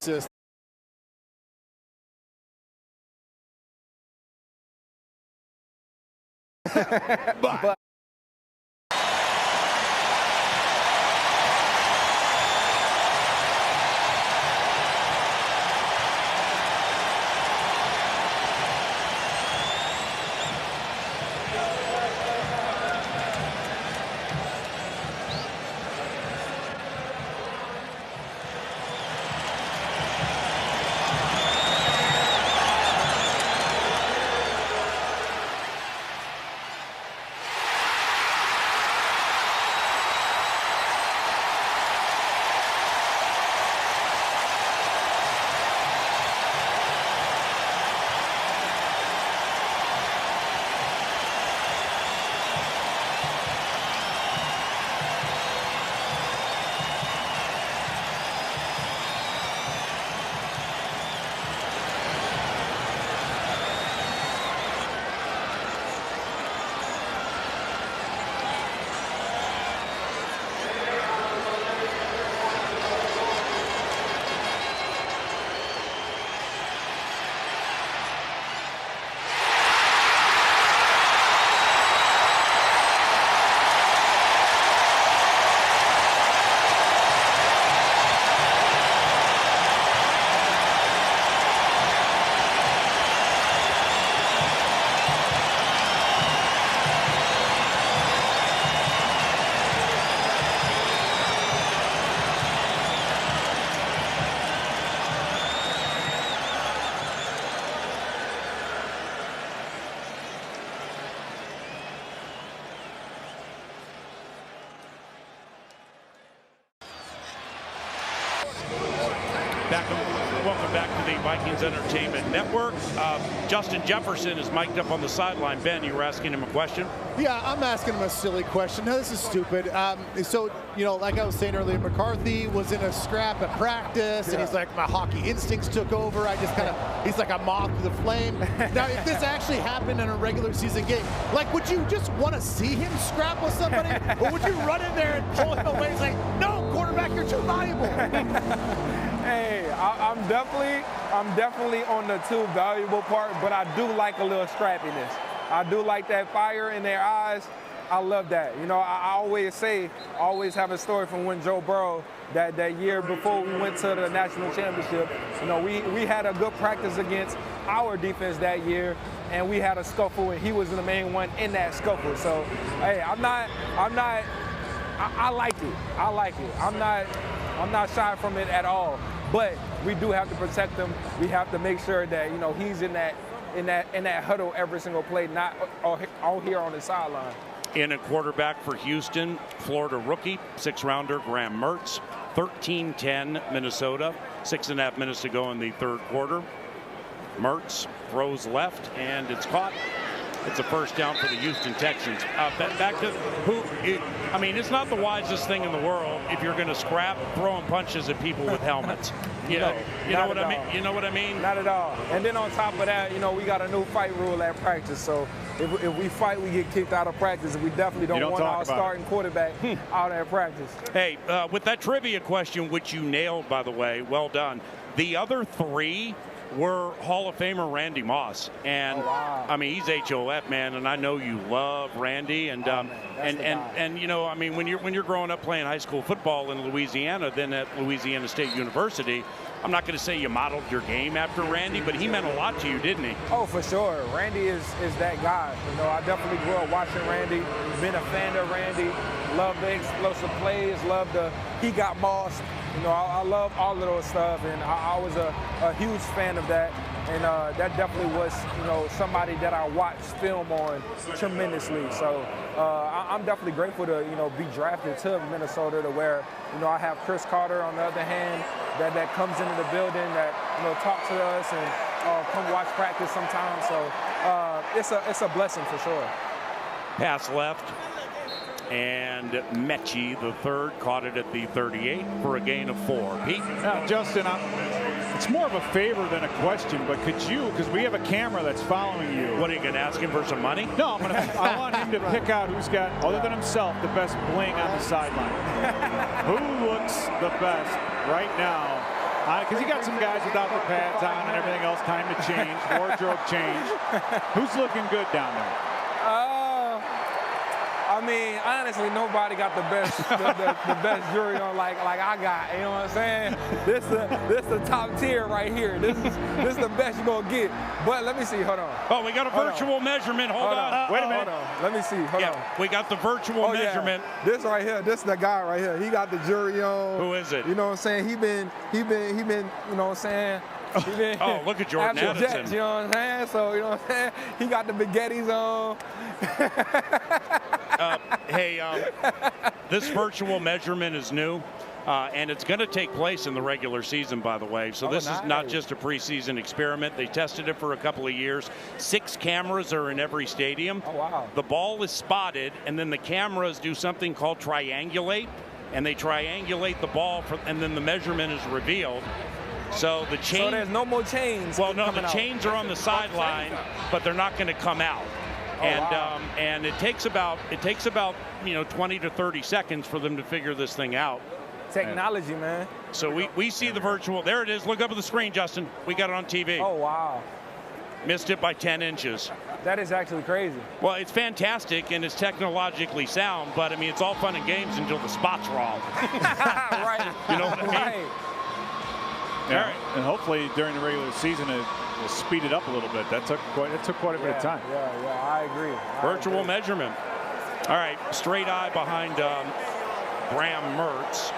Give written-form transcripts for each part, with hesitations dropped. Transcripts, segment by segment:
Just but Welcome back to the Vikings Entertainment Network. Justin Jefferson is mic'd up on the sideline. Ben, you were asking him a question? yeah, I'm asking him a silly question. No, this is stupid. So, you know, like I was saying earlier, McCarthy was in a scrap at practice, and he's like, my hockey instincts took over. I just kind of, he's like a moth to the flame. Now, if this actually happened in a regular season game, like, would you just want to see him scrap with somebody? Or would you run in there and pull him away and say, no, quarterback, you're too valuable? Hey, I'm definitely on the too valuable part, but I do like a little scrappiness. I do like that fire in their eyes. I love that. You know, I always have a story from when Joe Burrow, that year before we went to the national championship. You know, we had a good practice against our defense that year, and we had a scuffle, and he was the main one in that scuffle. So, hey, I like it. I like it. I'm not shy from it at all. But we do have to protect him. We have to make sure that, you know, he's in that huddle every single play, not all here on the sideline. In a quarterback for Houston, Florida rookie, 6th-rounder Graham Mertz, 13-10 Minnesota, 6.5 minutes to go in the third quarter. Mertz throws left, and it's caught. It's a first down for the Houston Texans. Back to I mean, it's not the wisest thing in the world if you're going to scrap throwing punches at people with helmets. You know what I mean? You know what I mean? Not at all. And then on top of that, you know, we got a new fight rule at practice. So if we fight, we get kicked out of practice. We definitely don't want our starting quarterback out at practice. Hey, with that trivia question, which you nailed, by the way, well done. The other three were Hall of Famer Randy Moss, and I mean, he's HOF, man, and I know you love Randy, and and you know, I mean, when you're growing up playing high school football in Louisiana, then at Louisiana State University, I'm not going to say you modeled your game after Randy, but he meant a lot to you, didn't he? Oh, for sure. Randy is that guy. You know, I definitely grew up watching Randy, been a fan of Randy, love the explosive plays, love he got mossed. You know, I love all of those stuff, and I was a huge fan of that. And that definitely was, you know, somebody that I watched film on tremendously. So I'm definitely grateful to, you know, be drafted to Minnesota, to where, you know, I have Chris Carter on the other hand that comes into the building, that, you know, talks to us and come watch practice sometimes. So it's a blessing for sure. Pass left. And Mechie, the third, caught it at the 38 for a gain of 4. Pete? Now, Justin, it's more of a favor than a question, but could you, because we have a camera that's following you. What, are you going to ask him for some money? No, I want him to pick out who's got, other than himself, the best bling on the sideline. Who looks the best right now Because you got some guys without the pads on and everything else. Time to change, wardrobe change. Who's looking good down there? I mean, honestly, nobody got the best the best jury on like I got. You know what I'm saying? This the top tier right here. This is the best you're gonna get. But let me see. Hold on. Oh, we got a virtual measurement. Hold on. Wait a minute. Hold on. Let me see. Hold on. We got the virtual measurement. Yeah. This right here. This is the guy right here. He got the jury on. Who is it? You know what I'm saying? He been. You know what I'm saying? Oh, look at Jordan Addison. Jets, you know what I'm saying? So, you know what I'm saying? He got the baguettes on. This virtual measurement is new, and it's going to take place in the regular season, by the way. So this is not just a preseason experiment. They tested it for a couple of years. 6 cameras are in every stadium. Oh, wow. The ball is spotted, and then the cameras do something called triangulate, and they triangulate the ball, and then the measurement is revealed. So the chain. So there's no more chains. Well, no, the chains are on the sideline, but they're not going to come out. And it takes about 20 to 30 seconds for them to figure this thing out. Technology, man. So we see the virtual. There it is. Look up at the screen, Justin. We got it on TV. Oh, wow. Missed it by 10 inches. That is actually crazy. Well, it's fantastic and it's technologically sound, but I mean, it's all fun and games until the spot's wrong. Right. You know what I mean? Right. Yeah. Right. And hopefully during the regular season it will speed it up a little bit. That took quite a bit of time. Yeah, I agree. Virtual measurement. All right, straight eye behind Graham Mertz,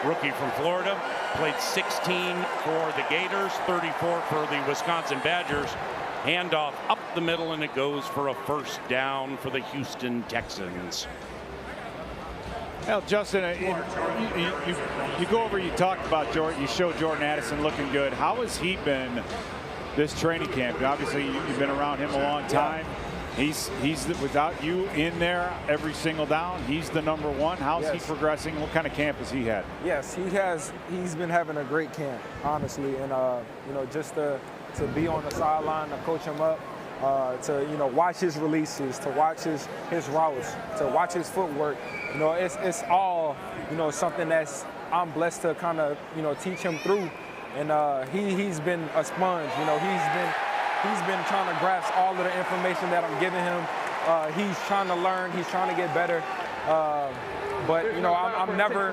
rookie from Florida. Played 16 for the Gators, 34 for the Wisconsin Badgers. Handoff up the middle, and it goes for a first down for the Houston Texans. Well, Justin, you go over, you talked about Jordan, you show Jordan Addison looking good. How has he been this training camp? Obviously, you've been around him a long time. He's without you in there every single down. He's the number one. How's he progressing? What kind of camp has he had? Yes, he's been having a great camp, honestly, and just to be on the sideline, to coach him up. To watch his releases, to watch his routes, to watch his footwork. It's all something that's I'm blessed to kind of teach him through. And he's been a sponge. He's been trying to grasp all of the information that I'm giving him. He's trying to learn. He's trying to get better. But I'm never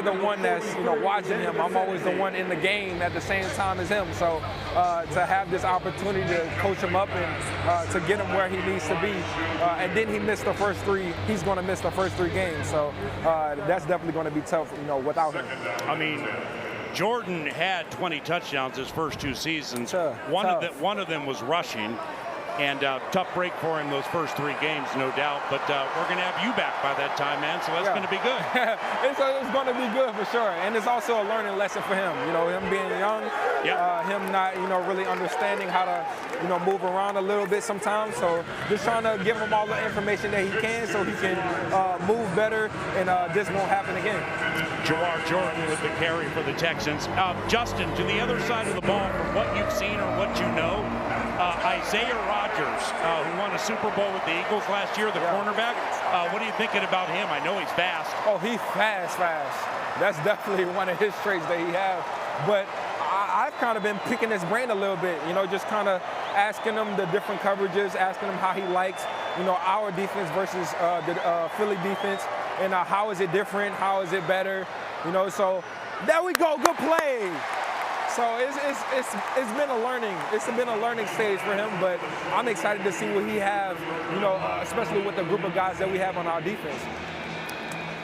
the one that's watching him. I'm always the one in the game at the same time as him. So to have this opportunity to coach him up and to get him where he needs to be, and then he missed the first 3. He's going to miss the first 3 games. So that's definitely going to be tough, without him. I mean, Jordan had 20 touchdowns his first 2 seasons. One of them was rushing. And tough break for him those first 3 games, no doubt. But we're going to have you back by that time, man. So that's going to be good. It's going to be good for sure. And it's also a learning lesson for him. Him being young, him not, really understanding how to, move around a little bit sometimes. So just trying to give him all the information that he can so he can move better and this won't happen again. Jawar Jordan with the carry for the Texans. Justin, to the other side of the ball, from what you've seen or what you know, Isaiah Rodgers, who won a Super Bowl with the Eagles last year, the cornerback. What are you thinking about him? I know he's fast. Oh, he's fast. That's definitely one of his traits that he has. But I've kind of been picking his brain a little bit, just kind of asking him the different coverages, asking him how he likes, our defense versus the Philly defense, and how is it different? How is it better? So there we go. Good play. So it's been a learning stage for him, but I'm excited to see what he have, especially with the group of guys that we have on our defense.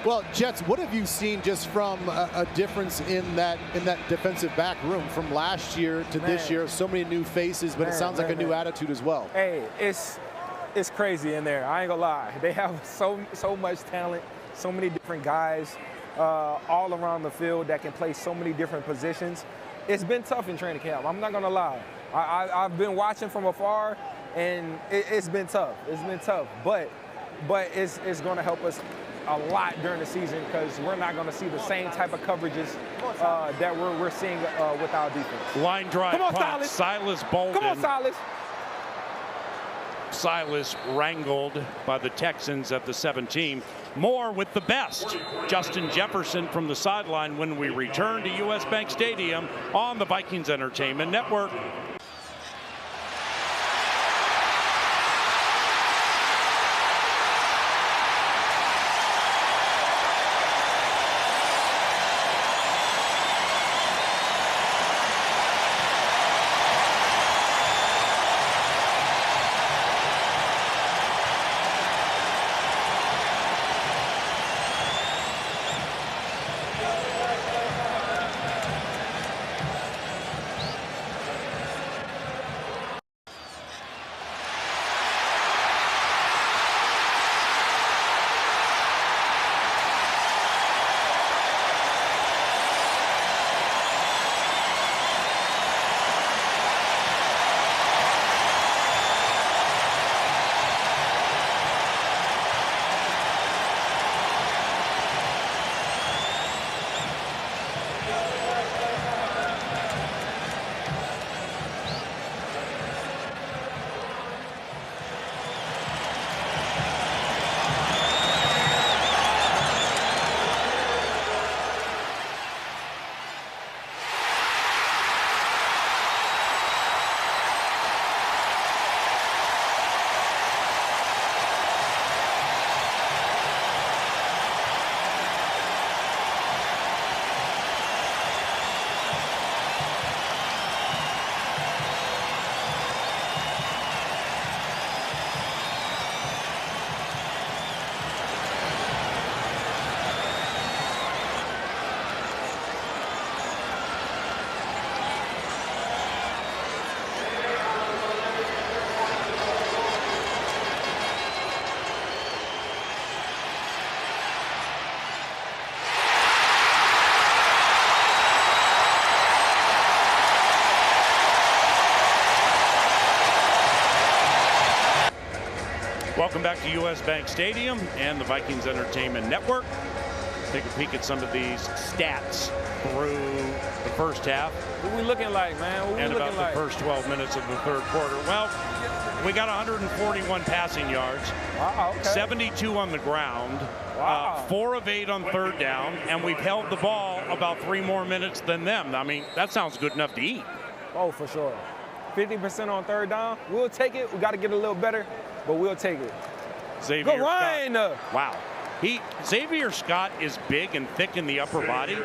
Well, Jets, what have you seen just from a difference in that defensive back room from last year to this year? So many new faces, but it sounds like a new attitude as well. Hey, it's crazy in there. I ain't gonna lie. They have so much talent, so many different guys all around the field that can play so many different positions. It's been tough in training camp. I'm not gonna lie. I've been watching from afar, and it's been tough. It's been tough, but it's gonna help us a lot during the season because we're not gonna see the same type of coverages that we're seeing with our defense. Line drive. Come on, Silas Bolden. Come on, Silas. Silas wrangled by the Texans at the 17. More with the best. Justin Jefferson from the sideline when we return to US Bank Stadium on the Vikings Entertainment Network. Welcome back to US Bank Stadium and the Vikings Entertainment Network. Take a peek at some of these stats through the first half. What we looking like, man? What we and looking about like? the first 12 minutes of the third quarter. Well, we got 141 passing yards, Wow, okay. 72 on the ground, Wow. 4 of 8 on third down, and we've held the ball about 3 more minutes than them. I mean, that sounds good enough to eat. Oh, for sure. 50% on third down. We'll take it. We got to get a little better, but we'll take it. Xavier Go Ryan! Scott. Wow. Xavier Scott is big and thick in the upper body,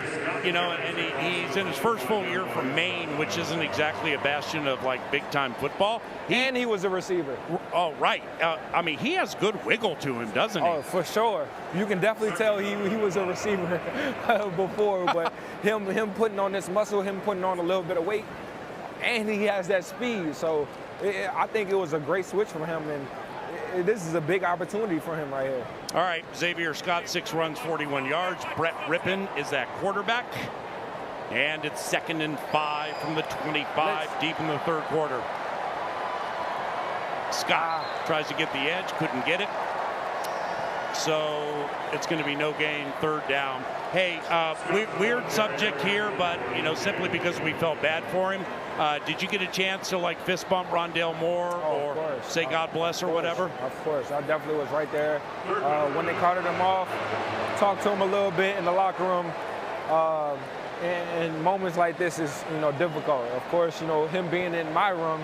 you know, and he's in his first full year from Maine, which isn't exactly a bastion of like big time football. And he was a receiver. Oh, right. I mean, he has good wiggle to him, doesn't he? Oh, for sure. You can definitely tell he was a receiver before, but him putting on this muscle, him putting on a little bit of weight, and he has that speed. So I think it was a great switch for him, and this is a big opportunity for him right here. All right, Xavier Scott, 6 runs, 41 yards. Brett Rippon is that quarterback. And it's 2nd and 5 from the 25, deep in the third quarter. Scott tries to get the edge, couldn't get it. So it's going to be no gain, third down. Hey, weird subject here, but, you know, simply because we felt bad for him. Did you get a chance to, like, fist bump Rondale Moore or say God bless or whatever? Of course. I definitely was right there. When they carted him off, talked to him a little bit in the locker room. And moments like this is, you know, difficult. Of course, you know, him being in my room,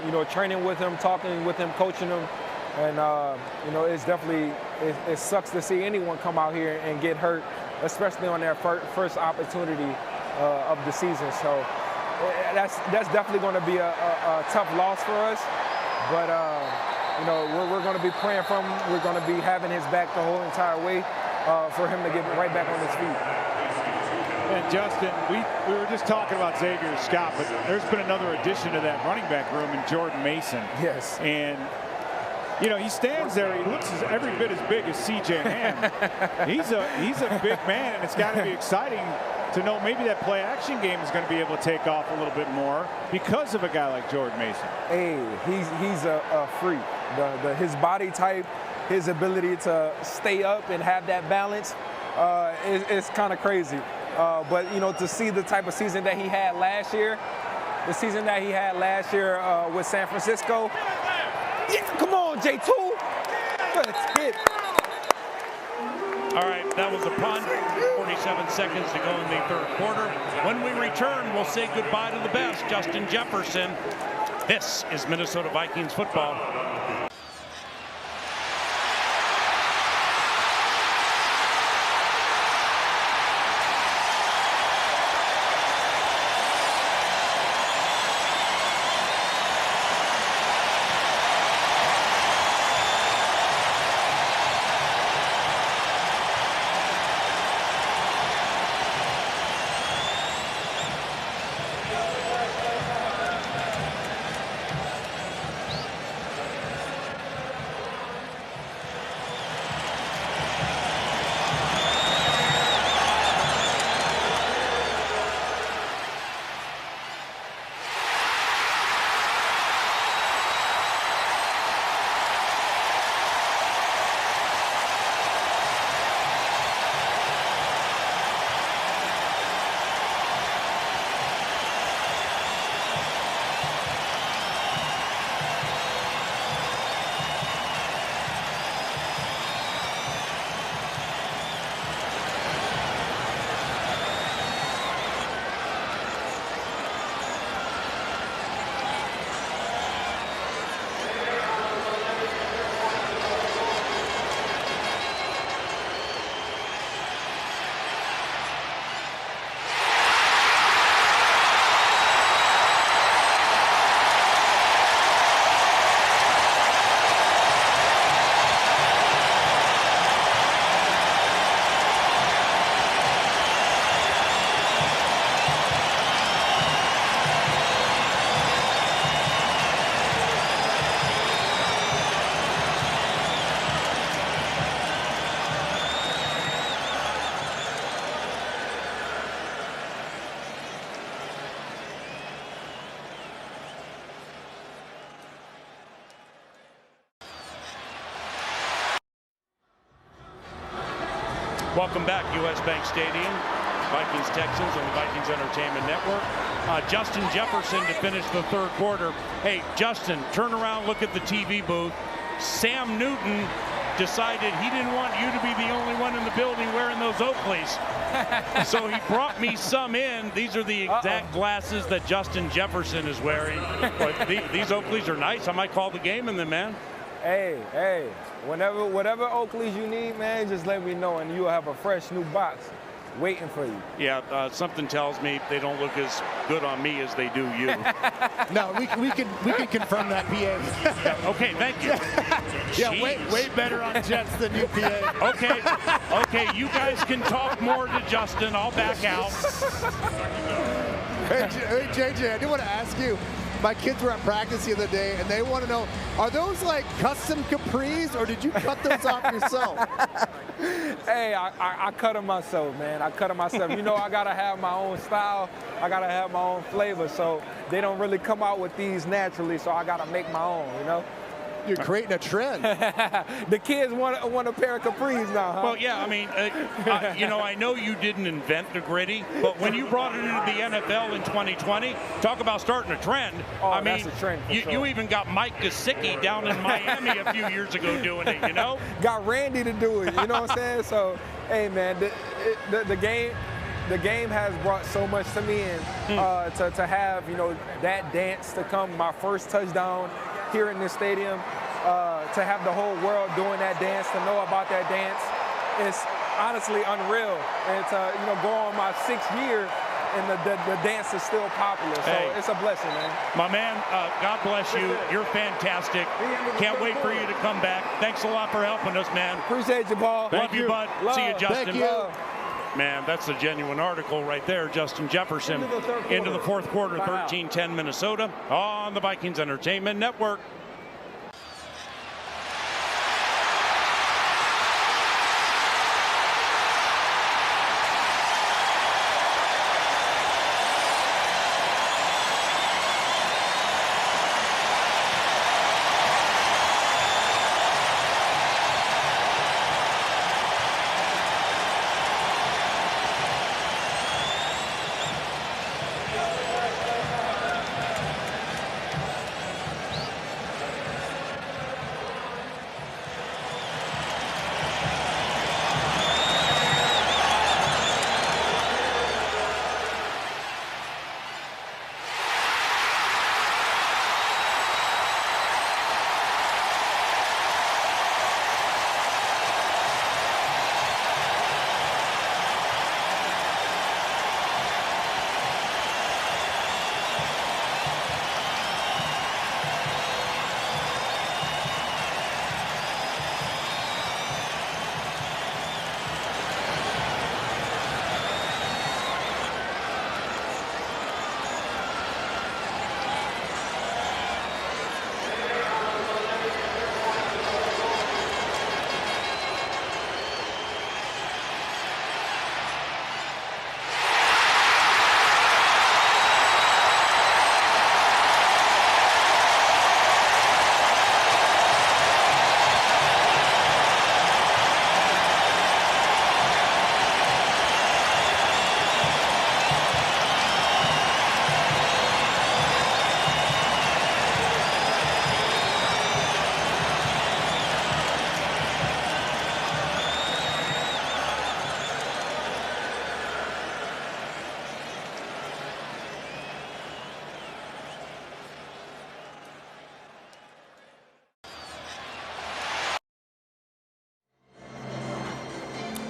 you know, training with him, talking with him, coaching him. And, you know, it's definitely, it sucks to see anyone come out here and get hurt, especially on their first opportunity of the season. So that's definitely going to be a tough loss for us. But, you know, we're going to be praying for him. We're going to be having his back the whole entire way for him to get right back on his feet. And Justin, we were just talking about Xavier Scott, but there's been another addition to that running back room in Jordan Mason. Yes. And you know, he stands there. He looks every bit as big as C.J. Ham. He's a big man, and it's got to be exciting to know maybe that play-action game is going to be able to take off a little bit more because of a guy like Jordan Mason. Hey, he's a freak. His body type, his ability to stay up and have that balance, is kind of crazy. But, you know, to see the type of season that he had last year, with San Francisco, Yeah, come on, J2. Let's get it. All right, that was a punt. 47 seconds to go in the third quarter. When we return, we'll say goodbye to the best, Justin Jefferson. This is Minnesota Vikings football. Welcome back, U.S. Bank Stadium. Vikings Texans on the Vikings Entertainment Network. Justin Jefferson to finish the third quarter. Hey, Justin, turn around, look at the TV booth. Sam Newton decided he didn't want you to be the only one in the building wearing those Oakleys. So he brought me some in. These are the exact glasses that Justin Jefferson is wearing. But these Oakleys are nice. I might call the game in them, man. Hey, whatever Oakleys you need, man, just let me know, and you'll have a fresh new box waiting for you. Yeah, something tells me they don't look as good on me as they do you. No, we can confirm that, PA. Okay, thank you. Yeah, way better on Jets than you, PA. Okay, you guys can talk more to Justin. I'll back out. Hey, JJ, I do want to ask you. My kids were at practice the other day, and they want to know, are those like custom capris, or did you cut those off yourself? Hey, I cut them myself, man. I cut them myself. You know, I got to have my own style. I got to have my own flavor, so they don't really come out with these naturally, so I got to make my own, you know? You're creating a trend. The kids want a pair of capris now, huh? Well, yeah, I mean, you know, I know you didn't invent the gritty, but when you brought it into the NFL in 2020, talk about starting a trend. Oh, I mean, that's a trend for sure. You even got Mike Gesicki down in Miami a few years ago doing it, you know? Got Randy to do it, you know what I'm saying? So, hey, man, the game has brought so much to me, and to have, you know, that dance to come, my first touchdown here in this stadium, to have the whole world doing that dance, to know about that dance, it's honestly unreal. And to, you know, go on my 6th year, and the dance is still popular. So hey, it's a blessing, man. My man, God bless you. You're fantastic. Can't wait for you to come back. Thanks a lot for helping us, man. Appreciate you, Paul. Love you, bud. Love. See you, Justin. Thank you. Man, that's a genuine article right there. Justin Jefferson into the fourth quarter, 13-10 Minnesota on the Vikings Entertainment Network.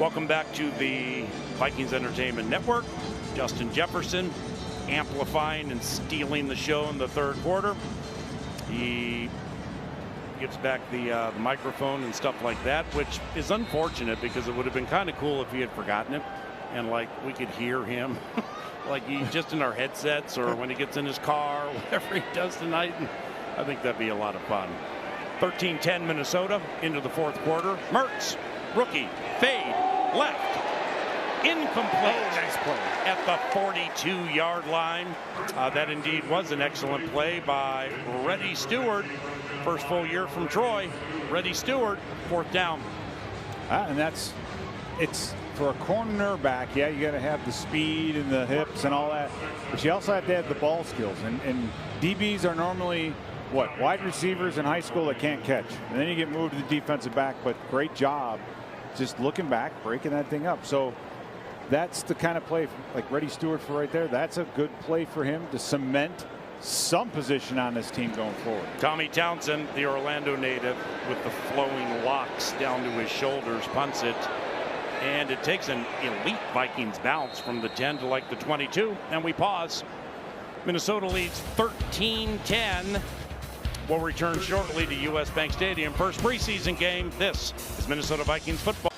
Welcome back to the Vikings Entertainment Network. Justin Jefferson amplifying and stealing the show in the third quarter. He gives back the microphone and stuff like that, which is unfortunate because it would have been kind of cool if he had forgotten it and like we could hear him like he's just in our headsets or when he gets in his car or whatever he does tonight. And I think that'd be a lot of fun. 13-10 Minnesota into the fourth quarter. Mertz, rookie, fade, left, incomplete. Nice play At the 42-yard line. That indeed was an excellent play by Reddy Stewart. First full year from Troy. Reddy Stewart, fourth down. And it's for a cornerback. Yeah, you got to have the speed and the hips and all that, but you also have to have the ball skills. And DBs are normally wide receivers in high school that can't catch, and then you get moved to the defensive back. But great job, just looking back, breaking that thing up. So that's the kind of play like Reddy Stewart for right there. That's a good play for him to cement some position on this team going forward. Tommy Townsend, the Orlando native, with the flowing locks down to his shoulders, punts it. And it takes an elite Vikings bounce from the 10 to like the 22. And we pause. Minnesota leads 13-10. We'll return shortly to U.S. Bank Stadium. First preseason game. This is Minnesota Vikings football.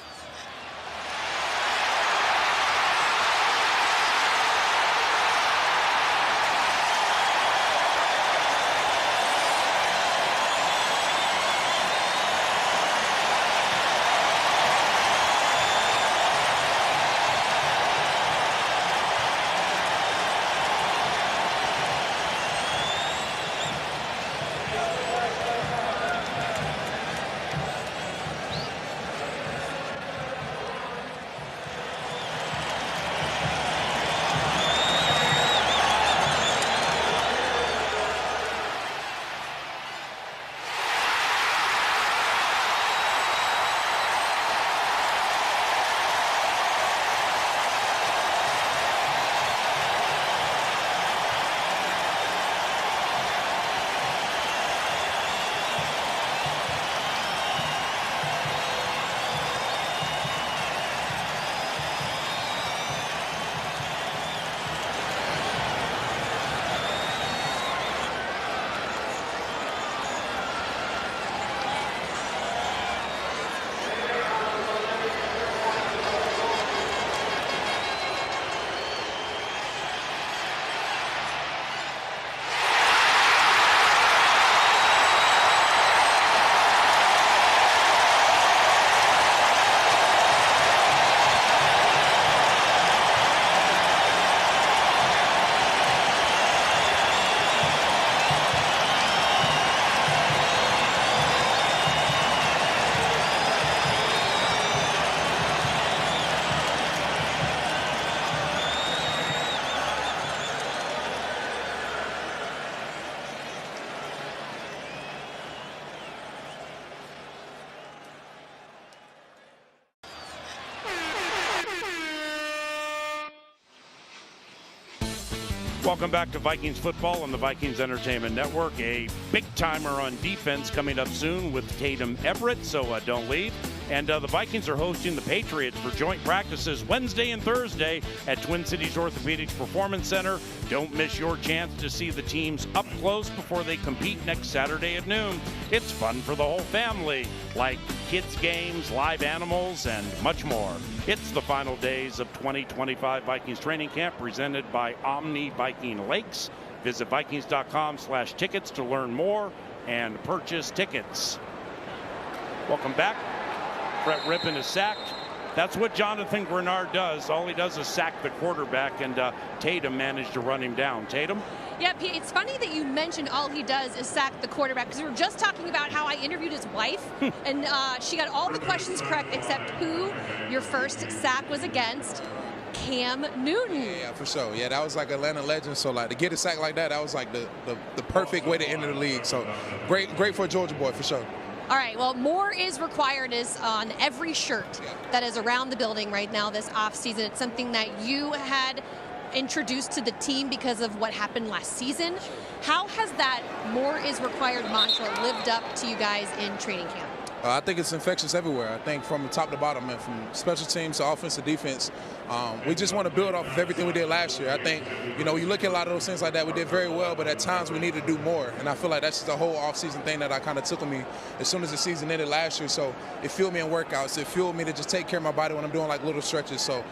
Welcome back to Vikings football on the Vikings Entertainment Network. A big timer on defense coming up soon with Tatum Everett, so don't leave. And the Vikings are hosting the Patriots for joint practices Wednesday and Thursday at Twin Cities Orthopedics Performance Center. Don't miss your chance to see the teams up close before they compete next Saturday at noon. It's fun for the whole family, like kids games, live animals, and much more. It's the final days of 2025 Vikings training camp presented by Omni Viking Lakes. Visit Vikings.com/tickets to learn more and purchase tickets. Welcome back. Brett Rippon is sacked. That's what Jonathan Grenard does. All he does is sack the quarterback, and Tatum managed to run him down. Tatum? Yeah, Pete, it's funny that you mentioned all he does is sack the quarterback, because we were just talking about how I interviewed his wife, and she got all the questions correct except who your first sack was against. Cam Newton. Yeah, for sure. Yeah, that was like Atlanta legend. So like to get a sack like that, that was like the perfect way to enter the league. So great for a Georgia boy for sure. All right, well, more is required is on every shirt that is around the building right now this offseason. It's something that you had introduced to the team because of what happened last season. How has that more is required mantra lived up to you guys in training camp? I think it's infectious everywhere. I think from top to bottom, and from special teams to offense to defense, we just want to build off of everything we did last year. I think, you know, you look at a lot of those things like that, we did very well, but at times we need to do more. And I feel like that's just the whole offseason thing that I kind of took on me as soon as the season ended last year. So it fueled me in workouts. It fueled me to just take care of my body when I'm doing like little stretches. So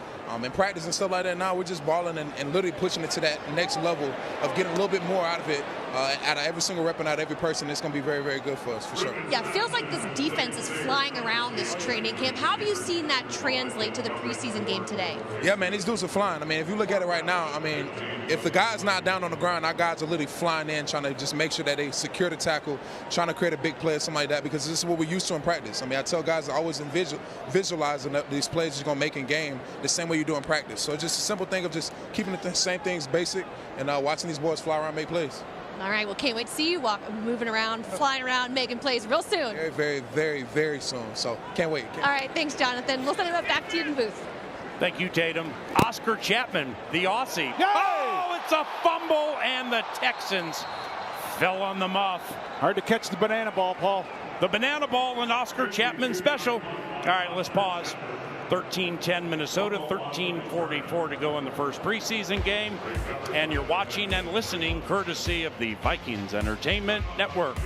in practice and stuff like that, now we're just balling and literally pushing it to that next level of getting a little bit more out of it, out of every single rep and out of every person. It's going to be very, very good for us, for sure. Yeah, it feels like this defense is flying around this training camp. How have you seen that translate to the preseason game today? Yeah, man, these dudes are flying. I mean, if you look at it right now, I mean, if the guy's not down on the ground, our guys are literally flying in, trying to just make sure that they secure the tackle, trying to create a big play or something like that, because this is what we're used to in practice. I mean, I tell guys to always visualize these plays you're going to make in game the same way you do in practice. So it's just a simple thing of just keeping the same things basic and watching these boys fly around, make plays. All right, well, can't wait to see you moving around, flying around, making plays real soon. Very, very, very, very soon. So can't wait. All right, thanks, Jonathan. We'll send it back to you in the booth. Thank you, Tatum. Oscar Chapman, the Aussie. Yay! Oh, it's a fumble, and the Texans fell on the muff. Hard to catch the banana ball, Paul. The banana ball and Oscar Chapman special. All right, let's pause. 13-10 Minnesota, 13:44 to go in the first preseason game. And you're watching and listening courtesy of the Vikings Entertainment Network.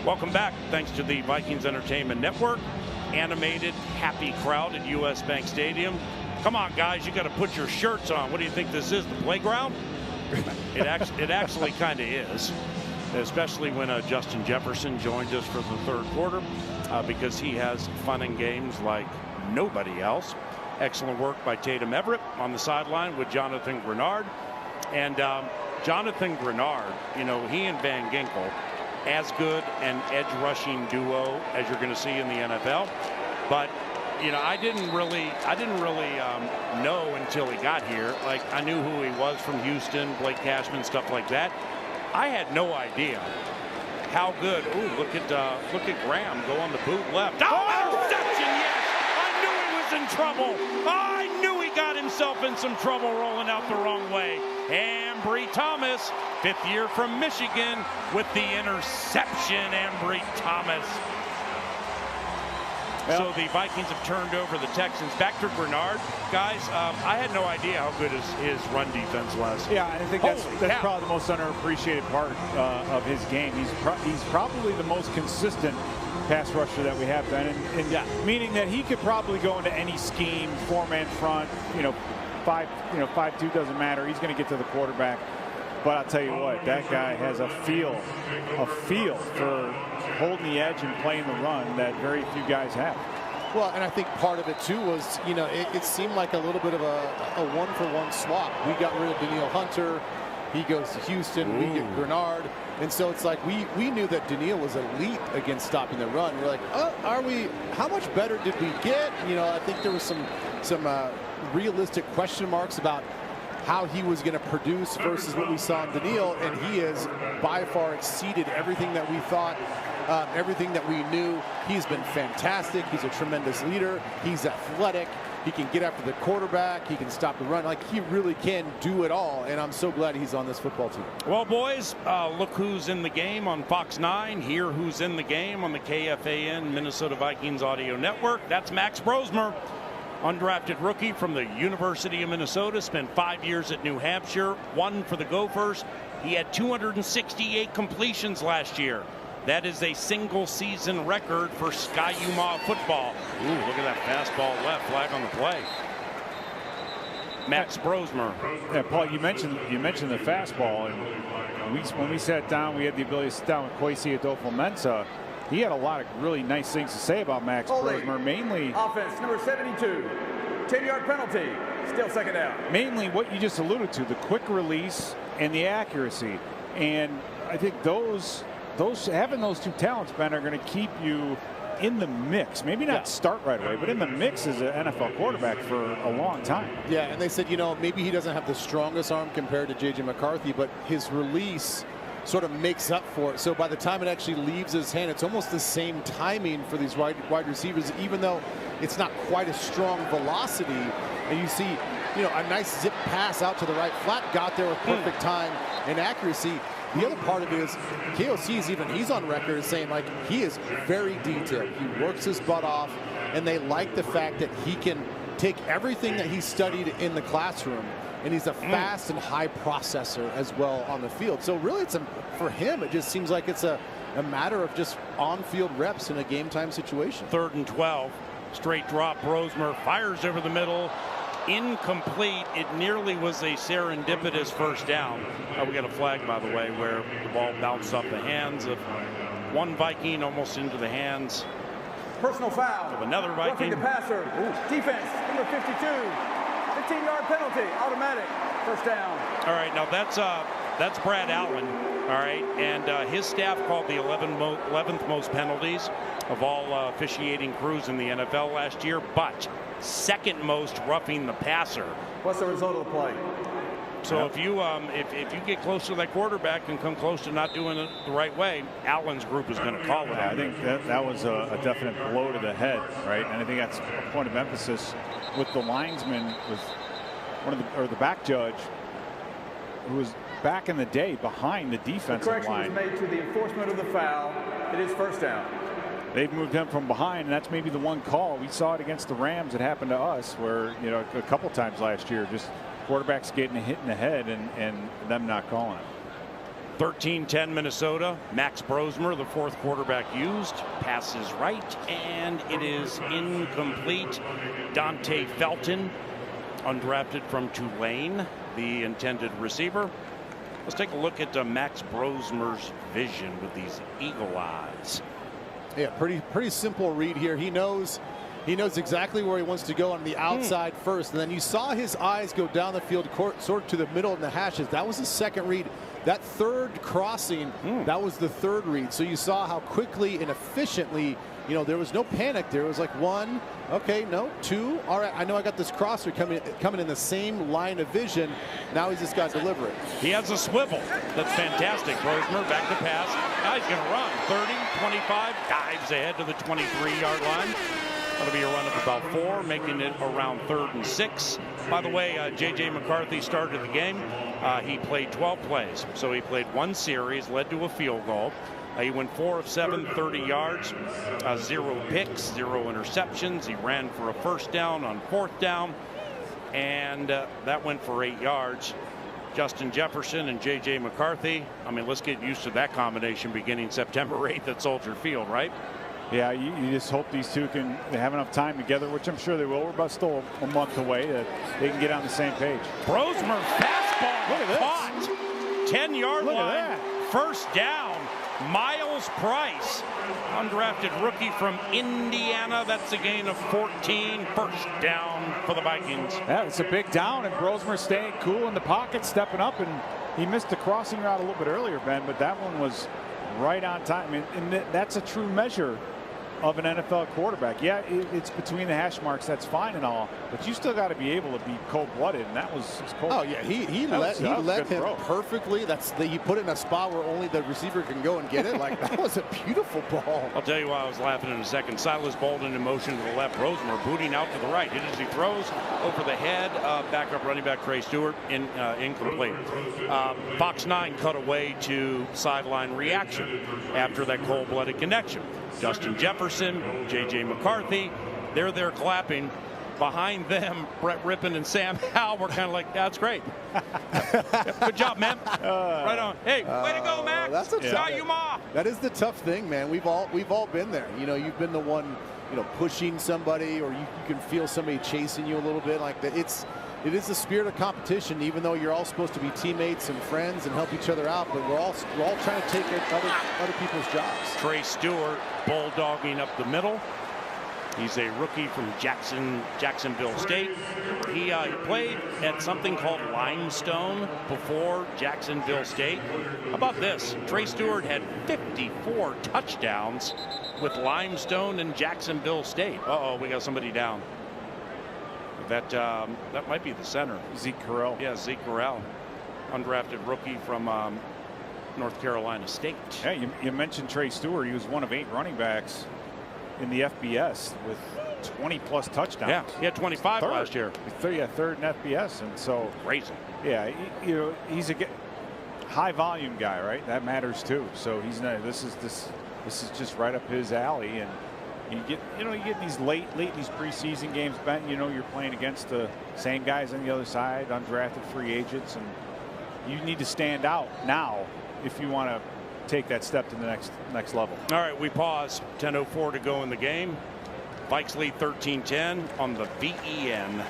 Welcome back. Thanks to the Vikings Entertainment Network. Animated, happy crowd at US Bank Stadium. Come on, guys, you got to put your shirts on. What do you think this is, the playground? It actually kind of is, especially when Justin Jefferson joined us for the third quarter because he has fun and games like nobody else. Excellent work by Tatum Everett on the sideline with Jonathan Grenard. And Jonathan Grenard, you know, he and Van Ginkel, as good an edge rushing duo as you're going to see in the NFL. But, you know, I didn't really know until he got here. Like, I knew who he was from Houston, Blake Cashman, stuff like that. I had no idea how good. Ooh, look at Graham go on the boot left. Oh, interception! Yes, I knew he was in trouble. I knew he got himself in some trouble rolling out the wrong way. Ambry Thomas, fifth year from Michigan, with the interception. Ambry Thomas. So the Vikings have turned over the Texans. Back to Bernard. Guys, I had no idea how good his run defense was. Yeah, I think that's probably the most underappreciated part of his game. He's probably the most consistent pass rusher that we have, Ben. And meaning that he could probably go into any scheme, four-man front, 5-2 doesn't matter. He's going to get to the quarterback. But I'll tell you what, that guy has a feel for holding the edge and playing the run that very few guys have. Well, and I think part of it too was, you know, it seemed like a little bit of a one-for-one swap. We got rid of Danielle Hunter. He goes to Houston. We get Grenard. And so it's like we knew that Danielle was elite against stopping the run. We're like, oh, how much better did we get? You know, I think there was some realistic question marks about how he was going to produce versus what we saw in Danielle, and he has by far exceeded everything that we thought, everything that we knew. He's been fantastic. He's a tremendous leader. He's athletic. He can get after the quarterback. He can stop the run. Like, he really can do it all, and I'm so glad he's on this football team. Well, boys, look who's in the game on Fox 9. Hear who's in the game on the KFAN Minnesota Vikings Audio Network. That's Max Brosmer, undrafted rookie from the University of Minnesota. Spent 5 years at New Hampshire, one for the Gophers. He had 268 completions last year. That is a single season record for Ski-U-Mah football. Ooh, look at that fastball left, flag on the play. Max Brosmer. Yeah, Paul, you mentioned the fastball, and when we sat down, we had the ability to sit down with Kwesi Adolfo-Mensah. He had a lot of really nice things to say about Max Brosmer, mainly offense number 72, 10-yard penalty, still second down. Mainly what you just alluded to, the quick release and the accuracy, and I think having those two talents, Ben, are going to keep you in the mix. Maybe not start right away, but in the mix as an NFL quarterback for a long time. Yeah, and they said, you know, maybe he doesn't have the strongest arm compared to J.J. McCarthy, but his release sort of makes up for it. So by the time it actually leaves his hand, it's almost the same timing for these wide receivers, even though it's not quite a strong velocity. And you see, you know, a nice zip pass out to the right flat, got there with perfect time and accuracy. The other part of it is KOC he's on record as saying, like, he is very detailed. He works his butt off, and they like the fact that he can take everything that he studied in the classroom, and he's a fast and high processor as well on the field. So really, for him, it just seems like it's a matter of just on-field reps in a game-time situation. 3rd and 12, straight drop. Brosmer fires over the middle. Incomplete. It nearly was a serendipitous first down. We got a flag, by the way, where the ball bounced off the hands of one Viking, almost into the hands personal foul of another Viking. Roughing the passer. Defense number 52, 15-yard penalty, automatic, first down. All right, now that's Brad Allen. All right, and his staff called the 11th most penalties of all officiating crews in the NFL last year, but second most roughing the passer. What's the result of the play? So if you get close to that quarterback and come close to not doing it the right way, Allen's group is going to call it. I think that was a definite blow to the head, right? And I think that's a point of emphasis with the linesman, with the back judge, who was back in the day behind the defensive line. The correction was made to the enforcement of the foul. It is first down. They've moved him from behind, and that's maybe the one call. We saw it against the Rams. It happened to us where, you know, a couple times last year, just quarterbacks getting hit in the head and them not calling it. 13-10 Minnesota. Max Brosmer, the 4th quarterback used. Passes right, and it is incomplete. Dante Felton, undrafted from Tulane, the intended receiver. Let's take a look at Max Brosmer's vision with these eagle eyes. Yeah, pretty simple read here. He knows exactly where he wants to go on the outside first, and then you saw his eyes go down the field sort of to the middle and the hashes. That was the second read. That third crossing, that was the third read. So you saw how quickly and efficiently, you know, there was no panic there. It was like 1, okay, no, 2, all right, I know I got this crosser coming in the same line of vision. Now he's just got to deliver it. He has a swivel. That's fantastic. Brosmer back to pass. Now he's going to run. 30, 25, dives ahead to the 23-yard line. That'll be a run of about 4, making it around 3rd and 6. By the way, J.J. McCarthy started the game. He played 12 plays. So he played 1 series, led to a field goal. He went 4 of 7, 30 yards, 0 picks, 0 interceptions. He ran for a first down on 4th down, and that went for 8 yards. Justin Jefferson and J.J. McCarthy. I mean, let's get used to that combination beginning September 8th at Soldier Field, right? Yeah, you just hope these two can have enough time together, which I'm sure they will. We're about still a month away that they can get on the same page. Brosmer fastball Look at this. caught 10-yard Look at line. that. First down. Miles Price, undrafted rookie from Indiana. That's a gain of 14. First down for the Vikings. Yeah, it's a big down, and Brosmer staying cool in the pocket, stepping up, and he missed the crossing route a little bit earlier, Ben, but that one was right on time. I mean, and that's a true measure of an NFL quarterback. Yeah, it's between the hash marks. That's fine and all, but you still got to be able to be cold-blooded, and that was cold. Oh yeah, he let him perfectly. He put it in a spot where only the receiver can go and get it. Like, that was a beautiful ball. I'll tell you why I was laughing in a second. Silas Bolden in motion to the left. Rosemer booting out to the right. Hit as he throws over the head. Backup running back Trey Stewart incomplete. Fox 9 cut away to sideline reaction after that cold-blooded connection. Justin Jefferson, J.J. McCarthy, they're there clapping. Behind them, Brett Rippon and Sam Howell were kind of like, that's great. Good job, man. Right on. Hey, way to go, Max. That's a That is the tough thing, man. We've all been there. You know, you've been the one, pushing somebody, or you can feel somebody chasing you a little bit. Like that. It is the spirit of competition, even though you're all supposed to be teammates and friends and help each other out, but we're all trying to take other people's jobs. Trey Stewart bulldogging up the middle. He's a rookie from Jacksonville State. He played at something called Limestone before Jacksonville State. How about this? Trey Stewart had 54 touchdowns with Limestone and Jacksonville State. Uh-oh, we got somebody down. That might be the center. Zeke Corral. Yeah, Zeke Corral, undrafted rookie from North Carolina State. Yeah, you mentioned Trey Stewart. He was one of 8 running backs in the FBS with 20-plus touchdowns. Yeah, he had 25 last year. Third in FBS, and so crazy. Yeah, he's a high-volume guy, right? That matters too. So this is just right up his alley, and you get these late in these preseason games, Ben. You're playing against the same guys on the other side, undrafted free agents, and you need to stand out now if you want to take that step to the next level. All right, we pause. 10:04 to go in the game. Vikes lead 13-10 on the VEN.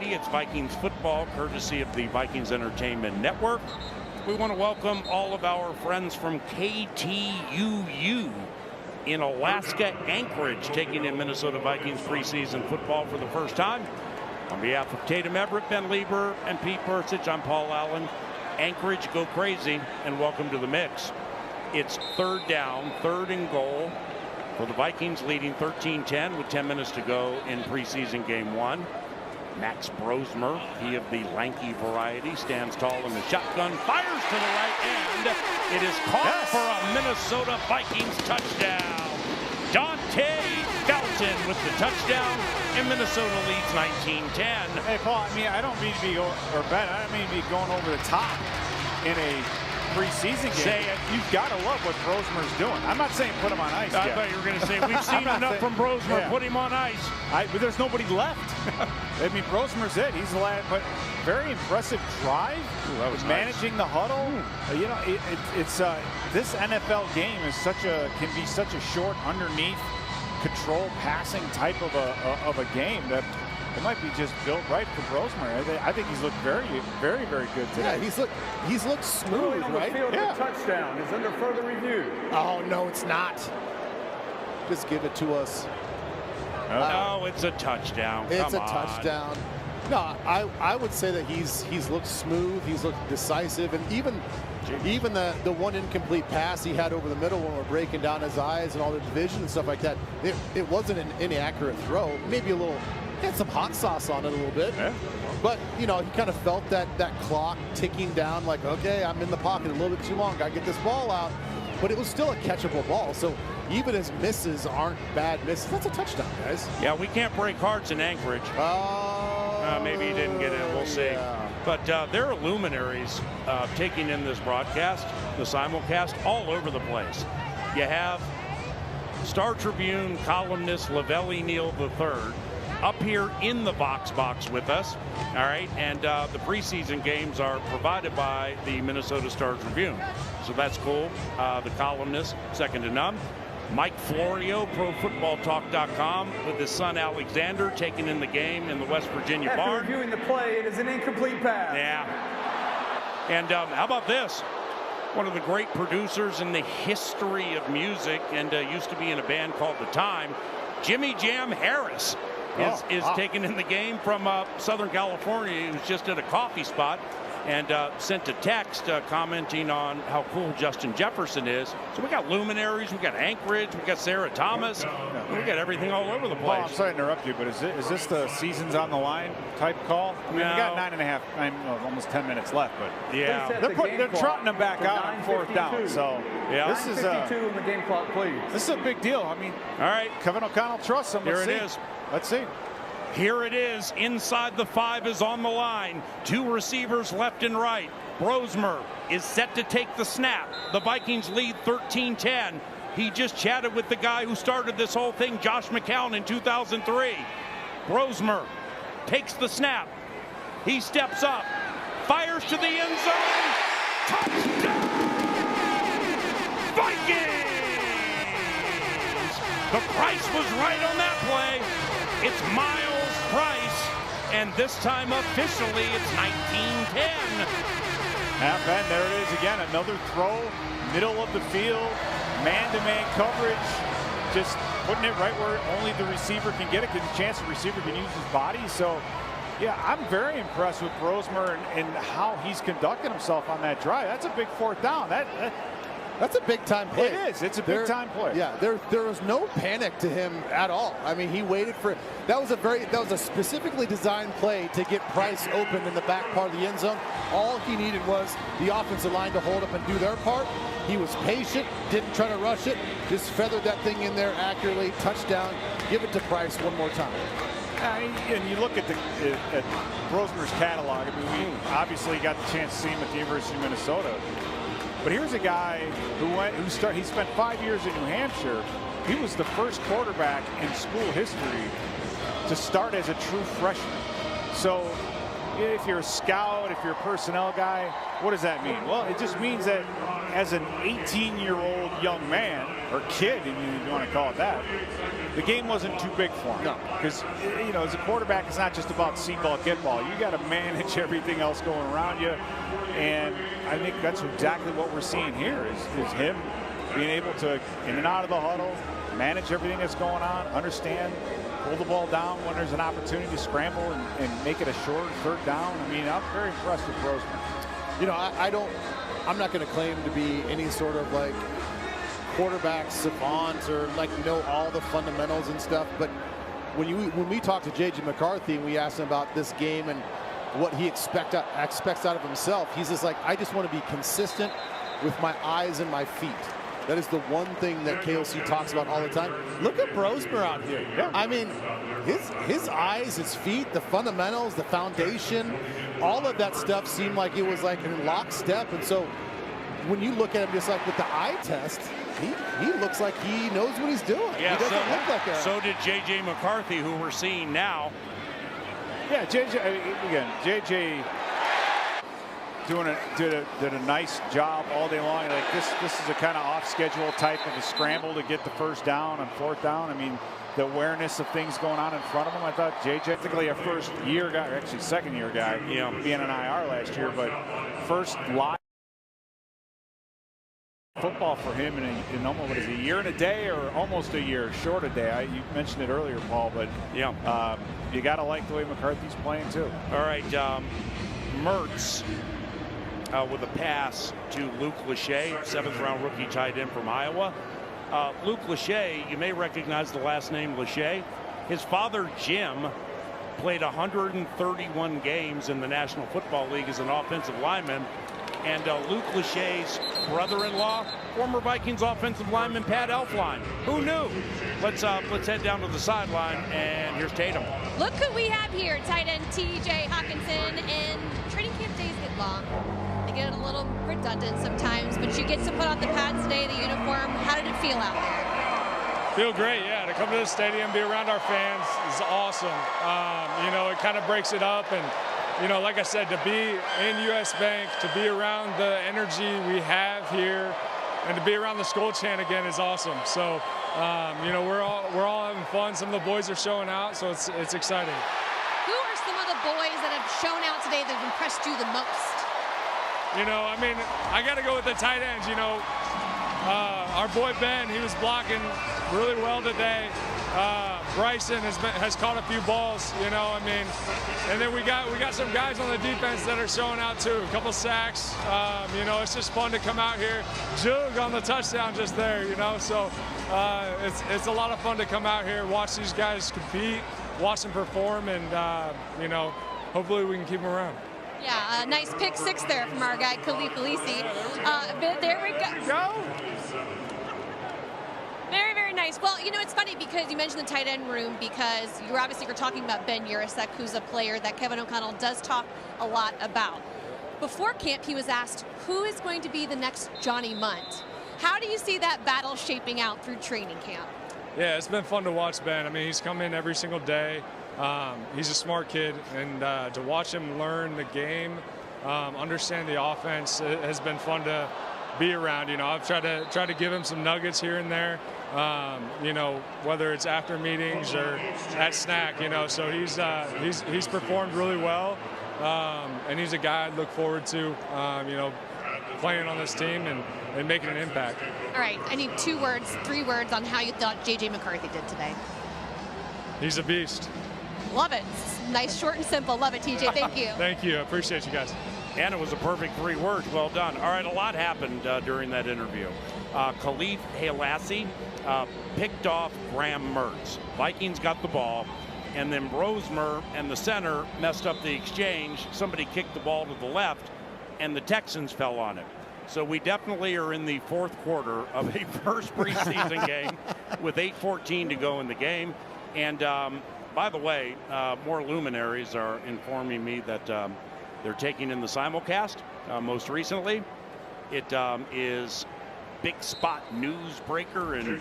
It's Vikings football, courtesy of the Vikings Entertainment Network. We want to welcome all of our friends from KTUU in Alaska, Anchorage, taking in Minnesota Vikings preseason football for the first time. On behalf of Tatum Everett, Ben Lieber, and Pete Persich, I'm Paul Allen. Anchorage, go crazy, and welcome to the mix. It's third down, 3rd and goal for the Vikings, leading 13-10 with 10 minutes to go in preseason game 1. Max Brosmer, he of the lanky variety, stands tall in the shotgun, fires to the right, and it is caught for a Minnesota Vikings touchdown. Dante Felton with the touchdown, and Minnesota leads 19-10. Hey, Paul, I mean, I don't mean to be, or Ben, I don't mean to be going over the top in a preseason game. Say it. You've got to love what Brosmer's doing. I'm not saying put him on ice I yet. thought you were going to say, we've seen enough from Brosmer, put him on ice. But there's nobody left. I mean, Brosmer's it. He's the last, but very impressive drive. Ooh, that was managing the huddle. You know, it's this NFL game is can be such a short, underneath, control passing type of a game that it might be just built right for Brosmer. I think he's looked very, very, very good today. Yeah, he's looked smooth, on the right? field, the touchdown is under further review. Oh no, it's not. Just give it to us. No, it's a touchdown. It's Come a on. touchdown. No, I would say that he's looked smooth. He's looked decisive, and even the one incomplete pass he had over the middle when we're breaking down his eyes and all the division and stuff like that, it wasn't an inaccurate throw. Maybe a little, had some hot sauce on it a little bit. Yeah. But, you know, he kind of felt that clock ticking down, like, okay, I'm in the pocket a little bit too long. Got to get this ball out. But it was still a catchable ball. So even his misses aren't bad misses. That's a touchdown, guys. Yeah, we can't break hearts in Anchorage. Maybe he didn't get it. We'll see. Yeah. But there are luminaries taking in this broadcast, the simulcast, all over the place. You have Star Tribune columnist Lavelli Neal III up here in the box with us. All right. And the preseason games are provided by the Minnesota Star Tribune. So that's cool. The columnist, second to none. Mike Florio, ProFootballTalk.com, with his son Alexander taking in the game in the West Virginia After barn. reviewing the play, it is an incomplete pass. Yeah. And how about this? One of the great producers in the history of music, and used to be in a band called The Time, Jimmy Jam Harris is taking in the game from Southern California. He was just at a coffee spot and sent a text commenting on how cool Justin Jefferson is. So we got luminaries, we got Anchorage, we got Sarah Thomas, we got everything all over the place. Well, I'm sorry to interrupt you, but is this the season's on the line type call? I mean, we got almost 10 minutes left, but yeah, they're trotting them back out on fourth down. So yeah, this is 52 in the game clock, please. This is a big deal. I mean, all right, Kevin O'Connell trusts him. Here it is. Let's see. Here it is. Inside the 5 is on the line. 2 receivers left and right. Brosmer is set to take the snap. The Vikings lead 13-10. He just chatted with the guy who started this whole thing, Josh McCown, in 2003. Brosmer takes the snap. He steps up, fires to the end zone. Touchdown! Vikings! The price was right on that play. It's Miles Price, and this time officially it's 19-10. And there it is again, another throw, middle of the field, man-to-man coverage, just putting it right where only the receiver can get it, because the chance the receiver can use his body. So, yeah, I'm very impressed with Brosmer and how he's conducting himself on that drive. That's a big fourth down. That's a big-time play. It is. It's a big-time play. Yeah, there was no panic to him at all. I mean, he waited for it. That was a specifically designed play to get Price open in the back part of the end zone. All he needed was the offensive line to hold up and do their part. He was patient, didn't try to rush it, just feathered that thing in there accurately. Touchdown. Give it to Price one more time. And you look at Brosmer's catalog. I mean, we obviously got the chance to see him at the University of Minnesota. But here's a guy he spent 5 years in New Hampshire. He was the first quarterback in school history to start as a true freshman. So if you're a scout, if you're a personnel guy, what does that mean? Well, it just means that as an 18-year-old young man, or kid, if you want to call it that, the game wasn't too big for him. No. Because, you know, as a quarterback, it's not just about see ball, get ball. You got to manage everything else going around you. And I think that's exactly what we're seeing here is him being able to, in and out of the huddle, manage everything that's going on, understand, pull the ball down when there's an opportunity to scramble and make it a short third down. I mean, I'm very impressed with Brosmer. You know, I'm not going to claim to be any sort of like quarterback savant or like know all the fundamentals and stuff, but when we talked to J.J. McCarthy and we asked him about this game and what he expects out of himself, he's just like, I just want to be consistent with my eyes and my feet. That is the one thing that KOC talks about all the time. Look at Brosmer out here. Yeah. I mean, his eyes, his feet, the fundamentals, the foundation, all of that stuff seemed like it was like in lockstep. And so when you look at him just like with the eye test, he looks like he knows what he's doing. Yeah, he doesn't look like a... So did J.J. McCarthy, who we're seeing now. Yeah, JJ did a nice job all day long. Like this is a kind of off schedule type of a scramble to get the first down and fourth down. I mean, the awareness of things going on in front of him. I thought JJ, particularly a first year guy, or actually second year guy, being an IR last year, but first live football for him in almost, what is it, a year and a day, or almost a year, short a day. You mentioned it earlier, Paul, but you got to like the way McCarthy's playing too. All right, Mertz with a pass to Luke Lachey, 7th-round rookie tight end from Iowa. Luke Lachey, you may recognize the last name Lachey. His father, Jim, played 131 games in the National Football League as an offensive lineman. And Luke Lachey's brother-in-law, former Vikings offensive lineman Pat Elflein. Who knew? Let's head down to the sideline, and here's Tatum. Look who we have here, tight end T.J. Hawkinson, and training camp days get long. They get a little redundant sometimes, but you get to put on the pads today, the uniform. How did it feel out there? Feel great, yeah. To come to the stadium, be around our fans is awesome. It kind of breaks it up, and like I said, to be in US Bank, to be around the energy we have here, and to be around the Skull Chant again is awesome. So, we're all having fun. Some of the boys are showing out, so it's exciting. Who are some of the boys that have shown out today that have impressed you the most? I got to go with the tight ends. Our boy Ben, he was blocking really well today. Bryson has caught a few balls, and then we got some guys on the defense that are showing out too. A couple sacks, it's just fun to come out here. Jug on the touchdown just there, so it's a lot of fun to come out here, watch these guys compete, watch them perform, and hopefully we can keep them around. Yeah, a nice pick six there from our guy Khalif Alisi. There we go. Very, very nice. Well, it's funny because you mentioned the tight end room, because you're talking about Ben Urasek, who's a player that Kevin O'Connell does talk a lot about. Before camp, he was asked, who is going to be the next Johnny Munt? How do you see that battle shaping out through training camp? Yeah, it's been fun to watch Ben. He's come in every single day. He's a smart kid, and to watch him learn the game, understand the offense, it has been fun to be around. I've tried to give him some nuggets here and there, whether it's after meetings or at snack, so he's performed really well, and he's a guy I look forward to, playing on this team and making an impact. All right, I need 3 words on how you thought J.J. McCarthy did today. He's a beast. Love it. Nice, short, and simple. Love it, TJ. Thank you. Thank you. I appreciate you guys. And it was a perfect 3 words. Well done. All right, a lot happened during that interview. Khalif Halassi picked off Graham Mertz. Vikings got the ball, and then Brosmer and the center messed up the exchange. Somebody kicked the ball to the left, and the Texans fell on it. So we definitely are in the 4th quarter of a first preseason game with 8:14 to go in the game. And by the way, more luminaries are informing me that they're taking in the simulcast. Most recently, it is big spot newsbreaker and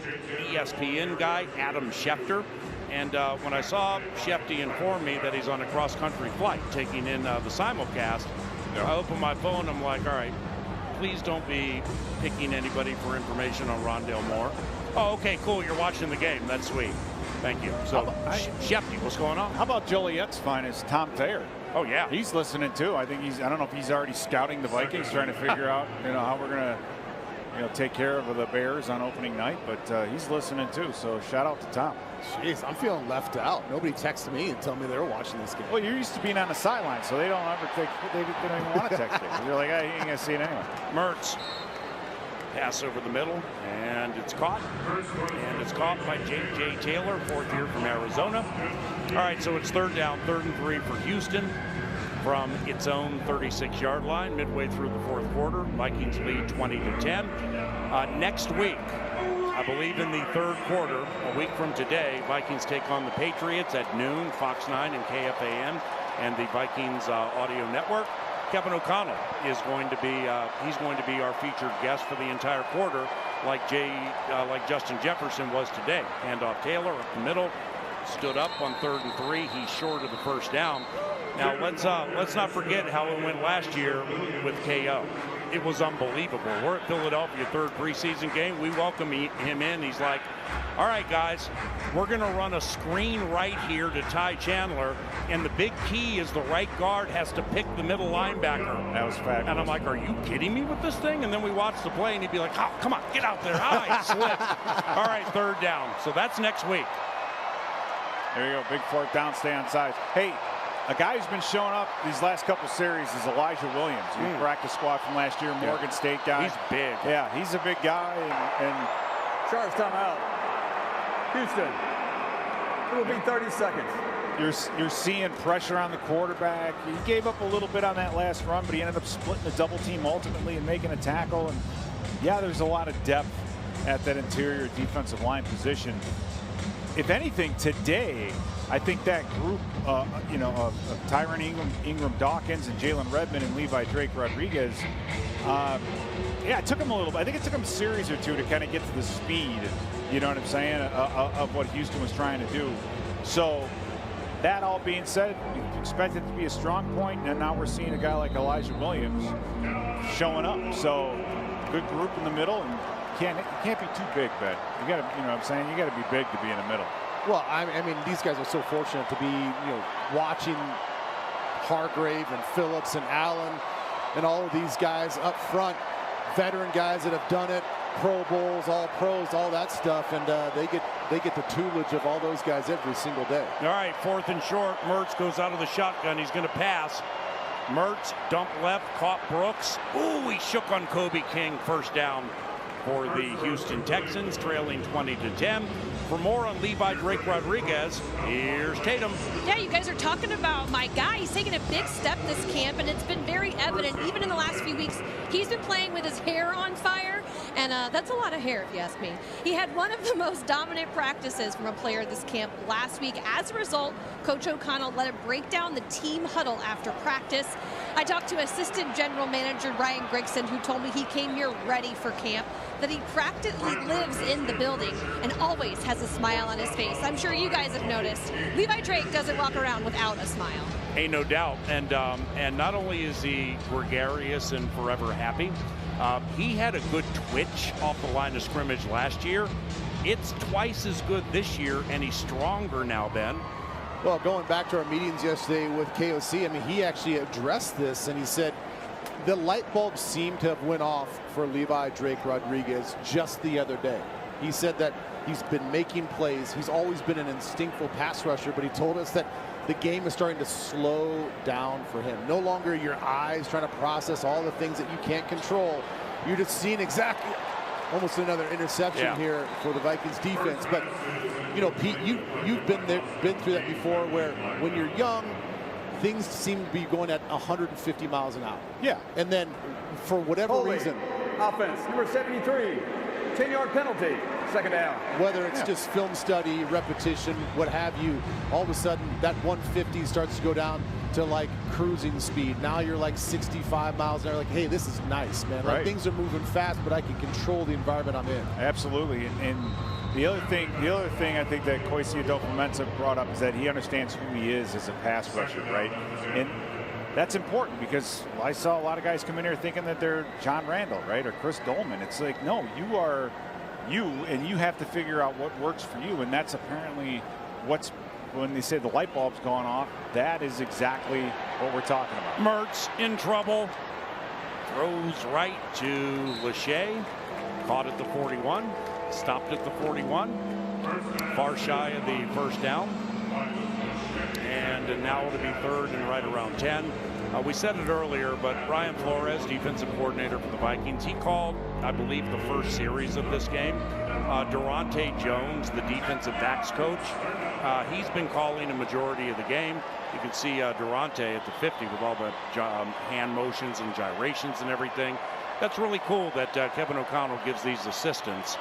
ESPN guy Adam Schefter. And when I saw Schefter inform me that he's on a cross-country flight taking in the simulcast, I opened my phone. I'm like, all right, please don't be picking anybody for information on Rondale Moore. Oh, okay, cool. You're watching the game. That's sweet. Thank you. So, Shefty, what's going on? How about Joliet's finest, Tom Thayer? Oh, yeah. He's listening, too. I don't know if he's already scouting the Vikings, trying to figure out, how we're going to, take care of the Bears on opening night. But he's listening, too. So, shout out to Tom. Jeez, I'm feeling left out. Nobody texted me and told me they were watching this game. Well, you're used to being on the sideline, so they don't ever they don't even want to text you. You're like, hey, you ain't going to see it anyway. Mertz Pass over the middle, and it's caught. And it's caught by J.J. Taylor, 4th year from Arizona. All right, so it's 3rd down, 3rd and 3 for Houston from its own 36-yard line, midway through the 4th quarter. Vikings lead 20-10. Next week, I believe in the 3rd quarter, a week from today, Vikings take on the Patriots at noon, Fox 9 and KFAN, and the Vikings audio network. Kevin O'Connell is going to be our featured guest for the entire quarter, like Justin Jefferson was today. Handoff Taylor up the middle, stood up on 3rd and 3. He's short of the 1st down. Now let's not forget how it went last year with KO. It was unbelievable. We're at Philadelphia, 3rd preseason game. We welcome him in. He's like, all right, guys, we're going to run a screen right here to Ty Chandler, and the big key is the right guard has to pick the middle linebacker. That was fabulous. And I'm like, are you kidding me with this thing? And then we watch the play, and he'd be like, oh, come on, get out there. I slipped. All right, 3rd down. So that's next week. There you go, big 4th down, stay on sides. Hey, a guy who's been showing up these last couple series is Elijah Williams. He's practice squad from last year, Morgan State guy. He's big. Yeah, he's a big guy. And Sharps timeout. Houston. It will be 30 seconds. You're seeing pressure on the quarterback. He gave up a little bit on that last run, but he ended up splitting the double team ultimately and making a tackle. And yeah, there's a lot of depth at that interior defensive line position. If anything, today, I think that group, of Tyron Ingram Dawkins and Jalen Redmond and Levi Drake Rodriguez, it took him a little bit. I think it took him a series or two to kind of get to the speed, you know what I'm saying, of what Houston was trying to do. So that all being said, we expect it to be a strong point, and now we're seeing a guy like Elijah Williams showing up. So good group in the middle, and you can't be too big, Ben. You got to, you know what I'm saying, you got to be big to be in the middle. Well, I mean, these guys are so fortunate to be, watching Hargrave and Phillips and Allen and all of these guys up front, veteran guys that have done it, Pro Bowls, all pros, all that stuff, and they get the tutelage of all those guys every single day. All right, 4th and short. Mertz goes out of the shotgun. He's going to pass. Mertz, dump left, caught Brooks. Ooh, he shook on Kobe King. 1st down for the Houston Texans, trailing 20-10. For more on Levi Drake Rodriguez, here's Tatum. Yeah, you guys are talking about my guy. He's taken a big step this camp, and it's been very evident, even in the last few weeks. He's been playing with his hair on fire, and that's a lot of hair, if you ask me. He had one of the most dominant practices from a player this camp last week. As a result, Coach O'Connell let him break down the team huddle after practice. I talked to Assistant General Manager Ryan Grigson, who told me he came here ready for camp, that he practically lives in the building and always has a smile on his face. I'm sure you guys have noticed. Levi Drake doesn't walk around without a smile. Ain't no doubt. And not only is he gregarious and forever happy, he had a good twitch off the line of scrimmage last year. It's twice as good this year, and he's stronger now, Ben. Well, going back to our meetings yesterday with KOC, I mean, he actually addressed this, and he said the light bulb seemed to have went off for Levi Drake Rodriguez just the other day. He said that he's been making plays. He's always been an instinctful pass rusher, but he told us that the game is starting to slow down for him. No longer your eyes trying to process all the things that you can't control. You're just seeing exactly almost another interception here for the Vikings defense. But, Pete, you've been through that before, where when you're young, things seem to be going at 150 miles an hour. Yeah. And then for whatever reason. Offense, number 73, 10-yard penalty, 2nd down. Whether it's just film study, repetition, what have you, all of a sudden that 150 starts to go down to like cruising speed. Now you're like 65 miles an hour. Like, hey, this is nice, man. Like, things are moving fast, but I can control the environment I'm in. Absolutely. And the other thing I think that Kwesi Adofo-Mensah brought up is that he understands who he is as a pass rusher, right? And that's important, because I saw a lot of guys come in here thinking that they're John Randall, right, or Chris Dolman. It's like, no, you are you, and you have to figure out what works for you, and that's apparently when they say the light bulb's gone off, that is exactly what we're talking about. Mertz in trouble, throws right to Lachey, caught at the 41, stopped at the 41, far shy of the 1st down. And now it'll be 3rd and right around 10. We said it earlier, but Brian Flores, defensive coordinator for the Vikings, he called, I believe, the first series of this game. Durante Jones, the defensive backs coach, he's been calling a majority of the game. You can see Durante at the 50 with all the hand motions and gyrations and everything. That's really cool that Kevin O'Connell gives these assistants.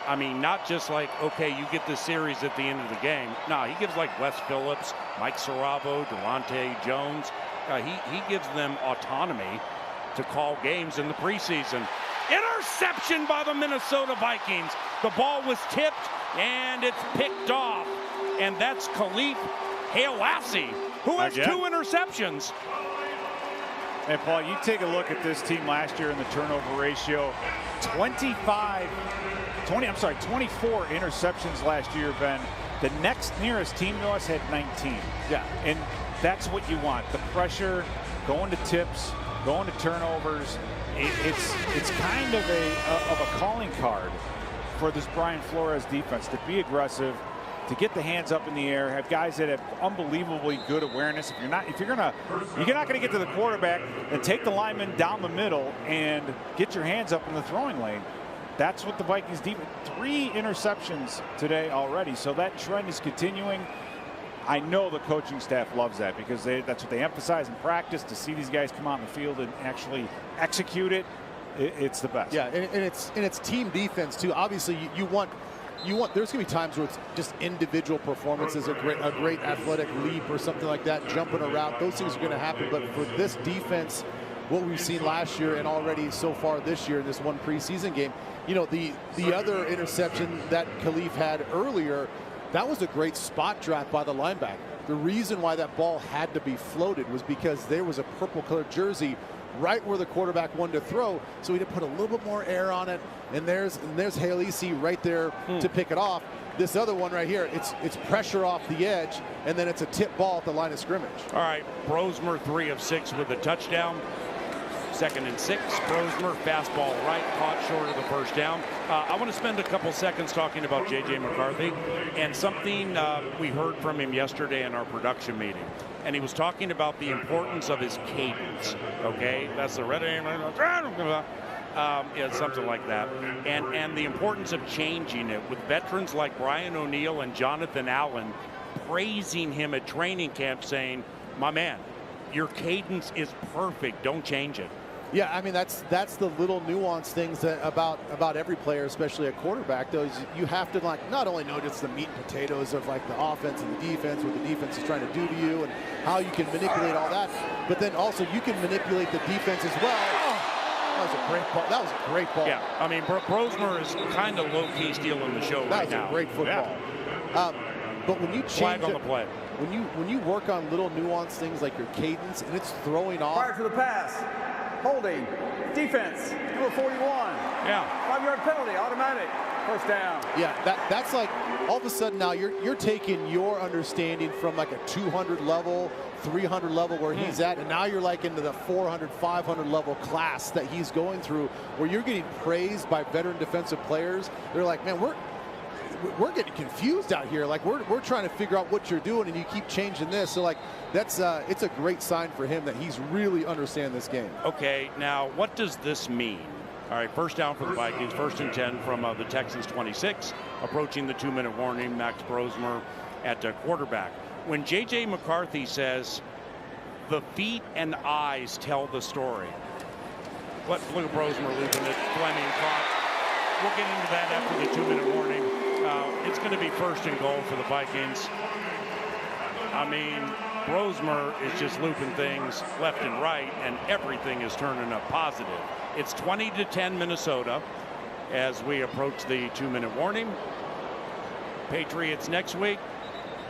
I mean, not just like, okay, you get this series at the end of the game. No, he gives like Wes Phillips, Mike Saravo, Durante Jones. He gives them autonomy to call games in the preseason. Interception by the Minnesota Vikings. The ball was tipped and it's picked off. And that's Khalif Halassi, who has 2 interceptions. And Paul, you take a look at this team last year in the turnover ratio. 24 interceptions last year, Ben. The next nearest team to us had 19. Yeah. And that's what you want. The pressure, going to tips, going to turnovers. It's kind of a calling card for this Brian Flores defense to be aggressive, to get the hands up in the air, have guys that have unbelievably good awareness. If you're not going to get to the quarterback, then take the lineman down the middle and get your hands up in the throwing lane. That's what the Vikings defense. 3 interceptions today already, so that trend is continuing. I know the coaching staff loves that because that's what they emphasize in practice, to see these guys come out in the field and actually execute it. It's the best. Yeah, and it's team defense too. Obviously, you want. There's going to be times where it's just individual performances, a great athletic leap or something like that, jumping a route. Those things are going to happen. But for this defense, what we've seen last year and already so far this year in this one preseason game, you know, the other interception that Khalif had earlier, that was a great spot drop by the linebacker. The reason why that ball had to be floated was because there was a purple-colored jersey right where the quarterback wanted to throw, so he had to put a little bit more air on it. And there's Halassi right there to pick it off. This other one right here, it's pressure off the edge, and then it's a tip ball at the line of scrimmage. All right, Brosmer 3 of 6 with a touchdown. 2nd and 6. Brosmer, fastball right, caught short of the first down. I want to spend a couple seconds talking about J.J. McCarthy and something we heard from him yesterday in our production meeting. And he was talking about the importance of his cadence. Okay, that's the red aim. Yeah, something like that. And the importance of changing it with veterans like Brian O'Neill and Jonathan Allen praising him at training camp, saying, my man, your cadence is perfect. Don't change it. Yeah, I mean, that's the little nuanced things that about every player, especially a quarterback, though, is you have to like not only notice the meat and potatoes of like the offense and the defense, what the defense is trying to do to you and how you can manipulate all that, but then also you can manipulate the defense as well. That was a great ball. That was a great ball. Yeah, I mean, Brosmer is kind of low-key stealing the show right now. That was a great football. Yeah. But when you change flag on the play, when you work on little nuanced things like your cadence and it's throwing off. Prior to the pass, holding, defense, number 41. Yeah. 5-yard penalty, automatic, first down. Yeah, that's like all of a sudden now you're taking your understanding from like a 200 level, 300 level where he's at, and now you're like into the 400, 500 level class that he's going through, where you're getting praised by veteran defensive players. They're like, man, we're getting confused out here. Like we're trying to figure out what you're doing, and you keep changing this. So like that's it's a great sign for him that he's really understand this game. Okay, now what does this mean? All right, first down for the Vikings, 1st and 10 from the Texans 26, approaching the 2-minute warning. Max Brosmer at quarterback. When J.J. McCarthy says the feet and eyes tell the story. Look at Brosmer looping it. Fleming caught. We'll get into that after the 2-minute warning. It's going to be 1st and goal for the Vikings. I mean, Brosmer is just looping things left and right, and everything is turning up positive. It's 20-10 Minnesota as we approach the 2-minute warning. Patriots next week.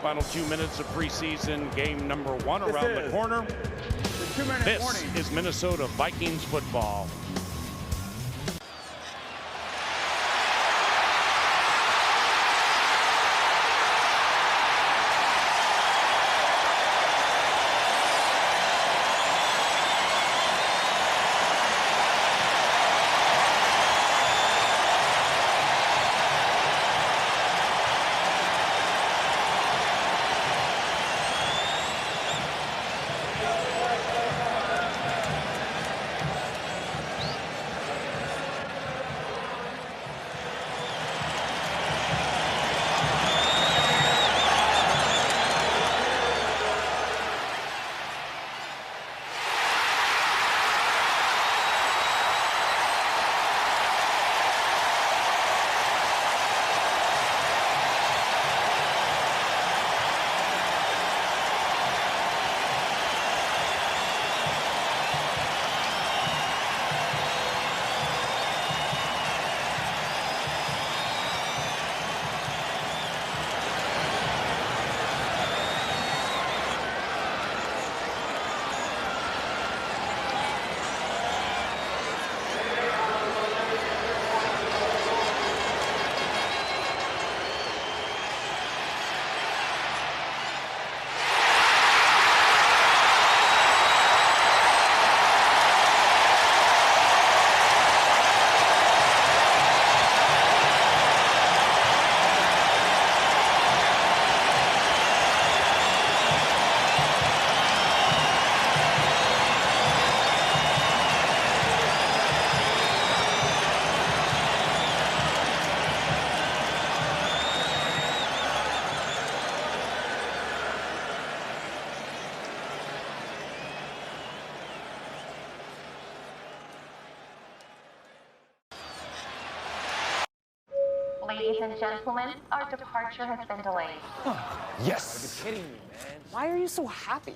Final 2 minutes of preseason game number 1 around the corner. This is Minnesota Vikings football. Ladies and gentlemen, our departure has been delayed. Yes! You're kidding me, man. Why are you so happy?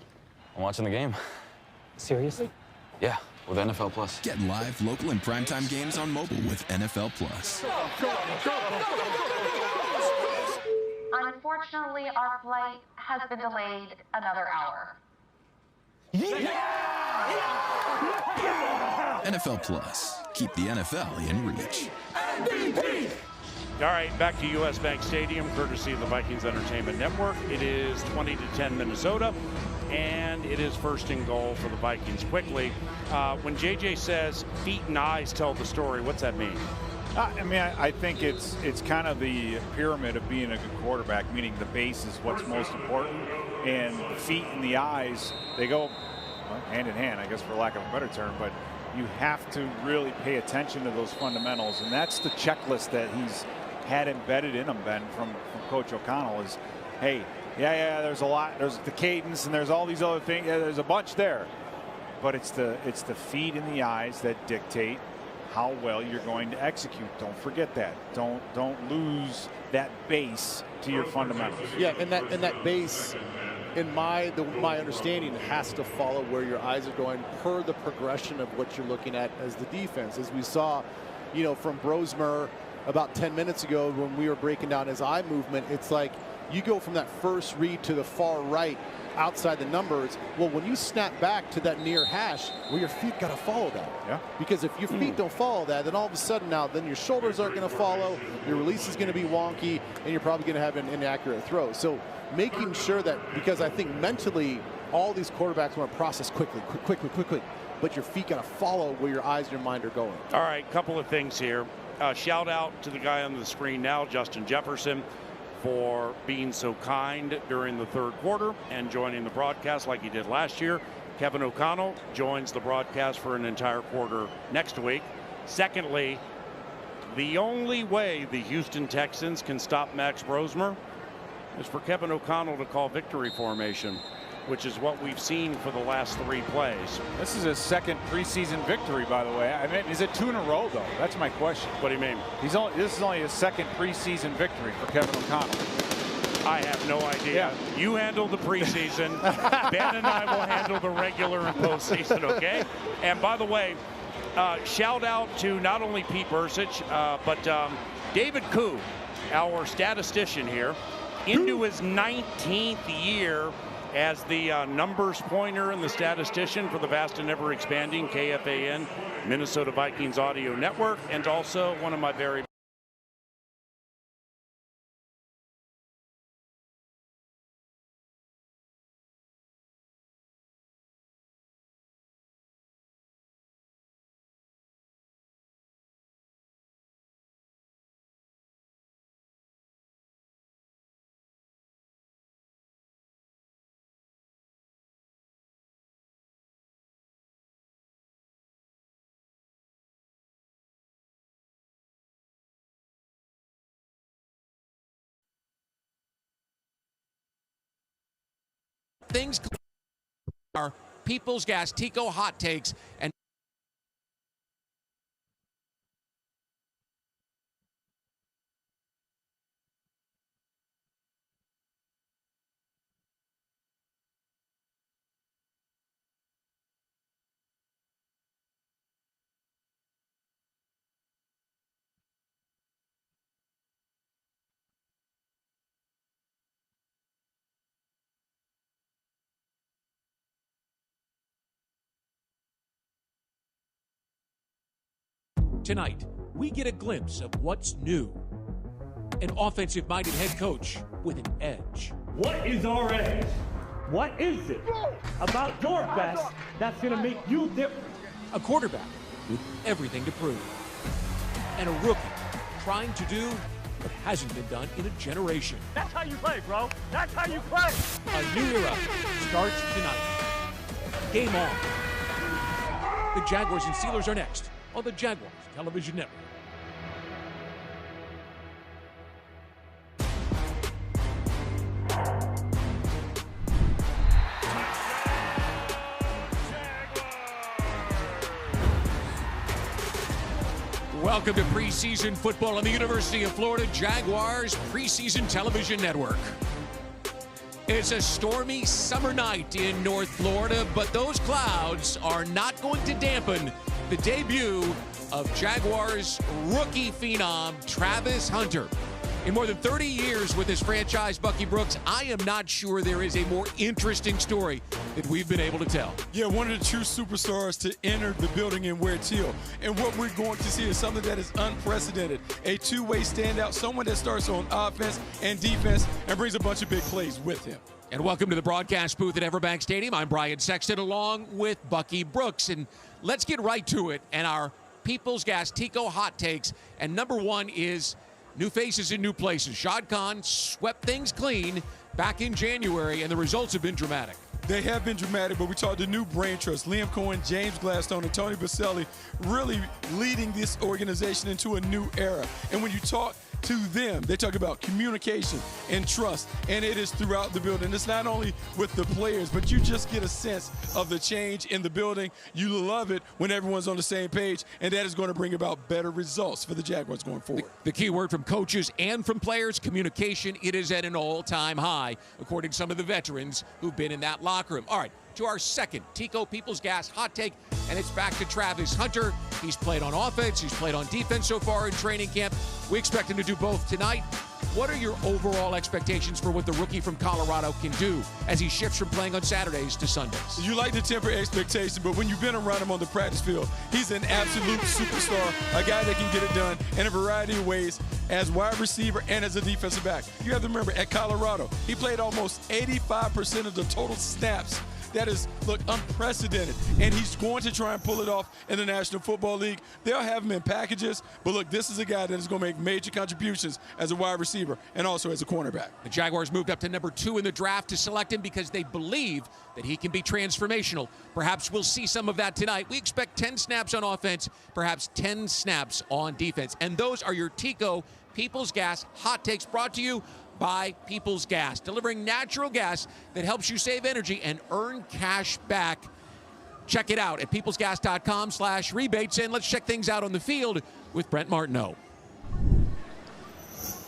I'm watching the game. Seriously? Yeah, with NFL Plus. Get live, local, and primetime games on mobile with NFL Plus. Unfortunately, our flight has been delayed another hour. NFL Plus. Keep the NFL in reach. All right, back to U.S. Bank Stadium, courtesy of the Vikings Entertainment Network. It is 20-10 Minnesota, and it is first and goal for the Vikings. Quickly, when JJ says feet and eyes tell the story, what's that mean? I think it's kind of the pyramid of being a good quarterback, meaning the base is what's most important, and the feet and the eyes, they go hand in hand, I guess, for lack of a better term, but you have to really pay attention to those fundamentals, and that's the checklist that he's had embedded in him, Ben, from Coach O'Connell is, hey, yeah, there's a lot, there's the cadence, and there's all these other things, there's a bunch there, but it's the feet and the eyes that dictate how well you're going to execute. Don't forget that. Don't lose that base to your fundamentals. Yeah, and that base, in my understanding, has to follow where your eyes are going per the progression of what you're looking at as the defense. As we saw, from Brosmer about 10 minutes ago when we were breaking down his eye movement, it's like you go from that first read to the far right outside the numbers. Well, when you snap back to that near hash, well, your feet got to follow that. Yeah. Because if your feet don't follow that, then all of a sudden then your shoulders aren't going to follow, your release is going to be wonky, and you're probably going to have an inaccurate throw. So making sure that, because I think mentally all these quarterbacks want to process quickly, but your feet got to follow where your eyes and your mind are going. All right, couple of things here. Shout out to the guy on the screen now, Justin Jefferson, for being so kind during the third quarter and joining the broadcast like he did last year. Kevin O'Connell joins the broadcast for an entire quarter next week. Secondly, the only way the Houston Texans can stop Max Brosmer is for Kevin O'Connell to call victory formation, which is what we've seen for the last 3 plays. This is his second preseason victory, by the way. I mean, is it 2 in a row, though? That's my question. What do you mean? This is only his second preseason victory for Kevin O'Connell. I have no idea. Yeah. You handle the preseason. Ben and I will handle the regular and postseason, okay? And by the way, shout out to not only Pete Bursich, but David Koo, our statistician here, into his 19th year as the numbers pointer and the statistician for the vast and ever expanding KFAN Minnesota Vikings Audio Network, and also one of my very things are People's Gas Tico Hot Takes, and tonight, we get a glimpse of what's new. An offensive-minded head coach with an edge. What is our edge? What is it about your best that's going to make you different? A quarterback with everything to prove. And a rookie trying to do what hasn't been done in a generation. That's how you play, bro. That's how you play. A new era starts tonight. Game on. The Jaguars and Steelers are next on the Jaguars Television Network. Welcome to Preseason Football on the University of Florida Jaguars Preseason Television Network. It's a stormy summer night in North Florida, but those clouds are not going to dampen the debut of Jaguars rookie phenom Travis Hunter. In more than 30 years with his franchise, Bucky Brooks, I am not sure there is a more interesting story that we've been able to tell. Yeah, one of the true superstars to enter the building and wear teal. And what we're going to see is something that is unprecedented. A two-way standout, someone that starts on offense and defense and brings a bunch of big plays with him. And welcome to the broadcast booth at Everbank Stadium. I'm Brian Sexton along with Bucky Brooks. And let's get right to it and our People's Gas Tico hot takes. And number one is new faces in new places. Shad Khan swept things clean back in January, and the results have been dramatic. They have been dramatic, but we talked the new brain trust. Liam Cohen, James Gladstone, and Tony Baselli really leading this organization into a new era. And when you talk to them, they talk about communication and trust, and it is throughout the building. It's not only with the players, but you just get a sense of the change in the building. You love it when everyone's on the same page, and that is going to bring about better results for the Jaguars going forward. The key word from coaches and from players, communication. It is at an all-time high, according to some of the veterans who've been in that locker room. All right, to our second Tico People's Gas hot take, and it's back to Travis Hunter. He's played on offense, he's played on defense so far in training camp. We expect him to do both tonight. What are your overall expectations for what the rookie from Colorado can do as he shifts from playing on Saturdays to Sundays? You like to temper expectations, but when you've been around him on the practice field, he's an absolute superstar, a guy that can get it done in a variety of ways as wide receiver and as a defensive back. You have to remember, at Colorado, he played almost 85% of the total snaps. That is, look, unprecedented. And he's going to try and pull it off in the National Football League. They'll have him in packages, but look, this is a guy that is going to make major contributions as a wide receiver and also as a cornerback. The Jaguars moved up to number 2 in the draft to select him because they believe that he can be transformational. Perhaps we'll see some of that tonight. We expect 10 snaps on offense, perhaps 10 snaps on defense. And those are your Tico People's Gas hot takes, brought to you by People's Gas, delivering natural gas that helps you save energy and earn cash back. Check it out at peoplesgas.com/rebates, and let's check things out on the field with Brent Martineau.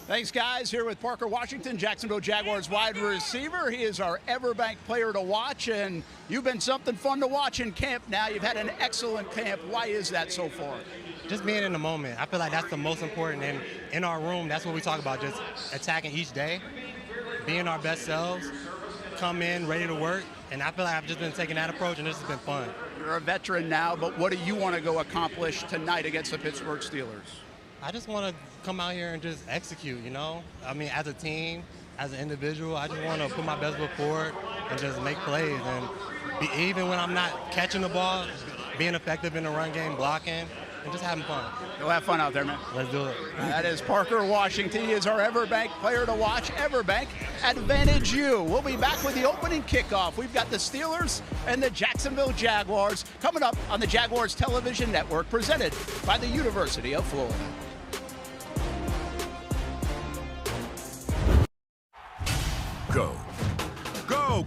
Thanks, guys. Here with Parker Washington, Jacksonville Jaguars wide receiver. He is our Everbank player to watch, and you've been something fun to watch in camp now. You've had an excellent camp. Why is that so far? Just being in the moment. I feel like that's the most important. And in our room, that's what we talk about, just attacking each day, being our best selves, come in ready to work. And I feel like I've just been taking that approach, and this has been fun. You're a veteran now, but what do you want to go accomplish tonight against the Pittsburgh Steelers? I just want to come out here and just execute, you know? I mean, as a team, as an individual, I just want to put my best foot forward and just make plays. And even when I'm not catching the ball, being effective in the run game, blocking, and just having fun. Go have fun out there, man. Let's do it. That is Parker Washington. He is our Everbank player to watch. Everbank, advantage you. We'll be back with the opening kickoff. We've got the Steelers and the Jacksonville Jaguars coming up on the Jaguars Television Network, presented by the University of Florida. Go. Go!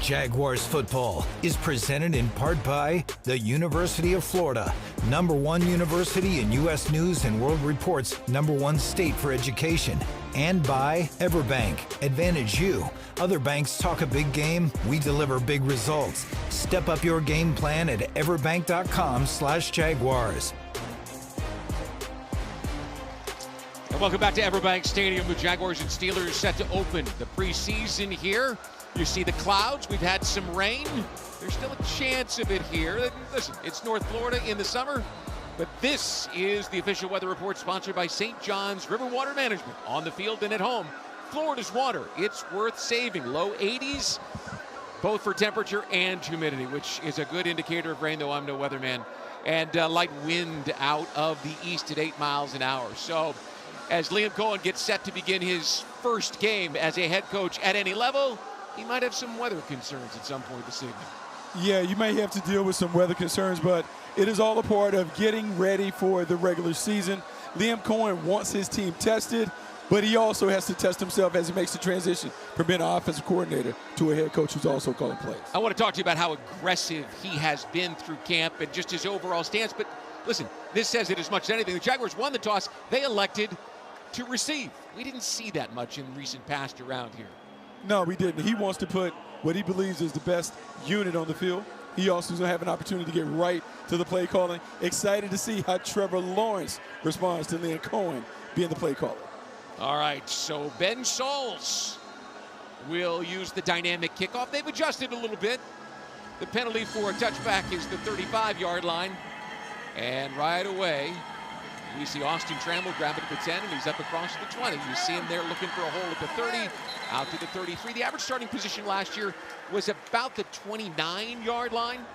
Jaguars football is presented in part by the University of Florida, #1 university in U.S. News and World Report's #1 state for education. And by Everbank. Advantage you. Other banks talk a big game, we deliver big results. Step up your game plan at everbank.com/Jaguars. And welcome back to Everbank Stadium. The Jaguars and Steelers set to open the preseason here. You see the clouds. We've had some rain. There's still a chance of it here. Listen, it's North Florida in the summer, but this is the official weather report sponsored by St. John's River Water Management. On the field and at home, Florida's water. It's worth saving. Low 80s, both for temperature and humidity, which is a good indicator of rain, though I'm no weatherman. And light wind out of the east at 8 miles an hour. So as Liam Cohen gets set to begin his first game as a head coach at any level, he might have some weather concerns at some point this evening. Yeah, you may have to deal with some weather concerns, but it is all a part of getting ready for the regular season. Liam Cohen wants his team tested, but he also has to test himself as he makes the transition from being an offensive coordinator to a head coach who's also calling plays. I want to talk to you about how aggressive he has been through camp and just his overall stance. But listen, this says it as much as anything. The Jaguars won the toss. They elected to receive. We didn't see that much in recent past around here. No, we didn't. He wants to put what he believes is the best unit on the field. He also is going to have an opportunity to get right to the play calling. Excited to see how Trevor Lawrence responds to Liam Cohen being the play caller. All right, so Ben Sauls will use the dynamic kickoff. They've adjusted a little bit. The penalty for a touchback is the 35-yard line. And right away, we see Austin Trammell grab it at the 10, and he's up across the 20. You see him there looking for a hole at the 30, out to the 33. The average starting position last year was about the 29-yard line,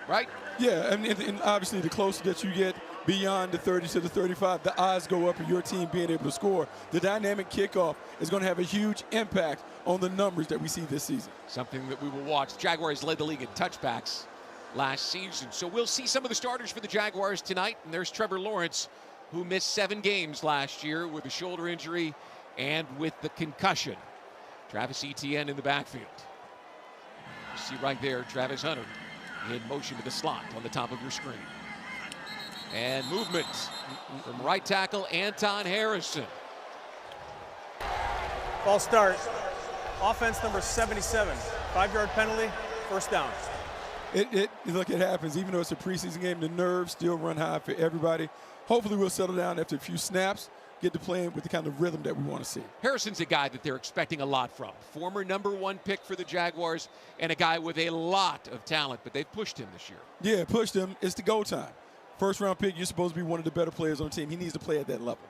right? Yeah, and obviously the closer that you get beyond the 30 to the 35, the odds go up of your team being able to score. The dynamic kickoff is going to have a huge impact on the numbers that we see this season. Something that we will watch. Jaguars led the league in touchbacks last season. So we'll see some of the starters for the Jaguars tonight. And there's Trevor Lawrence, who missed 7 games last year with a shoulder injury and with the concussion. Travis Etienne in the backfield. You see right there, Travis Hunter in motion to the slot on the top of your screen. And movement from right tackle Anton Harrison. False start. Offense number 77. 5-yard penalty, first down. Look, it happens. Even though it's a preseason game, the nerves still run high for everybody. Hopefully we'll settle down after a few snaps, get to playing with the kind of rhythm that we want to see. Harrison's a guy that they're expecting a lot from. Former #1 pick for the Jaguars and a guy with a lot of talent, but they've pushed him this year. Yeah, pushed him. It's the go time. First-round pick, you're supposed to be one of the better players on the team. He needs to play at that level.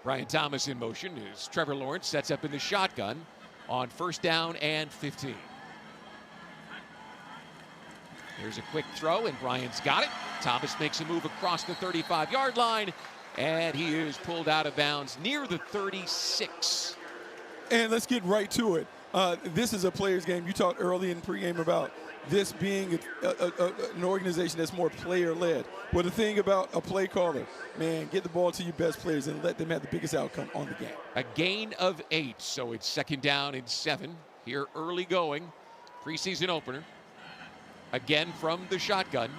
Brian Thomas in motion as Trevor Lawrence sets up in the shotgun on 1st down and 15. There's a quick throw, and Brian's got it. Thomas makes a move across the 35-yard line, and he is pulled out of bounds near the 36. And let's get right to it. This is a player's game. You talked early in pregame about this being an organization that's more player-led. Well, the thing about a play caller, man, get the ball to your best players and let them have the biggest outcome on the game. A gain of 8, so it's 2nd down and 7. Here early going, preseason opener. Again from the shotgun.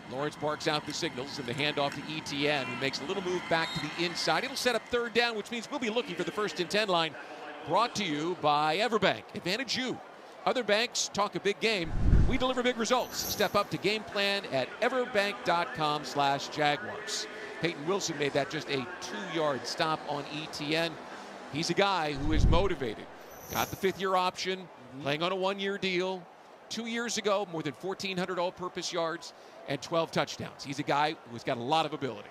Lawrence barks out the signals and the handoff to Etienne, who makes a little move back to the inside. It'll set up 3rd down, which means we'll be looking for the 1st and 10 line. Brought to you by Everbank. Advantage you. Other banks talk a big game. We deliver big results. Step up to game plan at everbank.com/Jaguars. Peyton Wilson made that just a 2-yard stop on Etienne. He's a guy who is motivated. Got the 5th-year option, playing on a 1-year deal. 2 years ago, more than 1,400 all-purpose yards and 12 touchdowns. He's a guy who's got a lot of ability.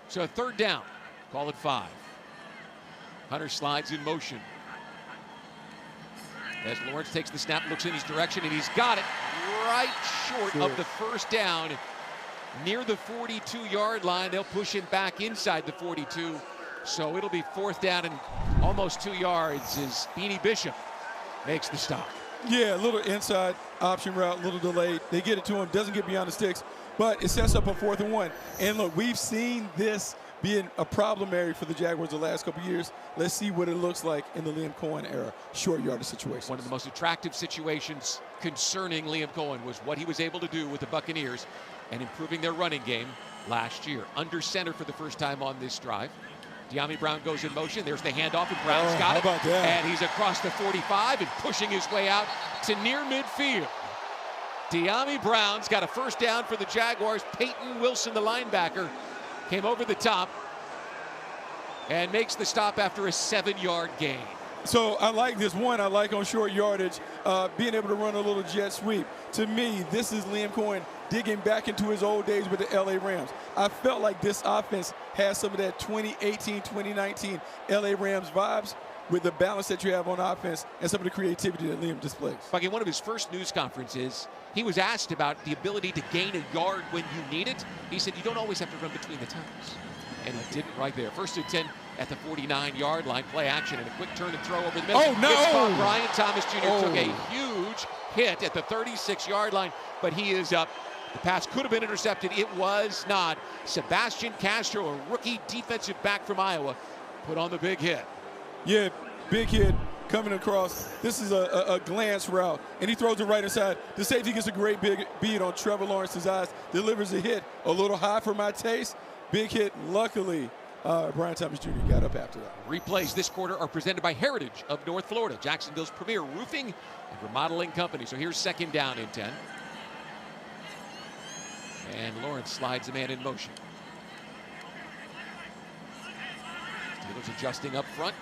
So 3rd down, call it 5. Hunter slides in motion. As Lawrence takes the snap, looks in his direction, and he's got it right short of the 1st down, near the 42-yard line. They'll push him back inside the 42, so it'll be 4th down and almost 2 yards as Beanie Bishop makes the stop. Yeah, a little inside option route, a little delayed. They get it to him, doesn't get beyond the sticks, but it sets up a 4th and 1. And look, we've seen this being a problem area for the Jaguars the last couple years. Let's see what it looks like in the Liam Cohen era, short yardage situation. One of the most attractive situations concerning Liam Cohen was what he was able to do with the Buccaneers and improving their running game last year. Under center for the first time on this drive. Dyami Brown goes in motion. There's the handoff, and Brown's got it. How about that? And he's across the 45 and pushing his way out to near midfield. Dyami Brown's got a first down for the Jaguars. Peyton Wilson, the linebacker, came over the top and makes the stop after a 7-yard gain. So I like this one. I like on short yardage, being able to run a little jet sweep. To me, this is Liam Cohen digging back into his old days with the LA Rams. I felt like this offense has some of that 2018, 2019 LA Rams vibes with the balance that you have on offense and some of the creativity that Liam displays. Like in one of his first news conferences, he was asked about the ability to gain a yard when you need it. He said, you don't always have to run between the tackles. And he didn't right there. First and 10 at the 49-yard line. Play action and a quick turn and throw over the middle. Oh, no! It's caught. Brian Thomas Jr. took a huge hit at the 36-yard line, but he is up. The pass could have been intercepted. It was not. Sebastian Castro, a rookie defensive back from Iowa, put on the big hit. Yeah, big hit coming across. This is a glance route, and he throws it right inside. The safety gets a great big beat on Trevor Lawrence's eyes, delivers a hit a little high for my taste. Big hit. Luckily, Brian Thomas Jr. got up after that. Replays this quarter are presented by Heritage of North Florida, Jacksonville's premier roofing and remodeling company. So here's second down and 10. And Lawrence slides the man in motion. Steelers adjusting up front.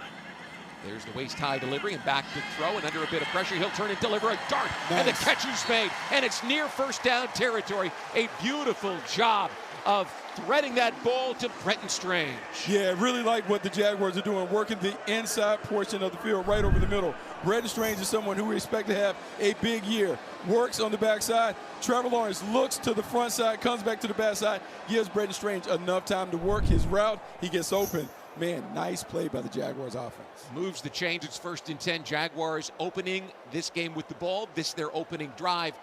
There's the waist-high delivery and back to throw, and under a bit of pressure, he'll turn and deliver a dart. Nice. And the catch is made, and it's near first down territory. A beautiful job of threading that ball to Brenton Strange. Yeah, really like what the Jaguars are doing, working the inside portion of the field right over the middle. Brenton Strange is someone who we expect to have a big year. Works on the backside. Trevor Lawrence looks to the front side, comes back to the backside, gives Brenton Strange enough time to work his route. He gets open. Man, nice play by the Jaguars offense. Moves the change. It's first and 10. Jaguars opening this game with the ball. This their opening drive.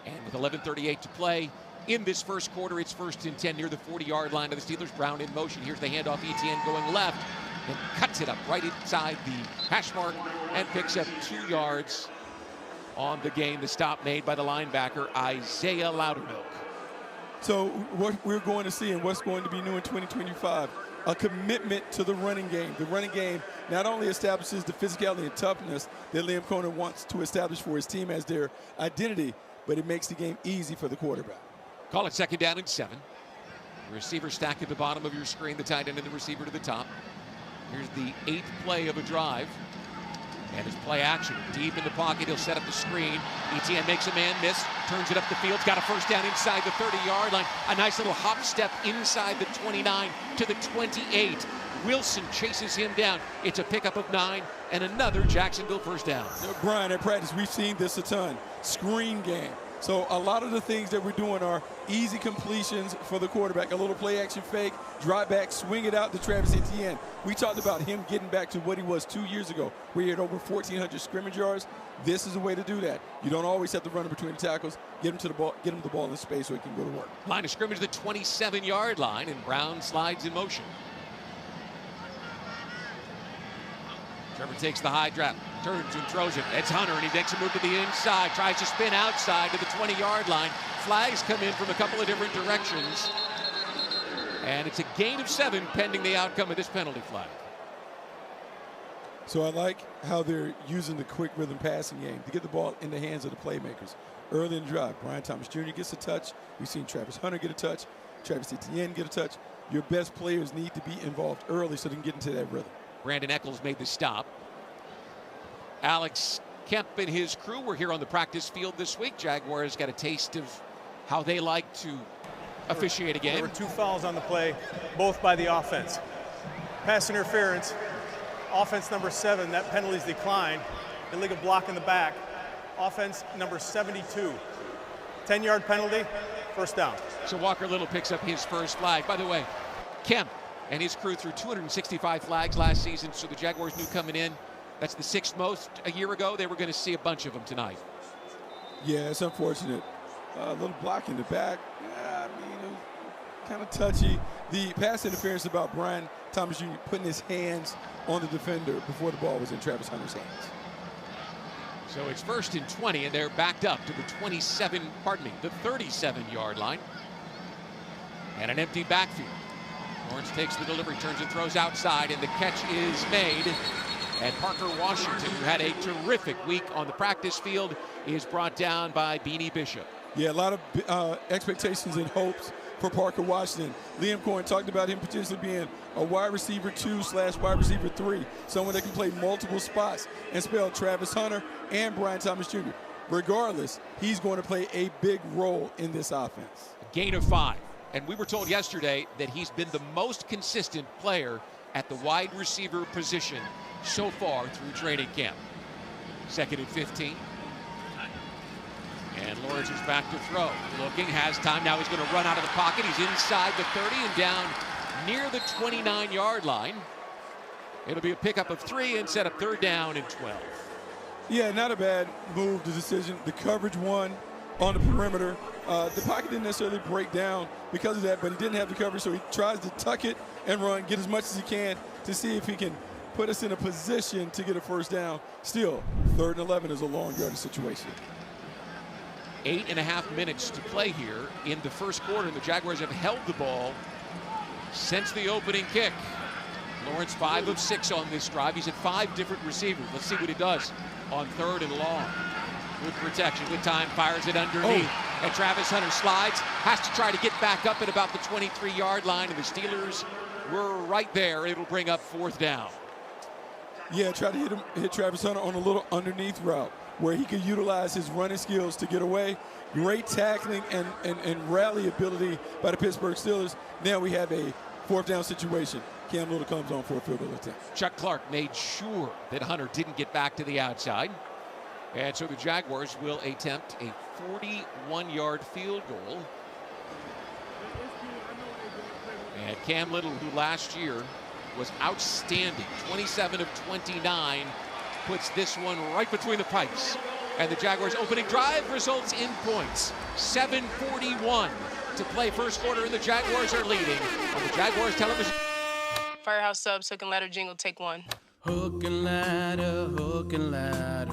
And with 11:38 to play in this first quarter, it's first and 10 near the 40-yard line of the Steelers. Brown in motion. Here's the handoff. Etienne going left and cuts it up right inside the hash mark and picks up 2 yards on the game. The stop made by the linebacker, Isaiah Loudermilk. So what we're going to see and what's going to be new in 2025, a commitment to the running game. The running game not only establishes the physicality and toughness that Liam Cohen wants to establish for his team as their identity, but it makes the game easy for the quarterback. Call it second down and 7. The receiver stacked at the bottom of your screen, the tight end and the receiver to the top. Here's the 8th play of a drive. And his play action. Deep in the pocket, he'll set up the screen. Etienne makes a man miss, turns it up the field, got a first down inside the 30-yard line. A nice little hop step inside the 29 to the 28. Wilson chases him down. It's a pickup of 9 and another Jacksonville first down. Brian, at practice, we've seen this a ton. Screen game. So a lot of the things that we're doing are easy completions for the quarterback. A little play action fake, drop back, swing it out to Travis Etienne. We talked about him getting back to what he was 2 years ago, where he had over 1,400 scrimmage yards. This is a way to do that. You don't always have to run between the tackles. Get him the ball in space so he can go to work. Line of scrimmage, the 27-yard line, and Brown slides in motion. Trevor takes the high drop, turns and throws it. It's Hunter, and he makes a move to the inside, tries to spin outside to the 20-yard line. Flags come in from a couple of different directions. And it's a gain of 7 pending the outcome of this penalty flag. So I like how they're using the quick rhythm passing game to get the ball in the hands of the playmakers. Early in the drive, Brian Thomas Jr. gets a touch. We've seen Travis Hunter get a touch. Travis Etienne get a touch. Your best players need to be involved early so they can get into that rhythm. Brandon Eccles made the stop. Alex Kemp and his crew were here on the practice field this week. Jaguars got a taste of how they like to officiate a game. There were 2 fouls on the play, both by the offense. Pass interference, offense number 7, that penalty's declined. Illegal block in the back. Offense number 72. 10-yard penalty, first down. So Walker Little picks up his first flag. By the way, Kemp and his crew threw 265 flags last season, so the Jaguars knew coming in that's the 6th most a year ago. They were going to see a bunch of them tonight. Yeah, it's unfortunate. A little block in the back. kind of touchy. The pass interference about Brian Thomas Jr. putting his hands on the defender before the ball was in Travis Hunter's hands. So it's 1st and 20, and they're backed up to the 37-yard line. And an empty backfield. Lawrence takes the delivery, turns and throws outside, and the catch is made. And Parker Washington, who had a terrific week on the practice field, is brought down by Beanie Bishop. Yeah, a lot of expectations and hopes for Parker Washington. Liam Cohen talked about him potentially being a wide receiver 2/wide receiver 3, someone that can play multiple spots and spell Travis Hunter and Brian Thomas Jr. Regardless, he's going to play a big role in this offense. Gain of 5. And we were told yesterday that he's been the most consistent player at the wide receiver position so far through training camp. 2nd and 15. And Lawrence is back to throw. Looking, has time. Now he's going to run out of the pocket. He's inside the 30 and down near the 29-yard line. It'll be a pickup of 3 and set up 3rd down and 12. Yeah, not a bad move, the decision. The coverage won on the perimeter. The pocket didn't necessarily break down because of that, but he didn't have the coverage, so he tries to tuck it and run, get as much as he can to see if he can put us in a position to get a 1st down. Still, 3rd and 11 is a long yardage situation. 8.5 minutes to play here in the first quarter, and the Jaguars have held the ball since the opening kick. Lawrence 5 of 6 on this drive. He's at 5 different receivers. Let's see what he does on 3rd and long. Good protection, good time, fires it underneath. And Travis Hunter slides, has to try to get back up at about the 23-yard line, and the Steelers were right there. It'll bring up 4th down. Yeah, try to hit Travis Hunter on a little underneath route where he could utilize his running skills to get away. Great tackling and rally ability by the Pittsburgh Steelers. Now we have a 4th down situation. Cam Little comes on for a field goal attempt. Chuck Clark made sure that Hunter didn't get back to the outside. And so the Jaguars will attempt a 41-yard field goal. And Cam Little, who last year was outstanding, 27 of 29, puts this one right between the pipes. And the Jaguars' opening drive results in points. 7:41 to play first quarter, and the Jaguars are leading on the Jaguars television. Firehouse Subs, hook and ladder jingle, take 1. Hook and ladder, hook and ladder.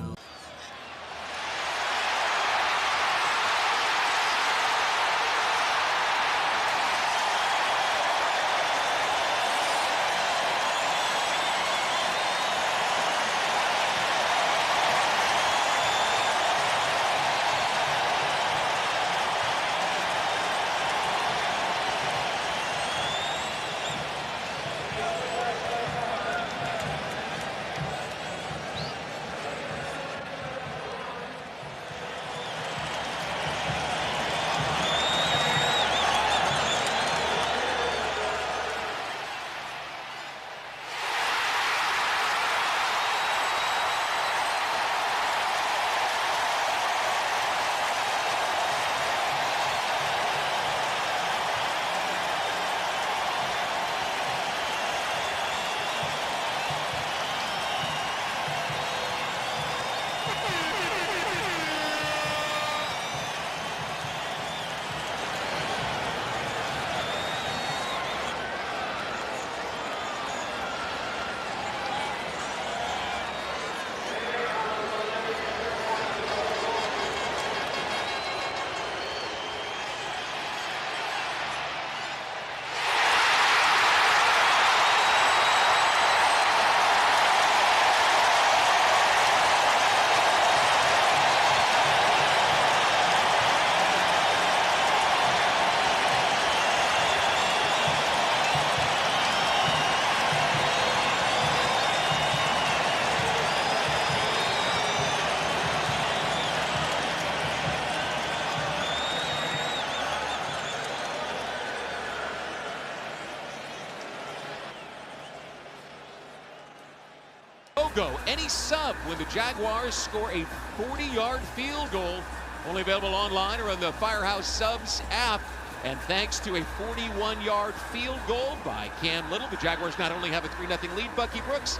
Go any sub when the Jaguars score a 40-yard field goal. Only available online or on the Firehouse Subs app. And thanks to a 41-yard field goal by Cam Little, the Jaguars not only have a 3-0 lead, Bucky Brooks,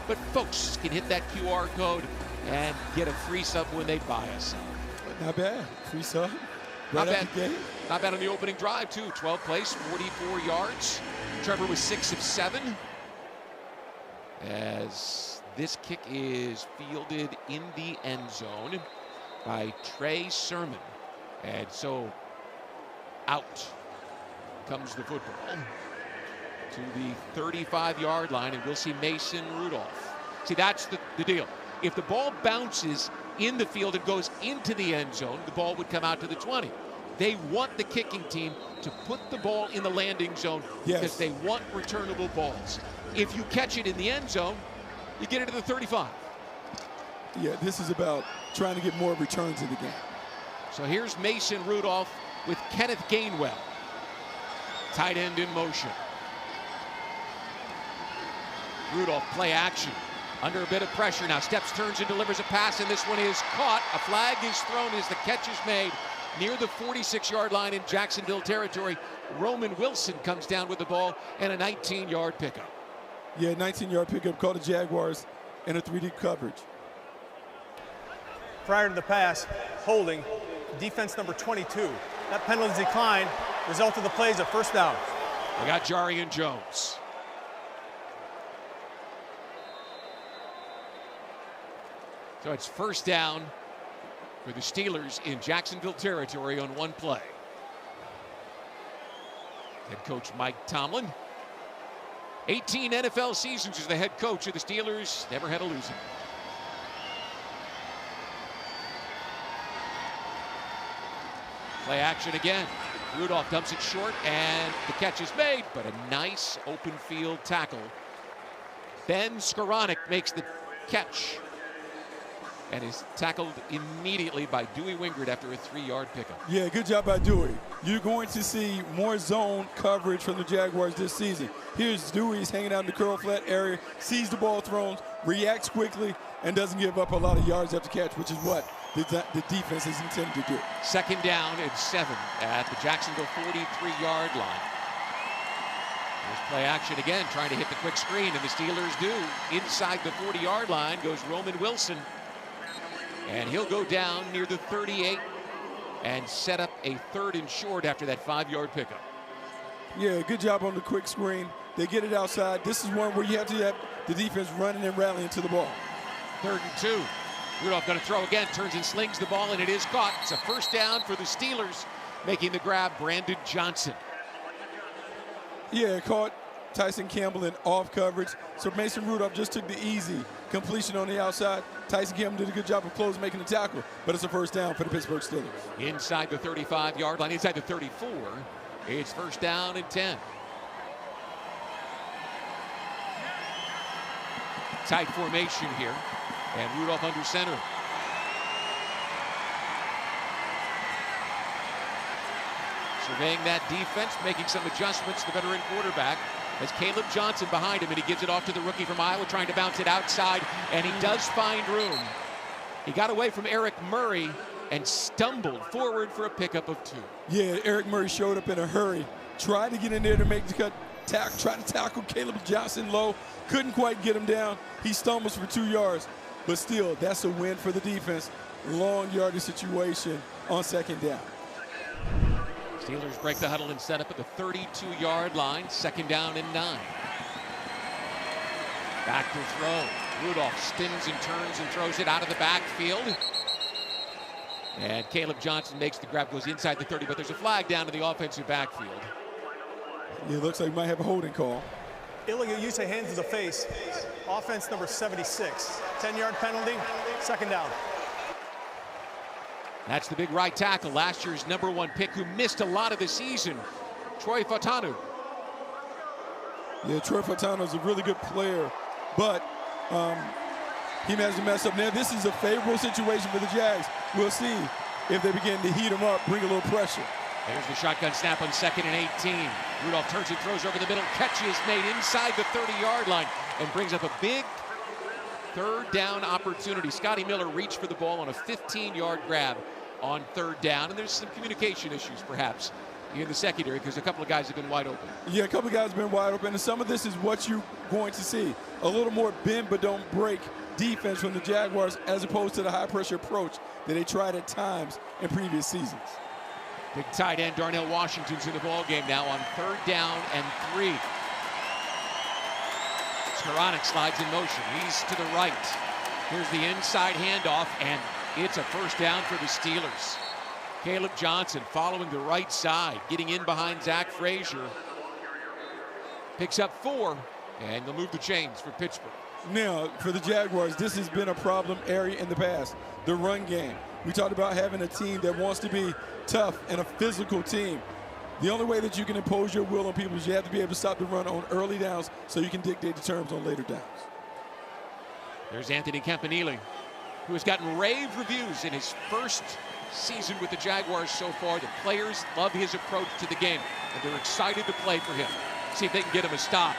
but folks can hit that QR code and get a free sub when they buy a sub. Not bad. Free sub. Not bad on the opening drive, too. 12 plays, 44 yards. Trevor was 6 of 7. As this kick is fielded in the end zone by Trey Sermon. And so out comes the football to the 35-yard line, and we'll see Mason Rudolph. See, that's the deal. If the ball bounces in the field and goes into the end zone, the ball would come out to the 20. They want the kicking team to put the ball in the landing zone because they want returnable balls. If you catch it in the end zone, you get it to the 35. Yeah, this is about trying to get more returns in the game. So here's Mason Rudolph with Kenneth Gainwell. Tight end in motion. Rudolph play action. Under a bit of pressure now. Steps, turns, and delivers a pass, and this one is caught. A flag is thrown as the catch is made near the 46-yard line in Jacksonville territory. Roman Wilson comes down with the ball and a 19-yard pickup. Yeah, 19-yard pickup called the Jaguars in a 3D coverage. Prior to the pass, holding, defense number 22. That penalty decline result of the plays of first down. They got Jarian Jones. So it's first down for the Steelers in Jacksonville territory on one play. Head coach Mike Tomlin. 18 NFL seasons as the head coach of the Steelers. Never had a loser. Play action again. Rudolph dumps it short, and the catch is made, but a nice open field tackle. Ben Skoranek makes the catch and is tackled immediately by Dewey Wingard after a 3-yard pickup. Yeah, good job by Dewey. You're going to see more zone coverage from the Jaguars this season. Here's Dewey, he's hanging out in the curl flat area, sees the ball thrown, reacts quickly, and doesn't give up a lot of yards after catch, which is what the defense is intended to do. Second down and 7 at the Jacksonville 43-yard line. There's play action again, trying to hit the quick screen, and the Steelers do. Inside the 40-yard line goes Roman Wilson. And he'll go down near the 38 and set up a 3rd and short after that 5-yard pickup. Yeah, good job on the quick screen. They get it outside. This is one where you have to have the defense running and rallying to the ball. 3rd and 2. Rudolph going to throw again, turns and slings the ball, and it is caught. It's a first down for the Steelers. Making the grab, Brandon Johnson. Yeah, caught Tyson Campbell in off coverage. So Mason Rudolph just took the easy completion on the outside. Tyson Campbell did a good job of closing, making the tackle, but it's a first down for the Pittsburgh Steelers. Inside the 35-yard line, inside the 34, it's first down and 10. Tight formation here, and Rudolph under center. Surveying that defense, making some adjustments, the veteran quarterback. As Caleb Johnson behind him, and he gives it off to the rookie from Iowa, trying to bounce it outside, and he does find room. He got away from Eric Murray and stumbled forward for a pickup of 2. Yeah, Eric Murray showed up in a hurry, tried to get in there to make the cut, tried to tackle Caleb Johnson low, couldn't quite get him down. He stumbles for 2 yards, but still, that's a win for the defense. Long yardage situation on second down. Steelers break the huddle and set up at the 32-yard line. Second down and 9. Back to throw. Rudolph spins and turns and throws it out of the backfield. And Caleb Johnson makes the grab, goes inside the 30, but there's a flag down to the offensive backfield. Yeah, it looks like we might have a holding call. Illegal use of hands to the face. Offense number 76. 10-yard penalty, second down. That's the big right tackle, last year's #1 pick, who missed a lot of the season, Troy Fautanu. Yeah, Troy Fautanu is a really good player, but he has to mess up. Now, this is a favorable situation for the Jags. We'll see if they begin to heat him up, bring a little pressure. There's the shotgun snap on 2nd and 18. Rudolph turns and throws over the middle. Catch is made inside the 30-yard line and brings up a big 3rd down opportunity. Scotty Miller reached for the ball on a 15-yard grab on 3rd down, and there's some communication issues perhaps in the secondary because a couple of guys have been wide open. Yeah, a couple of guys have been wide open, and some of this is what you're going to see. A little more bend but don't break defense from the Jaguars as opposed to the high-pressure approach that they tried at times in previous seasons. Big tight end Darnell Washington's in the ball game now on 3rd down and 3. Skoranek slides in motion. He's to the right. Here's the inside handoff, and it's a 1st down for the Steelers. Caleb Johnson following the right side, getting in behind Zach Frazier. Picks up 4, and they'll move the chains for Pittsburgh. Now, for the Jaguars, this has been a problem area in the past, the run game. We talked about having a team that wants to be tough and a physical team. The only way that you can impose your will on people is you have to be able to stop the run on early downs so you can dictate the terms on later downs. There's Anthony Campanile, who has gotten rave reviews in his first season with the Jaguars so far. The players love his approach to the game, and they're excited to play for him. See if they can get him a stop.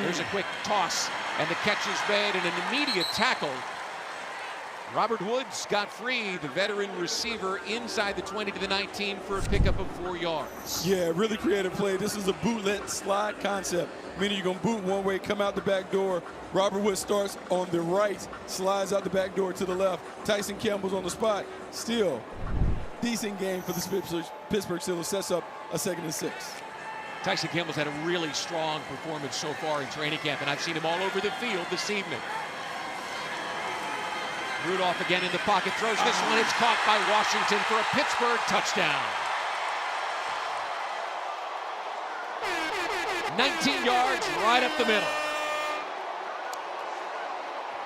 There's a quick toss, and the catch is made, and an immediate tackle. Robert Woods got free, the veteran receiver, inside the 20 to the 19 for a pickup of 4 yards. Yeah, really creative play. This is a bootlet slide concept, meaning you're going to boot one way, come out the back door. Robert Woods starts on the right, slides out the back door to the left. Tyson Campbell's on the spot. Still, decent game for the Pittsburgh Steelers, sets up a 2nd and 6. Tyson Campbell's had a really strong performance so far in training camp, and I've seen him all over the field this evening. Rudolph again in the pocket, throws this one. It's caught by Washington for a Pittsburgh touchdown. 19 yards right up the middle.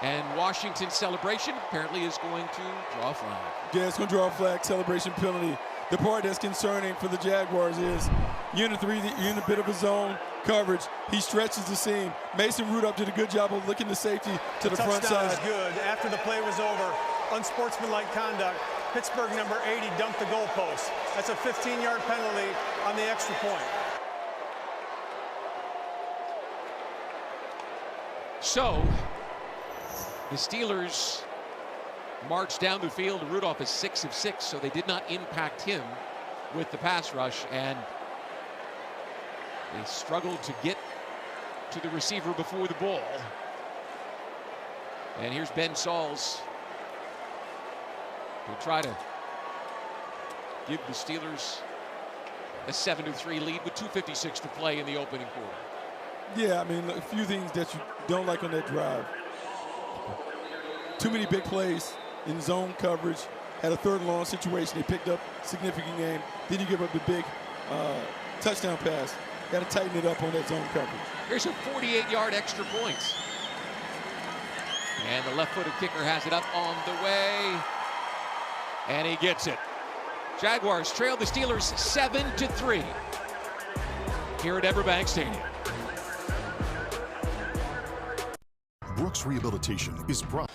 And Washington's celebration apparently is going to draw a flag. Yeah, it's going to draw a flag, celebration penalty. The part that's concerning for the Jaguars is unit 3, you're in a bit of a zone coverage. He stretches the seam. Mason Rudolph did a good job of looking the safety to the front side. Touchdown is good. After the play was over, unsportsmanlike conduct. Pittsburgh number 80 dunked the goalpost. That's a 15-yard penalty on the extra point. So, the Steelers march down the field. Rudolph is 6 of 6, so they did not impact him with the pass rush, and they struggled to get to the receiver before the ball. And here's Ben Sauls to try to give the Steelers a 7-3 lead with 2:56 to play in the opening quarter. Yeah, I mean, a few things that you don't like on that drive. Too many big plays in zone coverage. Had a 3rd and long situation. They picked up significant game. Then you give up the big touchdown pass. Got to tighten it up on that zone coverage. Here's a 48-yard extra point. And the left-footed kicker has it up on the way. And he gets it. Jaguars trail the Steelers 7-3 here at Everbank Stadium. Brooks Rehabilitation is brought.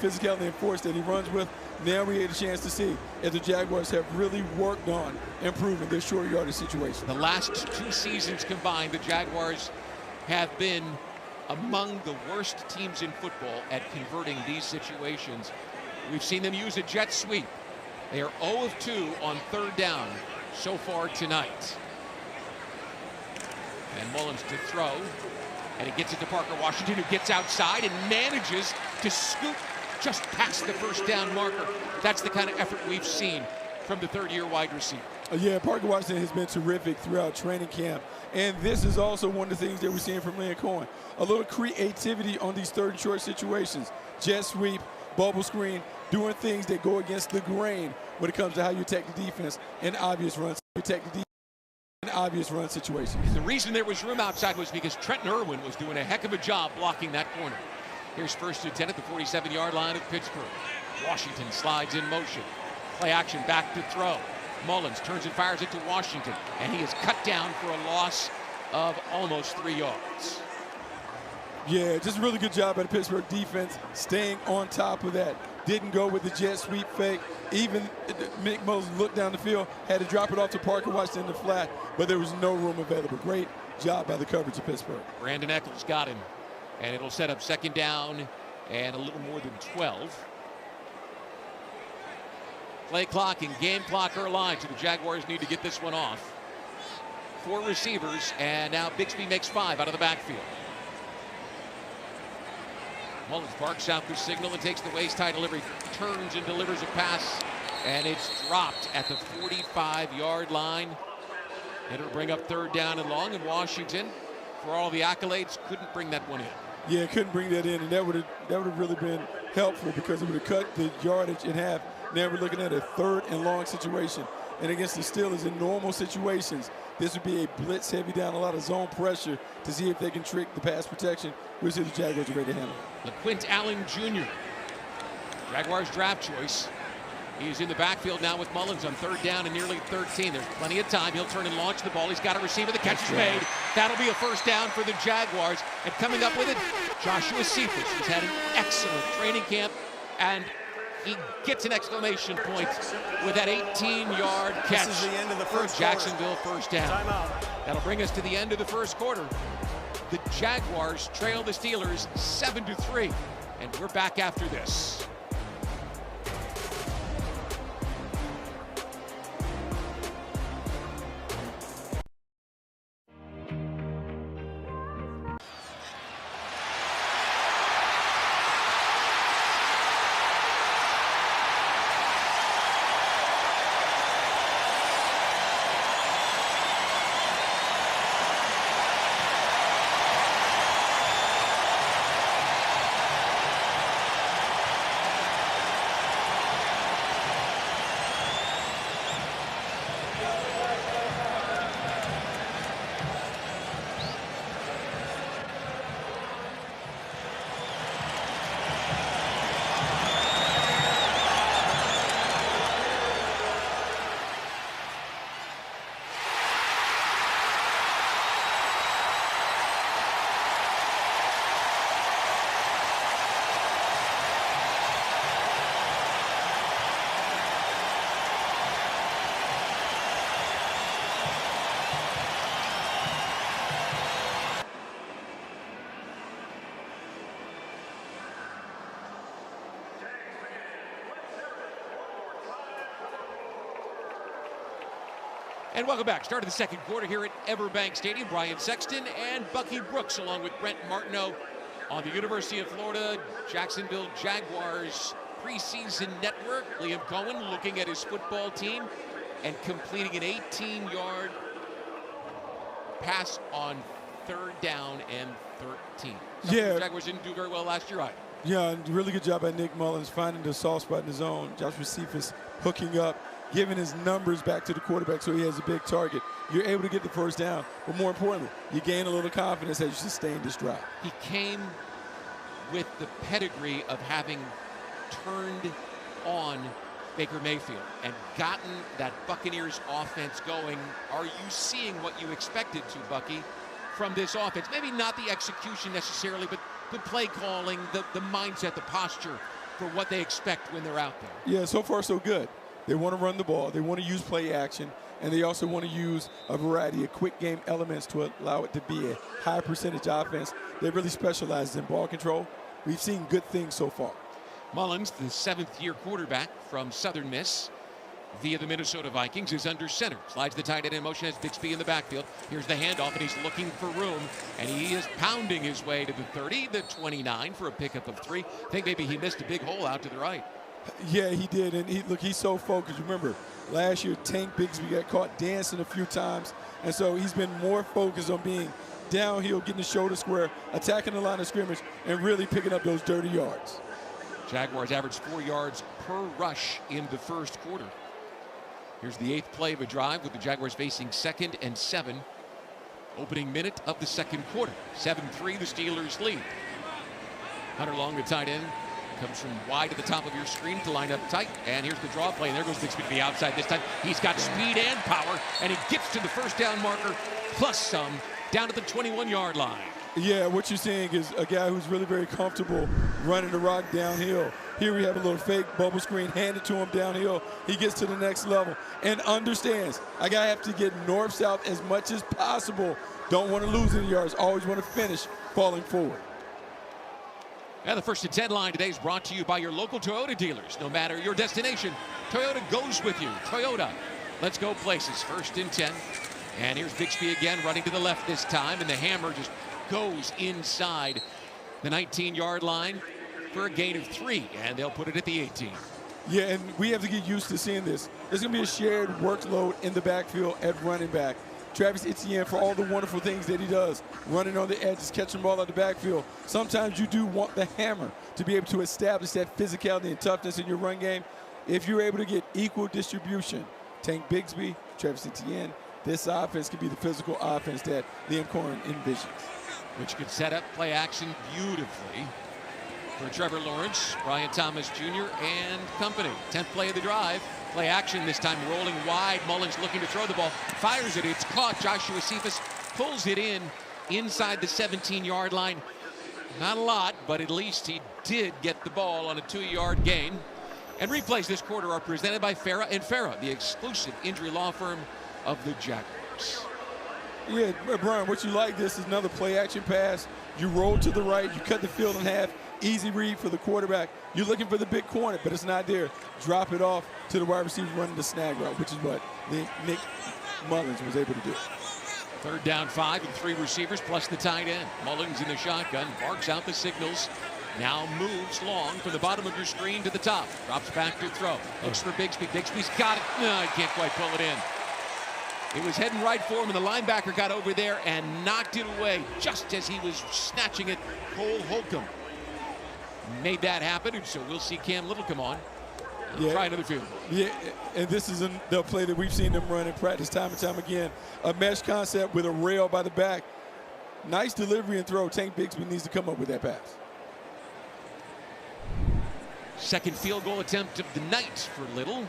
physicality and force that he runs with. Now we get a chance to see if the Jaguars have really worked on improving their short yardage situation. The last 2 seasons combined, the Jaguars have been among the worst teams in football at converting these situations. We've seen them use a jet sweep. They are 0 of 2 on 3rd down so far tonight. And Mullins to throw. And he gets it to Parker Washington, who gets outside and manages to scoop just past the 1st down marker. That's the kind of effort we've seen from the 3rd-year wide receiver. Yeah, Parker Washington has been terrific throughout training camp. And this is also one of the things that we're seeing from Lynn Cohen. A little creativity on these 3rd and short situations. Jet sweep, bubble screen, doing things that go against the grain when it comes to how you attack the defense and obvious runs. Obvious run situation. The reason there was room outside was because Trenton Irwin was doing a heck of a job blocking that corner. Here's 1st and 10 at the 47-yard line of Pittsburgh. Washington slides in motion. Play action, back to throw. Mullins turns and fires it to Washington, and he is cut down for a loss of almost 3 yards. Yeah, just a really good job by the Pittsburgh defense staying on top of that. Didn't go with the jet sweep fake. Even Mick Mullins looked down the field, had to drop it off to Parker Washington in the flat, but there was no room available. Great job by the coverage of Pittsburgh. Brandon Eccles got him, and it'll set up 2nd down and a little more than 12. Play clock and game clock are aligned, so the Jaguars need to get this one off. 4 receivers, and now Bixby makes 5 out of the backfield. Mullins barks out the signal and takes the waist-high delivery, turns and delivers a pass, and it's dropped at the 45-yard line. It'll bring up 3rd down and long, and Washington, for all the accolades, couldn't bring that one in. Yeah, couldn't bring that in, and that would have really been helpful because it would have cut the yardage in half. Now we're looking at a 3rd and long situation. And against the Steelers in normal situations, this would be a blitz heavy down, a lot of zone pressure to see if they can trick the pass protection. We'll see the Jaguars are ready to handle it. LaQuint Allen Jr., Jaguars draft choice. He's in the backfield now with Mullins on 3rd down and nearly 13. There's plenty of time. He'll turn and launch the ball. He's got a receiver. The catch is made. That'll be a 1st down for the Jaguars. And coming up with it, Joshua Cephas, who's had an excellent training camp, and he gets an exclamation point with that 18-yard catch. This is the end of the first for Jacksonville, 1st down. Timeout. That'll bring us to the end of the 1st quarter. The Jaguars trail the Steelers 7-3, and we're back after this. And welcome back. Start of the 2nd quarter here at Everbank Stadium. Brian Sexton and Bucky Brooks along with Brent Martineau on the University of Florida Jacksonville Jaguars preseason network. Liam Cohen looking at his football team and completing an 18-yard pass on 3rd down and 13. Yeah. The Jaguars didn't do very well last year either. Yeah, really good job by Nick Mullins finding the soft spot in his zone. Joshua Cephas hooking up, giving his numbers back to the quarterback so he has a big target. You're able to get the 1st down, but more importantly, you gain a little confidence as you sustain this drive. He came with the pedigree of having turned on Baker Mayfield and gotten that Buccaneers offense going. Are you seeing what you expected to, Bucky, from this offense? Maybe not the execution necessarily, but the play calling, the mindset, the posture for what they expect when they're out there? Yeah, so far so good. They want to run the ball. They want to use play action. And they also want to use a variety of quick game elements to allow it to be a high percentage offense. They really specialize in ball control. We've seen good things so far. Mullins, the 7th-year quarterback from Southern Miss, via the Minnesota Vikings, is under center. Slides the tight end in motion, has Bixby in the backfield. Here's the handoff, and he's looking for room. And he is pounding his way to the 30, the 29 for a pickup of 3. I think maybe he missed a big hole out to the right. Yeah, he did. And he's so focused. Remember, last year, Tank Bixby got caught dancing a few times. And so he's been more focused on being downhill, getting the shoulder square, attacking the line of scrimmage, and really picking up those dirty yards. Jaguars averaged 4 yards per rush in the first quarter. Here's the 8th play of a drive with the Jaguars facing 2nd and 7. Opening minute of the second quarter. 7-3, the Steelers lead. Hunter Long, the tight end, comes from wide at the top of your screen to line up tight. And here's the draw play. And there goes Bixby to the outside this time. He's got speed and power. And he gets to the first down marker, plus some, down to the 21-yard line. Yeah, what you're seeing is a guy who's really very comfortable running the rock downhill. Here we have a little fake bubble screen handed to him downhill. He gets to the next level and understands I gotta have to get north-south as much as possible. Don't want to lose any yards. Always want to finish falling forward. And the 1st and 10 line today is brought to you by your local Toyota dealers. No matter your destination, Toyota goes with you. Toyota, let's go places. 1st and 10. And here's Bixby again, running to the left this time. And the hammer just goes inside the 19-yard line for a gain of 3. And they'll put it at the 18. Yeah, and we have to get used to seeing this. There's going to be a shared workload in the backfield at running back. Travis Etienne, for all the wonderful things that he does, running on the edges, catching the ball out the backfield. Sometimes you do want the hammer to be able to establish that physicality and toughness in your run game. If you're able to get equal distribution, Tank Bixby, Travis Etienne, this offense can be the physical offense that Liam Cohen envisions. Which could set up play action beautifully for Trevor Lawrence, Brian Thomas Jr., and company. 10th play of the drive. Play action this time, rolling wide. Mullins looking to throw the ball. Fires it. It's caught. Joshua Cephas pulls it in inside the 17-yard line. Not a lot, but at least he did get the ball on a 2-yard gain. And replays this quarter are presented by Farah & Farah, the exclusive injury law firm of the Jaguars. Yeah, Brian, what you like this is another play action pass. You roll to the right, you cut the field in half. Easy read for the quarterback. You're looking for the big corner, but it's not there. Drop it off to the wide receiver running the snag route, which is what Nick Mullins was able to do. 3rd down 5 and 3 receivers plus the tight end. Mullins in the shotgun, barks out the signals. Now moves long from the bottom of your screen to the top. Drops back to throw. Looks for Bixby. Bixby's got it. No, he can't quite pull it in. It was heading right for him, and the linebacker got over there and knocked it away just as he was snatching it. Cole Holcomb made that happen, and so we'll see Cam Little come on. Try another field goal. Yeah, and this is the play that we've seen them run in practice time and time again. A mesh concept with a rail by the back. Nice delivery and throw. Tank Bixby needs to come up with that pass. 2nd field goal attempt of the night for Little.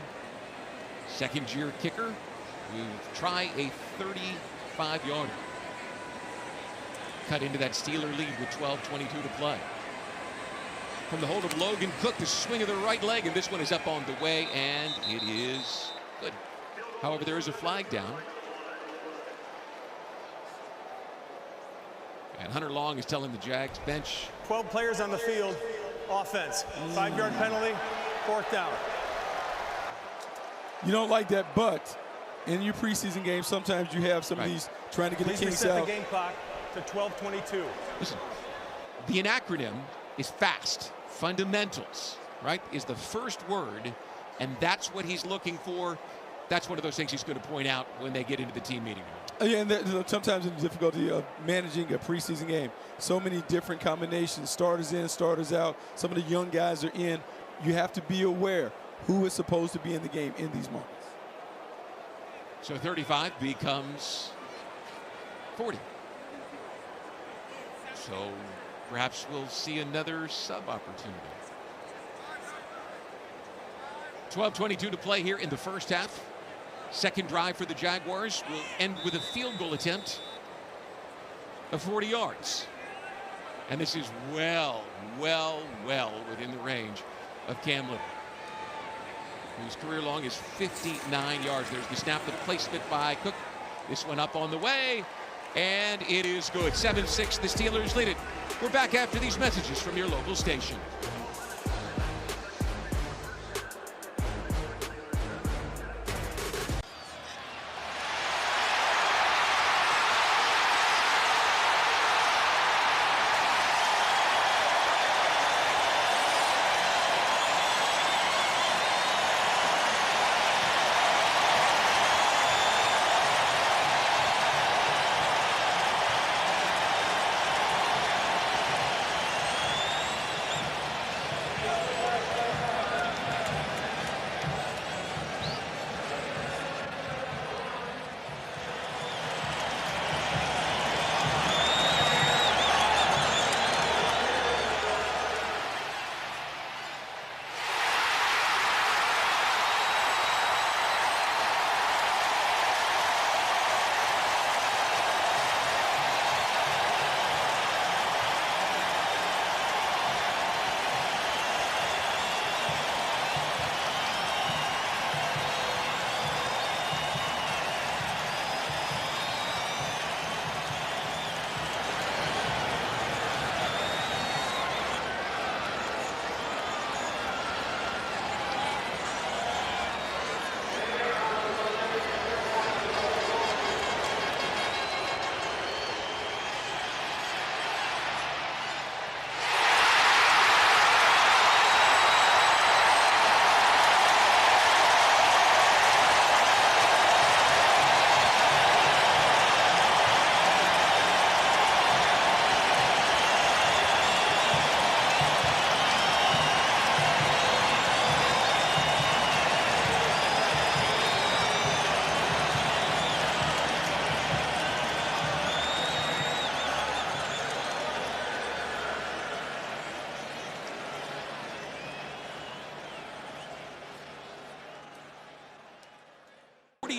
2nd-year kicker. We'll try a 35-yarder. Cut into that Steeler lead with 12:22 to play. From the hold of Logan Cook, the swing of the right leg, and this one is up on the way, and it is good. However, there is a flag down. And Hunter Long is telling the Jags bench. 12 players on the field, offense. 5-yard penalty, 4th down. You don't like that, but in your preseason game, sometimes you have some of these trying to get the kinks out. Reset the game clock to 12:22. Listen, the acronym is FAST. Fundamentals, right, is the first word, and that's what he's looking for. That's one of those things he's going to point out when they get into the team meeting. Yeah, and sometimes in the difficulty of managing a preseason game, so many different combinations, starters in, starters out, some of the young guys are in. You have to be aware who is supposed to be in the game in these moments. So 35 becomes 40. So perhaps we'll see another sub opportunity. 12:22 to play here in the first half. 2nd drive for the Jaguars will end with a field goal attempt of 40 yards. And this is well within the range of Cam Little, whose career long is 59 yards. There's the snap, the placement by Cook. This one up on the way, and it is good. 7-6, the Steelers lead it. We're back after these messages from your local station.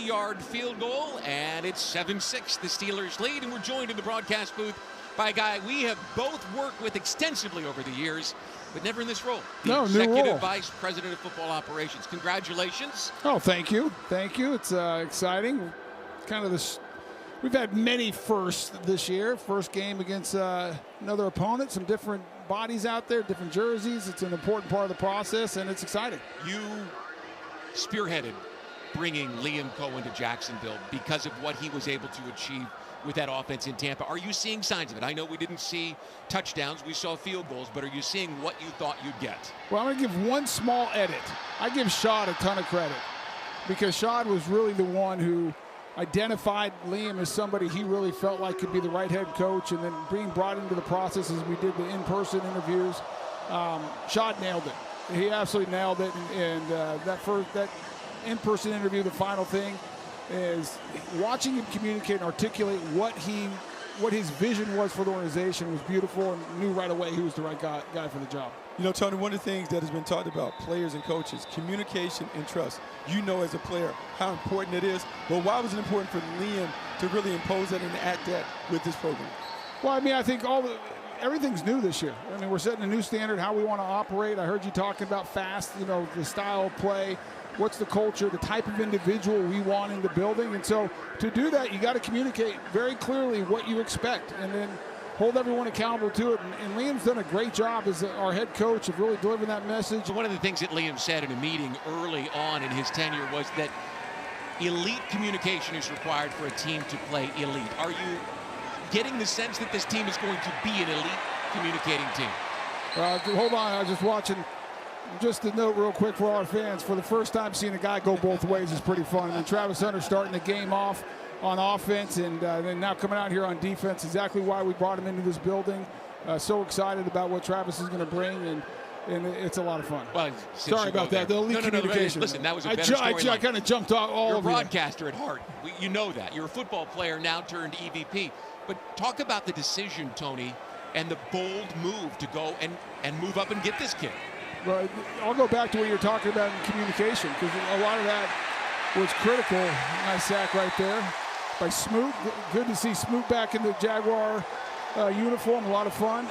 Yard field goal, and it's 7-6, the Steelers lead, and we're joined in the broadcast booth by a guy we have both worked with extensively over the years, but never in this role. The Executive Vice President of Football Operations. Congratulations. Oh, thank you. Thank you. It's exciting. Kind of this. We've had many firsts this year. First game against another opponent, some different bodies out there, different jerseys. It's an important part of the process, and it's exciting. You spearheaded bringing Liam Cohen to Jacksonville because of what he was able to achieve with that offense in Tampa. Are you seeing signs of it? I know we didn't see touchdowns, we saw field goals, but are you seeing what you thought you'd get? Well, I'm going to give one small edit. I give Shad a ton of credit because Shad was really the one who identified Liam as somebody he really felt like could be the right head coach, and then being brought into the process as we did the in-person interviews. Shad nailed it. He absolutely nailed it, and that in-person interview, the final thing is watching him communicate and articulate what his vision was for the organization was beautiful, and knew right away he was the right guy for the job. You know, Tony, one of the things that has been talked about, players and coaches, communication and trust. You know as a player how important it is. But why was it important for Liam to really impose that and act that with this program? Well, I mean, I think everything's new this year. I mean, we're setting a new standard how we want to operate. I heard you talking about fast, you know, the style of play. What's the culture, the type of individual we want in the building. And so to do that, you got to communicate very clearly what you expect and then hold everyone accountable to it. And Liam's done a great job as our head coach of really delivering that message. One of the things that Liam said in a meeting early on in his tenure was that elite communication is required for a team to play elite. Are you getting the sense that this team is going to be an elite communicating team? Hold on, I was just watching. Just a note real quick for all our fans, for the first time seeing a guy go both ways is pretty fun. And Travis Hunter starting the game off on offense and then now coming out here on defense, exactly why we brought him into this building. So excited about what Travis is going to bring, and it's a lot of fun. Well, sorry about that. The elite communication. Listen, that was a better storyline. I kind of jumped all over. You're a broadcaster at heart. You know that. You're a football player now turned EVP. But talk about the decision, Tony, and the bold move to go and move up and get this kid. But I'll go back to what you're talking about in communication, because a lot of that was critical. Nice sack right there by Smoot. Good to see Smoot back in the Jaguar uniform. A lot of fun.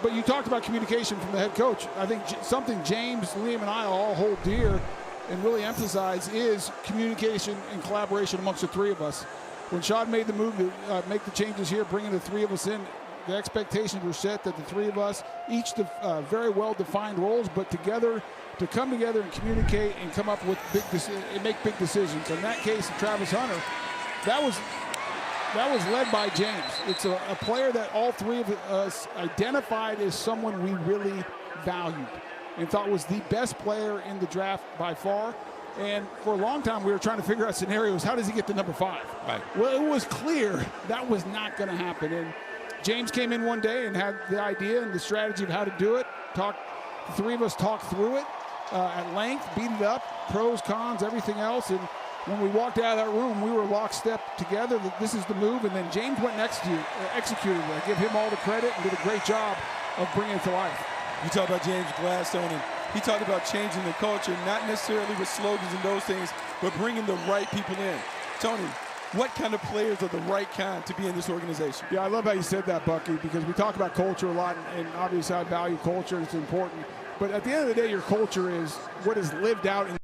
But you talked about communication from the head coach. I think something James, Liam, and I all hold dear and really emphasize is communication and collaboration amongst the three of us. When Shad made the move to make the changes here, bringing the three of us in, the expectations were set that the three of us, each very well-defined roles, but together, to come together and communicate and come up with make big decisions. In that case, Travis Hunter, that was led by James. It's a player that all three of us identified as someone we really valued and thought was the best player in the draft by far. And for a long time, we were trying to figure out scenarios. How does he get to number 5? Right. Well, it was clear that was not going to happen. And James came in one day and had the idea and the strategy of how to do it. The three of us talked through it at length, beat it up, pros, cons, everything else. And when we walked out of that room, we were lockstep together that this is the move. And then James went and executed it. I give him all the credit and did a great job of bringing it to life. You talk about James Gladstone, and he talked about changing the culture, not necessarily with slogans and those things, but bringing the right people in. Tony, what kind of players are the right kind to be in this organization? Yeah, I love how you said that, Bucky, because we talk about culture a lot, and obviously I value culture. It's important. But at the end of the day, your culture is what is lived out in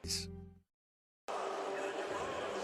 Peace.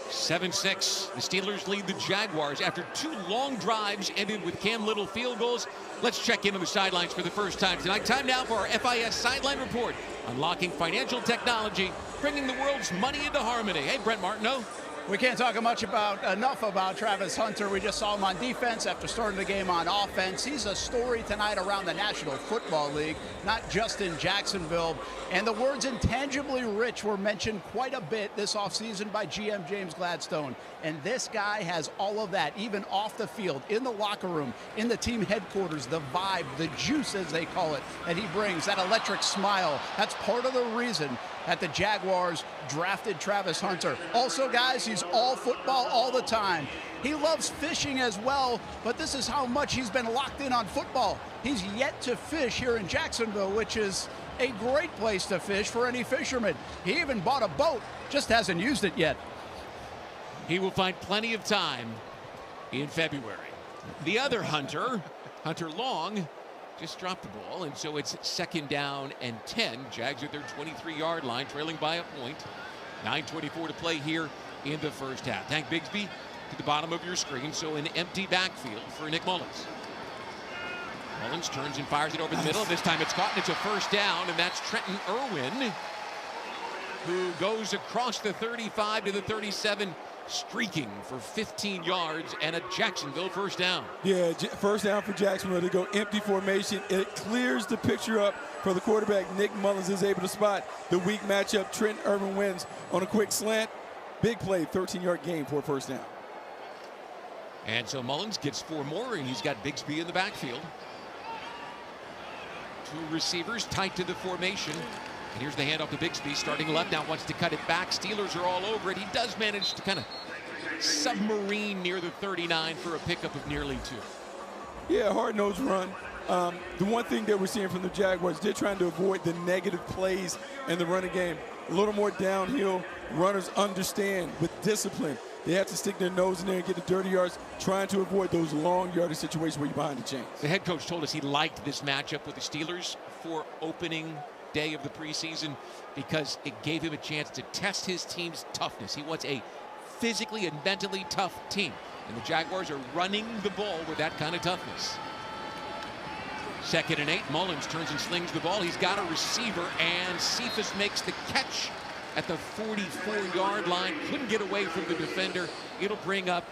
7-6. The Steelers lead the Jaguars after 2 long drives ended with Cam Little field goals. Let's check in on the sidelines for the first time tonight. Time now for our FIS Sideline Report. Unlocking financial technology, bringing the world's money into harmony. Hey, Brent Martineau. We can't talk enough about Travis Hunter. We just saw him on defense after starting the game on offense. He's a story tonight around the National Football League, not just in Jacksonville. And the words intangibly rich were mentioned quite a bit this offseason by GM James Gladstone. And this guy has all of that, even off the field, in the locker room, in the team headquarters, the vibe, the juice, as they call it, that he brings, that electric smile. That's part of the reason that the Jaguars drafted Travis Hunter. Also, guys, he's all football all the time. He loves fishing as well, but this is how much he's been locked in on football. He's yet to fish here in Jacksonville, which is a great place to fish for any fisherman. He even bought a boat, just hasn't used it yet. He will find plenty of time in February. The other Hunter, Hunter Long, just dropped the ball, and so it's 2nd down and 10. Jags at their 23-yard line, trailing by a point. 9:24 to play here in the first half. Hank Bigsby to the bottom of your screen, so an empty backfield for Nick Mullins. Mullins turns and fires it over the middle. This time it's caught, and it's a 1st down, and that's Trenton Irwin, who goes across the 35 to the 37, streaking for 15 yards and a Jacksonville 1st down. Yeah, 1st down for Jacksonville. They go empty formation. It clears the picture up for the quarterback. Nick Mullins is able to spot the weak matchup. Trenton Irwin wins on a quick slant. Big play, 13-yard gain for a 1st down. And so Mullins gets 4 more, and he's got Bigsby in the backfield. 2 receivers tight to the formation. And here's the handoff to Bigsby, starting left, now wants to cut it back. Steelers are all over it. He does manage to kind of submarine near the 39 for a pickup of nearly 2. Yeah, hard-nosed run. The one thing that we're seeing from the Jaguars, they're trying to avoid the negative plays in the running game. A little more downhill. Runners understand with discipline. They have to stick their nose in there and get the dirty yards, trying to avoid those long yardage situations where you're behind the chains. The head coach told us he liked this matchup with the Steelers for opening day of the preseason because it gave him a chance to test his team's toughness. He wants a physically and mentally tough team, and the Jaguars are running the ball with that kind of toughness. 2nd and 8. Mullins turns and slings the ball. He's got a receiver, and Cephas makes the catch at the 44-yard line. Couldn't get away from the defender. It'll bring up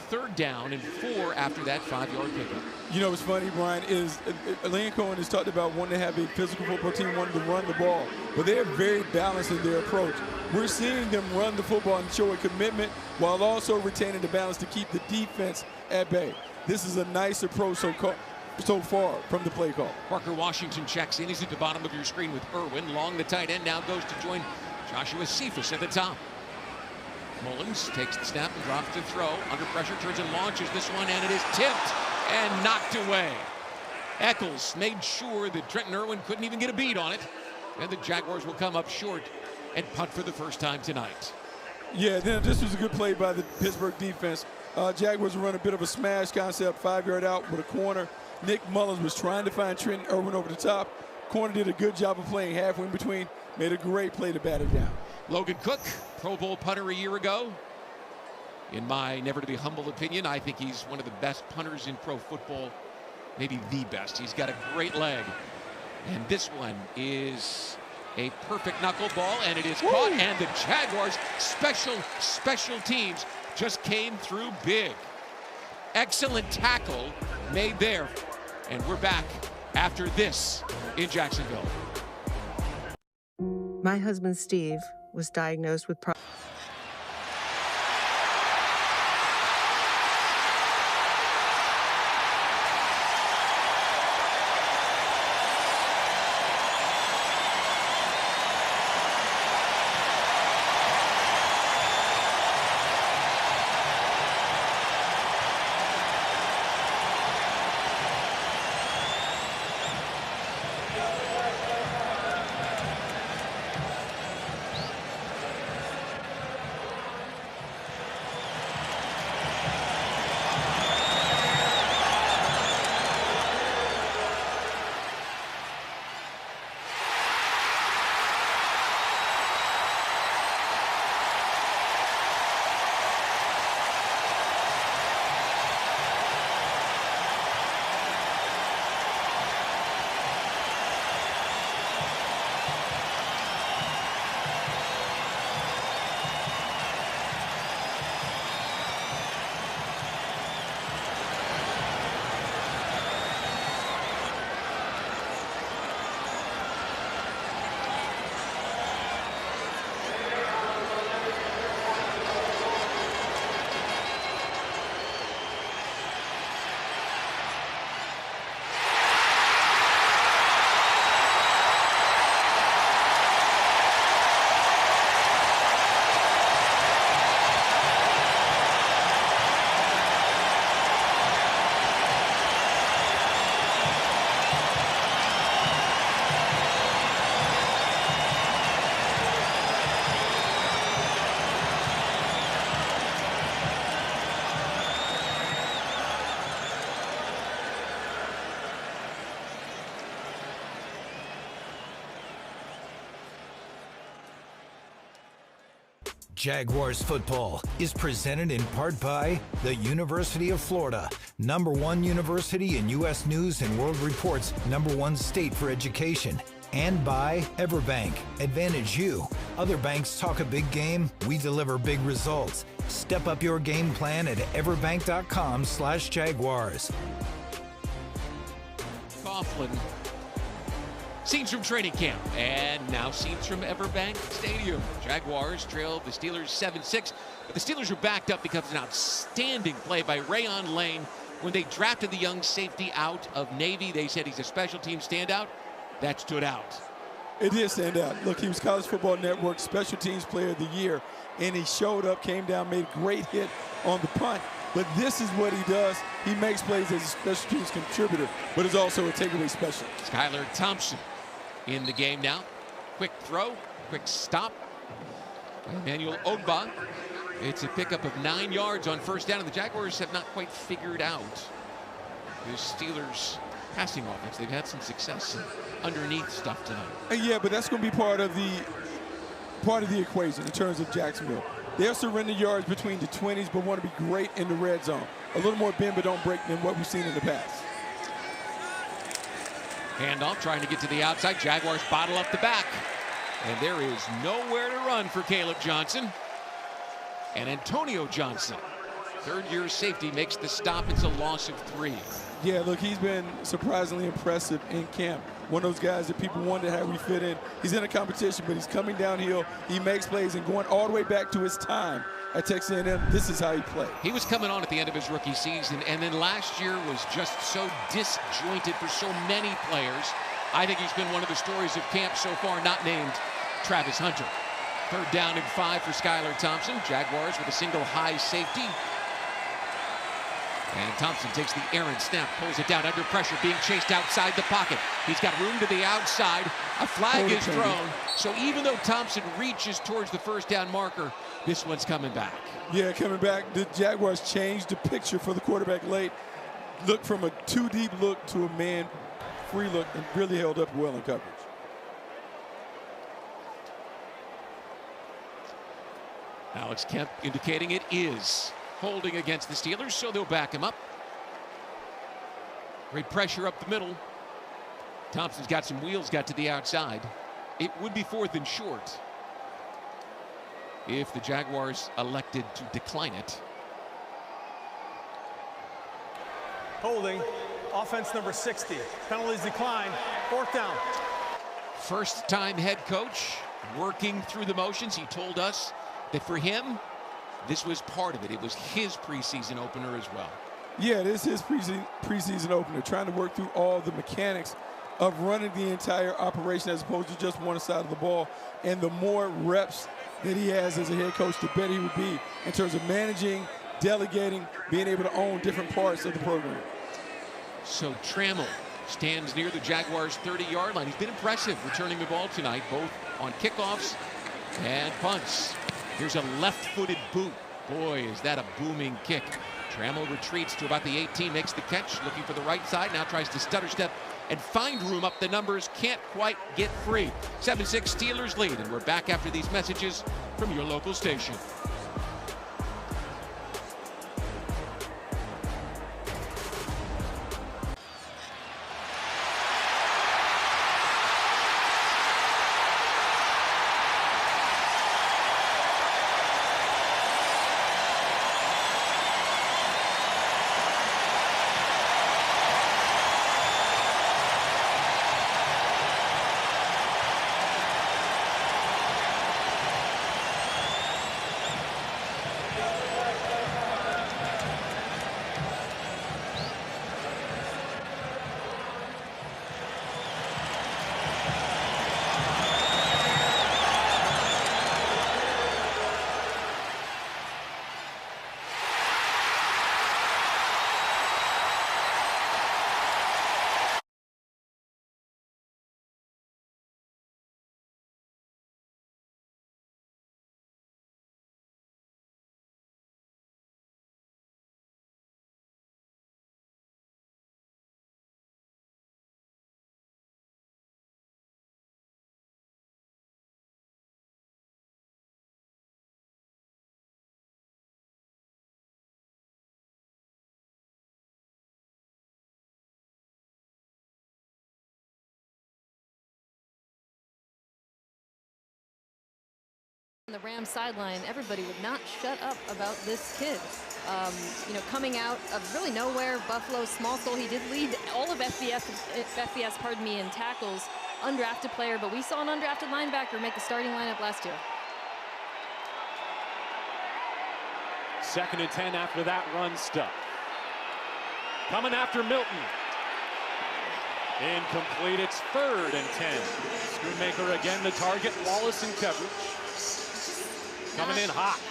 3rd down and 4 after that 5-yard pickup. You know what's funny, Brian, is Lane Cohen has talked about wanting to have a physical football team, wanting to run the ball, but they're very balanced in their approach. We're seeing them run the football and show a commitment while also retaining the balance to keep the defense at bay. This is a nice approach so far from the play call. Parker Washington checks in. He's at the bottom of your screen with Irwin. Long, the tight end, now goes to join Joshua Cephas at the top. Mullins takes the snap and drops the throw. Under pressure, turns and launches this one, and it is tipped and knocked away. Eccles made sure that Trenton Irwin couldn't even get a beat on it, and the Jaguars will come up short and punt for the 1st time tonight. Yeah, then this was a good play by the Pittsburgh defense. Jaguars run a bit of a smash concept, 5-yard out with a corner. Nick Mullins was trying to find Trenton Irwin over the top. Corner did a good job of playing halfway in between. Made a great play to bat it down. Logan Cook, Pro Bowl punter a year ago. In my never-to-be-humble opinion, I think he's one of the best punters in pro football, maybe the best. He's got a great leg. And this one is a perfect knuckleball, and it is caught, and the Jaguars' special teams just came through big. Excellent tackle made there. And we're back after this in Jacksonville. My husband, Steve, was diagnosed with Jaguars football is presented in part by the University of Florida, #1 university in U.S. News and World Report's #1 state for education, and by Everbank. Advantage you. Other banks talk a big game, we deliver big results. Step up your game plan at everbank.com/Jaguars. Coughlin. Scenes from training camp, and now scenes from Everbank Stadium. Jaguars trailed the Steelers 7-6, but the Steelers were backed up because of an outstanding play by Rayon Lane when they drafted the young safety out of Navy. They said he's a special team standout. That stood out. It did stand out. Look, he was College Football Network Special Teams Player of the Year, and he showed up, came down, made a great hit on the punt. But this is what he does. He makes plays as a special teams contributor, but is also a takeaway special. Skylar Thompson in the game now. Quick throw, quick stop. Emmanuel Ogba. It's a pickup of 9 yards on first down, and the Jaguars have not quite figured out the Steelers' passing offense. They've had some success underneath stuff tonight. Yeah, but that's going to be part of the equation in terms of Jacksonville. They'll surrender yards between the 20s, but want to be great in the red zone. A little more bend but don't break than what we've seen in the past. Handoff, trying to get to the outside. Jaguars bottle up the back. And there is nowhere to run for Caleb Johnson. And Antonio Johnson, third-year safety, makes the stop. It's a loss of 3. Yeah, look, he's been surprisingly impressive in camp. One of those guys that people wondered how he fit in. He's in a competition, but he's coming downhill. He makes plays and going all the way back to his time at Texas A&M. This is how he played. He was coming on at the end of his rookie season, and then last year was just so disjointed for so many players. I think he's been one of the stories of camp so far, not named Travis Hunter. Third down and 5 for Skylar Thompson. Jaguars with a single high safety. And Thompson takes the errant snap, pulls it down under pressure, being chased outside the pocket. He's got room to the outside. A flag is thrown. So even though Thompson reaches towards the first down marker, this one's coming back. Yeah, coming back. The Jaguars changed the picture for the quarterback late. Looked from a too-deep look to a man-free look and really held up well in coverage. Alex Kemp indicating it is holding against the Steelers, so they'll back him up. Great pressure up the middle. Thompson's got some wheels, got to the outside. It would be 4th and short if the Jaguars elected to decline it. Holding, offense number 60. Penalties declined, 4th down. First-time head coach working through the motions. He told us that for him, this was part of it. It was his preseason opener as well. Yeah, this is his preseason opener, trying to work through all the mechanics of running the entire operation as opposed to just one side of the ball. And the more reps that he has as a head coach, the better he would be in terms of managing, delegating, being able to own different parts of the program. So Trammell stands near the Jaguars' 30-yard line. He's been impressive returning the ball tonight, both on kickoffs and punts. Here's a left-footed boot. Boy, is that a booming kick. Trammell retreats to about the 18, makes the catch, looking for the right side, now tries to stutter step and find room up the numbers, can't quite get free. 7-6 Steelers lead, and we're back after these messages from your local station. On the Rams sideline, everybody would not shut up about this kid. You know, coming out of really nowhere, Buffalo, small school. He did lead all of FBS, in tackles. Undrafted player, but we saw an undrafted linebacker make the starting lineup last year. 2nd and 10 after that run stuff. Coming after Milton. Incomplete. It's 3rd and 10. Schoonmaker again the target. Wallace in coverage. Coming in hot.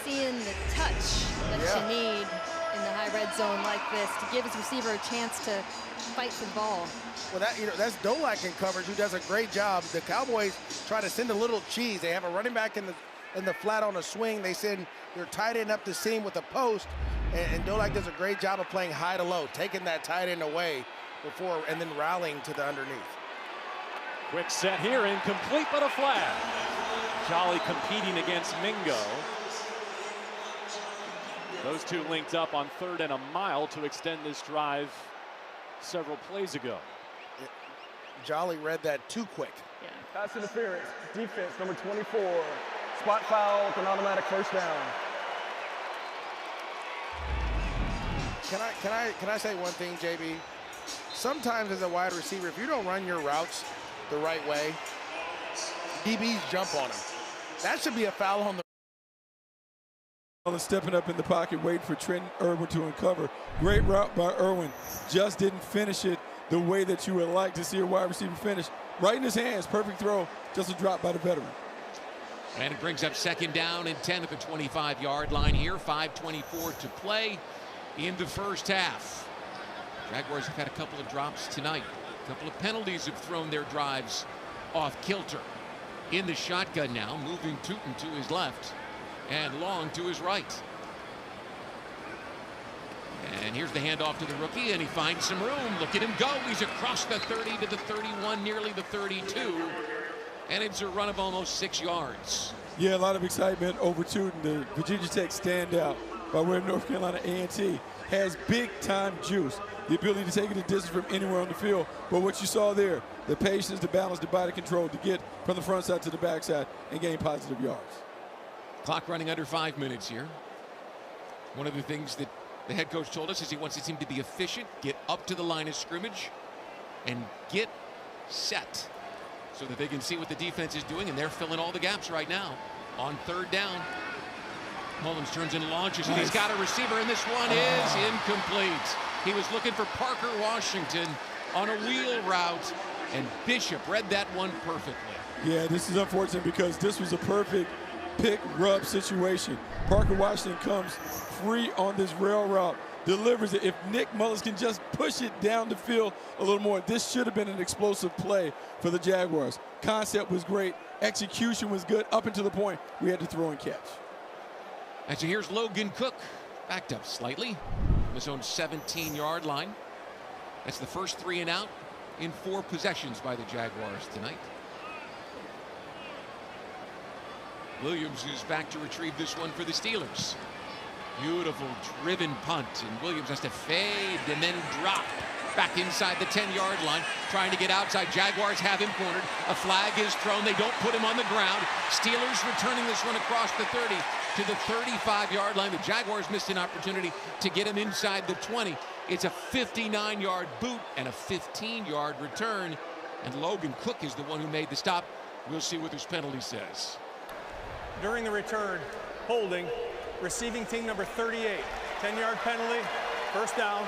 Seeing the touch that you need in the high red zone like this to give his receiver a chance to fight for the ball. Well, that's Dolak in coverage, who does a great job. The Cowboys try to send a little cheese. They have a running back in the flat on a swing. They send their tight end up the seam with a post, and Dolak does a great job of playing high to low, taking that tight end away before and then rallying to the underneath. Quick set here, incomplete, but a flag. Jolly competing against Mingo. Those two linked up on 3rd and a mile to extend this drive several plays ago. Jolly read that too quick. Yeah. Pass interference, defense number 24. Spot foul with an automatic first down. Can I say one thing, JB? Sometimes as a wide receiver, if you don't run your routes the right way, DBs jump on him. That should be a foul on the. Stepping up in the pocket, waiting for Trent Irwin to uncover. Great route by Irwin. Just didn't finish it the way that you would like to see a wide receiver finish. Right in his hands, perfect throw, just a drop by the veteran. And it brings up 2nd down and 10 at the 25-yard line here. 5:24 to play in the first half. Jaguars have had a couple of drops tonight. A couple of penalties have thrown their drives off kilter. In the shotgun now, moving Tootin to his left and Long to his right. And here's the handoff to the rookie, and he finds some room. Look at him go. He's across the 30 to the 31, nearly the 32. And it's a run of almost 6 yards. Yeah, a lot of excitement over Tootin, the Virginia Tech standout by way of North Carolina A&T. Has big-time juice, the ability to take it a distance from anywhere on the field. But what you saw there, the patience, the balance, the body control to get from the front side to the back side and gain positive yards. Clock running under 5 minutes here. One of the things that the head coach told us is he wants his team to be efficient, get up to the line of scrimmage, and get set so that they can see what the defense is doing, and they're filling all the gaps right now. On 3rd down, Mullins turns and launches, and he's got a receiver, and this one is incomplete. He was looking for Parker Washington on a wheel route, and Bishop read that one perfectly. Yeah, this is unfortunate because this was a perfect pick-rub situation. Parker Washington comes free on this rail route, delivers it. If Nick Mullins can just push it down the field a little more, this should have been an explosive play for the Jaguars. Concept was great. Execution was good up until the point we had to throw and catch. And so here's Logan Cook, backed up slightly on his own 17-yard line. That's the first 3 and out in 4 possessions by the Jaguars tonight. Williams is back to retrieve this one for the Steelers. Beautiful driven punt, and Williams has to fade and then drop back inside the 10-yard line, trying to get outside. Jaguars have him cornered. A flag is thrown. They don't put him on the ground. Steelers returning this one across the 30 to the 35-yard line. The Jaguars missed an opportunity to get him inside the 20. It's a 59-yard boot and a 15-yard return, and Logan Cook is the one who made the stop. We'll see what this penalty says. During the return, holding, receiving team number 38. 10-yard penalty, first down,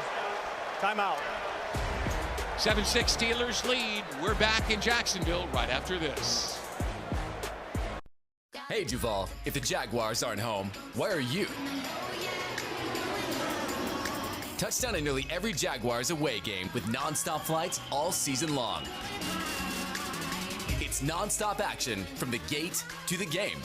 timeout. 7-6 Steelers lead. We're back in Jacksonville right after this. Hey, Duval, if the Jaguars aren't home, why are you? Touchdown in nearly every Jaguars away game with non-stop flights all season long. It's non-stop action from the gate to the game.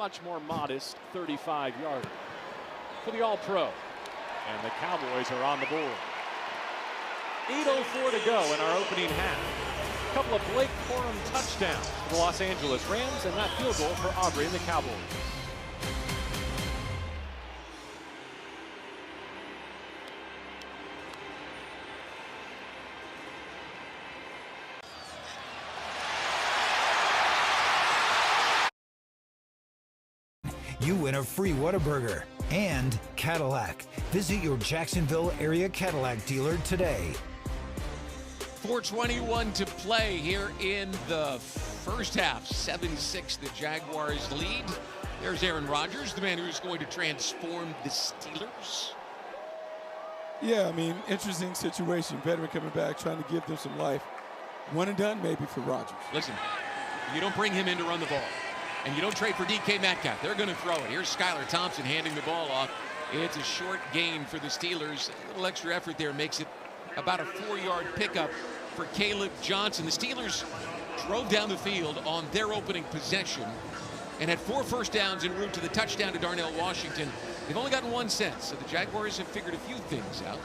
much more modest 35-yarder for the All-Pro. And the Cowboys are on the board. 8:04 to go in our opening half. A couple of Blake Corum touchdowns for the Los Angeles Rams, and that field goal for Aubrey and the Cowboys. You win a free Whataburger and Cadillac. Visit your Jacksonville area Cadillac dealer today. 4:21 to play here in the first half. 7-6 the Jaguars lead. There's Aaron Rodgers, the man who's going to transform the Steelers. Yeah, I mean, interesting situation. Veteran coming back, trying to give them some life. One and done maybe for Rodgers. Listen, you don't bring him in to run the ball. And you don't trade for DK Metcalf. They're going to throw it. Here's Skylar Thompson handing the ball off. It's a short gain for the Steelers. A little extra effort there makes it about a 4-yard pickup for Caleb Johnson. The Steelers drove down the field on their opening possession and had 4 first downs en route to the touchdown to Darnell Washington. They've only gotten 1 since, so the Jaguars have figured a few things out.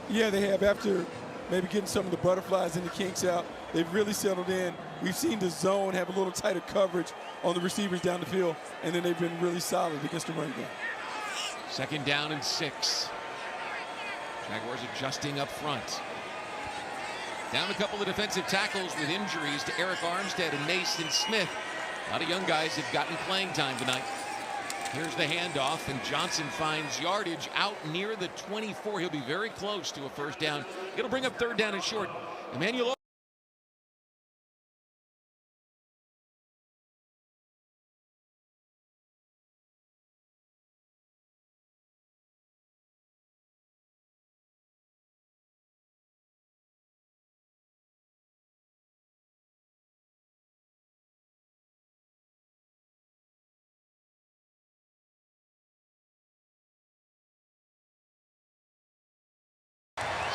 Yeah, they have. After maybe getting some of the butterflies and the kinks out, they've really settled in. We've seen the zone have a little tighter coverage on the receivers down the field, and then they've been really solid against the run game. 2nd down and 6. Jaguars adjusting up front. Down a couple of defensive tackles with injuries to Eric Armstead and Mason Smith. A lot of young guys have gotten playing time tonight. Here's the handoff, and Johnson finds yardage out near the 24. He'll be very close to a first down. It'll bring up 3rd down and short. Emmanuel.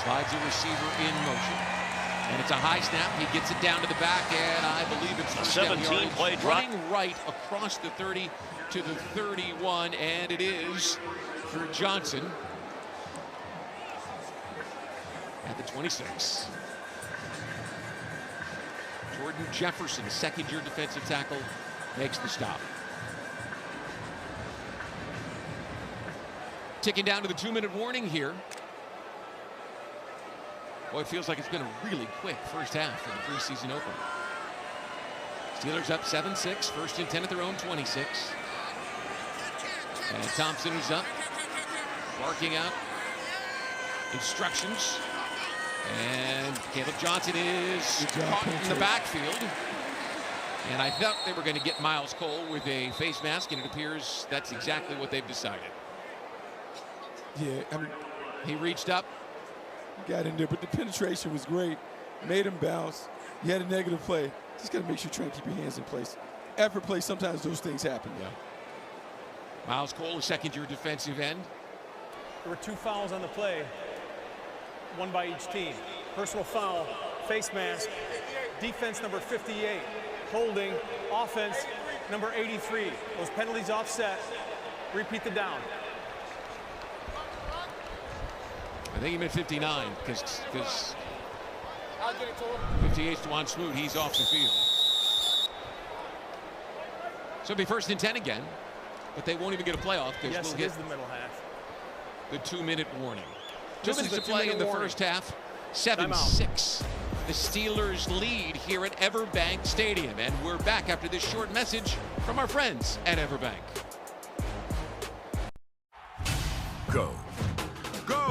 Slides the receiver in motion. And it's a high snap. He gets it down to the back, and I believe it's a 17-play drop. Running right across the 30 to the 31, and it is for Johnson at the 26. Jordan Jefferson, 2nd-year defensive tackle, makes the stop. Ticking down to the 2-minute warning here. Boy, it feels like it's been a really quick first half for the preseason opener. Steelers up 7-6, 1st and 10 at their own 26. And Thompson is up, barking out instructions. And Caleb Johnson is caught in the backfield. And I thought they were going to get Miles Cole with a face mask, and it appears that's exactly what they've decided. Yeah, I mean, he reached up. Got in there, but the penetration was great. Made him bounce. You had a negative play. Just got to make sure you're trying to keep your hands in place. Effort play, sometimes those things happen. Yeah. Miles Cole, a 2nd-year defensive end. There were 2 fouls on the play, 1 by each team. Personal foul, face mask, defense number 58, holding, offense number 83. Those penalties offset. Repeat the down. I think he meant 59 because 58's Dwan Smoot. He's off the field. So it'll be 1st and 10 again, but they won't even get a playoff because yes, we'll it get is the middle half. The 2-minute warning. 2 This minutes is to the play in 2-minute the warning. first half. 7-6. The Steelers lead here at Everbank Stadium, and we're back after this short message from our friends at Everbank. Go. Go.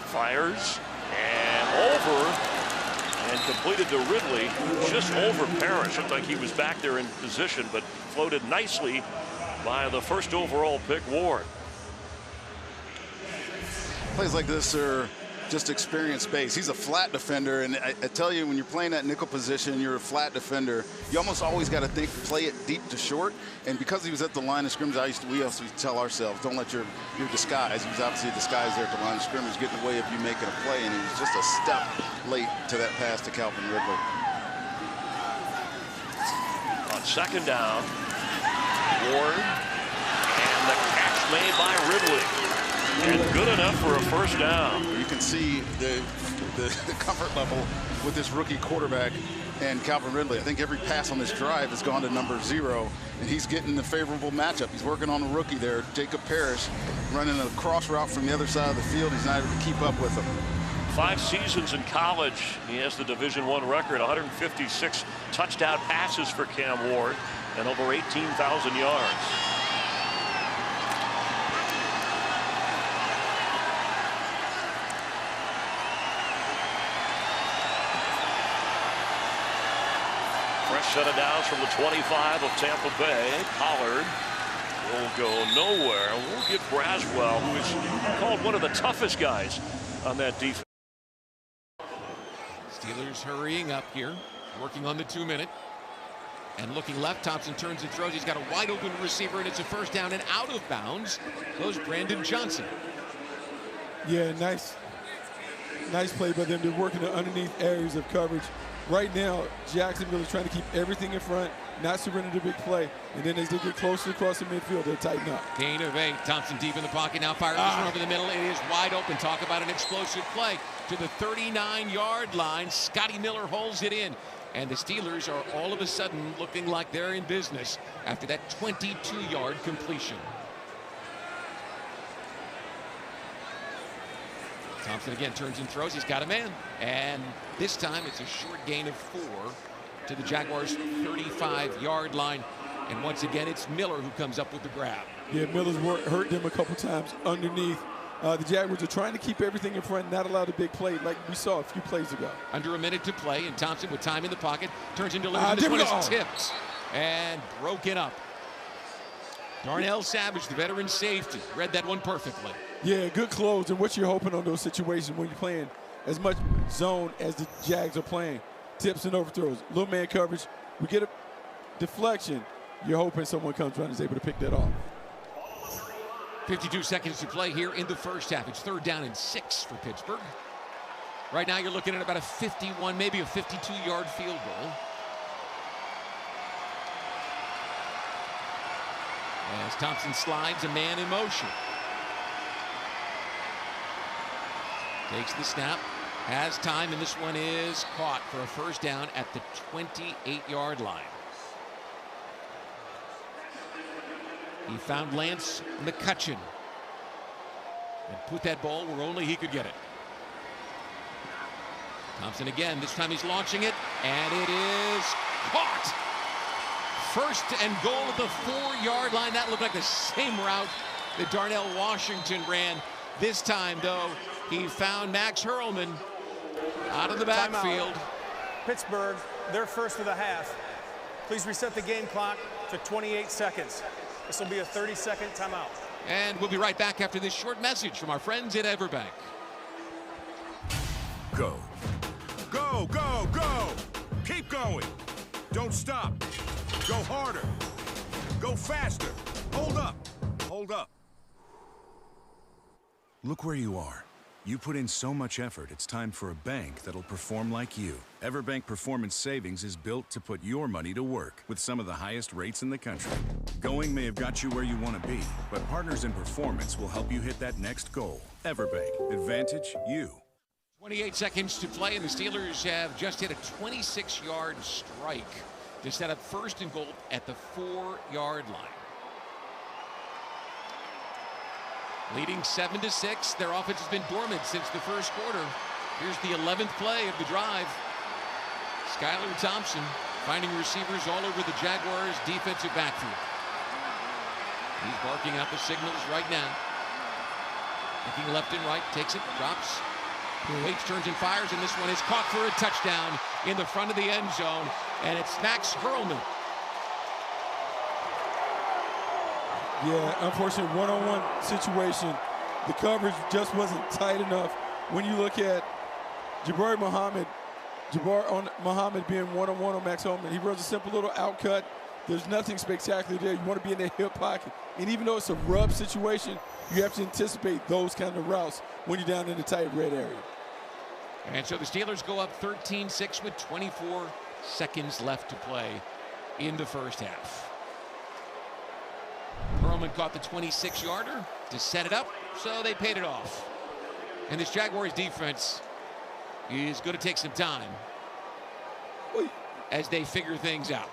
Fires and over and completed to Ridley, just over Parrish. Looked like he was back there in position, but floated nicely by the first overall pick, Ward. Plays like this are just experience based. He's a flat defender, and I tell you, when you're playing that nickel position, you're a flat defender. You almost always got to play it deep to short. And because he was at the line of scrimmage, we also tell ourselves, don't let your disguise. He was obviously disguised there at the line of scrimmage, getting in the way of you making a play, and he was just a step late to that pass to Calvin Ridley. On second down, Ward, and the catch made by Ridley. And good enough for a first down. You can see the comfort level with this rookie quarterback and Calvin Ridley. I think every pass on this drive has gone to number 0, and he's getting the favorable matchup. He's working on a rookie there, Jacob Parrish, running a cross route from the other side of the field. He's not able to keep up with him. 5 seasons in college. He has the Division I record, 156 touchdown passes for Cam Ward, and over 18,000 yards. Fresh set of downs from the 25 of Tampa Bay. Pollard will go nowhere. We'll get Braswell, who is called one of the toughest guys on that defense. Steelers hurrying up here, working on the 2-minute. And looking left, Thompson turns and throws. He's got a wide open receiver, and it's a first down and out of bounds. Goes Brandon Johnson. Yeah, nice play by them. They're working the underneath areas of coverage. Right now, Jacksonville is trying to keep everything in front, not surrender the big play. And then as they get closer across the midfield, they'll tighten up. Gain of 8. Thompson deep in the pocket. Now fires this one over the middle. It is wide open. Talk about an explosive play to the 39-yard line. Scotty Miller holds it in. And the Steelers are all of a sudden looking like they're in business after that 22-yard completion. Thompson again turns and throws. He's got a man. And this time it's a short gain of 4 to the Jaguars' 35-yard line. And once again, it's Miller who comes up with the grab. Yeah, Miller's hurt them a couple times underneath. The Jaguars are trying to keep everything in front, not allow the big play like we saw a few plays ago. Under a minute to play, and Thompson with time in the pocket turns and delivers. This one is tipped and broken up. Darnell Savage, the veteran safety, read that one perfectly. Yeah, good close, and what you're hoping on those situations when you're playing as much zone as the Jags are playing. Tips and overthrows, little man coverage. We get a deflection. You're hoping someone comes around and is able to pick that off. 52 seconds to play here in the first half. It's 3rd down and 6 for Pittsburgh. Right now you're looking at about a 51, maybe a 52-yard field goal. As Thompson slides, a man in motion. Takes the snap, has time, and this one is caught for a first down at the 28-yard line. He found Lance McCutcheon and put that ball where only he could get it. Thompson again, this time he's launching it, and it is caught. 1st and goal at the 4-yard line. That looked like the same route that Darnell Washington ran. This time, though, he found Max Hurlman out of the backfield. Pittsburgh, their first of the half. Please reset the game clock to 28 seconds. This will be a 30-second timeout. And we'll be right back after this short message from our friends at Everbank. Go. Go, go, go. Keep going. Don't stop. Go harder. Go faster. Hold up. Hold up. Look where you are. You put in so much effort, it's time for a bank that'll perform like you. Everbank Performance Savings is built to put your money to work with some of the highest rates in the country. Going may have got you where you want to be, but Partners in Performance will help you hit that next goal. Everbank. Advantage you. 28 seconds to play, and the Steelers have just hit a 26-yard strike to set up 1st and goal at the 4-yard line. Leading 7-6. Their offense has been dormant since the first quarter. Here's the 11th play of the drive. Skylar Thompson finding receivers all over the Jaguars' defensive backfield. He's barking out the signals right now. Looking left and right, takes it, drops, Waits, turns and fires, and this one is caught for a touchdown in the front of the end zone, and it's Max Hurlman. Yeah, unfortunate one-on-one situation. The coverage just wasn't tight enough. When you look at Jabbar Muhammad being one-on-one on Max Hurlman, he runs a simple little outcut. There's nothing spectacular there. You want to be in that hip pocket. And even though it's a rub situation, you have to anticipate those kind of routes when you're down in the tight red area. And so the Steelers go up 13-6 with 24 seconds left to play in the first half. Hurlman caught the 26-yarder to set it up, so they paid it off. And this Jaguars defense is going to take some time as they figure things out.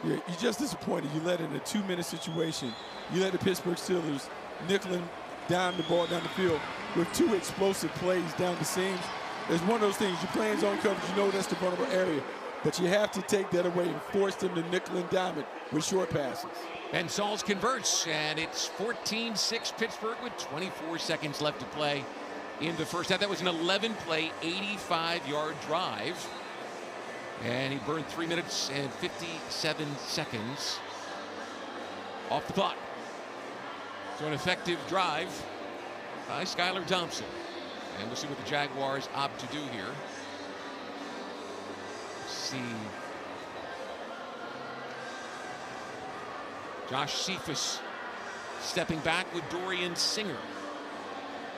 Yeah, you're just disappointed. You let in a 2-minute situation. You let the Pittsburgh Steelers nickel and dime the ball down the field with 2 explosive plays down the seams. It's one of those things. You're playing zone coverage. You know that's the vulnerable area. But you have to take that away and force them to nickel and dime it with short passes. And Sauls converts, and it's 14-6 Pittsburgh with 24 seconds left to play in the first half. That was an 11-play, 85-yard drive. And he burned 3 minutes and 57 seconds off the clock. So an effective drive by Skylar Thompson. And we'll see what the Jaguars opt to do here. Let's see. Josh Cephas stepping back with Dorian Singer,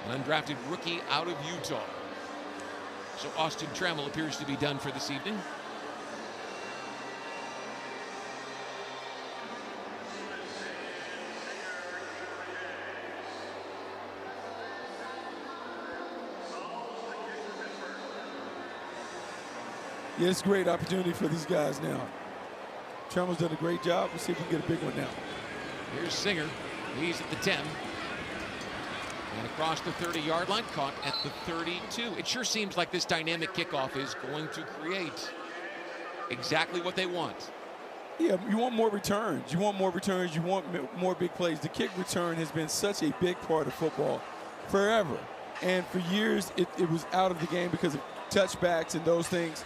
an undrafted rookie out of Utah. So Austin Trammell appears to be done for this evening. Yeah, it's a great opportunity for these guys now. Trammell's done a great job. We'll see if we can get a big one now. Here's Singer. He's at the 10. And across the 30-yard line, caught at the 32. It sure seems like this dynamic kickoff is going to create exactly what they want. Yeah, you want more returns. You want more returns. You want more big plays. The kick return has been such a big part of football forever. And for years, it was out of the game because of touchbacks and those things.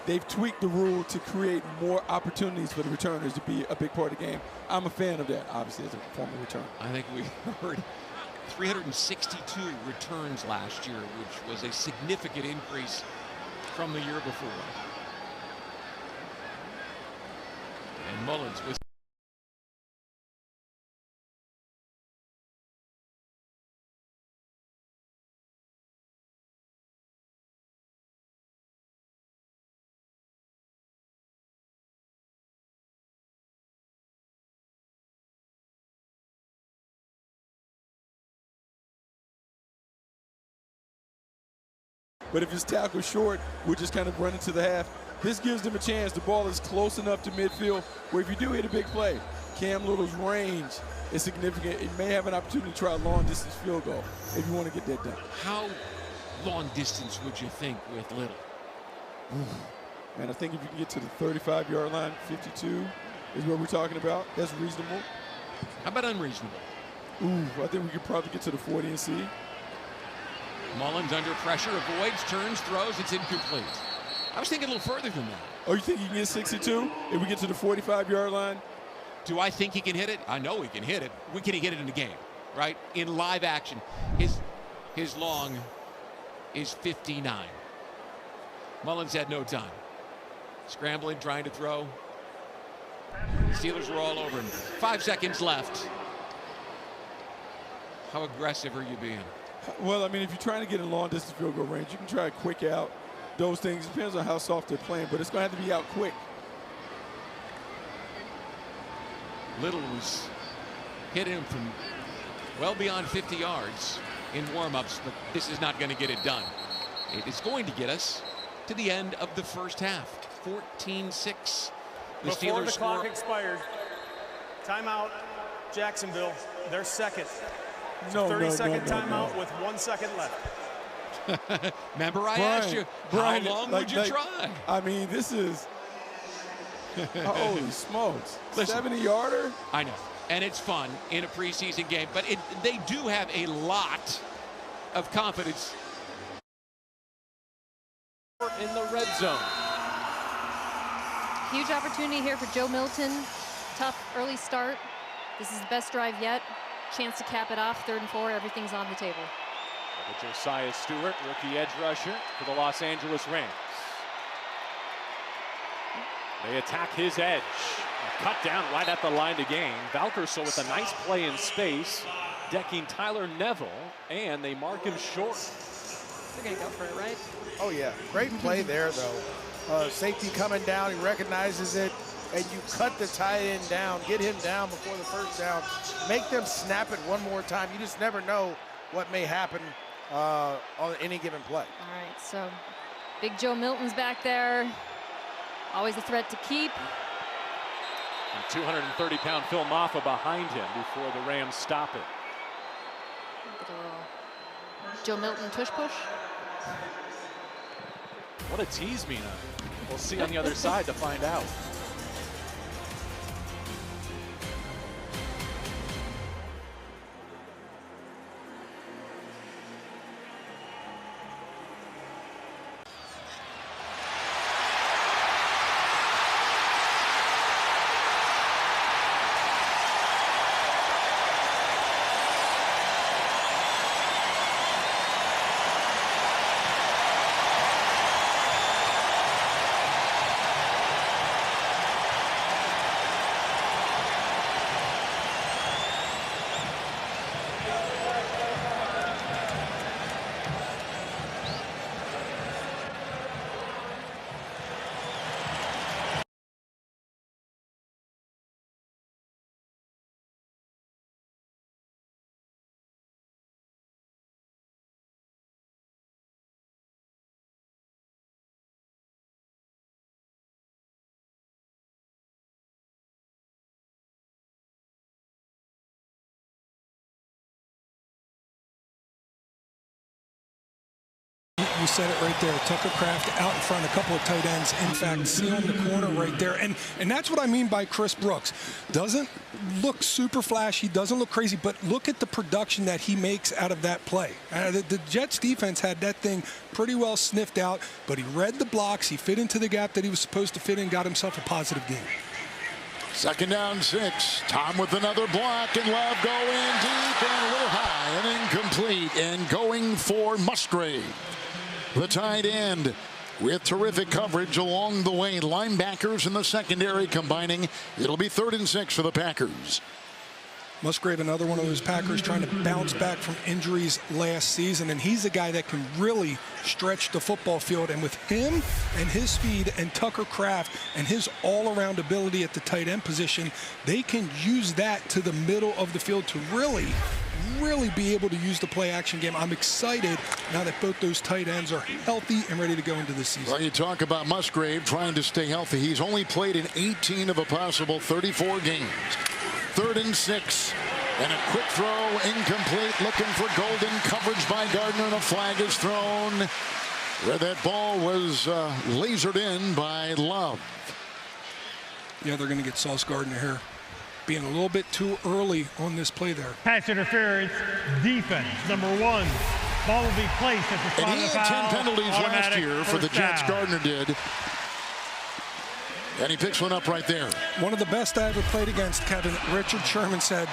They've tweaked the rule to create more opportunities for the returners to be a big part of the game. I'm a fan of that, obviously, as a former return. I think we heard 362 returns last year, which was a significant increase from the year before. And Mullins with But if his tackle short, we'll just kind of run into the half. This gives them a chance. The ball is close enough to midfield where if you do hit a big play, Cam Little's range is significant. It may have an opportunity to try a long-distance field goal if you want to get that done. How long distance would you think with Little? Man, I think if you can get to the 35-yard line, 52 is what we're talking about. That's reasonable. How about unreasonable? I think we could probably get to the 40 and see. Mullins under pressure, avoids, turns, throws. It's incomplete. I was thinking a little further than that. Oh, you think he can get 62 if we get to the 45-yard line? Do I think he can hit it? I know he can hit it. Can he hit it in the game, right? In live action. His long is 59. Mullins had no time. Scrambling, trying to throw. Steelers were all over him. 5 seconds left. How aggressive are you being? Well, I mean, if you're trying to get in long-distance field goal range, you can try a quick out. Those things, depends on how soft they're playing, but it's going to have to be out quick. Little was hit him from well beyond 50 yards in warm-ups, but this is not going to get it done. It is going to get us to the end of the first half. 14-6. The Before Steelers the clock score. expired, timeout, Jacksonville, their second. No, 30-second timeout with 1 second left. Remember, I Brian, asked you, Brian, how long would you try? I mean, this is, holy smokes, Listen, 70-yarder? I know, and it's fun in a preseason game, but they do have a lot of confidence In the red zone. Huge opportunity here for Joe Milton. Tough early start. This is the best drive yet. Chance to cap it off. 3rd and 4. Everything's on the table. Josiah Stewart, rookie edge rusher for the Los Angeles Rams. They attack his edge. A cut down right at the line to gain. Valkerso with a nice play in space, decking Tyler Neville, and they mark him short. They're going to go for it, right? Oh, yeah. Great play there, though. Safety coming down. He recognizes it, and you cut the tight end down, get him down before the first down, make them snap it one more time. You just never know what may happen on any given play. All right, so big Joe Milton's back there. Always a threat to keep. And 230-pound Phil Maffa behind him before the Rams stop it. Get a little Joe Milton tush push. What a tease, Mina. We'll see on the other side to find out. You said it right there. Tucker Kraft out in front, a couple of tight ends. In fact, see on the corner right there. And that's what I mean by Chris Brooks. Doesn't look super flashy, doesn't look crazy, but look at the production that he makes out of that play. The Jets defense had that thing pretty well sniffed out, but he read the blocks, he fit into the gap that he was supposed to fit in, got himself a positive game. 2nd down 6. Tom with another block, and Love going deep and a little high and incomplete, and going for Musgrave. The tight end with terrific coverage along the way. Linebackers in the secondary combining. It'll be 3rd and 6 for the Packers. Musgrave, another one of those Packers trying to bounce back from injuries last season, and he's a guy that can really stretch the football field. And with him and his speed and Tucker Kraft and his all-around ability at the tight end position, they can use that to the middle of the field to really be able to use the play action game. I'm excited now that both those tight ends are healthy and ready to go into the season. Well, you talk about Musgrave trying to stay healthy. He's only played in 18 of a possible 34 games. 3rd and 6. And a quick throw, incomplete, looking for Golden. Coverage by Gardner, and a flag is thrown where that ball was lasered in by Love. Yeah, they're going to get Sauce Gardner here. Being a little bit too early on this play there. Pass interference, defense, number 1. Ball will be placed at the spot and he of the had 10 foul. penalties last year for the Jets. Down. Gardner did. And he picks one up right there. One of the best I ever played against, Kevin. Richard Sherman said,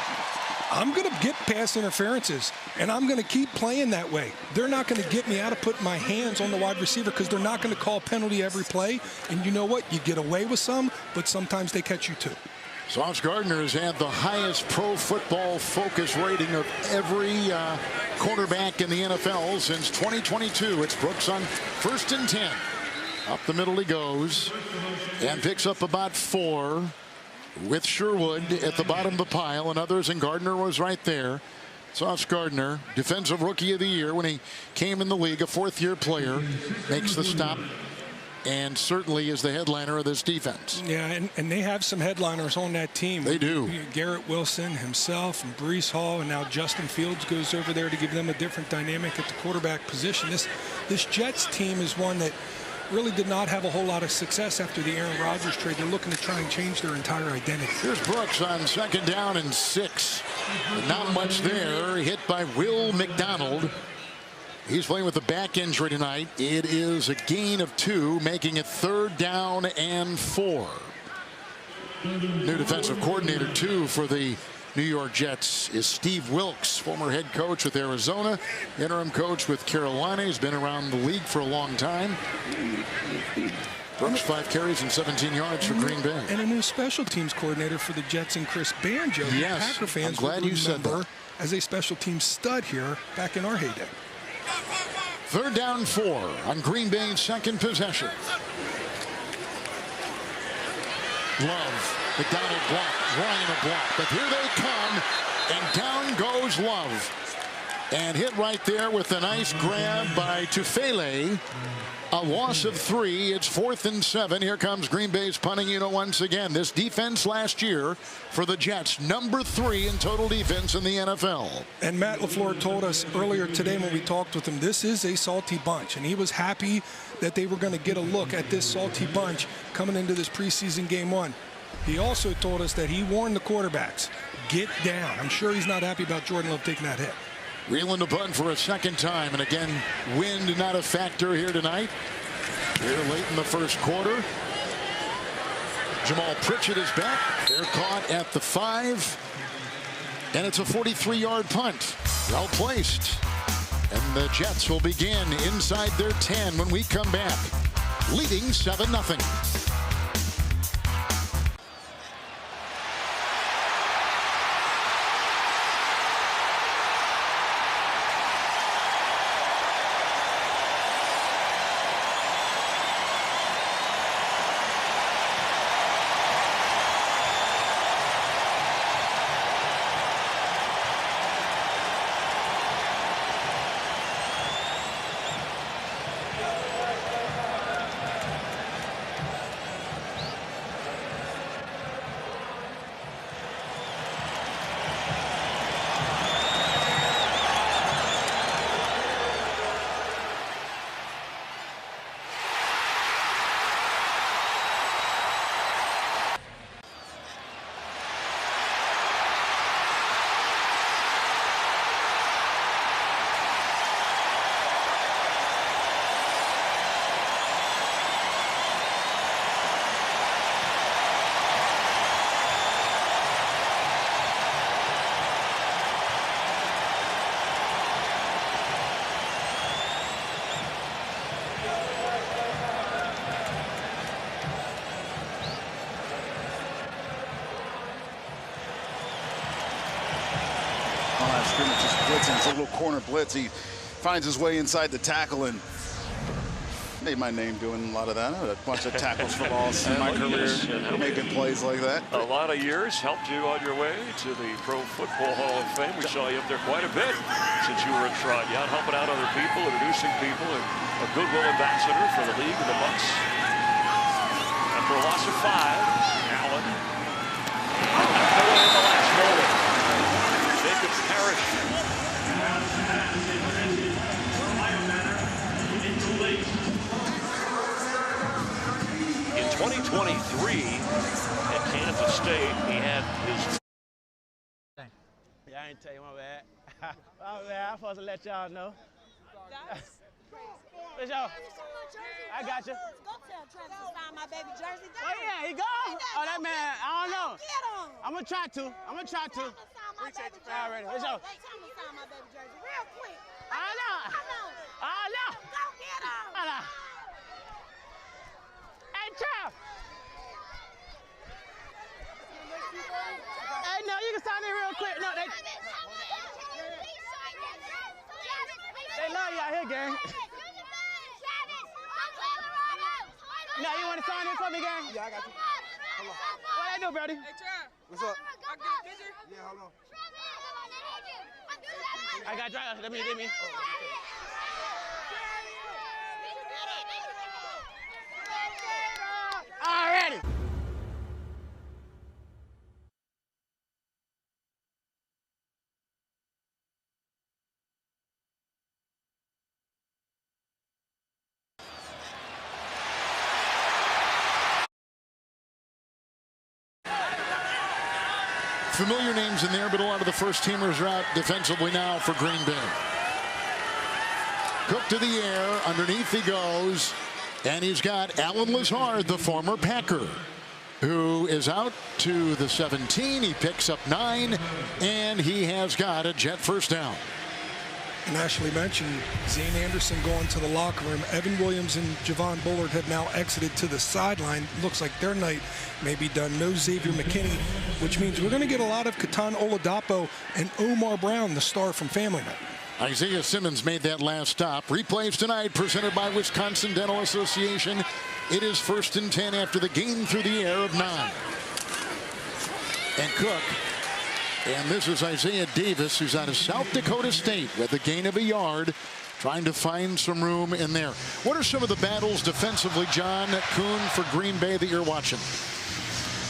I'm going to get pass interferences, and I'm going to keep playing that way. They're not going to get me out of putting my hands on the wide receiver because they're not going to call penalty every play. And you know what? You get away with some, but sometimes they catch you too. Sauce Gardner has had the highest pro football focus rating of every quarterback in the NFL since 2022. It's Brooks on 1st and 10. Up the middle he goes and picks up about 4 with Sherwood at the bottom of the pile and others, and Gardner was right there. Sauce Gardner, defensive rookie of the year when he came in the league, a 4th-year player, makes the stop and certainly is the headliner of this defense. Yeah, and they have some headliners on that team. They do. Garrett Wilson himself and Breece Hall, and now Justin Fields goes over there to give them a different dynamic at the quarterback position. This Jets team is one that really did not have a whole lot of success after the Aaron Rodgers trade. They're looking to try and change their entire identity. Here's Brooks on 2nd down and 6. Not much there. Hit by Will McDonald. He's playing with a back injury tonight. It is a gain of 2, making it 3rd down and 4. New defensive coordinator, too, for the New York Jets is Steve Wilks, former head coach with Arizona, interim coach with Carolina. He's been around the league for a long time. Brooks, 5 carries and 17 yards for Green Bay. And a new special teams coordinator for the Jets and Chris Banjo. Yes, Packer fans I'm glad you said that. As a special teams stud here back in our heyday. 3rd down 4 on Green Bay's 2nd possession. Love. McDonald block, Ryan a block, but here they come, and down goes Love. And hit right there with a nice grab by Tufele. A loss of 3. It's 4th and 7. Here comes Green Bay's punting unit once again. This defense last year for the Jets, number 3 in total defense in the NFL. And Matt LaFleur told us earlier today when we talked with him, this is a salty bunch, and he was happy that they were going to get a look at this salty bunch coming into this preseason game 1. He also told us that he warned the quarterbacks, get down. I'm sure he's not happy about Jordan Love taking that hit. Reeling the punt for a 2nd time, and again, wind not a factor here tonight. Here late in the 1st quarter. Jamal Pritchett is back. They're caught at the 5. And it's a 43-yard punt. Well placed. And the Jets will begin inside their 10 when we come back. Leading 7-0. Scrimmage is blitzing. It's a little corner blitz. He finds his way inside the tackle and made my name doing a lot of that. A bunch of tackles for loss in my career, making plays like that. A lot of years helped you on your way to the Pro Football Hall of Fame. We saw you up there quite a bit since you were in Trot. Yeah, helping out other people, introducing people, and a goodwill ambassador for the league and the Bucks. After a loss of 5, Allen. Away in the last moment. Jacob Parrish. In 2023 at Kansas State, he had his. Yeah, I ain't tell you, my bad. My bad, I'm supposed to let y'all know. Let's y'all. I got you. Go tell Travis to sign my baby jersey. Oh, yeah, he gone. Oh, that man, I don't know. Get him. I'm going to try to. Appreciate you. All right, let's go. Tell him to sign my baby jersey real quick. I know. Go get him. Hey, Trav. Hey, no, you can sign it real quick. No, they love you out here, gang. Now, you want to sign in for me, gang? Yeah, I got you. Hold on. What I do, Brody? Hey, Trav. What's up? I get a picture? Yeah, hold on. I got you. Let me. Alrighty. Familiar names in there, but a lot of the first teamers are out defensively now for Green Bay. Cook to the air. Underneath he goes. And he's got Alan Lazard, the former Packer, who is out to the 17. He picks up 9, and he has got a Jet first down. And Ashley mentioned Zane Anderson going to the locker room. Evan Williams and Javon Bullard have now exited to the sideline. Looks like their night may be done. No Xavier McKinney, which means we're going to get a lot of Katan Oladapo and Omar Brown, the star from Family Night. Isaiah Simmons made that last stop. Replays tonight presented by Wisconsin Dental Association. It is 1st and 10 after the gain through the air of 9. And Cook. And this is Isaiah Davis, who's out of South Dakota State with a gain of a yard, trying to find some room in there. What are some of the battles defensively, John Kuhn, for Green Bay that you're watching?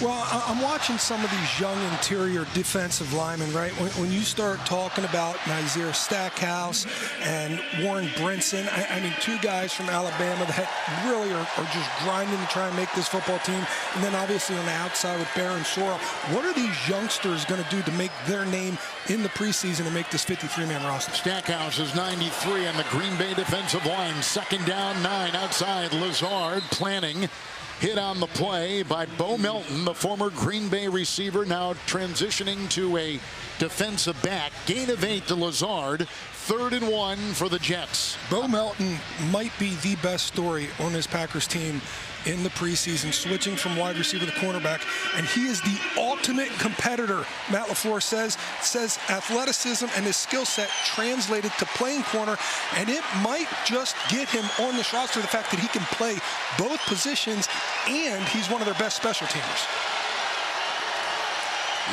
Well, I'm watching some of these young interior defensive linemen, right? When you start talking about Nazir Stackhouse and Warren Brinson, I mean, 2 guys from Alabama that really are just grinding to try and make this football team. And then obviously on the outside with Baron Sorrell. What are these youngsters going to do to make their name in the preseason and make this 53-man roster? Stackhouse is 93 on the Green Bay defensive line. 2nd down, 9 outside. Lazard planning. Hit on the play by Bo Melton, the former Green Bay receiver, now transitioning to a defensive back. Gain of 8 to Lazard. 3rd and 1 for the Jets. Bo Melton might be the best story on this Packers team in the preseason, switching from wide receiver to cornerback, and he is the ultimate competitor. Matt LaFleur says athleticism and his skill set translated to playing corner, and it might just get him on this roster, the fact that he can play both positions, and he's one of their best special teamers.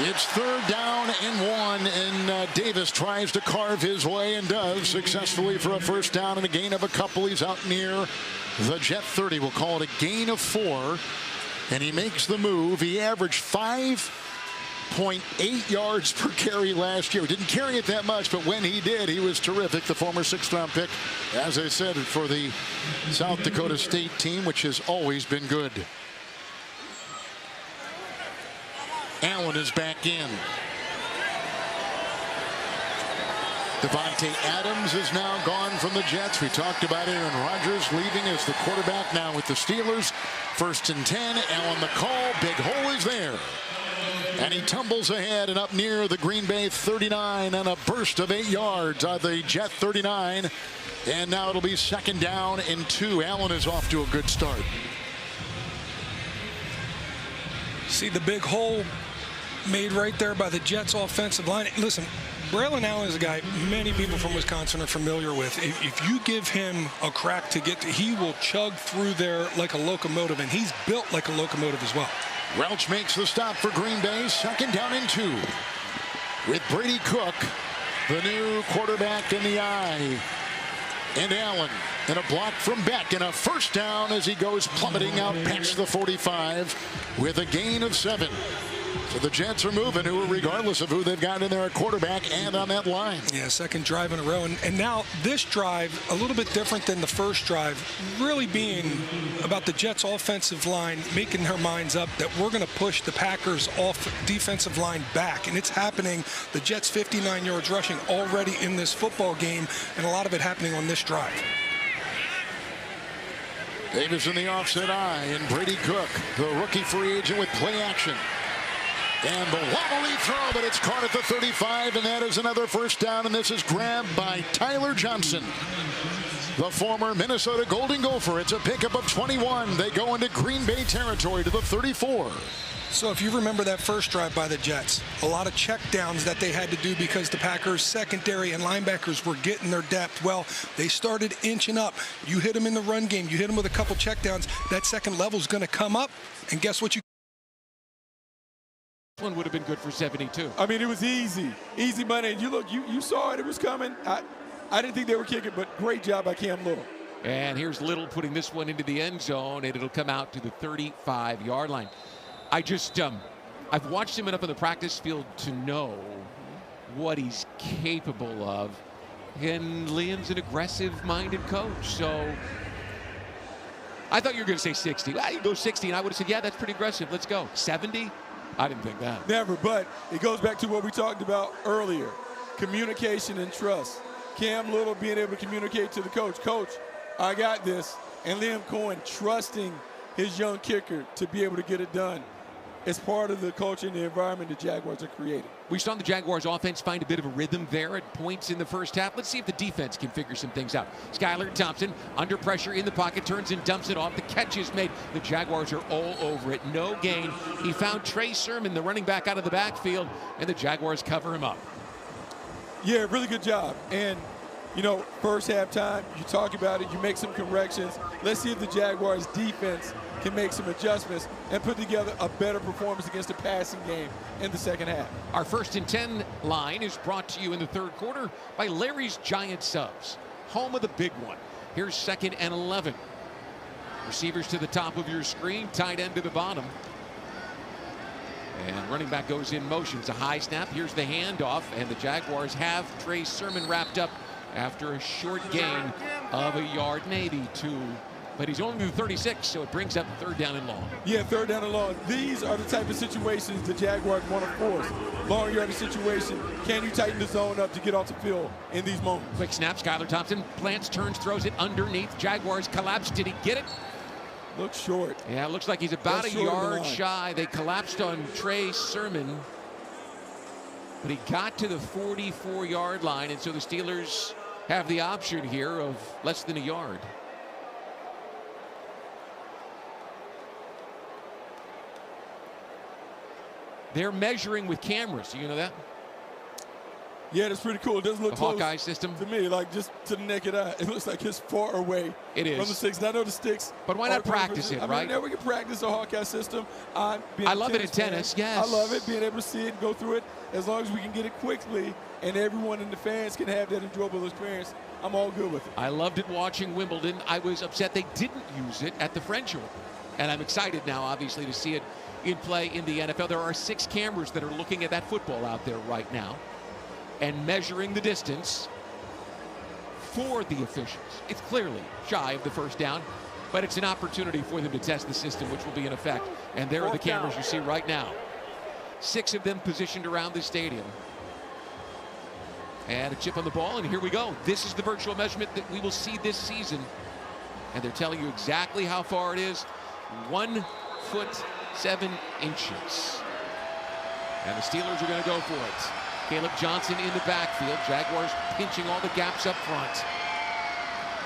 It's 3rd down and 1, and Davis tries to carve his way and does successfully for a first down and a gain of a couple. He's out near the Jet 30. We'll call it a gain of 4, and he makes the move. He averaged 5.8 yards per carry last year. Didn't carry it that much, but when he did, he was terrific. The former 6th-round pick, as I said, for the South Dakota State team, which has always been good. Allen is back in. Devontae Adams is now gone from the Jets. We talked about Aaron Rodgers leaving as the quarterback now with the Steelers. 1st and 10. Allen the call. Big hole is there. And he tumbles ahead and up near the Green Bay 39 on a burst of 8 yards on the Jet 39. And now it'll be 2nd down and 2. Allen is off to a good start. See the big hole made right there by the Jets offensive line. Listen, Braylon Allen is a guy many people from Wisconsin are familiar with. If you give him a crack to get to, he will chug through there like a locomotive, and he's built like a locomotive as well. Welch makes the stop for Green Bay. 2nd down and 2. With Brady Cook, the new quarterback in the eye. And Allen, and a block from Beck, and a first down as he goes plummeting out past the 45 with a gain of 7. So the Jets are moving, regardless of who they've got in there at quarterback and on that line. Yeah, 2nd drive in a row. And now this drive, a little bit different than the first drive, really being about the Jets offensive line making their minds up that we're going to push the Packers off defensive line back. And it's happening. The Jets 59 yards rushing already in this football game, and a lot of it happening on this drive. Davis in the offset eye, and Brady Cook, the rookie free agent, with play action. And the wobbly throw, but it's caught at the 35, and that is another first down, and this is grabbed by Tyler Johnson, the former Minnesota Golden Gopher. It's a pickup of 21. They go into Green Bay territory to the 34. So if you remember that first drive by the Jets, a lot of check downs that they had to do because the Packers secondary and linebackers were getting their depth. Well, they started inching up. You hit them in the run game. You hit them with a couple check downs. That second level is going to come up, and guess what? One would have been good for 72. I mean, it was easy money. And you saw it was coming. I didn't think they were kicking, but great job by Cam Little. And here's Little putting this one into the end zone, and it'll come out to the 35-yard line. I've watched him enough on the practice field to know what he's capable of. And Liam's an aggressive-minded coach, so I thought you were going to say 60. Well, you go 60, and I would have said, yeah, that's pretty aggressive. Let's go. 70? I didn't think that. Never, but it goes back to what we talked about earlier. Communication and trust. Cam Little being able to communicate to the coach, Coach, I got this. And Liam Cohen trusting his young kicker to be able to get it done. It's part of the culture and the environment the Jaguars are creating. We saw the Jaguars offense find a bit of a rhythm there at points in the first half. Let's see if the defense can figure some things out. Skylar Thompson under pressure in the pocket, turns and dumps it off. The catch is made. The Jaguars are all over it. No gain. He found Trey Sermon, the running back, out of the backfield, and the Jaguars cover him up. Yeah, really good job. And, you know, first half time, you talk about it, you make some corrections. Let's see if the Jaguars defense can make some adjustments and put together a better performance against the passing game in the second half. Our 1st and 10 line is brought to you in the third quarter by Larry's Giant Subs, home of the big one. Here's 2nd and 11. Receivers to the top of your screen, tight end to the bottom. And running back goes in motion. It's a high snap. Here's the handoff, and the Jaguars have Trey Sermon wrapped up after a short gain of a yard, maybe 2. But he's only to 36, so it brings up 3rd down and long. Yeah, 3rd down and long. These are the type of situations the Jaguars want to force. Long yardage situation. Can you tighten the zone up to get off the field in these moments? Quick snap. Skylar Thompson plants, turns, throws it underneath. Jaguars collapse. Did he get it? Looks short. Yeah, it looks like he's about a yard shy. They collapsed on Trey Sermon, but he got to the 44-yard line, and so the Steelers have the option here of less than a yard. They're measuring with cameras. You know that? Yeah, that's pretty cool. It doesn't look close Hawkeye system to me, like just to the naked eye. It looks like it's far away from the sticks. And I know the sticks. But why not practice it, right? Yeah, we can practice the Hawkeye system. I love it in tennis, yes. I love it, being able to see it and go through it. As long as we can get it quickly and everyone in the fans can have that enjoyable experience, I'm all good with it. I loved it watching Wimbledon. I was upset they didn't use it at the French Open. And I'm excited now, obviously, to see it in play in the NFL. There are 6 cameras that are looking at that football out there right now and measuring the distance for the officials. It's clearly shy of the 1st down, but it's an opportunity for them to test the system, which will be in effect. And there are the cameras you see right now. 6 of them positioned around the stadium. And a chip on the ball, and here we go. This is the virtual measurement that we will see this season. And they're telling you exactly how far it is. 1 foot 7 inches. And the Steelers are going to go for it. Caleb Johnson in the backfield. Jaguars pinching all the gaps up front.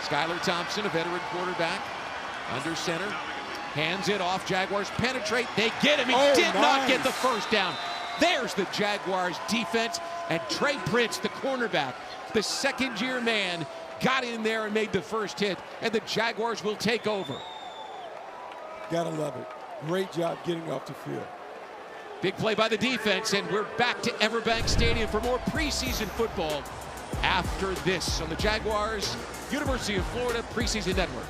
Skylar Thompson, a veteran quarterback, under center. Hands it off. Jaguars penetrate. They get him. He did not get the 1st down. There's the Jaguars defense. And Trey Prince, the cornerback, the 2nd-year man, got in there and made the 1st hit. And the Jaguars will take over. Gotta love it. Great job getting off the field. Big play by the defense, and we're back to Everbank Stadium for more preseason football after this on the Jaguars University of Florida Preseason Network.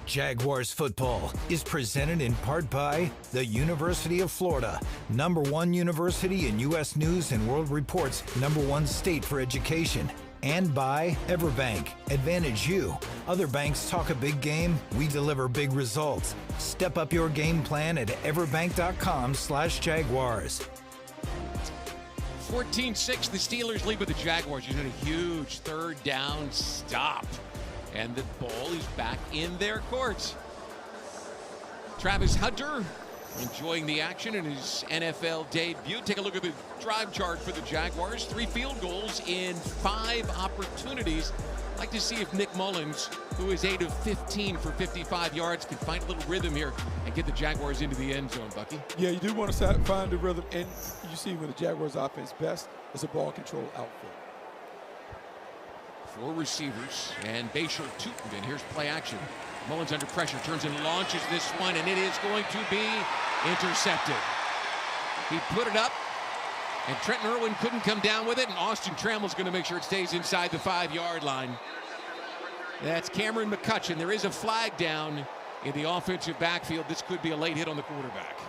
Jaguars football is presented in part by the University of Florida, #1 university in U.S. News and World Report's #1 state for education, and by Everbank. Advantage you. Other banks talk a big game, we deliver big results. Step up your game plan at everbank.com/Jaguars. 14-6, the Steelers lead with the Jaguars. Using a huge third down stop. And the ball is back in their court. Travis Hunter enjoying the action in his NFL debut. Take a look at the drive chart for the Jaguars. 3 field goals in 5 opportunities. I'd like to see if Nick Mullins, who is 8 of 15 for 55 yards, can find a little rhythm here and get the Jaguars into the end zone, Bucky. Yeah, you do want to find the rhythm, and you see when the Jaguars offense best is a ball control outfit. 4 receivers and Bashal Tootin. Here's play action. Mullins under pressure, turns and launches this one, and it is going to be intercepted. He put it up, and Trenton Irwin couldn't come down with it, and Austin Trammell's going to make sure it stays inside the 5-yard line. That's Cameron McCutcheon. There is a flag down in the offensive backfield. This could be a late hit on the quarterback.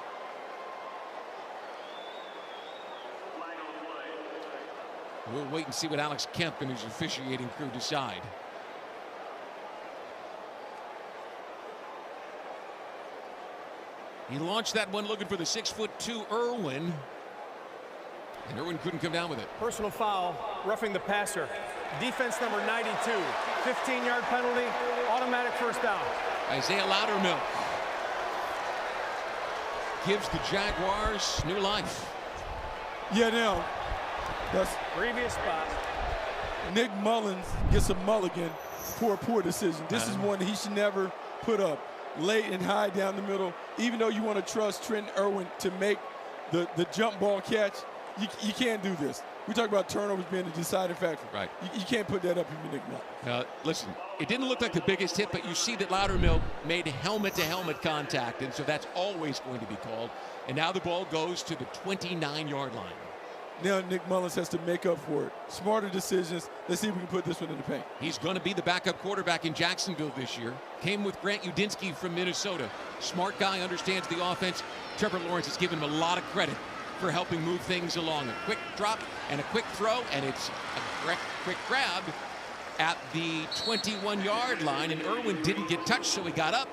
We'll wait and see what Alex Kemp and his officiating crew decide. He launched that one looking for the 6'2" Irwin. And Irwin couldn't come down with it. Personal foul, roughing the passer. Defense number 92, 15-yard penalty, automatic first down. Isaiah Loudermilk gives the Jaguars new life. Yeah, now, that's previous spot. Nick Mullins gets a mulligan for a poor decision. This is one he should never put up. Late and high down the middle. Even though you want to trust Trenton Irwin to make the jump ball catch, you can't do this. We talk about turnovers being the deciding factor. Right. You can't put that up if you're Nick Mullins. Listen, it didn't look like the biggest hit, but you see that Loudermilk made helmet-to-helmet contact, and so that's always going to be called. And now the ball goes to the 29-yard line. Now Nick Mullins has to make up for it. Smarter decisions. Let's see if we can put this one in the paint. He's going to be the backup quarterback in Jacksonville this year. Came with Grant Udinsky from Minnesota. Smart guy, understands the offense. Trevor Lawrence has given him a lot of credit for helping move things along. A quick drop and a quick throw, and it's a quick grab at the 21-yard line, and Irwin didn't get touched, so he got up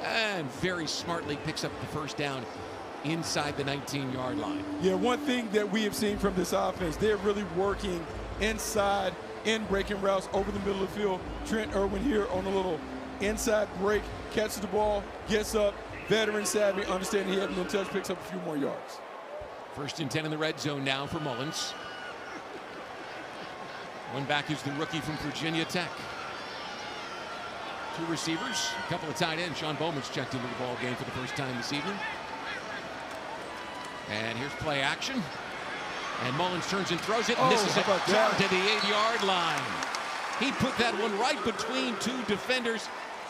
and very smartly picks up the first down inside the 19-yard line. Yeah, one thing that we have seen from this offense, they're really working inside in breaking routes over the middle of the field. Trent Irwin here on a little inside break, catches the ball, gets up, veteran savvy, understanding he hasn't been touched, picks up a few more yards. 1st and 10 in the red zone now for Mullins. One back is the rookie from Virginia Tech. 2 receivers, a couple of tight ends. Sean Bowman's checked into the ball game for the first time this evening. And here's play action. And Mullins turns and throws it. And this is a down to the 8-yard line. He put that one right between 2 defenders,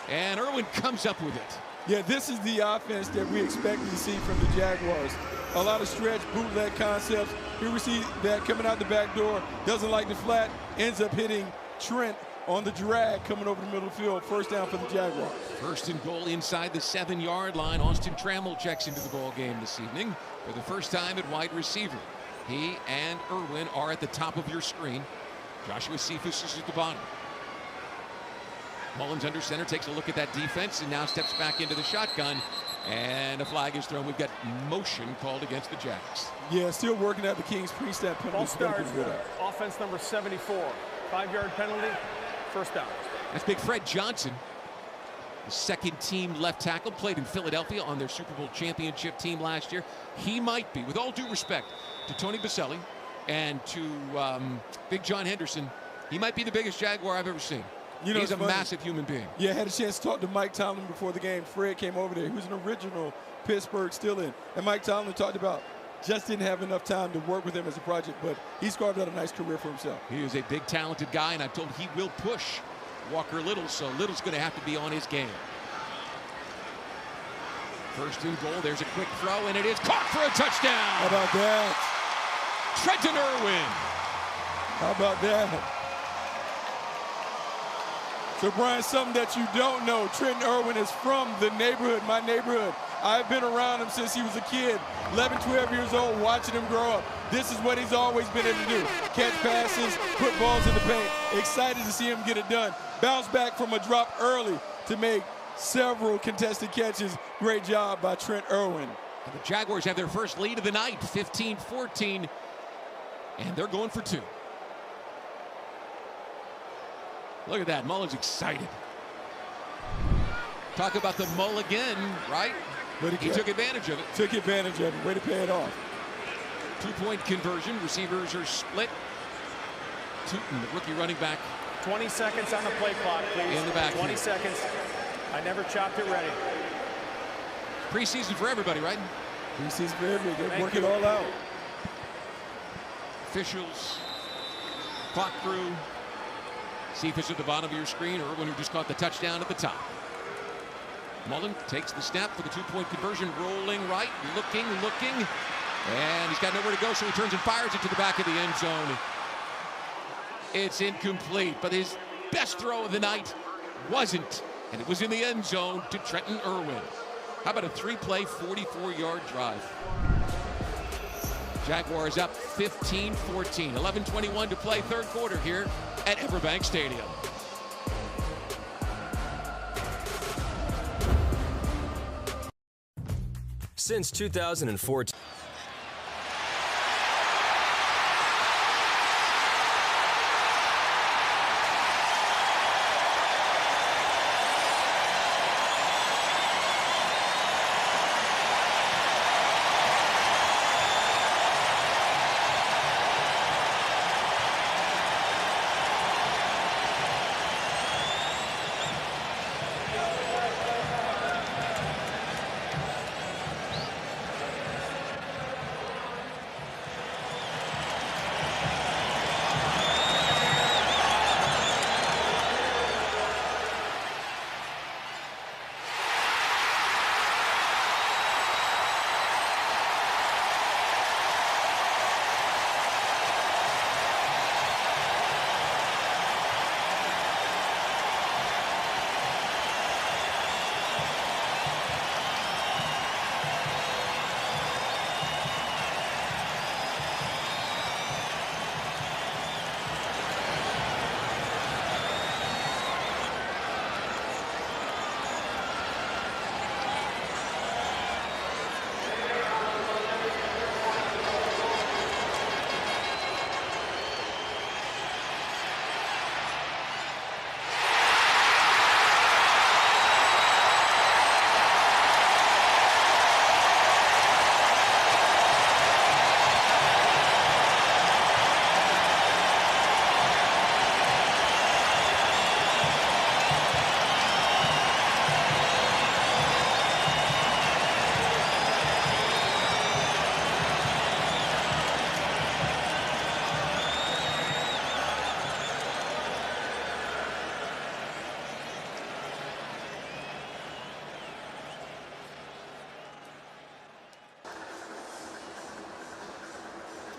and Irwin comes up with it. Yeah, this is the offense that we expected to see from the Jaguars. A lot of stretch, bootleg concepts. Here we see that coming out the back door. Doesn't like the flat. Ends up hitting Trent on the drag coming over the middle of the field. First down for the Jaguars. 1st and goal inside the 7-yard line. Austin Trammell checks into the ball game this evening for the first time at wide receiver. He and Irwin are at the top of your screen. Joshua Cephas is at the bottom. Mullins under center, takes a look at that defense, and now steps back into the shotgun. And a flag is thrown. We've got motion called against the Jags. Yeah, still working at the Kings pre-snap penalty. Ball starts, offense number 74. 5-yard penalty, first down. That's Big Fred Johnson. The 2nd team left tackle, played in Philadelphia on their Super Bowl championship team last year. He might be, with all due respect to Tony Baselli and to Big John Henderson, he might be the biggest Jaguar I've ever seen. You know, he's a massive human being. Yeah, I had a chance to talk to Mike Tomlin before the game. Fred came over there. He was an original Pittsburgh Steeler. And Mike Tomlin talked about just didn't have enough time to work with him as a project, but he's carved out a nice career for himself. He is a big, talented guy, and I'm told he will push Walker Little, so Little's going to have to be on his game. 1st and goal. There's a quick throw, and it is caught for a touchdown. How about that? Trenton Irwin. How about that? So, Brian, something that you don't know, Trenton Irwin is from the neighborhood, my neighborhood. I've been around him since he was a kid, 11, 12 years old, watching him grow up. This is what he's always been able to do. Catch passes, put balls in the paint. Excited to see him get it done. Bounce back from a drop early to make several contested catches. Great job by Trent Irwin. And the Jaguars have their first lead of the night, 15-14, and they're going for 2. Look at that, Mullins excited. Talk about the mulligan, right? But he took advantage of it. Took advantage of it. Way to pay it off. 2-point conversion. Receivers are split. Tootin, the rookie running back. 20 seconds on the play clock, please. In the back. 20 seconds. I never chopped it ready. Preseason for everybody, right? Preseason for everybody. They work it all out. Officials, clock crew. See if it's at the bottom of your screen, or Irwin, who just caught the touchdown at the top. Mullen takes the snap for the 2-point conversion, rolling right, looking, and he's got nowhere to go, so he turns and fires it to the back of the end zone. It's incomplete, but his best throw of the night wasn't, and it was in the end zone to Trenton Irwin. How about a 3-play, 44-yard drive? Jaguars up 15-14, 11:21 to play, third quarter here at Everbank Stadium. Since 2014.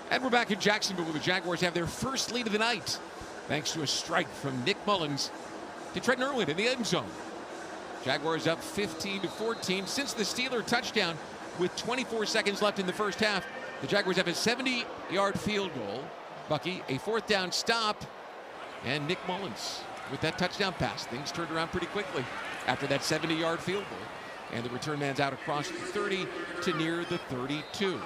And we're back in Jacksonville where the Jaguars have their first lead of the night, thanks to a strike from Nick Mullins to Trenton Irwin in the end zone. Jaguars up 15-14 since the Steeler touchdown with 24 seconds left in the first half. The Jaguars have a 70-yard field goal. Bucky, a 4th down stop, and Nick Mullins with that touchdown pass. Things turned around pretty quickly after that 70-yard field goal. And the return man's out across the 30 to near the 32.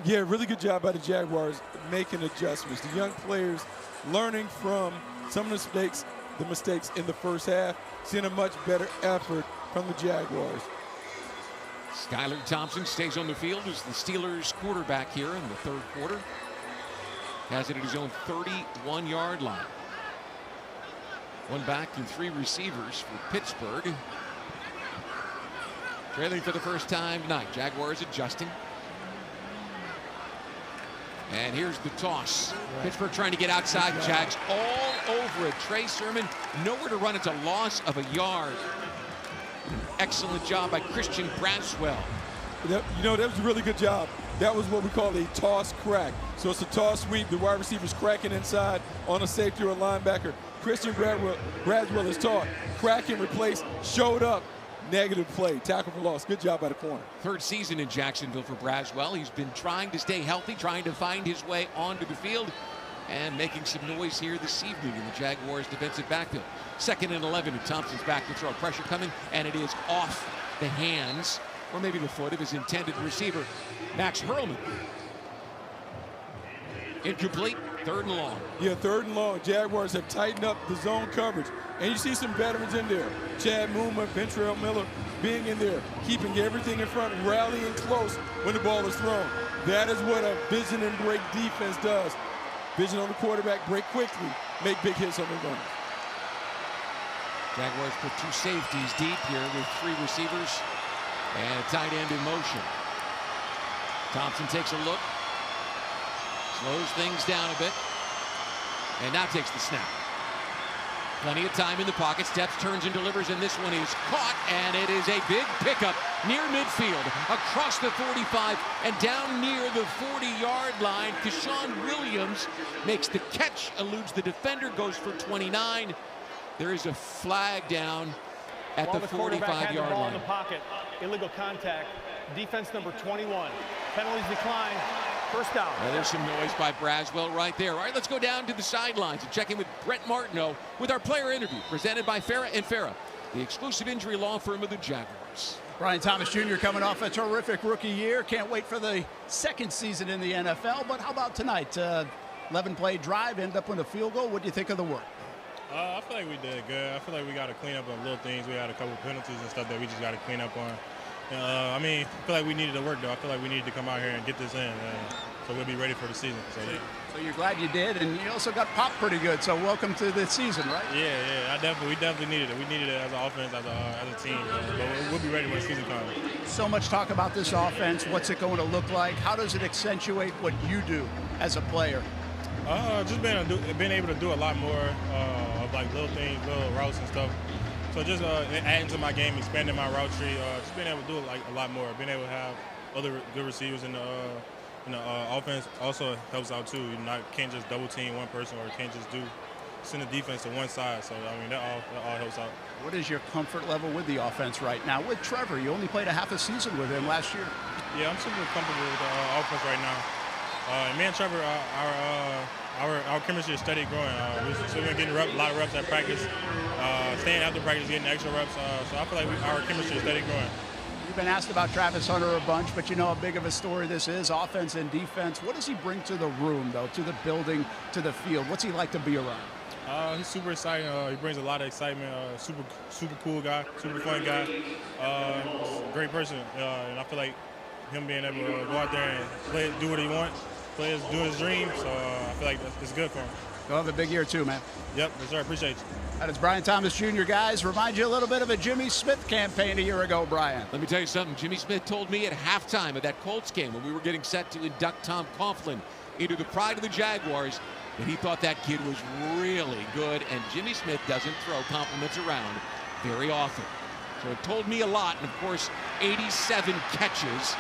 Yeah, really good job by the Jaguars making adjustments. The young players learning from some of the mistakes in the first half, seeing a much better effort from the Jaguars. Skylar Thompson stays on the field as the Steelers quarterback here in the third quarter. Has it at his own 31-yard line. One back and 3 receivers for Pittsburgh. Trailing for the first time tonight. Jaguars adjusting. And here's the toss. Pittsburgh trying to get outside. Jags all over it. Trey Sermon nowhere to run. It's a loss of a yard. Excellent job by Christian Braswell. That was a really good job. That was what we call a toss crack. So it's a toss sweep. The wide receiver's cracking inside on a safety or a linebacker. Christian Braswell is taught. Crack and replace, showed up. Negative play, tackle for loss. Good job by the corner. Third season in Jacksonville for Braswell. He's been trying to stay healthy, trying to find his way onto the field, and making some noise here this evening in the Jaguars' defensive backfield. 2nd and 11, and Thompson's back to throw. Pressure coming, and it is off the hands, or maybe the foot of his intended receiver, Max Hurlman. Incomplete, 3rd and long. Yeah, 3rd and long. Jaguars have tightened up the zone coverage. And you see some veterans in there. Chad Muma, Ventrell Miller being in there, keeping everything in front, rallying close when the ball is thrown. That is what a vision and break defense does. Vision on the quarterback, break quickly, make big hits on the run. Jaguars put 2 safeties deep here with 3 receivers and a tight end in motion. Thompson takes a look, slows things down a bit, and now takes the snap. Plenty of time in the pocket, steps, turns, and delivers, and this one is caught, and it is a big pickup near midfield, across the 45, and down near the 40-yard line. Keshawn Williams makes the catch, eludes the defender, goes for 29. There is a flag down at the 45-yard line. In the pocket, illegal contact, defense number 21. Penalties decline. First down. There's some noise by Braswell right there. All right, let's go down to the sidelines and check in with Brett Martineau with our player interview presented by Farah & Farah, the exclusive injury law firm of the Jaguars. Brian Thomas Jr. coming off a terrific rookie year. Can't wait for the 2nd season in the NFL. But how about tonight? 11-play drive, end up with a field goal. What do you think of the work? I feel like we did good. I feel like we got to clean up on little things. We had a couple penalties and stuff that we just got to clean up on. I mean, I feel like we needed to work, though. I feel like we needed to come out here and get this in, so we'll be ready for the season. So you're glad you did, and you also got popped pretty good. So welcome to the season, right? Yeah. We definitely needed it. We needed it as an offense, as a team. But we'll be ready when the season comes. So much talk about this offense. What's it going to look like? How does it accentuate what you do as a player? Just being able to do a lot more of like little things, little routes and stuff. So just adding to my game, expanding my route tree, just being able to do it like a lot more. Being able to have other good receivers in the offense also helps out too. You can't just double team one person, or can't just send the defense to one side. So I mean that all helps out. What is your comfort level with the offense right now? With Trevor, you only played a half a season with him last year. Yeah, I'm super comfortable with the offense right now. And me and Trevor, our chemistry is steady growing. We've been getting a lot of reps at practice, staying after practice, getting extra reps. So I feel like our chemistry is steady growing. You've been asked about Travis Hunter a bunch, but you know how big of a story this is, offense and defense. What does he bring to the room, though, to the building, to the field? What's he like to be around? He's super exciting. He brings a lot of excitement. Super cool guy, super fun guy. Great person. And I feel like him being able to go out there and play, do what he wants, do his dream. So I feel like it's good for him. He'll have a big year too, man. Yep, yes, sir. Appreciate you. That is Brian Thomas Jr., guys. Remind you a little bit of a Jimmy Smith campaign a year ago, Brian. Let me tell you something. Jimmy Smith told me at halftime of that Colts game when we were getting set to induct Tom Coughlin into the pride of the Jaguars that he thought that kid was really good, and Jimmy Smith doesn't throw compliments around very often. So it told me a lot, and of course, 87 catches,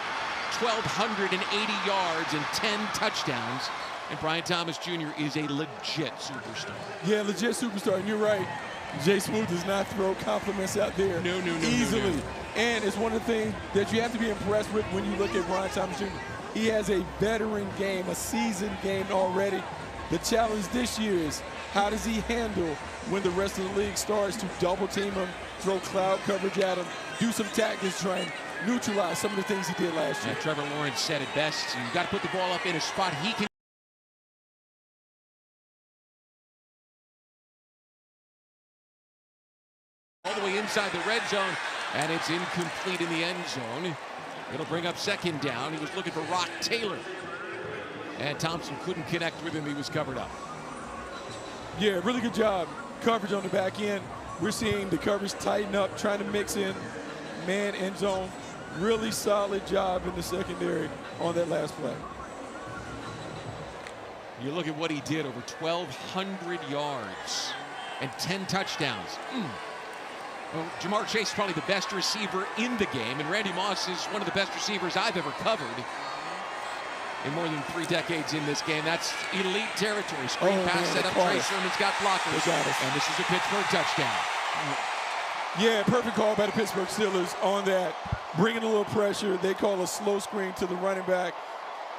1,280 yards, and 10 touchdowns. And Brian Thomas Jr. is a legit superstar. Yeah, legit superstar. And you're right. Jay Smoot does not throw compliments out there easily. No. And it's one of the things that you have to be impressed with when you look at Brian Thomas Jr. He has a veteran game, a seasoned game already. The challenge this year is how does he handle when the rest of the league starts to double team him, throw cloud coverage at him, do some tactics, try and neutralize some of the things he did last year. Yeah, Trevor Lawrence said it best. You've got to put the ball up in a spot he can. All the way inside the red zone, and it's incomplete in the end zone. It'll bring up second down. He was looking for Rock Taylor, and Thompson couldn't connect with him. He was covered up. Yeah, really good job. Coverage on the back end. We're seeing the coverage tighten up, trying to mix in man and zone. Really solid job in the secondary on that last play. You look at what he did, over 1,200 yards and 10 touchdowns. Well, Jamar Chase is probably the best receiver in the game, and Randy Moss is one of the best receivers I've ever covered in more than 3 decades in this game. That's elite territory. Screen pass set up. Trey Sermon's got blockers. And this is a Pittsburgh touchdown. Yeah, perfect call by the Pittsburgh Steelers on that. Bringing a little pressure. They call a slow screen to the running back.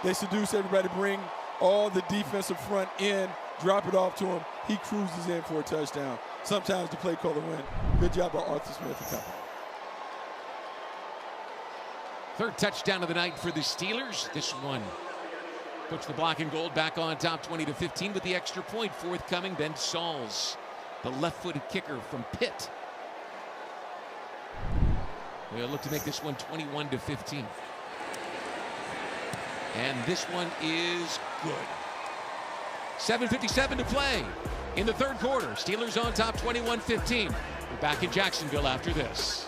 They seduce everybody, bring all the defensive front in, drop it off to him. He cruises in for a touchdown. Sometimes the play caller win. Good job by Arthur Smith and company. 3rd touchdown of the night for the Steelers. This one puts the black and gold back on top 20-15 with the extra point forthcoming. Ben Sauls, the left-footed kicker from Pitt. They'll look to make this one 21-15. And this one is good. 7:57 to play in the 3rd quarter. Steelers on top 21-15. We're back in Jacksonville after this.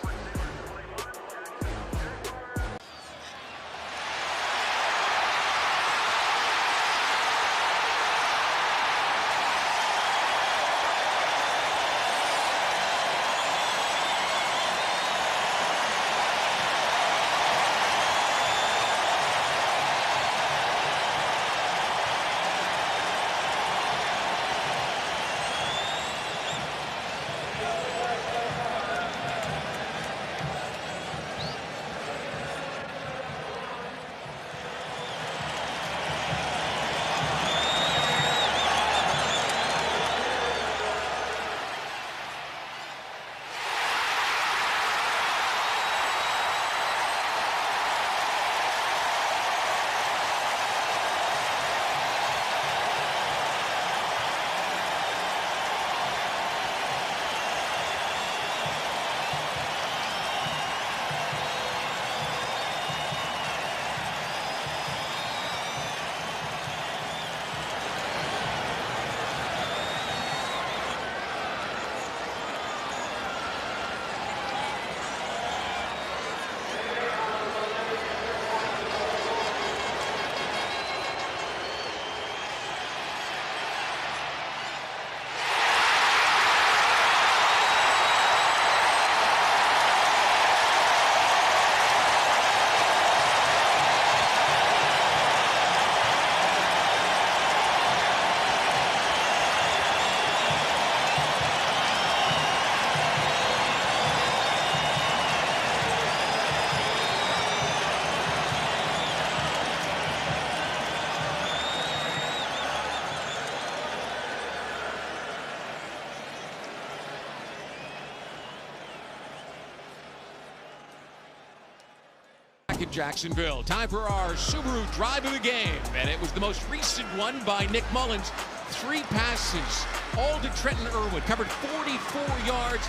In Jacksonville. Time for our Subaru drive of the game, and it was the most recent one by Nick Mullins. 3 passes, all to Trenton Irwin, covered 44 yards,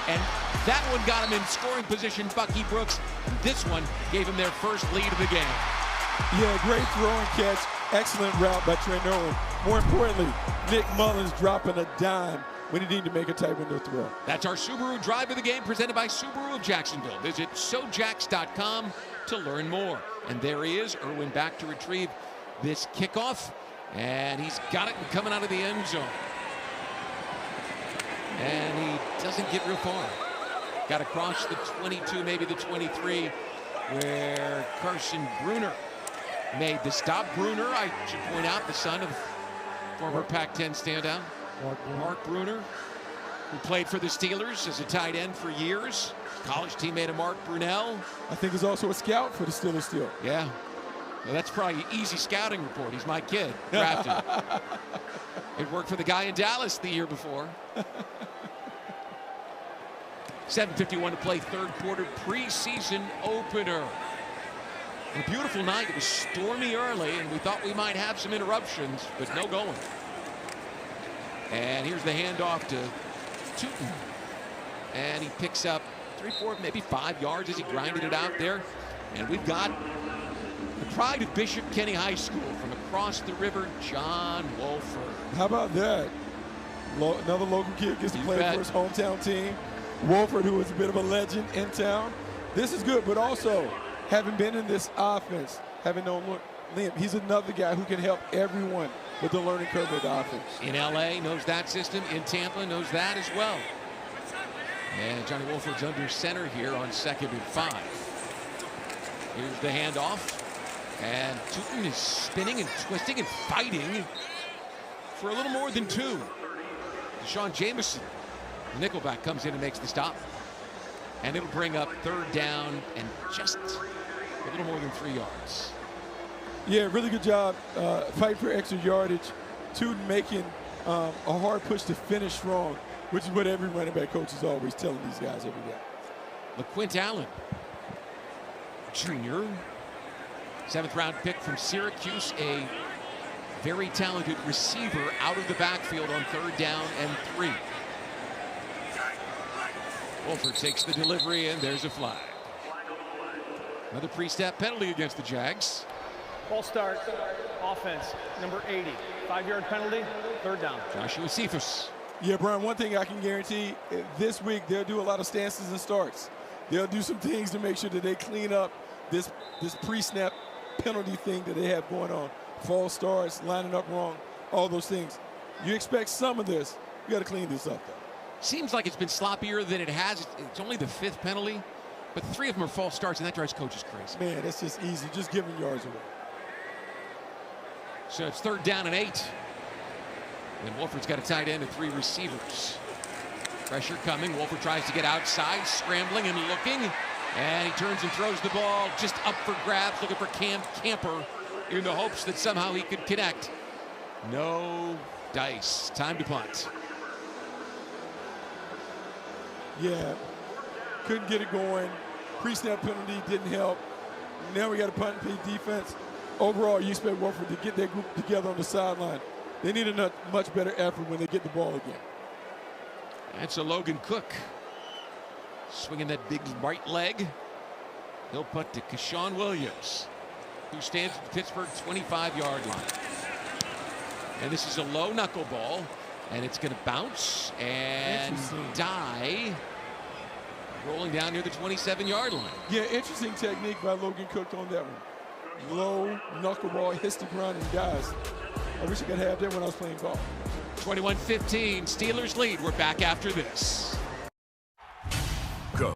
and that one got him in scoring position. Bucky Brooks, and this one gave him their first lead of the game. Yeah, great throw and catch. Excellent route by Trent Irwin. More importantly, Nick Mullins dropping a dime when he needed to make a tight window throw. That's our Subaru drive of the game presented by Subaru of Jacksonville. Visit SoJax.com to learn more. And there he is, Irwin back to retrieve this kickoff. And he's got it coming out of the end zone. And he doesn't get real far. Got across the 22, maybe the 23, where Carson Bruner made the stop. Bruner, I should point out, the son of former Pac-10 standout Mark Bruner, who played for the Steelers as a tight end for years. College teammate of Mark Brunell. I think he's also a scout for the Steelers still. Yeah. Well, that's probably an easy scouting report. He's my kid, drafted. It worked for the guy in Dallas the year before. 7:51 to play, 3rd quarter preseason opener. A beautiful night. It was stormy early, and we thought we might have some interruptions, but no going. And here's the handoff to Tootin. And he picks up 3, 4, maybe 5 yards as he grinded it out there. And we've got the pride of Bishop Kenny High School from across the river, John Wolford. How about that? Another local kid gets to play for his hometown team. Wolford, who is a bit of a legend in town. This is good, but also having been in this offense, having known Liam, he's another guy who can help everyone with the learning curve of the offense. In LA, knows that system. In Tampa, knows that as well. And Johnny Wolford's under center here on 2nd and 5. Here's the handoff. And Tootin is spinning and twisting and fighting for a little more than 2. Deshaun Jameson, the nickelback, comes in and makes the stop. And it'll bring up 3rd down and just a little more than 3 yards. Yeah, really good job fighting for extra yardage. Tootin making a hard push to finish strong, which is what every running back coach is always telling these guys every day. LaQuint Allen, junior, 7th round pick from Syracuse, a very talented receiver out of the backfield on 3rd down and 3. Wolford takes the delivery, and there's a flag. Another pre-snap penalty against the Jags. Ball start, offense, number 80. 5-yard penalty, 3rd down. Joshua Cephas. Yeah, Brian, one thing I can guarantee, this week they'll do a lot of stances and starts. They'll do some things to make sure that they clean up this pre-snap penalty thing that they have going on. False starts, lining up wrong, all those things. You expect some of this. You got to clean this up, though. Seems like it's been sloppier than it has. It's only the 5th penalty, but 3 of them are false starts, and that drives coaches crazy. Man, that's just easy. Just giving yards away. So it's 3rd down and 8. And Wolford's got a tight end and 3 receivers. Pressure coming. Wolford tries to get outside, scrambling and looking. And he turns and throws the ball just up for grabs, looking for Camper in the hopes that somehow he could connect. No dice. Time to punt. Yeah, couldn't get it going. Pre-snap penalty didn't help. Now we got a punt and pay defense. Overall, you expect Wolford to get that group together on the sideline. They need a much better effort when they get the ball again. That's a Logan Cook. Swinging that big right leg. He'll punt to Keshawn Williams, who stands at the Pittsburgh 25-yard line. And this is a low knuckleball, and it's going to bounce and die, rolling down near the 27-yard line. Yeah, interesting technique by Logan Cook on that one. Low knuckleball, hits the ground and dies. I wish I could have that when I was playing golf. 21-15, Steelers lead. We're back after this. Go.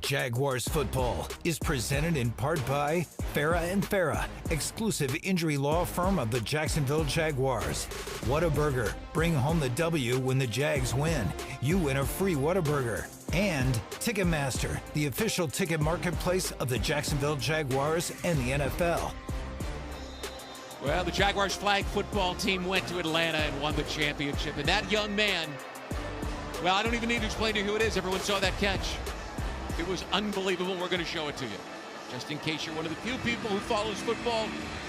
Jaguars football is presented in part by Farah & Farah, exclusive injury law firm of the Jacksonville Jaguars. Whataburger, bring home the W when the Jags win. You win a free Whataburger. And Ticketmaster, the official ticket marketplace of the Jacksonville Jaguars and the NFL. Well, the Jaguars flag football team went to Atlanta and won the championship. And that young man Well, I don't even need to explain to you who it is. Everyone saw that catch. It was unbelievable. We're going to show it to you. Just in case you're one of the few people who follows football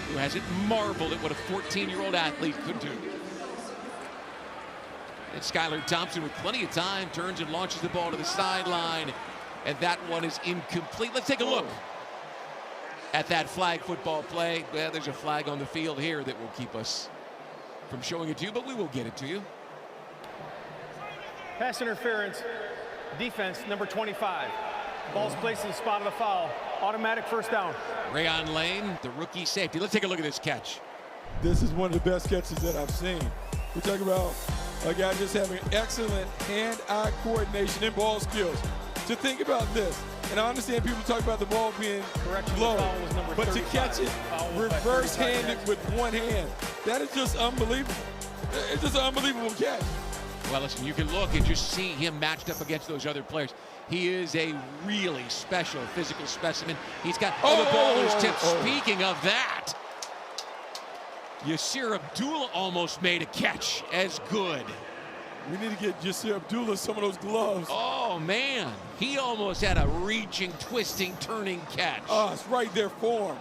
who hasn't marveled at what a 14-year-old athlete could do. And Skylar Thompson, with plenty of time, turns and launches the ball to the sideline. And that one is incomplete. Let's take a look at that flag football play. Well, there's a flag on the field here that will keep us from showing it to you, but we will get it to you. Pass interference, defense number 25. Ball's placed in the spot of the foul. Automatic first down. Rayon Lane, the rookie safety. Let's take a look at this catch. This is one of the best catches that I've seen. We're talking about a guy just having excellent hand-eye coordination and ball skills. To think about this, and I understand people talk about the ball being low, but to catch it reverse-handed with one hand, that is just unbelievable. It's just an unbelievable catch. Well, listen, you can look and just see him matched up against those other players. He is a really special physical specimen. He's got the ball is tipped. Speaking of that, Yasir Abdullah almost made a catch as good. We need to get Yasir Abdullah some of those gloves. Oh, man. He almost had a reaching, twisting, turning catch. Oh, it's right there for him.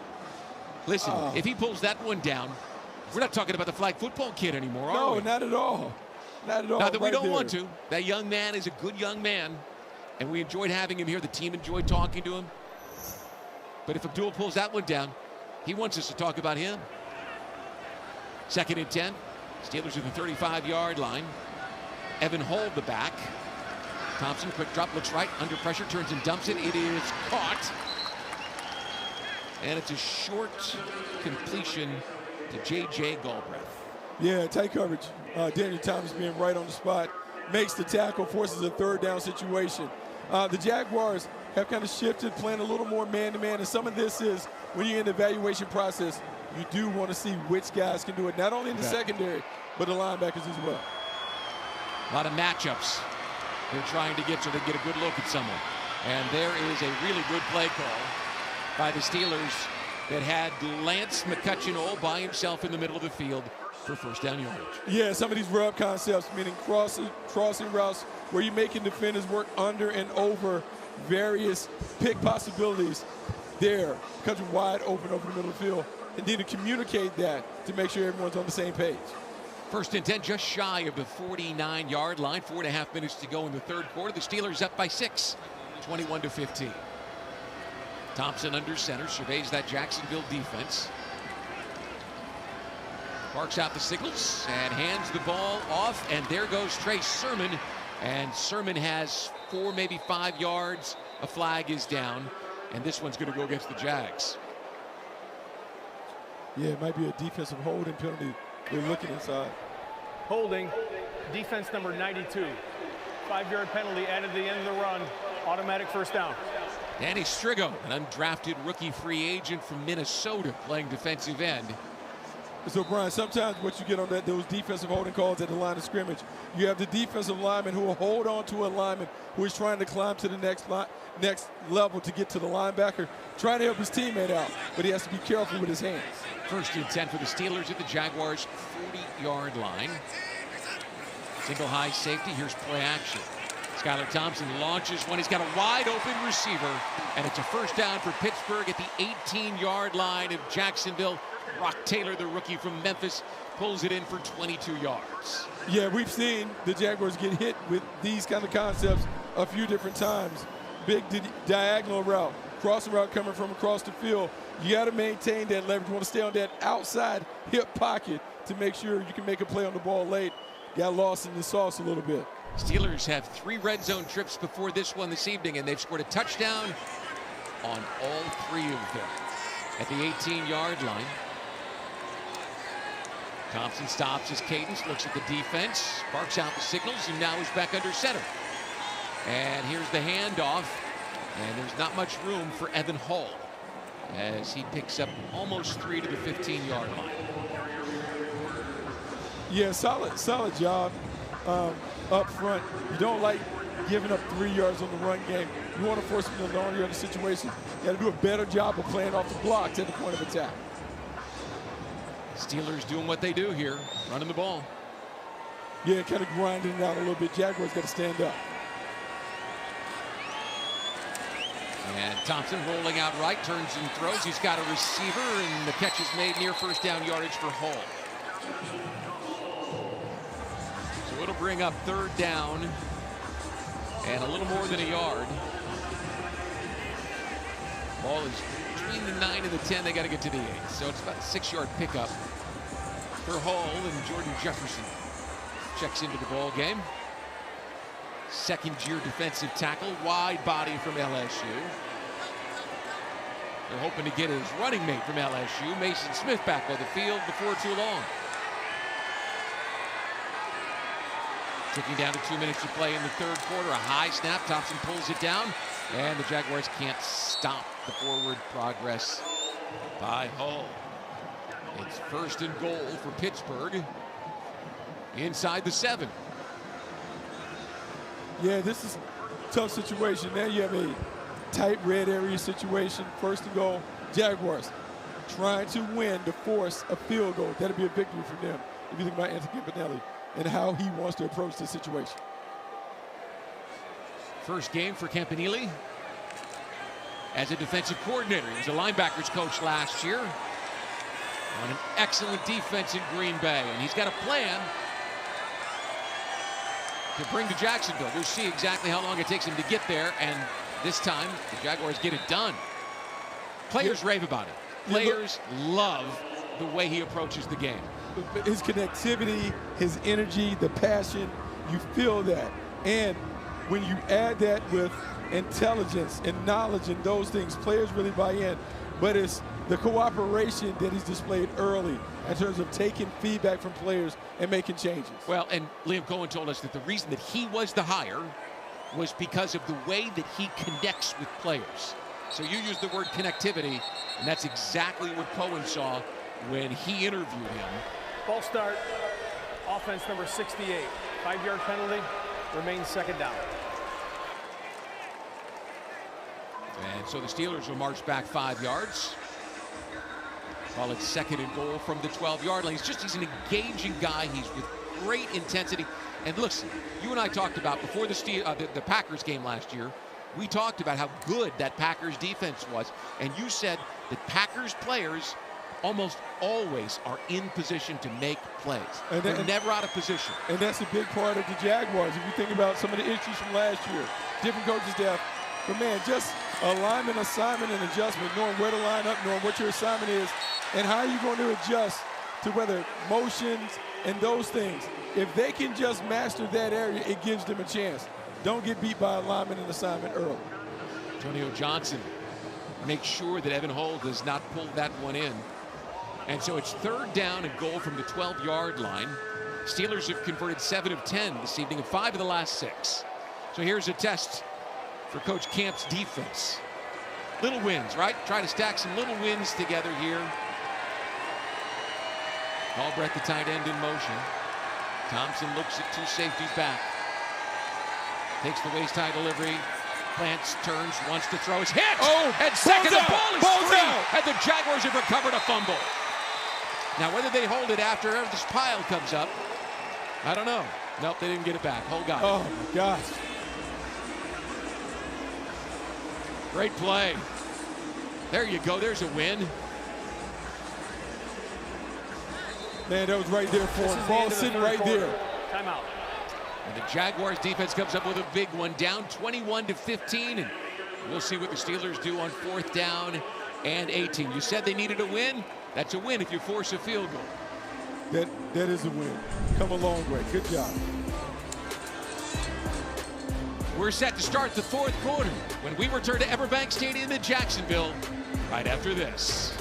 Listen, if he pulls that one down, we're not talking about the flag football kid anymore, are we? No, not at all. Not at all. Not that we don't want to. That young man is a good young man, and we enjoyed having him here. The team enjoyed talking to him. But if Abdul pulls that one down, he wants us to talk about him. 2nd and 10. Steelers at the 35-yard line. Evan Hold the back. Thompson, quick drop, looks right, under pressure, turns and dumps it. It is caught. And it's a short completion to J.J. Galbraith. Yeah, tight coverage. Daniel Thomas being right on the spot. Makes the tackle, forces a 3rd down situation. The Jaguars have kind of shifted, playing a little more man-to-man. And some of this is, when you're in the evaluation process, you do want to see which guys can do it, not only in the secondary, but the linebackers as well. A lot of matchups they're trying to get so they get a good look at someone. And there is a really good play call by the Steelers that had Lance McCutcheon all by himself in the middle of the field for 1st down yardage. Yeah, some of these rub concepts, meaning crossing routes where you're making defenders work under and over various pick possibilities there, country wide open over the middle of the field, and then to communicate that to make sure everyone's on the same page. 1st and 10, just shy of the 49-yard line. 4.5 minutes to go in the 3rd quarter. The Steelers up by 6, 21-15. Thompson under center, surveys that Jacksonville defense. Barks out the signals and hands the ball off, and there goes Trey Sermon. And Sermon has 4, maybe 5 yards. A flag is down, and this one's going to go against the Jags. Yeah, it might be a defensive holding penalty. They're looking inside. Holding, defense number 92. 5-yard penalty added to the end of the run. Automatic first down. Danny Strigo, an undrafted rookie free agent from Minnesota, playing defensive end. So, Brian, sometimes what you get on those defensive holding calls at the line of scrimmage, you have the defensive lineman who will hold on to a lineman who is trying to climb to the next level to get to the linebacker, trying to help his teammate out, but he has to be careful with his hands. 1st and 10 for the Steelers at the Jaguars' 40-yard line. Single high safety. Here's play action. Skylar Thompson launches one. He's got a wide open receiver, and it's a 1st down for Pittsburgh at the 18-yard line of Jacksonville. Rock Taylor, the rookie from Memphis, pulls it in for 22 yards. Yeah, we've seen the Jaguars get hit with these kind of concepts a few different times. Big diagonal route, crossing route coming from across the field. You got to maintain that leverage. You want to stay on that outside hip pocket to make sure you can make a play on the ball late. Got lost in the sauce a little bit. Steelers have 3 red zone trips before this one this evening, and they've scored a touchdown on all 3 of them. At the 18-yard line, Thompson stops his cadence, looks at the defense, barks out the signals, and now he's back under center. And here's the handoff, and there's not much room for Evan Hall as he picks up almost 3 to the 15-yard line. Yeah, solid job up front. You don't like giving up 3 yards on the run game. You want to force them to longer in the situation. You got to do a better job of playing off the blocks at the point of attack. Steelers doing what they do here, running the ball. Yeah, kind of grinding it out a little bit. Jaguars got to stand up. And Thompson rolling out right, turns and throws. He's got a receiver, and the catch is made near first down yardage for Hull. So it'll bring up third down and a little more than a yard. Ball is between the 9 and the 10. They got to get to the 8. So it's about a 6-yard pickup for Hull, and Jordan Jefferson checks into the ball game. Second-year defensive tackle, wide body from LSU. They're hoping to get his running mate from LSU, Mason Smith, back on the field before too long. Ticking down to 2 minutes to play in the third quarter. A high snap, Thompson pulls it down, and the Jaguars can't stop the forward progress by Hull. It's first and goal for Pittsburgh inside the 7. Yeah, this is a tough situation. Now you have a tight red area situation. First and goal, Jaguars trying to win to force a field goal. That'll be a victory for them if you think about Anthony Campanelli and how he wants to approach this situation. First game for Campanelli as a defensive coordinator. He was a linebackers coach last year on an excellent defense in Green Bay, and he's got a plan to bring to Jacksonville. We'll see exactly how long it takes him to get there, and this time the Jaguars get it done. Players rave about it. Players love the way he approaches the game. His connectivity, his energy, the passion, you feel that. And when you add that with intelligence and knowledge and those things, players really buy in. But it's the cooperation that he's displayed early in terms of taking feedback from players and making changes. Well, and Liam Cohen told us that the reason that he was the hire was because of the way that he connects with players. So you use the word connectivity, and that's exactly what Cohen saw when he interviewed him. Ball start, offense number 68. 5-yard penalty, remains second down. And so the Steelers will march back 5 yards. While it's second and goal from the 12-yard line. He's an engaging guy. He's with great intensity. And listen, you and I talked about before the Packers game last year, we talked about how good that Packers defense was. And you said that Packers players almost always are in position to make plays. They're never out of position. And that's a big part of the Jaguars. If you think about some of the issues from last year, different coaching staff, but man, just alignment, assignment, and adjustment, knowing where to line up, knowing what your assignment is, and how you're going to adjust to whether motions and those things. If they can just master that area, it gives them a chance. Don't get beat by alignment and assignment early. Antonio Johnson makes sure that Evan Hull does not pull that one in. And so it's third down and goal from the 12-yard line. Steelers have converted 7 of 10 this evening and 5 of the last 6. So here's a test for Coach Camp's defense. Little wins, right? Try to stack some little wins together here. Albrecht, the tight end, in motion. Thompson looks at 2 safeties back. Takes the waist-high delivery. Plants, turns, wants to throw. His hit! Oh! And second, the ball is free! Out. And the Jaguars have recovered a fumble. Now, whether they hold it after this pile comes up, I don't know. Nope, they didn't get it back. Hull got it. Oh, my gosh. Great play. There you go. There's a win. Man, that was right there for him. Ball sitting right there. Timeout. And the Jaguars defense comes up with a big one, down 21-15, and we'll see what the Steelers do on 4th down and 18. You said they needed a win. That's a win if you force a field goal. That is a win. Come a long way. Good job. We're set to start the 4th quarter when we return to Everbank Stadium in Jacksonville right after this.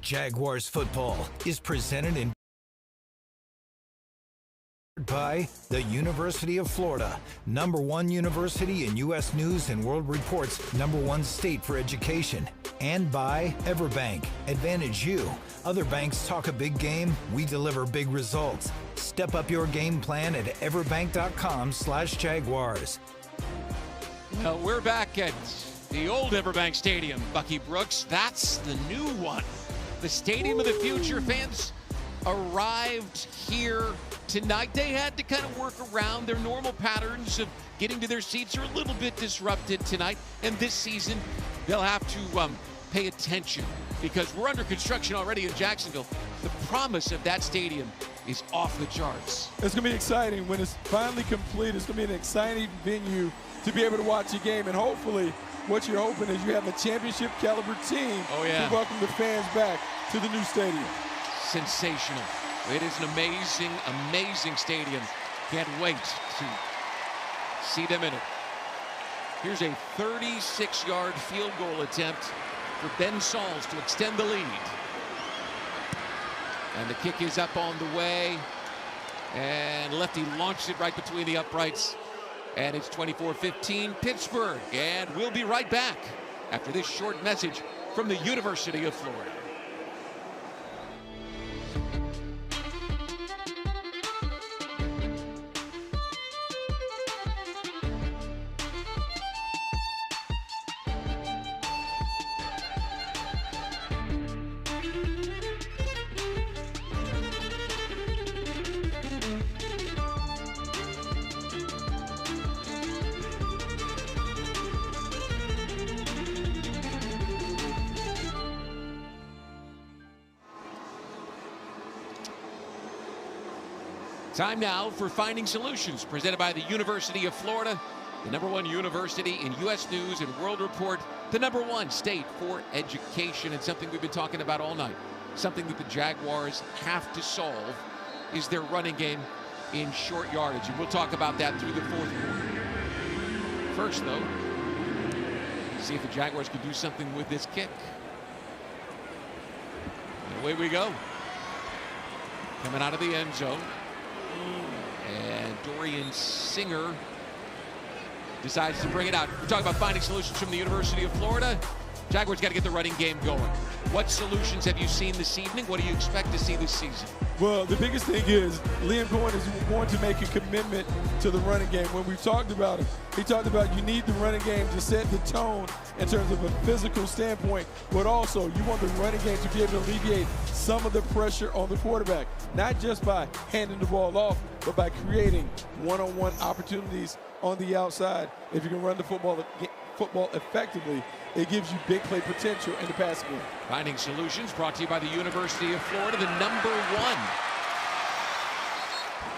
Jaguars football is presented in by the University of Florida, #1 university in U.S. News and World Report's #1 state for education, and by Everbank. Advantage you. Other banks talk a big game, we deliver big results. Step up your game plan at everbank.com/Jaguars. Well, we're back at the old Everbank Stadium, Bucky Brooks. That's the new one. The stadium of the future. Fans arrived here tonight. They had to kind of work around their normal patterns of getting to their seats are a little bit disrupted tonight. And this season, they'll have to pay attention because we're under construction already in Jacksonville. The promise of that stadium is off the charts. It's going to be exciting when it's finally complete. It's going to be an exciting venue to be able to watch a game. And hopefully what you're hoping is you have a championship caliber team to welcome the fans back to the new stadium. Sensational. It is an amazing, amazing stadium. Can't wait to see them in it. Here's a 36-yard field goal attempt for Ben Sauls to extend the lead. And the kick is up on the way. And lefty launched it right between the uprights. And it's 24-15 Pittsburgh. And we'll be right back after this short message from the University of Florida. Time now for Finding Solutions, presented by the University of Florida, the #1 university in U.S. News and World Report, the #1 state for education, and something we've been talking about all night. Something that the Jaguars have to solve is their running game in short yardage, and we'll talk about that through the fourth quarter. First, though, see if the Jaguars can do something with this kick. And away we go. Coming out of the end zone. And Dorian Singer decides to bring it out. We're talking about finding solutions from the University of Florida. Jaguars got to get the running game going. What solutions have you seen this evening? What do you expect to see this season? Well, the biggest thing is Liam Cohen is going to make a commitment to the running game. When we've talked about it, he talked about you need the running game to set the tone in terms of a physical standpoint, but also you want the running game to be able to alleviate some of the pressure on the quarterback, not just by handing the ball off, but by creating one-on-one opportunities on the outside. If you can run the football effectively, it gives you big play potential in the passing game. Finding Solutions brought to you by the University of Florida, the #1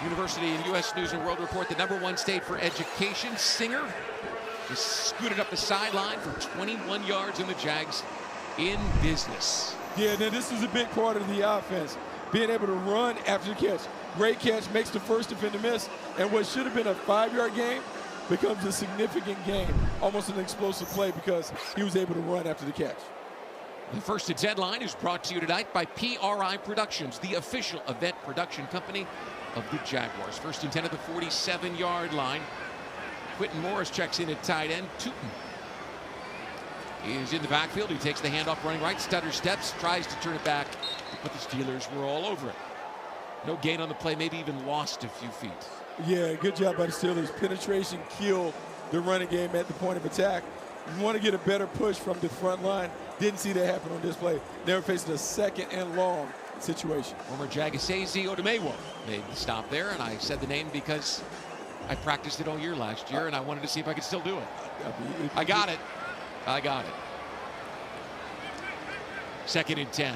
university in U.S. News and World Report, the #1 state for education. Singer just scooted up the sideline for 21 yards, and the Jags in business. Yeah, now this is a big part of the offense, being able to run after the catch. Great catch, makes the first defender miss, and what should have been a 5-yard game becomes a significant gain, almost an explosive play because he was able to run after the catch. The First and 10 line is brought to you tonight by PRI Productions, the official event production company of the Jaguars. First and 10 at the 47-yard line. Quentin Morris checks in at tight end. Tootin is in the backfield. He takes the handoff running right, stutter steps, tries to turn it back, but the Steelers were all over it. No gain on the play, maybe even lost a few feet. Yeah, good job by the Steelers. Penetration killed the running game at the point of attack. You want to get a better push from the front line. Didn't see that happen on this play. Never faced a second and long situation. Former Jagasese Odumewo made the stop there, and I said the name because I practiced it all year last year, and I wanted to see if I could still do it. I got it. I got it. Second and 10.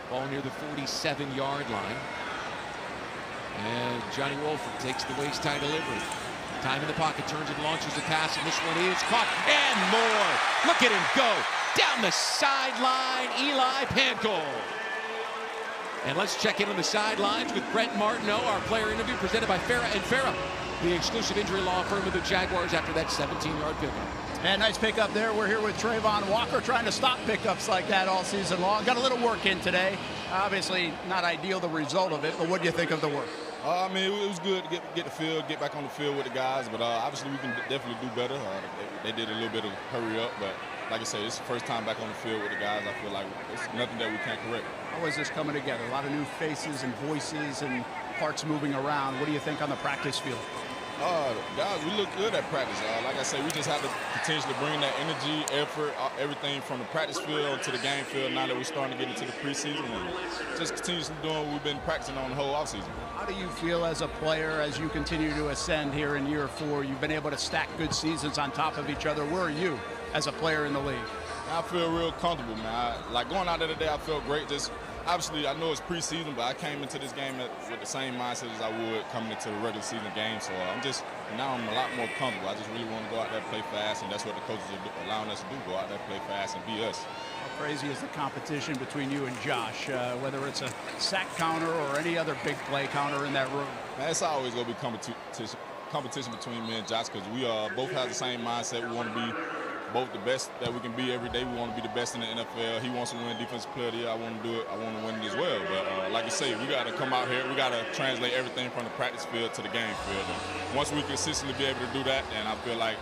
Ball near the 47-yard line. And Johnny Wolford takes the waist-high delivery. Time in the pocket, turns and launches a pass, and this one is caught. And more. Look at him go. Down the sideline, Eli Pankow. And let's check in on the sidelines with Brent Martineau, our player interview presented by Farah & Farah, the exclusive injury law firm of the Jaguars after that 17-yard pickup. And nice pickup there. We're here with Trayvon Walker, trying to stop pickups like that all season long. Got a little work in today. Obviously not ideal, the result of it, but what do you think of the work? I mean, it was good to get the field, get back on the field with the guys, but obviously we can definitely do better. They did a little bit of hurry up, but like I said, it's the first time back on the field with the guys. I feel like it's nothing that we can't correct. How is this coming together? A lot of new faces and voices and parts moving around. What do you think on the practice field? Guys, we look good at practice. Like I said, we just have to potentially bring that energy, effort, everything from the practice field to the game field now that we're starting to get into the preseason and just continuously doing what we've been practicing on the whole offseason. How do you feel as a player as you continue to ascend here in year 4? You've been able to stack good seasons on top of each other. Where are you as a player in the league? I feel real comfortable, man. Like going out there today, I felt great. Just obviously, I know it's preseason, but I came into this game with the same mindset as I would coming into the regular season game. So now I'm a lot more comfortable. I just really want to go out there and play fast, and that's what the coaches are allowing us to do, go out there, play fast, and be us. How crazy is the competition between you and Josh, whether it's a sack counter or any other big play counter in that room? Man, it's always going to be competition between me and Josh because we both have the same mindset. We want to be both the best that we can be every day. We want to be the best in the NFL. He wants to win Defensive Player of the Year. I want to do it. I want to win it as well. But like I say, we got to come out here. We got to translate everything from the practice field to the game field. And once we consistently be able to do that, then I feel like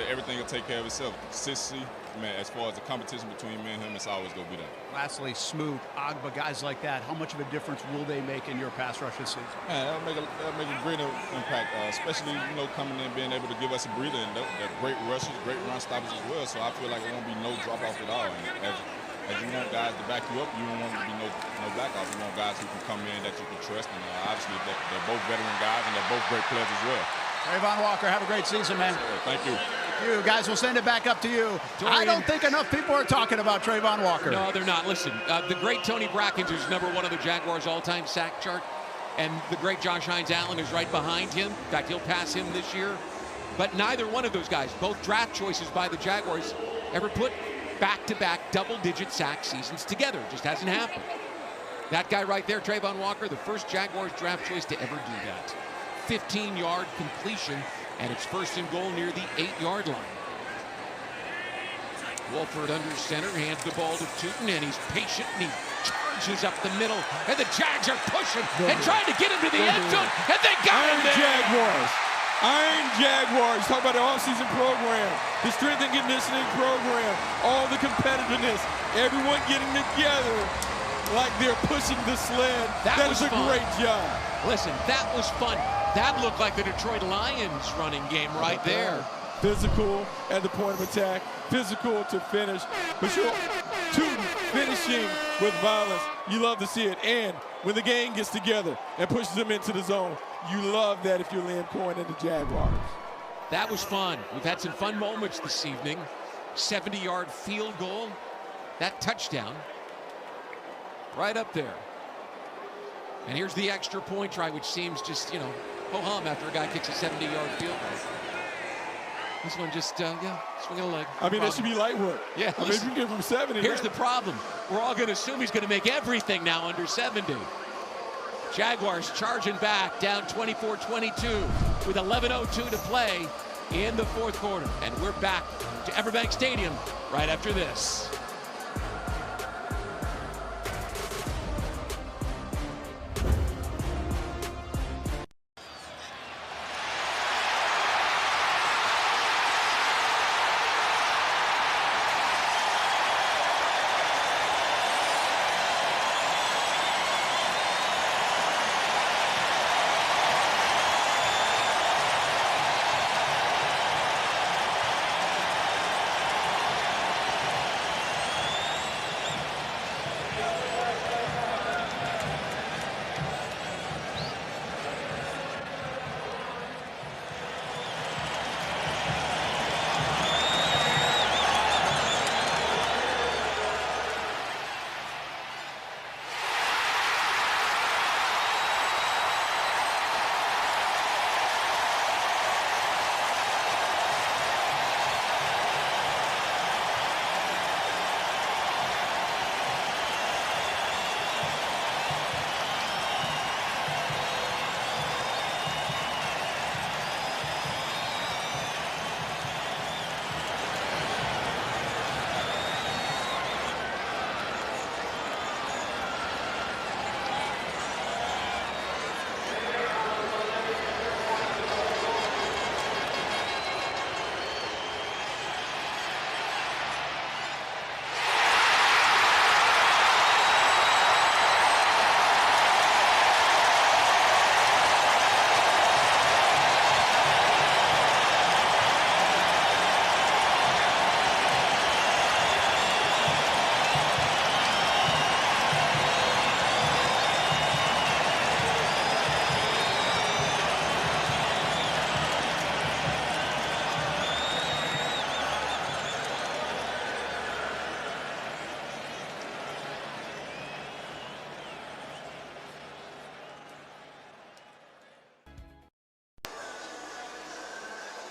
everything will take care of itself. Consistency, man, as far as the competition between me and him, it's always going to be there. Lastly, Smoot, Agba, guys like that, how much of a difference will they make in your pass rush this season? Man, that'll make a great impact, especially, coming in, being able to give us a breather, and they're great rushes, great run stoppers as well, so I feel like there won't be no drop-off at all. And as you want guys to back you up, you don't want to be no back-off. You want guys who can come in that you can trust, and obviously they're both veteran guys, and they're both great players as well. Trayvon Walker, have a great season, man. Thank you. You guys, will send it back up to you. I don't think enough people are talking about Trayvon Walker. No, they're not. Listen, the great Tony Brackens is #1 on the Jaguars' all-time sack chart, and the great Josh Hines-Allen is right behind him. In fact, he'll pass him this year. But neither one of those guys, both draft choices by the Jaguars, ever put back-to-back double-digit sack seasons together. It just hasn't happened. That guy right there, Trayvon Walker, the first Jaguars draft choice to ever do that. 15-yard completion, and it's 1st and goal near the 8-yard line. Wolford under center, hands the ball to Tootin, and he's patient, and he charges up the middle, and the Jags are pushing and trying to get him to the end zone, and they got him there. Iron Jaguars. Talk about the offseason program, the strength and conditioning program, all the competitiveness, everyone getting together like they're pushing the sled. That was a great job. Listen, that was fun. That looked like the Detroit Lions running game right there. Physical at the point of attack, physical to finish. But sure, Tootin finishing with violence. You love to see it. And when the gang gets together and pushes them into the zone, you love that if you're Liam Cohen and the Jaguars. That was fun. We've had some fun moments this evening. 70-yard field goal. That touchdown right up there. And here's the extra point try, which seems just, ho-hum after a guy kicks a 70-yard field goal. This one just, swinging a leg. I mean, that should be light work. Yeah. I mean, if you can get from 70. Here's the problem. We're all going to assume he's going to make everything now under 70. Jaguars charging back, down 24-22 with 11:02 to play in the 4th quarter. And we're back to Everbank Stadium right after this.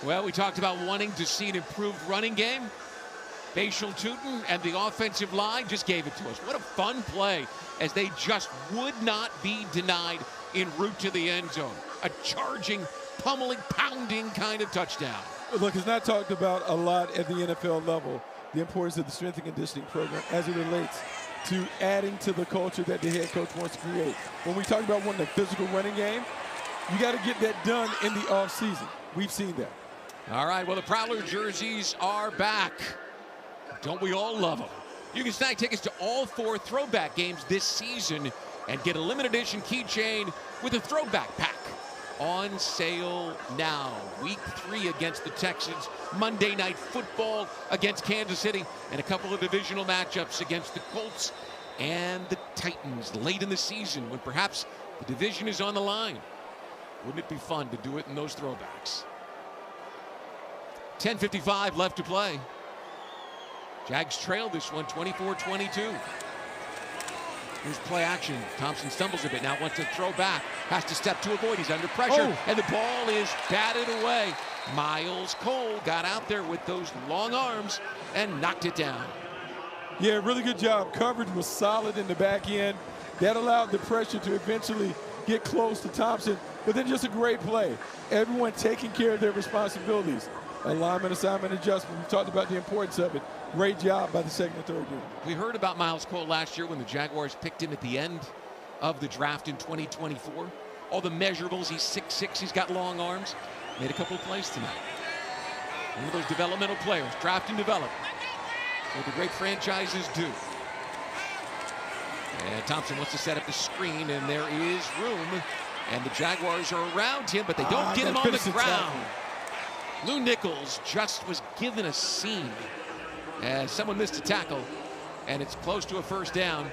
Well, we talked about wanting to see an improved running game. Facial Tootin and the offensive line just gave it to us. What a fun play as they just would not be denied en route to the end zone. A charging, pummeling, pounding kind of touchdown. Look, it's not talked about a lot at the NFL level, the importance of the strength and conditioning program as it relates to adding to the culture that the head coach wants to create. When we talk about wanting a physical running game, you got to get that done in the offseason. We've seen that. All right, well, the Prowler jerseys are back. Don't we all love them? You can snag tickets to all 4 throwback games this season and get a limited edition keychain with a throwback pack. On sale now. Week 3 against the Texans, Monday Night Football against Kansas City, and a couple of divisional matchups against the Colts and the Titans late in the season when perhaps the division is on the line. Wouldn't it be fun to do it in those throwbacks? 10:55 left to play. Jags trail this one 24-22. Here's play action. Thompson stumbles a bit. Now wants to throw back. Has to step to avoid. He's under pressure. And the ball is batted away. Miles Cole got out there with those long arms and knocked it down. Yeah, really good job. Coverage was solid in the back end. That allowed the pressure to eventually get close to Thompson. But then just a great play. Everyone taking care of their responsibilities. Alignment, assignment, adjustment. We talked about the importance of it. Great job by the second and third unit. We heard about Miles Cole last year when the Jaguars picked him at the end of the draft in 2024. All the measurables, he's 6'6", he's got long arms. Made a couple of plays tonight. One of those developmental players, draft and develop. What the great franchises do. And Thompson wants to set up the screen, and there is room. And the Jaguars are around him, but they don't get him on the ground. Lou Nichols just was given a seam as someone missed a tackle, and it's close to a first down.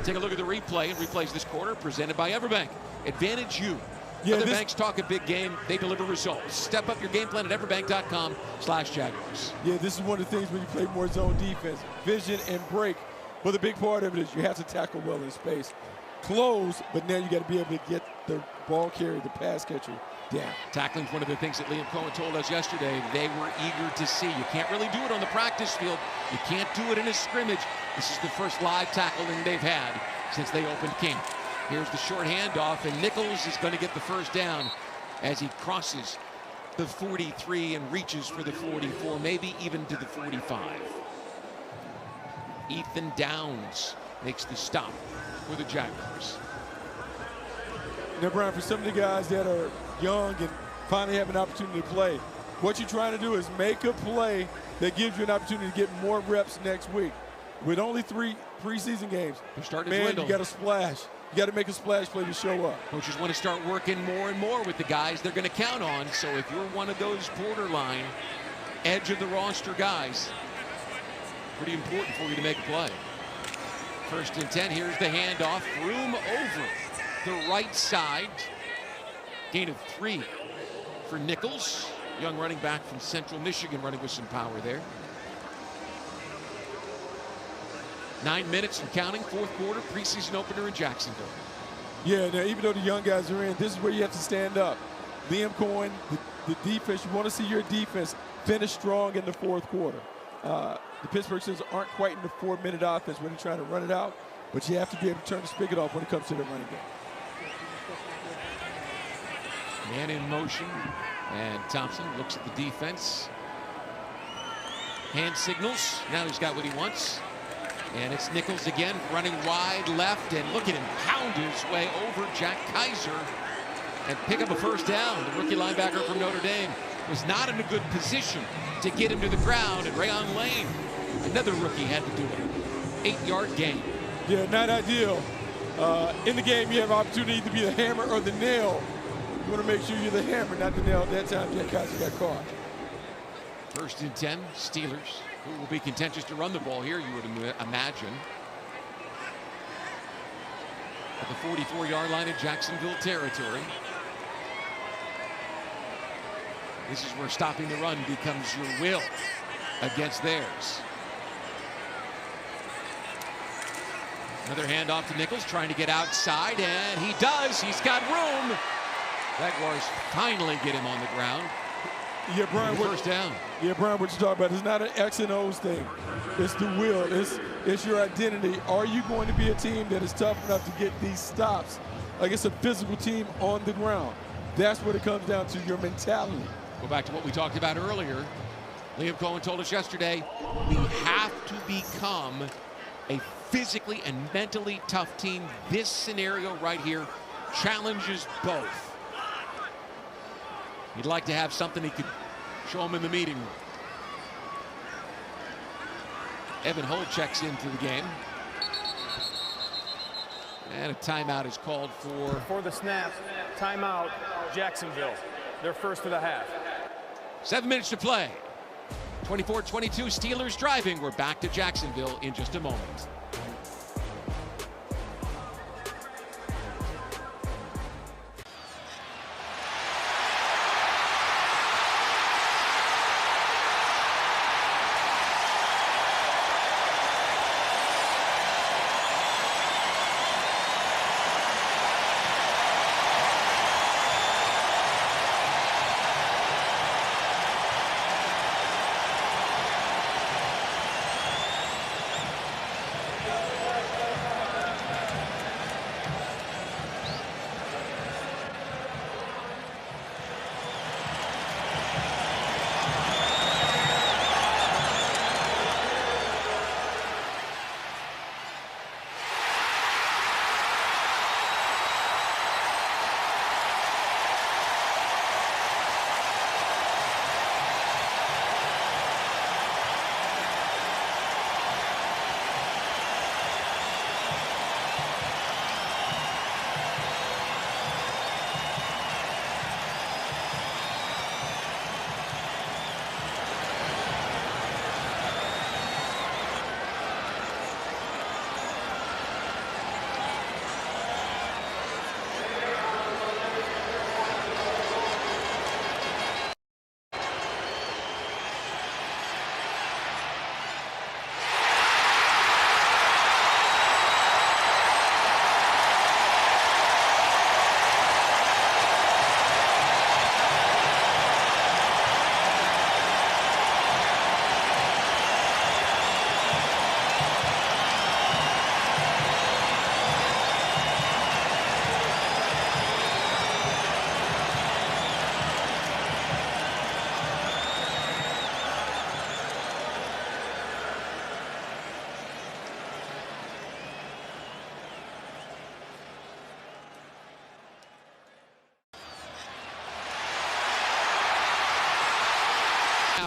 Take a look at the replay, and replays this quarter presented by Everbank. Advantage you. Yeah, Other banks talk a big game, they deliver results. Step up your game plan at everbank.com/Jaguars. Yeah, this is one of the things when you play more zone defense, vision and break. But the big part of it is you have to tackle well in space. Close, but now you got to be able to get the ball carrier, the pass catcher, down. Tackling's one of the things that Liam Cohen told us yesterday they were eager to see. You can't really do it on the practice field. You can't do it in a scrimmage. This is the first live tackling they've had since they opened camp. Here's the short handoff, and Nichols is going to get the first down as he crosses the 43 and reaches for the 44, maybe even to the 45. Ethan Downs makes the stop for the Jaguars. Now, Brian, for some of the guys that are young and finally have an opportunity to play, what you're trying to do is make a play that gives you an opportunity to get more reps next week. With only 3 preseason games, man, you got to splash. You got to make a splash play to show up. Coaches want to start working more and more with the guys they're going to count on. So if you're one of those borderline edge of the roster guys, pretty important for you to make a play. 1st and 10. Here's the handoff. Room over the right side. Gain of 3 for Nichols. Young running back from Central Michigan running with some power there. 9 minutes and counting, 4th quarter, preseason opener in Jacksonville. Yeah, now even though the young guys are in, this is where you have to stand up. Liam Cohen, the defense, you want to see your defense finish strong in the 4th quarter. The Pittsburgh Steelers aren't quite in the 4-minute offense when they're trying to run it out, but you have to be able to turn the spigot off when it comes to the running game. Man in motion, and Thompson looks at the defense. Hand signals, now he's got what he wants. And it's Nichols again running wide left, and look at him pound his way over Jack Kaiser and pick up a first down. The rookie linebacker from Notre Dame was not in a good position to get him to the ground, and Rayon Lane, another rookie, had to do it. 8-yard gain. Yeah, not ideal. In the game, you have opportunity to be the hammer or the nail. You want to make sure you're the hammer, not the nail. At that time, Jack Kaiser got caught. 1st and 10, Steelers, who will be contentious to run the ball here, you would imagine. At the 44-yard line in Jacksonville territory. This is where stopping the run becomes your will against theirs. Another handoff to Nichols, trying to get outside, and he does. He's got room. Jaguars finally get him on the ground. Yeah, Brian, first down. Yeah, Brian, what you talking about? It's not an X and O's thing. It's the will. It's your identity. Are you going to be a team that is tough enough to get these stops? Like it's a physical team on the ground. That's what it comes down to, your mentality. Go back to what we talked about earlier. Liam Cohen told us yesterday, we have to become a physically and mentally tough team. This scenario right here challenges both. He'd like to have something he could show him in the meeting room. Evan Holt checks into the game. And a timeout is called for. Before the snap, timeout, Jacksonville. Their first of the half. 7 minutes to play. 24-22, Steelers driving. We're back to Jacksonville in just a moment.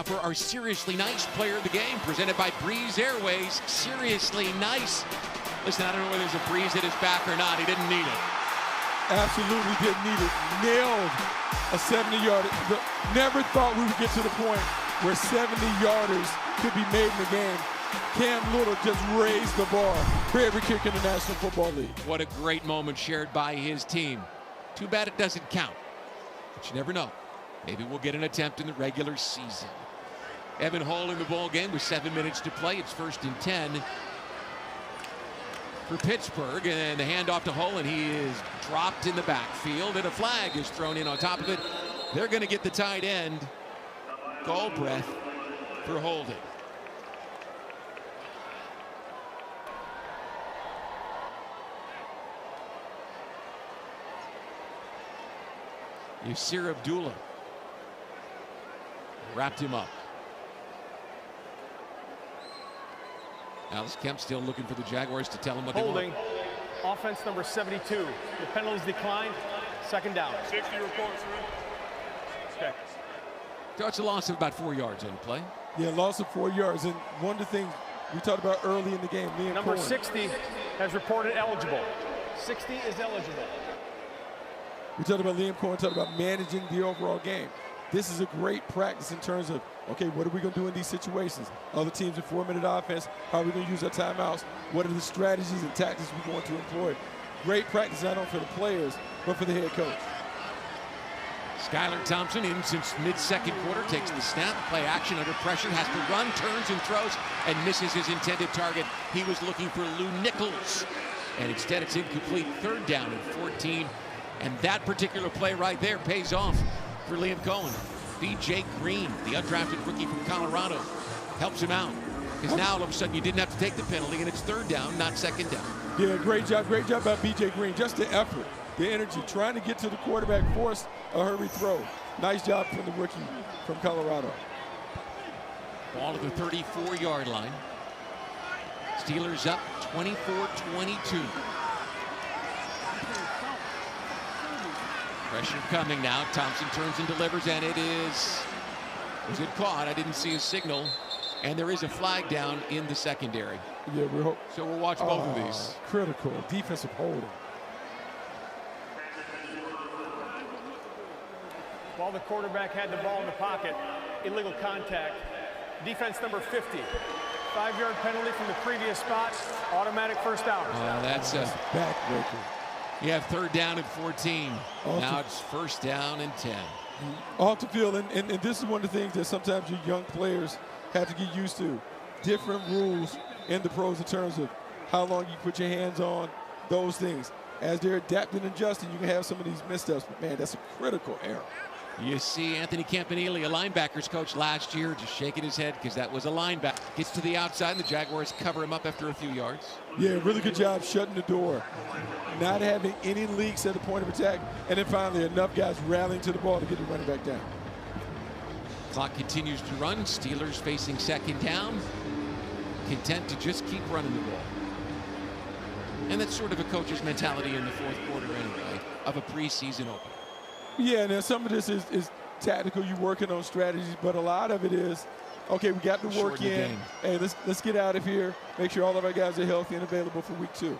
For our Seriously Nice player of the game, presented by Breeze Airways. Seriously Nice. Listen, I don't know whether there's a breeze at his back or not. He didn't need it. Absolutely didn't need it. Nailed a 70-yarder. Never thought we would get to the point where 70-yarders could be made in the game. Cam Little just raised the bar for every kick in the National Football League. What a great moment shared by his team. Too bad it doesn't count. But you never know. Maybe we'll get an attempt in the regular season. Evan Hall in the ball game with 7 minutes to play. It's 1st and 10 for Pittsburgh, and the handoff to Hull, and he is dropped in the backfield, and a flag is thrown in on top of it. They're going to get the tight end, Galbraith, for holding. Yasir Abdullah wrapped him up. Alice Kemp still looking for the Jaguars to tell him what Holding. they want. Offense number 72. The penalties declined. 2nd down. 60 reports. Okay. So it's a loss of about 4 yards on the play. Yeah, loss of 4 yards. And one of the things we talked about early in the game, Liam Number Cohen. 60 has reported eligible. 60 is eligible. We talked about Liam Cohen, talked about managing the overall game. This is a great practice in terms of, okay, what are we going to do in these situations? Other teams in 4-minute offense, how are we going to use our timeouts? What are the strategies and tactics we're going to employ? Great practice not only for the players, but for the head coach. Skylar Thompson in since mid-second quarter, takes the snap, play action under pressure, has to run, turns and throws, and misses his intended target. He was looking for Lou Nichols, and instead it's incomplete. 3rd down and 14, and that particular play right there pays off for Liam Cohen. B.J. Green, the undrafted rookie from Colorado, helps him out. Because now all of a sudden you didn't have to take the penalty, and it's third down, not second down. Yeah, great job by B.J. Green. Just the effort, the energy, trying to get to the quarterback, force a hurry throw. Nice job from the rookie from Colorado. Ball to the 34-yard line. Steelers up 24-22. Pressure coming now. Thompson turns and delivers, and it is... Was it caught? I didn't see a signal. And there is a flag down in the secondary. Yeah, so we'll watch both of these. Critical defensive holding. While the quarterback had the ball in the pocket, illegal contact. Defense number 50. 5-yard penalty from the previous spot. Automatic first down. That's a backbreaker. You have third down and 14. Now it's first down and 10. Off the field, and this is one of the things that sometimes you young players have to get used to. Different rules in the pros in terms of how long you put your hands on, those things. As they're adapting and adjusting, you can have some of these missteps, but man, that's a critical error. You see Anthony Campanile, a linebackers coach last year, just shaking his head because that was a linebacker. Gets to the outside, and the Jaguars cover him up after a few yards. Yeah, really good job shutting the door, not having any leaks at the point of attack, and then finally enough guys rallying to the ball to get the running back down. Clock continues to run. Steelers facing second down. Content to just keep running the ball. And that's sort of a coach's mentality in the fourth quarter anyway, of a preseason opener. Yeah, now some of this is tactical. You're working on strategies, but a lot of it is, okay, we got the work in. Hey, let's get out of here. Make sure all of our guys are healthy and available for week 2.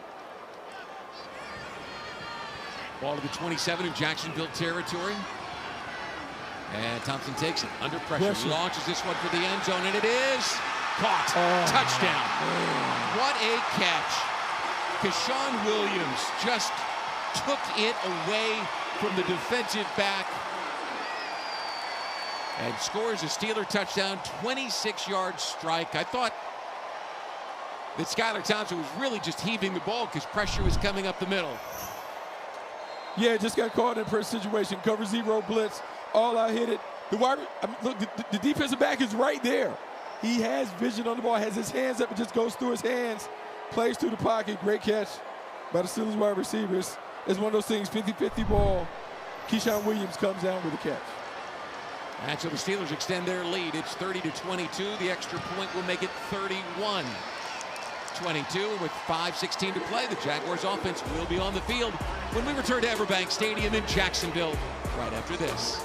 Ball to the 27 of Jacksonville territory. And Thompson takes it under pressure. Launches this one for the end zone, and it is caught. Touchdown. Man. What a catch. Keshawn Williams just took it away from the defensive back and scores a Steeler touchdown, 26-yard strike. I thought that Skylar Thompson was really just heaving the ball because pressure was coming up the middle. Yeah, just got caught in a pressure situation. Cover 0 blitz. All out hit it. Look, the defensive back is right there. He has vision on the ball, has his hands up, and just goes through his hands, plays through the pocket. Great catch by the Steelers wide receivers. It's one of those things, 50-50 ball. Keyshawn Williams comes down with a catch. And so the Steelers extend their lead. It's 30-22. The extra point will make it 31-22. With 5:16 to play, the Jaguars offense will be on the field when we return to Everbank Stadium in Jacksonville right after this.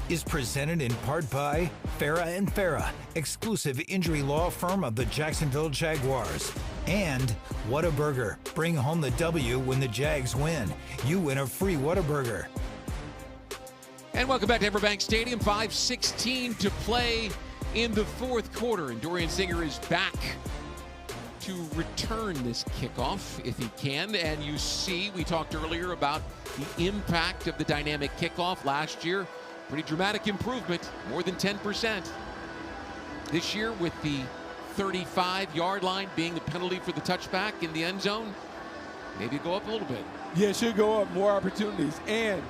is presented in part by Farah & Farah, exclusive injury law firm of the Jacksonville Jaguars. And Whataburger. Bring home the W when the Jags win. You win a free Whataburger. And welcome back to Everbank Stadium. 5:16 to play in the fourth quarter. And Dorian Singer is back to return this kickoff if he can. And you see, we talked earlier about the impact of the dynamic kickoff last year. Pretty dramatic improvement, more than 10%. This year with the 35-yard line being the penalty for the touchback in the end zone, maybe go up a little bit. Yeah, it should go up, more opportunities. And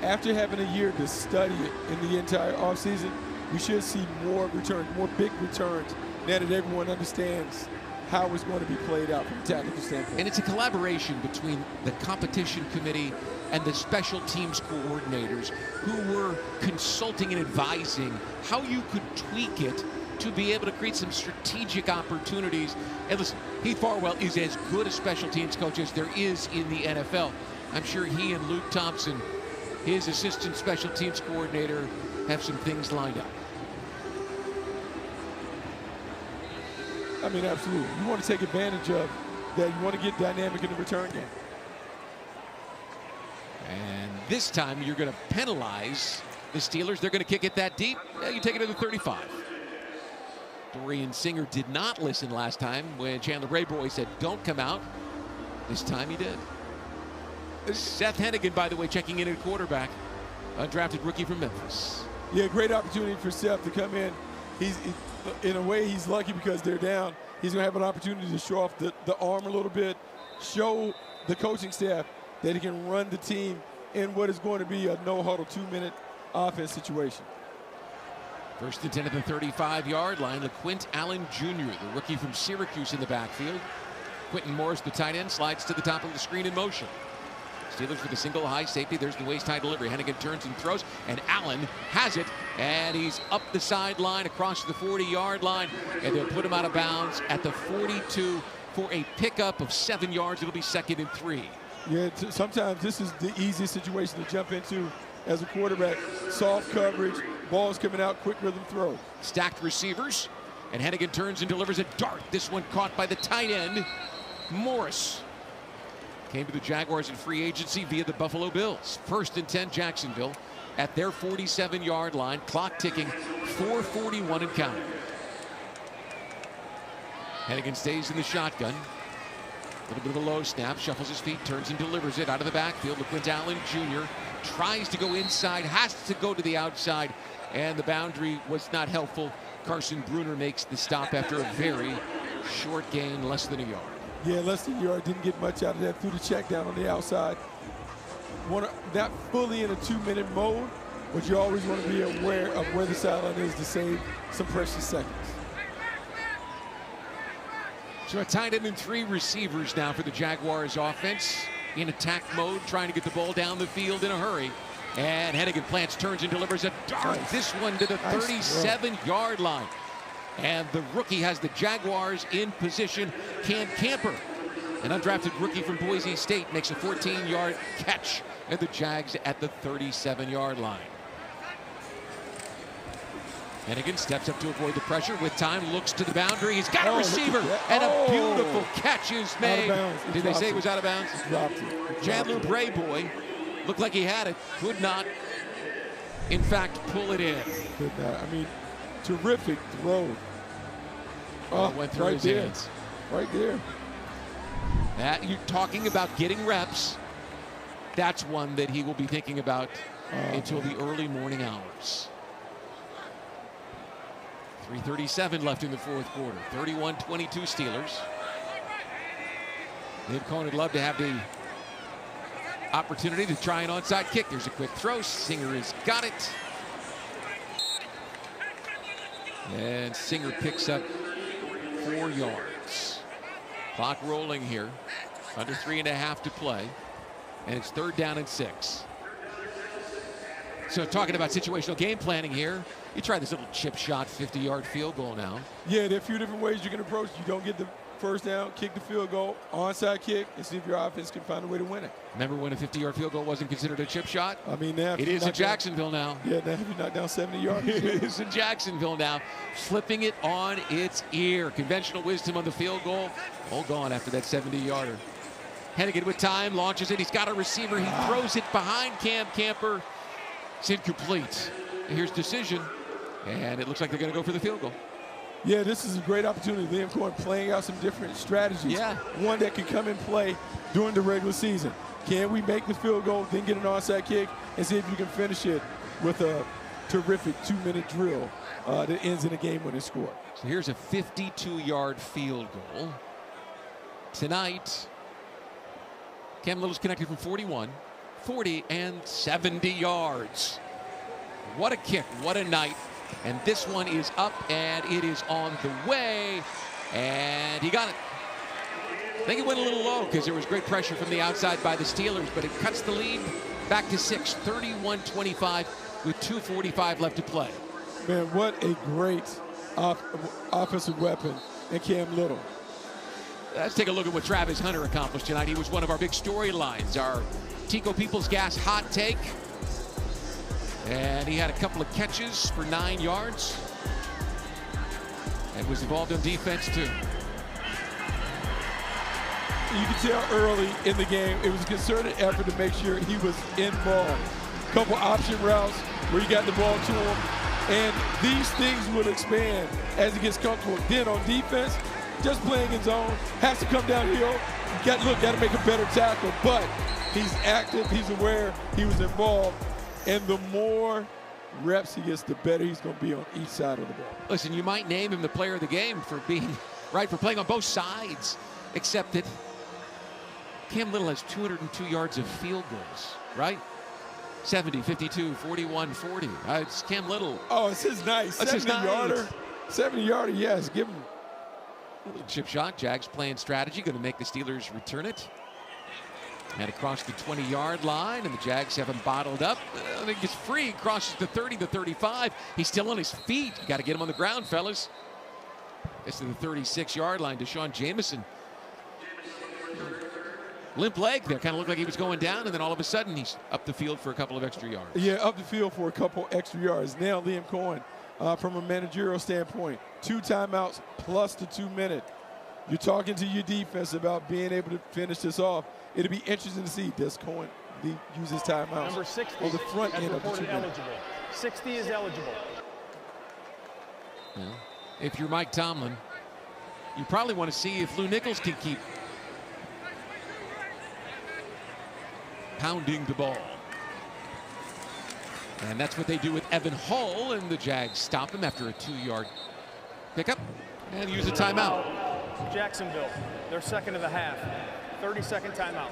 after having a year to study it in the entire offseason, we should see more returns, more big returns, now that everyone understands how it's going to be played out from a tactical standpoint. And it's a collaboration between the competition committee and the special teams coordinators who were consulting and advising how you could tweak it to be able to create some strategic opportunities. And listen, Heath Farwell is as good a special teams coach as there is in the NFL. I'm sure he and Luke Thompson, his assistant special teams coordinator, have some things lined up. I mean, absolutely. You want to take advantage of that. You want to get dynamic in the return game. And this time you're going to penalize the Steelers. They're going to kick it that deep. Yeah, you take it to the 35. Dorian Singer did not listen last time when Chandler Brayboy said, don't come out. This time he did. Seth Hennigan, by the way, checking in at quarterback. Undrafted rookie from Memphis. Yeah, great opportunity for Seth to come in. In a way, he's lucky because they're down. He's going to have an opportunity to show off the arm a little bit, show the coaching staff that he can run the team in what is going to be a no-huddle 2-minute offense situation. First and 10 at the 35-yard line. LaQuint Allen Jr., the rookie from Syracuse in the backfield. Quentin Morris, the tight end, slides to the top of the screen in motion. Steelers with a single high safety. There's the waist-high delivery. Hennigan turns and throws, and Allen has it, and he's up the sideline across the 40-yard line, and they'll put him out of bounds at the 42 for a pickup of 7 yards. It'll be 2nd and 3. Yeah, sometimes this is the easiest situation to jump into as a quarterback. Soft coverage, balls coming out, quick rhythm throw. Stacked receivers, and Hennigan turns and delivers a dart. This one caught by the tight end, Morris. Came to the Jaguars in free agency via the Buffalo Bills. 1st and 10 Jacksonville at their 47-yard line. Clock ticking, 4:41 and counting. Hennigan stays in the shotgun. A little bit of a low snap, shuffles his feet, turns and delivers it out of the backfield. LaQuint Allen Jr. tries to go inside, has to go to the outside, and the boundary was not helpful. Carson Bruner makes the stop after a very short gain, less than a yard. Yeah, less than a yard. Didn't get much out of that. Threw the check down on the outside. Not fully in a 2-minute mode, but you always want to be aware of where the sideline is to save some precious seconds. So a tight end and 3 receivers now for the Jaguars offense in attack mode, trying to get the ball down the field in a hurry. And Hennigan plants, turns and delivers a dart. Nice. This one to the 37-yard line. And the rookie has the Jaguars in position. Cam Camper, an undrafted rookie from Boise State, makes a 14-yard catch. And the Jags at the 37-yard line. Hennigan steps up to avoid the pressure. With time, looks to the boundary. He's got a receiver, and a beautiful catch is made. Did they say it was out of bounds? Chandler Brayboy looked like he had it, could not, in fact, pull it in. I mean, terrific throw. Oh, went through his hands. Right there. That you're talking about getting reps. That's one that he will be thinking about until the early morning hours. 3:37 left in the fourth quarter. 31-22 Steelers. Dave Cohn would love to have the opportunity to try an onside kick. There's a quick throw. Singer has got it. And Singer picks up 4 yards. Clock rolling here. Under 3.5 to play. And it's 3rd down and 6. So talking about situational game planning here, you try this little chip shot 50-yard field goal now. Yeah, there are a few different ways you can approach. You don't get first down, kick the field goal, onside kick, and see if your offense can find a way to win it. Remember when a 50-yard field goal wasn't considered a chip shot? I mean, now it is in Jacksonville now. Yeah, now if you knock down 70 yards. It is in Jacksonville now. Flipping it on its ear. Conventional wisdom on the field goal. All gone after that 70-yarder. Hennigan with time, launches it. He's got a receiver. He throws it behind Cam Camper. It's incomplete. Here's decision. And it looks like they're going to go for the field goal. Yeah, this is a great opportunity. Liam Cohen playing out some different strategies. Yeah. One that can come and play during the regular season. Can we make the field goal, then get an onside kick, and see if you can finish it with a terrific 2-minute drill that ends in a game-winning score. So here's a 52-yard field goal. Tonight, Cam Little's connected from 41, 40, and 70 yards. What a kick, what a night. And this one is up, and it is on the way. And he got it. I think it went a little low because there was great pressure from the outside by the Steelers, but it cuts the lead back to 6, 31-25 with 2:45 left to play. Man, what a great offensive weapon in Cam Little. Let's take a look at what Travis Hunter accomplished tonight. He was one of our big storylines, our Tico Peoples Gas hot take. And he had a couple of catches for 9 yards. And was involved in defense, too. You could tell early in the game, it was a concerted effort to make sure he was involved. A couple option routes where you got the ball to him. And these things will expand as he gets comfortable. Then on defense, just playing in zone, has to come downhill. Got to make a better tackle, but he's active, he's aware, he was involved. And the more reps he gets, the better he's going to be on each side of the ball. Listen, you might name him the player of the game for being, right, for playing on both sides, except that Cam Little has 202 yards of field goals, right? 70, 52, 41, 40. It's Cam Little. Oh, it's his night. 70-yarder. 70-yarder, yes. Give him a little chip shot. Jags playing strategy, going to make the Steelers return it. And across the 20-yard line, and the Jags have him bottled up. I think he's free, crosses the 30, the 35. He's still on his feet. You got to get him on the ground, fellas. Gets to the 36-yard line. Deshaun Jameson. Limp leg there, kind of looked like he was going down, and then all of a sudden he's up the field for a couple of extra yards. Yeah, up the field for a couple extra yards. Now Liam Cohen, from a managerial standpoint, 2 timeouts plus the 2-minute. You're talking to your defense about being able to finish this off. It'll be interesting to see, does Cohen use his timeouts Number 60 on the front end of the 2 minutes. eligible. 60 is eligible. Well, if you're Mike Tomlin, you probably want to see if Lou Nichols can keep pounding the ball. And that's what they do with Evan Hull, and the Jags stop him after a 2-yard pickup and use a timeout. Jacksonville, their second of the half. 30-second timeout.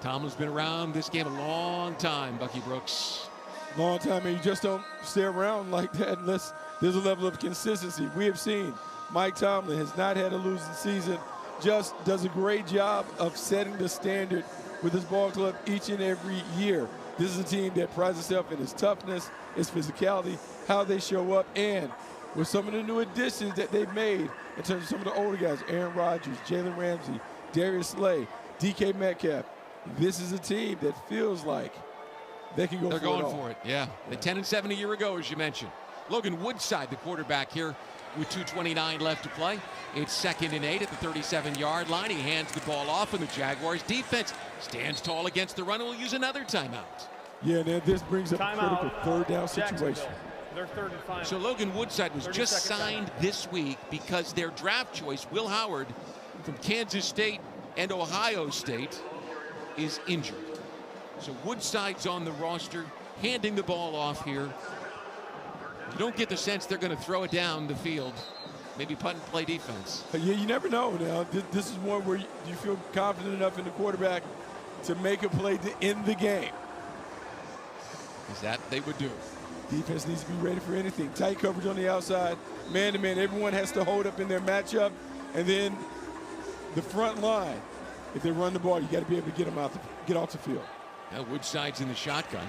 Tomlin's been around this game a long time, Bucky Brooks. Long time, and you just don't stay around like that unless there's a level of consistency. We have seen Mike Tomlin has not had a losing season, just does a great job of setting the standard with his ball club each and every year. This is a team that prides itself in its toughness, its physicality, how they show up, and with some of the new additions that they've made in terms of some of the older guys, Aaron Rodgers, Jalen Ramsey, Darius Slay, DK Metcalf, this is a team that feels like they can go for it all. They're going for it, yeah. The 10-7 a year ago, as you mentioned. Logan Woodside, the quarterback here, with 2:29 left to play. It's 2nd and 8 at the 37-yard line. He hands the ball off, and the Jaguars defense stands tall against the run and will use another timeout. Yeah, now this brings up a critical third down situation. Their third and final. So Logan Woodside was just signed this week because their draft choice, Will Howard, from Kansas State and Ohio State, is injured. So Woodside's on the roster, handing the ball off here. You don't get the sense they're going to throw it down the field. Maybe punt and play defense. Yeah, you never know now. This is one where you feel confident enough in the quarterback to make a play to end the game. Is that they would do. Defense needs to be ready for anything. Tight coverage on the outside, man-to-man. Everyone has to hold up in their matchup. And then the front line, if they run the ball, you got to be able to get them out, get off the field. Now Woodside's in the shotgun.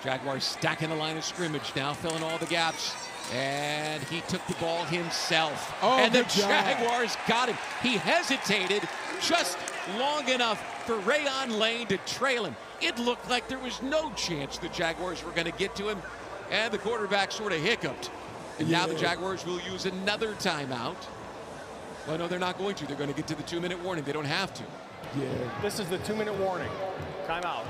Jaguars stacking the line of scrimmage now, filling all the gaps. And he took the ball himself. And the Jaguars got him. He hesitated just long enough for Rayon Lane to trail him. It looked like there was no chance the Jaguars were going to get to him. And the quarterback sort of hiccuped. And now the Jaguars will use another timeout. Well, no, they're not going to. They're going to get to the 2-minute warning. They don't have to. Yeah. This is the 2-minute warning. Timeout.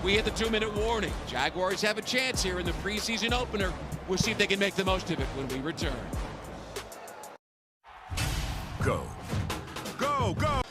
We hit the 2-minute warning. Jaguars have a chance here in the preseason opener. We'll see if they can make the most of it when we return. Go. Go, go.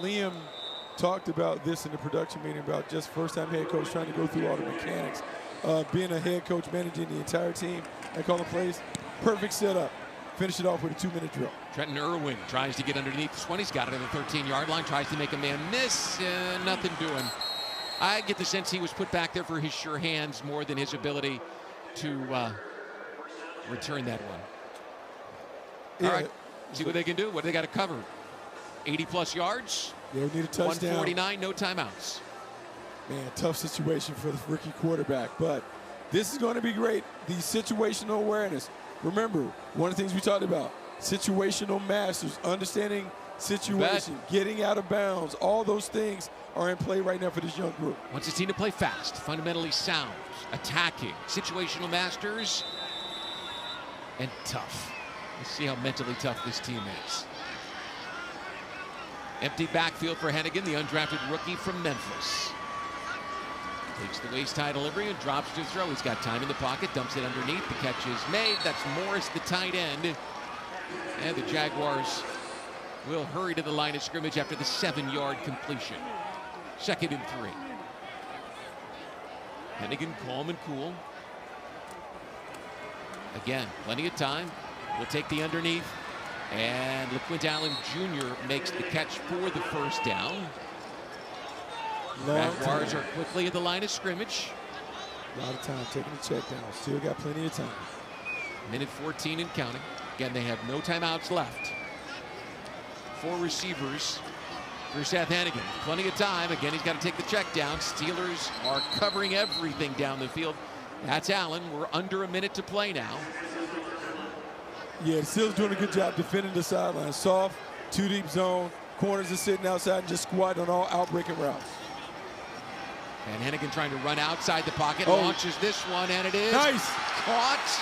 Liam talked about this in the production meeting about just first-time head coach trying to go through all the mechanics. Being a head coach managing the entire team and calling plays, perfect setup. Finish it off with a 2-minute drill. Trenton Irwin tries to get underneath this one. He's got it on the 13-yard line, tries to make a man miss. Nothing doing. I get the sense he was put back there for his sure hands more than his ability to return that one. Yeah. All right, see what they can do. What do they got to cover? 80-plus yards. They need a touchdown. 149, no timeouts. Man, tough situation for the rookie quarterback, but this is going to be great. The situational awareness. Remember, one of the things we talked about, situational masters, understanding situation, getting out of bounds, all those things are in play right now for this young group. Wants his team to play fast, fundamentally sound, attacking, situational masters, and tough. Let's see how mentally tough this team is. Empty backfield for Hennigan, the undrafted rookie from Memphis. Takes the waist-high delivery and drops to throw. He's got time in the pocket, dumps it underneath. The catch is made. That's Morris, the tight end. And the Jaguars will hurry to the line of scrimmage after the 7-yard completion. 2nd and 3. Hennigan calm and cool. Again, plenty of time. We'll take the underneath. And LaQuint Allen Jr. makes the catch for the first down. Jaguars are quickly at the line of scrimmage. A lot of time taking the check down. Still got plenty of time. Minute 14 and counting. Again, they have no timeouts left. 4 receivers for Seth Hennigan. Plenty of time. Again, he's got to take the check down. Steelers are covering everything down the field. That's Allen. We're under a minute to play now. Yeah, the Steelers doing a good job defending the sideline. Soft, 2-deep zone. Corners are sitting outside and just squatting on all outbreaking routes. And Hennigan trying to run outside the pocket. Launches this one, and it is caught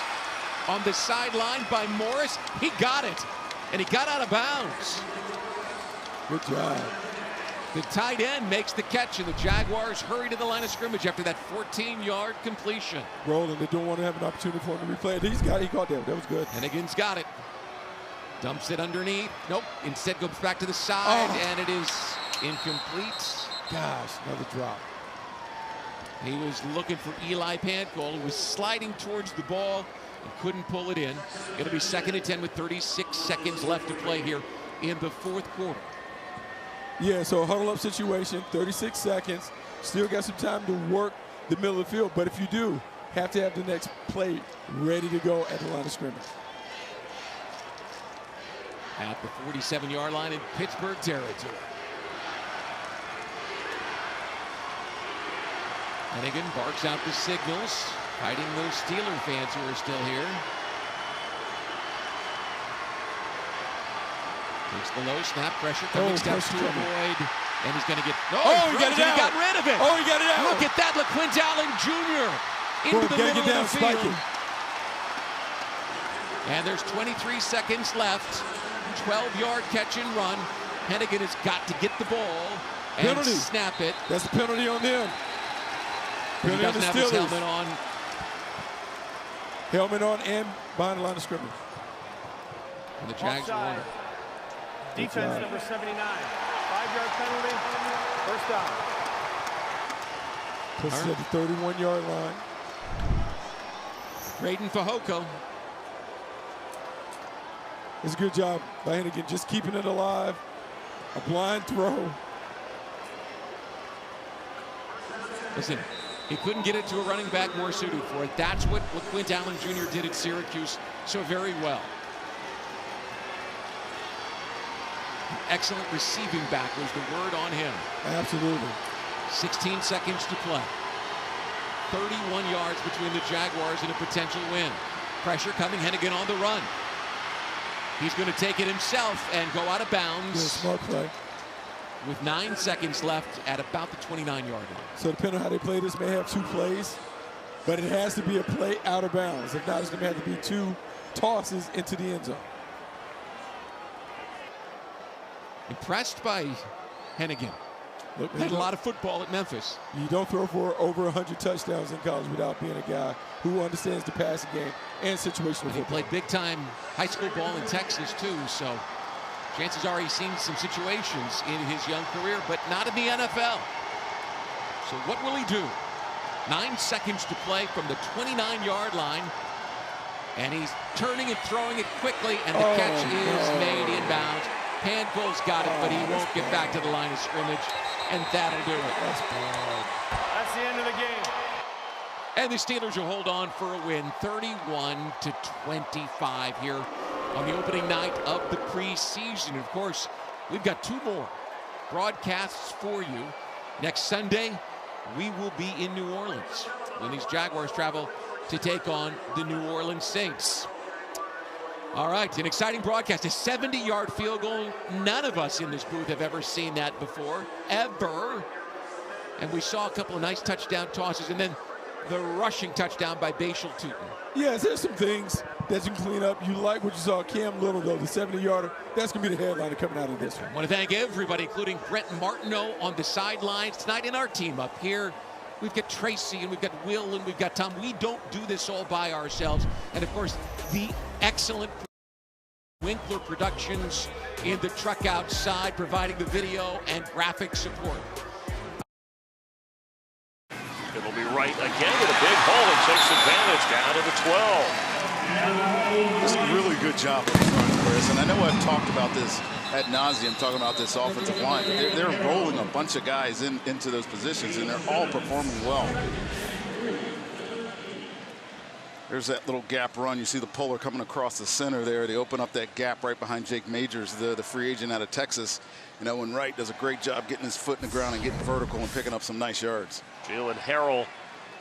on the sideline by Morris. He got it, and he got out of bounds. Good job. The tight end makes the catch, and the Jaguars hurry to the line of scrimmage after that 14-yard completion. Rolling, they don't want to have an opportunity for him to replay it. He caught that. That was good. Hennigan's got it. Dumps it underneath. Nope. Instead goes back to the side, and it is incomplete. Gosh, another drop. He was looking for Eli Pancol, who was sliding towards the ball and couldn't pull it in. It'll be 2nd and 10 with 36 seconds left to play here in the 4th quarter. Yeah, so a huddle-up situation, 36 seconds. Still got some time to work the middle of the field, but if you do, have to have the next play ready to go at the line of scrimmage. At the 47-yard line in Pittsburgh territory. Hennigan barks out the signals, fighting those Steeler fans who are still here. Takes the low snap, pressure coming, steps to avoid, and he's going to get. He got it out. He got rid of it. He got it out. Look at that, LaQuint Allen Jr. into the middle of the field. And there's 23 seconds left. 12-yard catch and run. Hennigan has got to get the ball and snap it. That's a penalty on them. He doesn't have his helmet on. Helmet on and behind the line of scrimmage. And the Jags won. Defense number 79. 5-yard penalty. First down. Puts it at the 31-yard line. Braden Fehoko. It's a good job by Hennigan, just keeping it alive. A blind throw. Listen, he couldn't get it to a running back more suited for it. That's what LaQuint Allen Jr. did at Syracuse so very well. Excellent receiving back was the word on him. Absolutely. 16 seconds to play. 31 yards between the Jaguars and a potential win. Pressure coming, Hennigan on the run. He's going to take it himself and go out of bounds. Good, smart play. With 9 seconds left at about the 29-yard line. So depending on how they play this, may have 2 plays, but it has to be a play out of bounds. If not, it's going to have to be 2 tosses into the end zone. Impressed by Hennigan. Look, Played a lot of football at Memphis. You don't throw for over 100 touchdowns in college without being a guy who understands the passing game and situational football. He played big-time high school ball in Texas, too, so chances are he's seen some situations in his young career, but not in the NFL. So what will he do? 9 seconds to play from the 29-yard line, and he's turning and throwing it quickly, and the catch is made inbounds. Pankol's got it, but he won't get back to the line of scrimmage, and that'll do it. That's bad. That's the end of the game. And the Steelers will hold on for a win, 31-25 here on the opening night of the preseason. Of course, we've got 2 more broadcasts for you. Next Sunday, we will be in New Orleans when these Jaguars travel to take on the New Orleans Saints. All right, an exciting broadcast, a 70-yard field goal. None of us in this booth have ever seen that before, ever. And we saw a couple of nice touchdown tosses, and then the rushing touchdown by Bashal Tutin. Yes, there's some things that you can clean up. You like what you saw Cam Little, though, the 70-yarder. That's going to be the headliner coming out of this one. I want to thank everybody, including Brent Martineau on the sidelines tonight, in our team up here. We've got Tracy, and we've got Will, and we've got Tom. We don't do this all by ourselves. And, of course, the excellent Winkler Productions in the truck outside, providing the video and graphic support. It'll be right again with a big hole and takes advantage down to the 12. Just a really good job of front, Chris. And I know I've talked about this ad nauseum, talking about this offensive line, but they're rolling a bunch of guys into those positions, and they're all performing well. There's that little gap run. You see the puller coming across the center there. They open up that gap right behind Jake Majors, the free agent out of Texas. And Owen Wright does a great job getting his foot in the ground and getting vertical and picking up some nice yards. Jalen Harrell,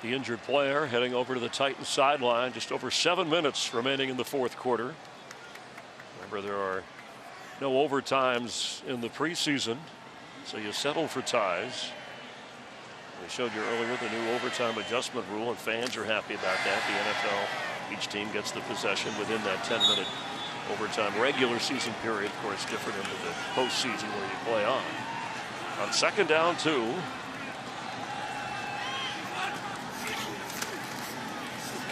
the injured player, heading over to the Titans sideline. Just over 7 minutes remaining in the fourth quarter. Remember, there are no overtimes in the preseason, so you settle for ties. We showed you earlier the new overtime adjustment rule, and fans are happy about that. The NFL, each team gets the possession within that 10-minute overtime regular season period. Of course, different into the postseason where you play on. On second down, 2.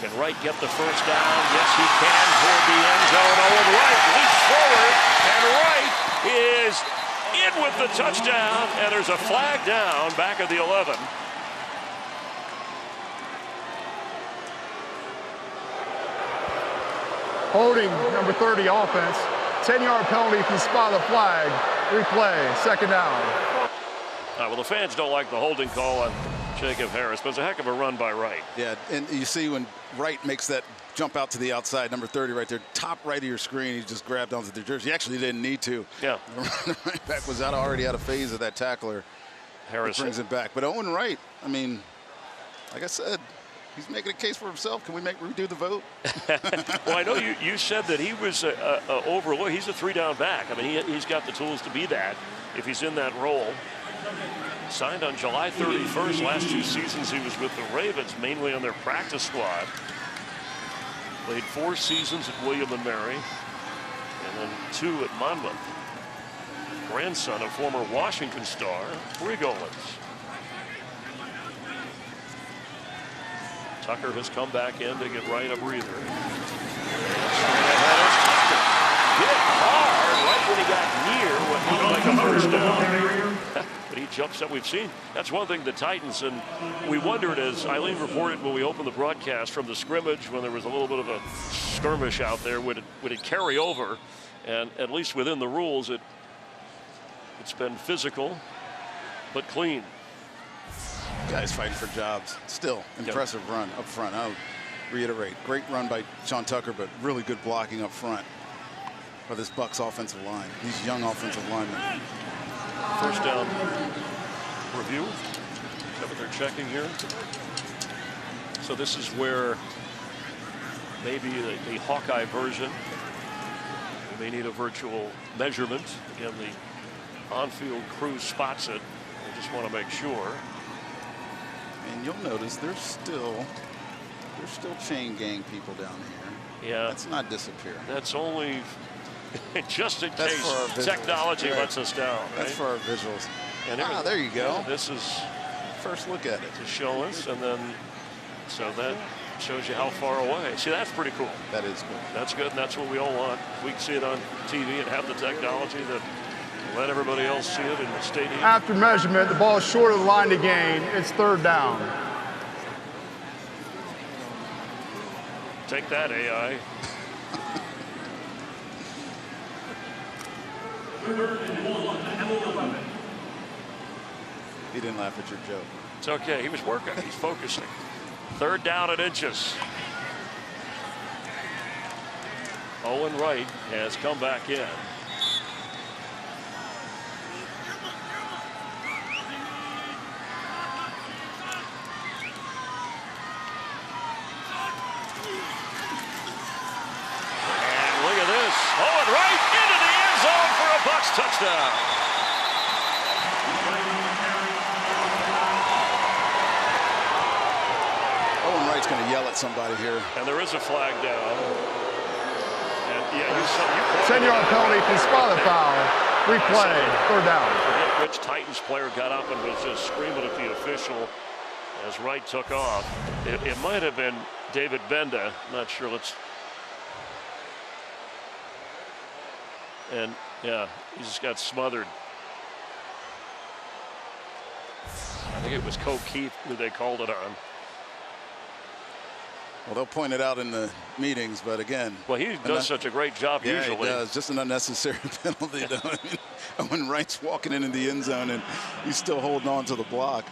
Can Wright get the first down? Yes, he can, toward the end zone. Owen Wright leaps forward, and Wright is in with the touchdown, and there's a flag down back at the 11. Holding, number 30 offense. 10-yard penalty if you spot the flag. Replay, second down. Well, the fans don't like the holding call on Jacob Harris, but it's a heck of a run by Wright. Yeah, and you see when Wright makes that jump out to the outside, number 30 right there, top right of your screen, he just grabbed onto the jersey. He actually didn't need to. Yeah. The running back was already out of phase of that tackler. Harris brings it back. But Owen Wright, I mean, like I said, he's making a case for himself. Can we redo the vote? Well, I know you said that he was overlooked. He's a 3-down back. I mean, he's got the tools to be that if he's in that role. Signed on July 31st. Last 2 seasons he was with the Ravens, mainly on their practice squad. Played 4 seasons at William & Mary, and then 2 at Monmouth. Grandson of former Washington star, Brig Owens. Tucker has come back in to get Wright a breather. Hit hard right when he got near what looked like a first down. But he jumps up. We've seen that's one thing the Titans, and we wondered, as Eileen reported when we opened the broadcast, from the scrimmage when there was a little bit of a skirmish out there, would it carry over? And at least within the rules, it's been physical but clean. Guys fighting for jobs. Still impressive run up front. I'll reiterate, great run by Sean Tucker, but really good blocking up front by this Bucs offensive line, these young offensive linemen. First down review. Is that what they're checking here? So this is where maybe the Hawkeye version. We may need a virtual measurement. Again, the on-field crew spots it. We just want to make sure. And you'll notice there's still chain gang people down here. Yeah. That's not disappearing. That's only just in case technology lets us down. Right? That's for our visuals. And there you go. Yeah, this is first look at it to show us, and then so that shows you how far away. See, that's pretty cool. That is cool. That's good, and that's what we all want. If we can see it on TV and have the technology that let everybody else see it in the stadium. After measurement, the ball is short of the line to gain. It's third down. Take that, AI. He didn't laugh at your joke. It's okay. He was working. He's focusing. Third down at inches. Owen Wright has come back in. And look at this. Owen Wright into the end zone for a Bucs touchdown. Wright's going to yell at somebody here. And there is a flag down. And yeah, you 10-yard penalty if you spot a foul. Replay, third down. Forget which Titans player got up and was just screaming at the official as Wright took off. It might have been David Benda. Not sure. And yeah, he just got smothered. I think it was Keith who they called it on. Well, they'll point it out in the meetings, but again. Well, he does such a great job usually. He does. Just an unnecessary penalty, though. I mean, when Wright's walking into the end zone and he's still holding on to the block.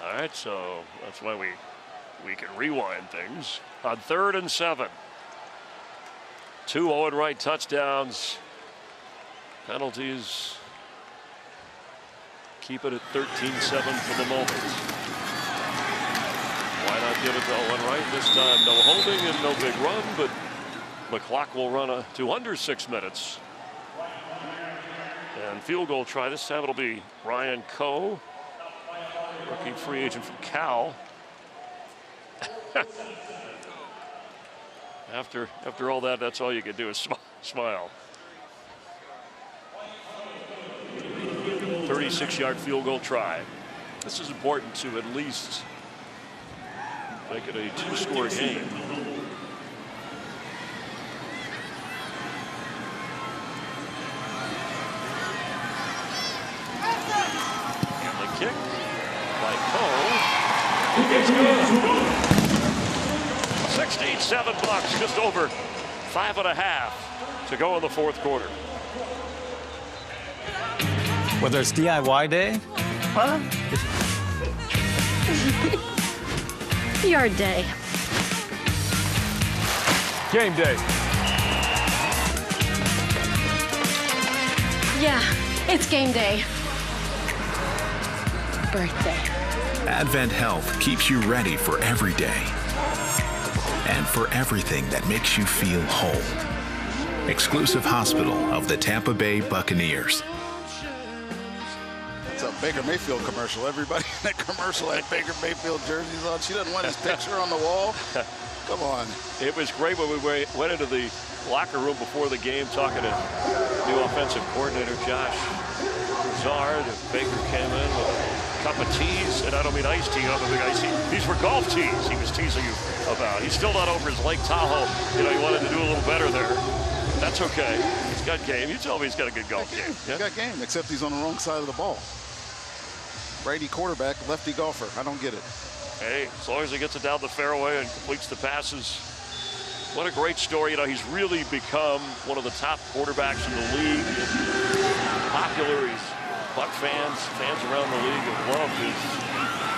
All right, so that's why we can rewind things. On 3rd and 7. 2 Owen Wright touchdowns. Penalties. Keep it at 13-7 for the moment. Why not give it to Owen Wright? This time no holding and no big run, but the clock will run to under 6 minutes. And field goal try. This time it'll be Ryan Coe, rookie free agent from Cal. After all that, that's all you can do is smile. 36-yard field goal try. This is important to at least make it a 2-score game. And the kick by Coe. It's good. 16-7 Bucks, just over 5.5 to go in the 4th quarter. Whether it's DIY day, Yard day. Game day. Yeah, it's game day. Birthday. Advent Health keeps you ready for every day and for everything that makes you feel whole. Exclusive hospital of the Tampa Bay Buccaneers. It's a Baker Mayfield commercial. Everybody in that commercial had Baker Mayfield jerseys on. She doesn't want his picture on the wall. Come on. It was great when we went into the locker room before the game talking to new offensive coordinator Josh Zard. Baker came in with a cup of teas, and I don't mean iced tea, not the big iced tea. These were golf teas he was teasing you about. He's still not over his Lake Tahoe. You know, he wanted to do a little better there. That's okay. He's got game. You tell me he's got a good golf game. He's got game, except he's on the wrong side of the ball. Righty quarterback, lefty golfer. I don't get it. Hey, as long as he gets it down the fairway and completes the passes. What a great story. You know, he's really become one of the top quarterbacks in the league. Popular. He's Buck fans around the league have loved his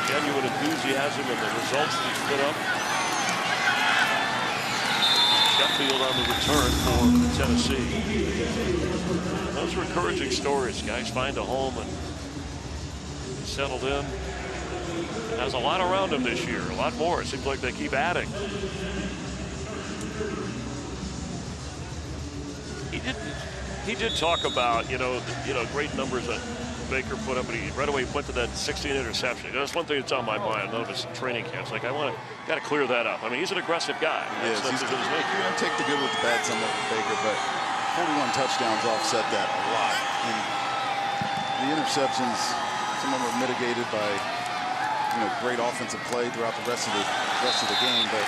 genuine enthusiasm and the results that he's put up. Sheffield on the return for Tennessee. Those are encouraging stories. Guys find a home and settled in. Has a lot around him this year, a lot more. It seems like they keep adding. He did talk about, you know, great numbers that Baker put up, but he right away went to that 16 interception. That's one thing that's on my mind. None of his training camps. Like, got to clear that up. I mean, he's an aggressive guy. Yes, he's going to take the good with the bad somewhat with Baker, but 41 touchdowns offset that a lot. And the interceptions, some of them are mitigated by, great offensive play throughout the rest of the game, but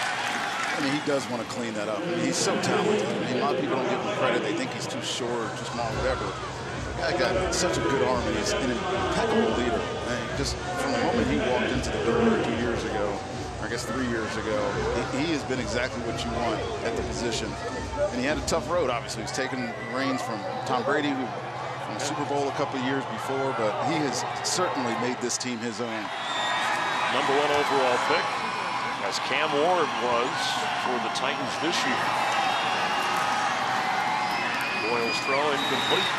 I mean, he does want to clean that up. I mean, he's so talented. I mean, a lot of people don't give him credit. They think he's too short, too small, whatever. The guy got such a good arm, and he's an impeccable leader. And just from the moment he walked into the door 2 years ago, or I guess 3 years ago, he has been exactly what you want at the position. And he had a tough road, obviously. He was taking reins from Tom Brady, who won the Super Bowl a couple of years before, but he has certainly made this team his own. #1 overall pick, as Cam Ward was for the Titans this year. Boyle's throw incomplete.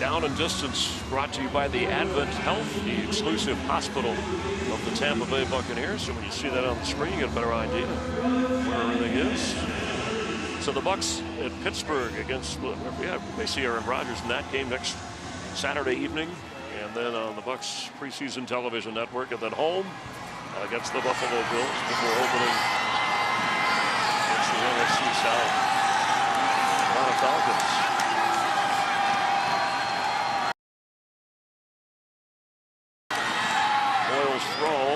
Down and distance brought to you by the Advent Health, the exclusive hospital of the Tampa Bay Buccaneers. So when you see that on the screen, you get a better idea where everything is. So the Bucs at Pittsburgh against, we may see Aaron Rodgers in that game next Saturday evening. And then on the Bucs preseason television network, and then home against the Buffalo Bills before opening against the NFC South Falcons. Boyle's throw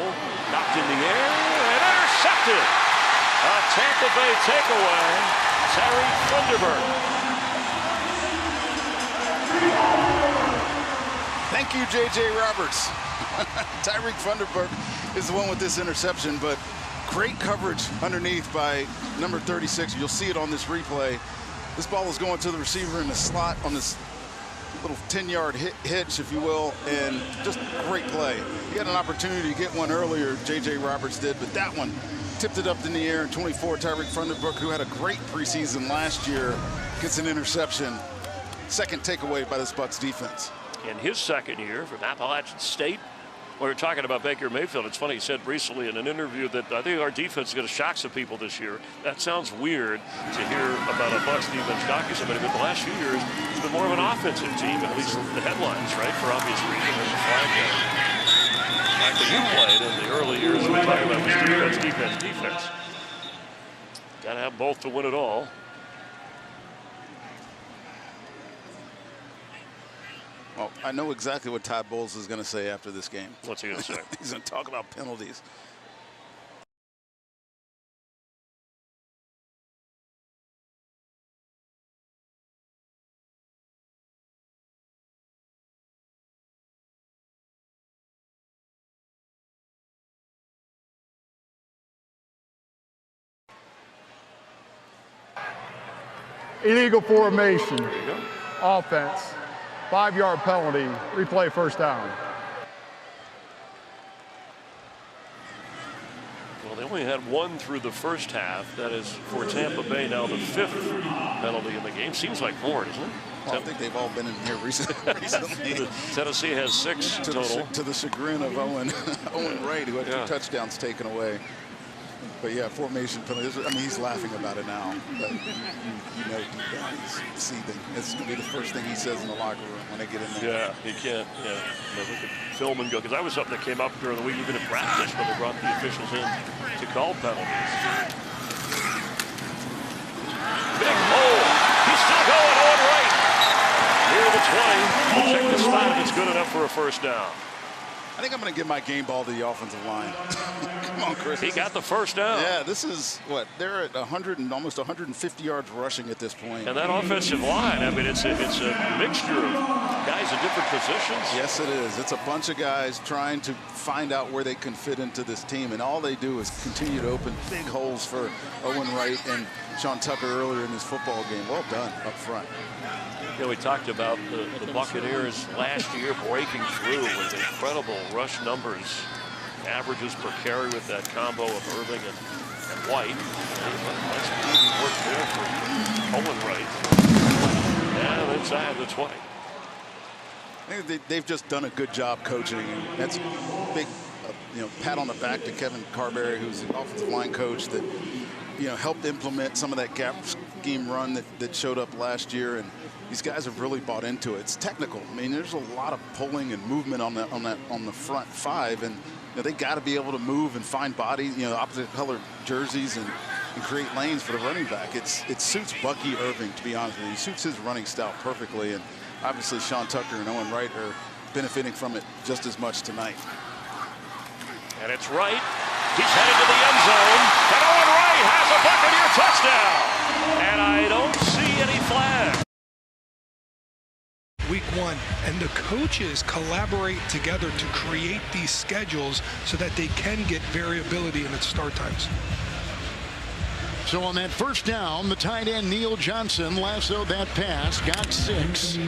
knocked in the air and intercepted. A Tampa Bay takeaway. Terry Funderburk. Thank you, J.J. Roberts. Tyreek Funderburk is the one with this interception, but great coverage underneath by number 36. You'll see it on this replay. This ball is going to the receiver in the slot on this little 10-yard hitch, if you will, and just great play. He had an opportunity to get one earlier, J.J. Roberts did, but that one tipped it up in the air. 24, Tyreek Funderburk, who had a great preseason last year, gets an interception. Second takeaway by this Bucs defense. In his second year from Appalachian State, we were talking about Baker Mayfield. It's funny, he said recently in an interview that I think our defense is going to shock some people this year. That sounds weird to hear about a Bucs defense shocking somebody, but the last few years it's been more of an offensive team, at least the headlines, right? For obvious reasons, there's a flag there. Like that you played in the early years, we talk about was defense. Got to have both to win it all. Well, I know exactly what Todd Bowles is going to say after this game. What's he going to say? He's going to talk about penalties. Illegal formation. Offense. 5-yard penalty. Replay first down. Well, they only had one through the first half. That is for Tampa Bay now the 5th penalty in the game. Seems like more, doesn't it? Well, I think they've all been in here recently. Tennessee has 6 total. To the chagrin of Owen Wright, who had 2 touchdowns taken away. But yeah, formation penalty. I mean, he's laughing about it now. But you know deep down he's seething. It's going to be the first thing he says in the locker room when they get in there. Yeah, he can't. Yeah, look at film and go, because that was something that came up during the week, even in practice, when they brought the officials in to call penalties. Big hole. He's still going on right. Near the 20. He'll check the spot if it's good enough for a first down. I think I'm going to give my game ball to the offensive line. Come on, Chris. He got the first down. Yeah, this is what they're at 100 and almost 150 yards rushing at this point. And that offensive line, I mean, it's a mixture of guys in different positions. Yes, it is. It's a bunch of guys trying to find out where they can fit into this team, and all they do is continue to open big holes for Owen Wright and Sean Tucker earlier in this football game. Well done up front. Yeah, we talked about the Buccaneers last year breaking through with incredible rush numbers, averages per carry with that combo of Irving and White. That's maybe worked there for Owen Wright. Yeah, inside the 20. I think they've just done a good job coaching. That's big, pat on the back to Kevin Carberry, who's the offensive line coach that, helped implement some of that gap scheme run that showed up last year. And these guys have really bought into it. It's technical. I mean, there's a lot of pulling and movement on the front 5, and they got to be able to move and find body, opposite color jerseys and create lanes for the running back. It suits Bucky Irving, to be honest with you. He suits his running style perfectly, and obviously Sean Tucker and Owen Wright are benefiting from it just as much tonight. And it's Wright. He's headed to the end zone, and Owen Wright has a Buccaneer touchdown. And I don't see any flags. Week 1, and the coaches collaborate together to create these schedules so that they can get variability in its start times. So on that first down, the tight end Neil Johnson lassoed that pass, got 6.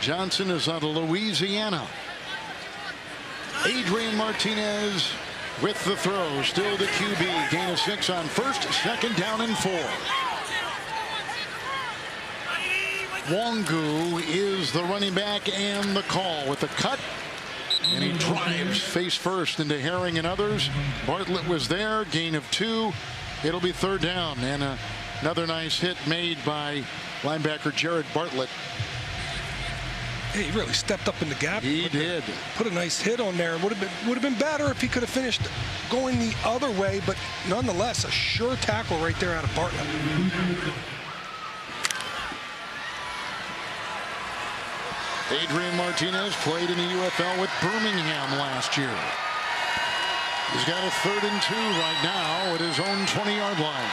Johnson is out of Louisiana. Adrian Martinez with the throw, still the QB, gain of 6 on first, second down and 4. Wongu is the running back and the call with the cut. And he drives face first into Herring and others. Bartlett was there, gain of 2. It'll be third down, and another nice hit made by linebacker Jared Bartlett. Hey, he really stepped up in the gap. He did. Put a nice hit on there. Would have been better if he could have finished going the other way, but nonetheless, a sure tackle right there out of Bartlett. Adrian Martinez played in the UFL with Birmingham last year. He's got a 3rd and 2 right now at his own 20-yard line.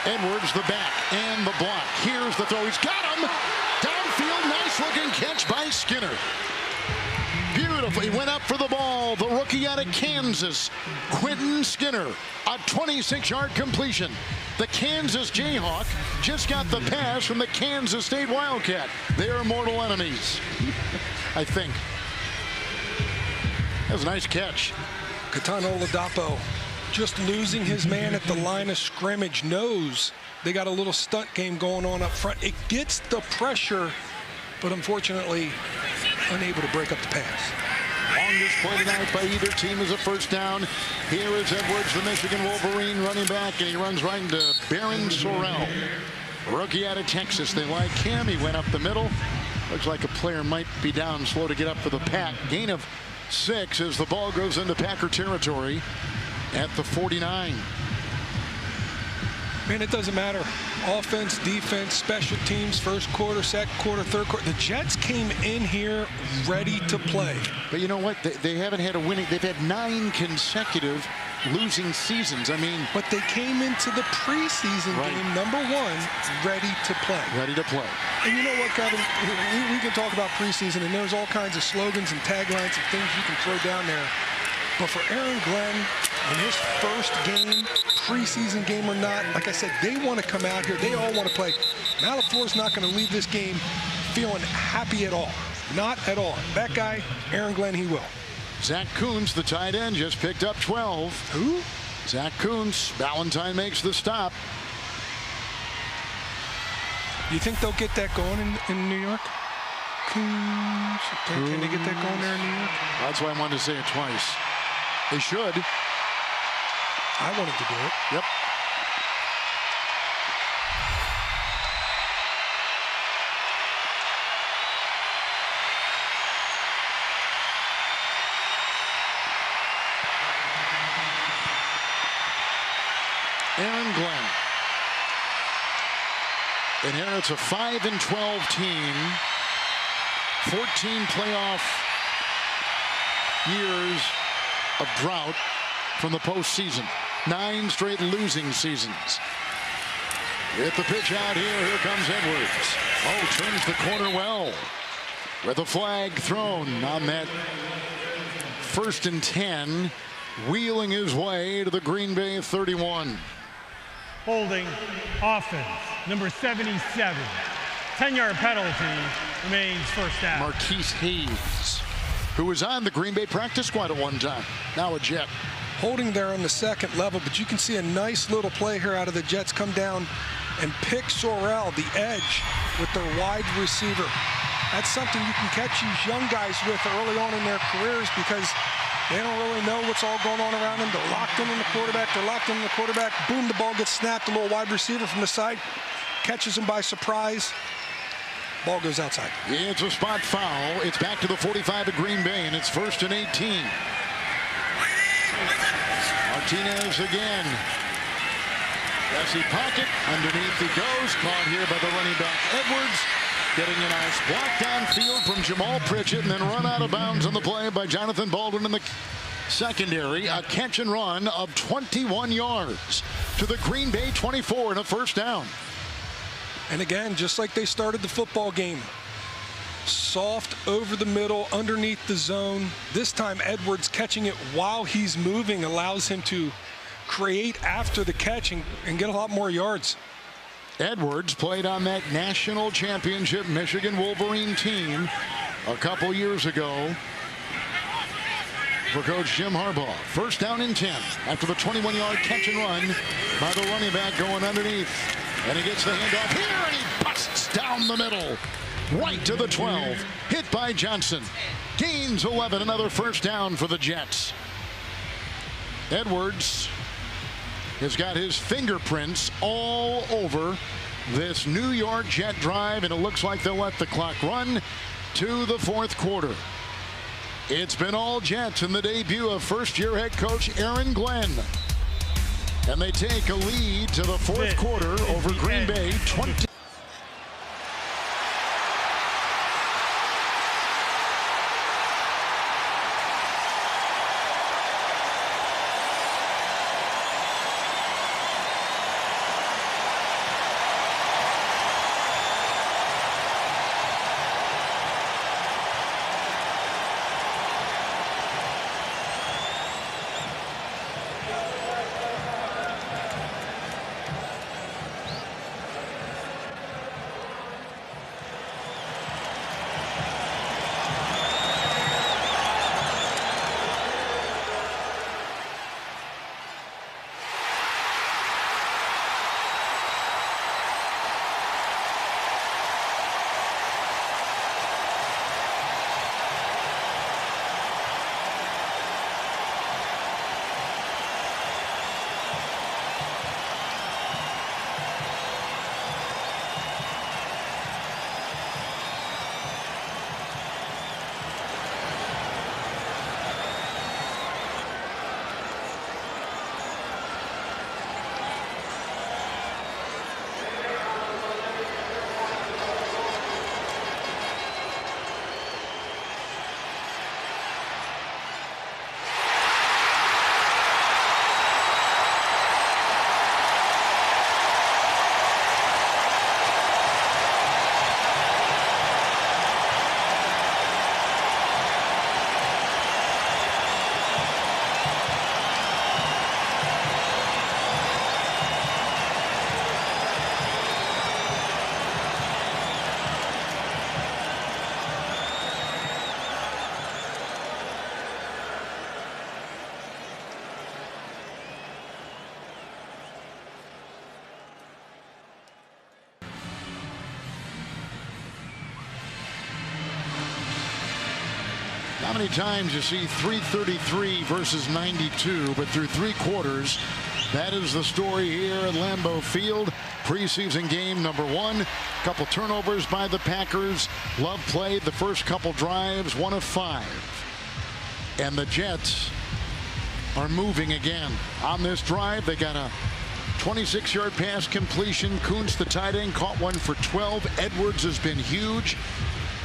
Edwards the back and the block. Here's the throw. He's got him. Downfield, nice looking catch by Skinner. Beautifully went up for the ball. The rookie out of Kansas, Quentin Skinner, a 26-yard completion. The Kansas Jayhawk just got the pass from the Kansas State Wildcat. They're mortal enemies, I think. That was a nice catch. Katana Oladapo just losing his man at the line of scrimmage. Knows they got a little stunt game going on up front. It gets the pressure, but unfortunately unable to break up the pass. Longest play tonight by either team is a first down. Here is Edwards, the Michigan Wolverine, running back, and he runs right into Barron Sorrell, rookie out of Texas. They like him. He went up the middle. Looks like a player might be down, slow to get up for the pack. Gain of 6 as the ball goes into Packer territory at the 49. Man, it doesn't matter. Offense, defense, special teams, first quarter, second quarter, third quarter. The Jets came in here ready to play. But you know what? They haven't had a winning. They've had 9 consecutive losing seasons. I mean, but they came into the preseason game number 1 ready to play. Ready to play. And you know what, Kevin? We can talk about preseason, and there's all kinds of slogans and taglines and things you can throw down there. But for Aaron Glenn, in his first game, preseason game or not, like I said, they want to come out here. They all want to play. Matt LaFleur's not going to leave this game feeling happy at all. Not at all. That guy, Aaron Glenn, he will. Zach Kuntz, the tight end, just picked up 12. Who? Zach Kuntz. Valentine makes the stop. You think they'll get that going in New York? Kuntz. Can they get that going there in New York? That's why I wanted to say it twice. They should. I wanted to do it. Yep. Aaron Glenn inherits a 5-12 team, 14 playoff years of drought from the postseason. 9 straight losing seasons. Get the pitch out here. Here comes Edwards. Oh, turns the corner well. With a flag thrown on that 1st and 10. Wheeling his way to the Green Bay 31. Holding offense, number 77. 10-yard penalty, remains first down. Marquise Hayes, who was on the Green Bay practice squad at one time. Now a Jet. Holding there on the second level, but you can see a nice little play here out of the Jets. Come down and pick Sorrell, the edge, with their wide receiver. That's something you can catch these young guys with early on in their careers because they don't really know what's all going on around them. They're locked in on the quarterback. They're locked in on the quarterback. Boom, the ball gets snapped. A little wide receiver from the side catches him by surprise. Ball goes outside. It's a spot foul. It's back to the 45 of Green Bay, and it's 1st and 18. Martinez again. Jesse pocket. Underneath he goes. Caught here by the running back Edwards. Getting a nice block downfield from Jamal Pritchett and then run out of bounds on the play by Jonathan Baldwin in the secondary. A catch and run of 21 yards to the Green Bay 24 and a first down. And again, just like they started the football game, soft over the middle, underneath the zone. This time Edwards catching it while he's moving allows him to create after the catch and get a lot more yards. Edwards played on that national championship Michigan Wolverine team a couple years ago for Coach Jim Harbaugh. First down and 10 after the 21-yard catch and run by the running back going underneath. And he gets the handoff here and he busts down the middle. Right to the 12. Hit by Johnson. Gains 11. Another first down for the Jets. Edwards has got his fingerprints all over this New York Jet drive, and it looks like they'll let the clock run to the 4th quarter. It's been all Jets in the debut of first-year head coach Aaron Glenn. And they take a lead to the 4th quarter over Green Bay 20. How many times you see 333 versus 92, but through 3 quarters, that is the story here at Lambeau Field. Preseason game number 1. Couple turnovers by the Packers. Love played the first couple drives, 1 of 5. And the Jets are moving again. On this drive, they got a 26-yard pass completion. Kuntz, the tight end, caught one for 12. Edwards has been huge.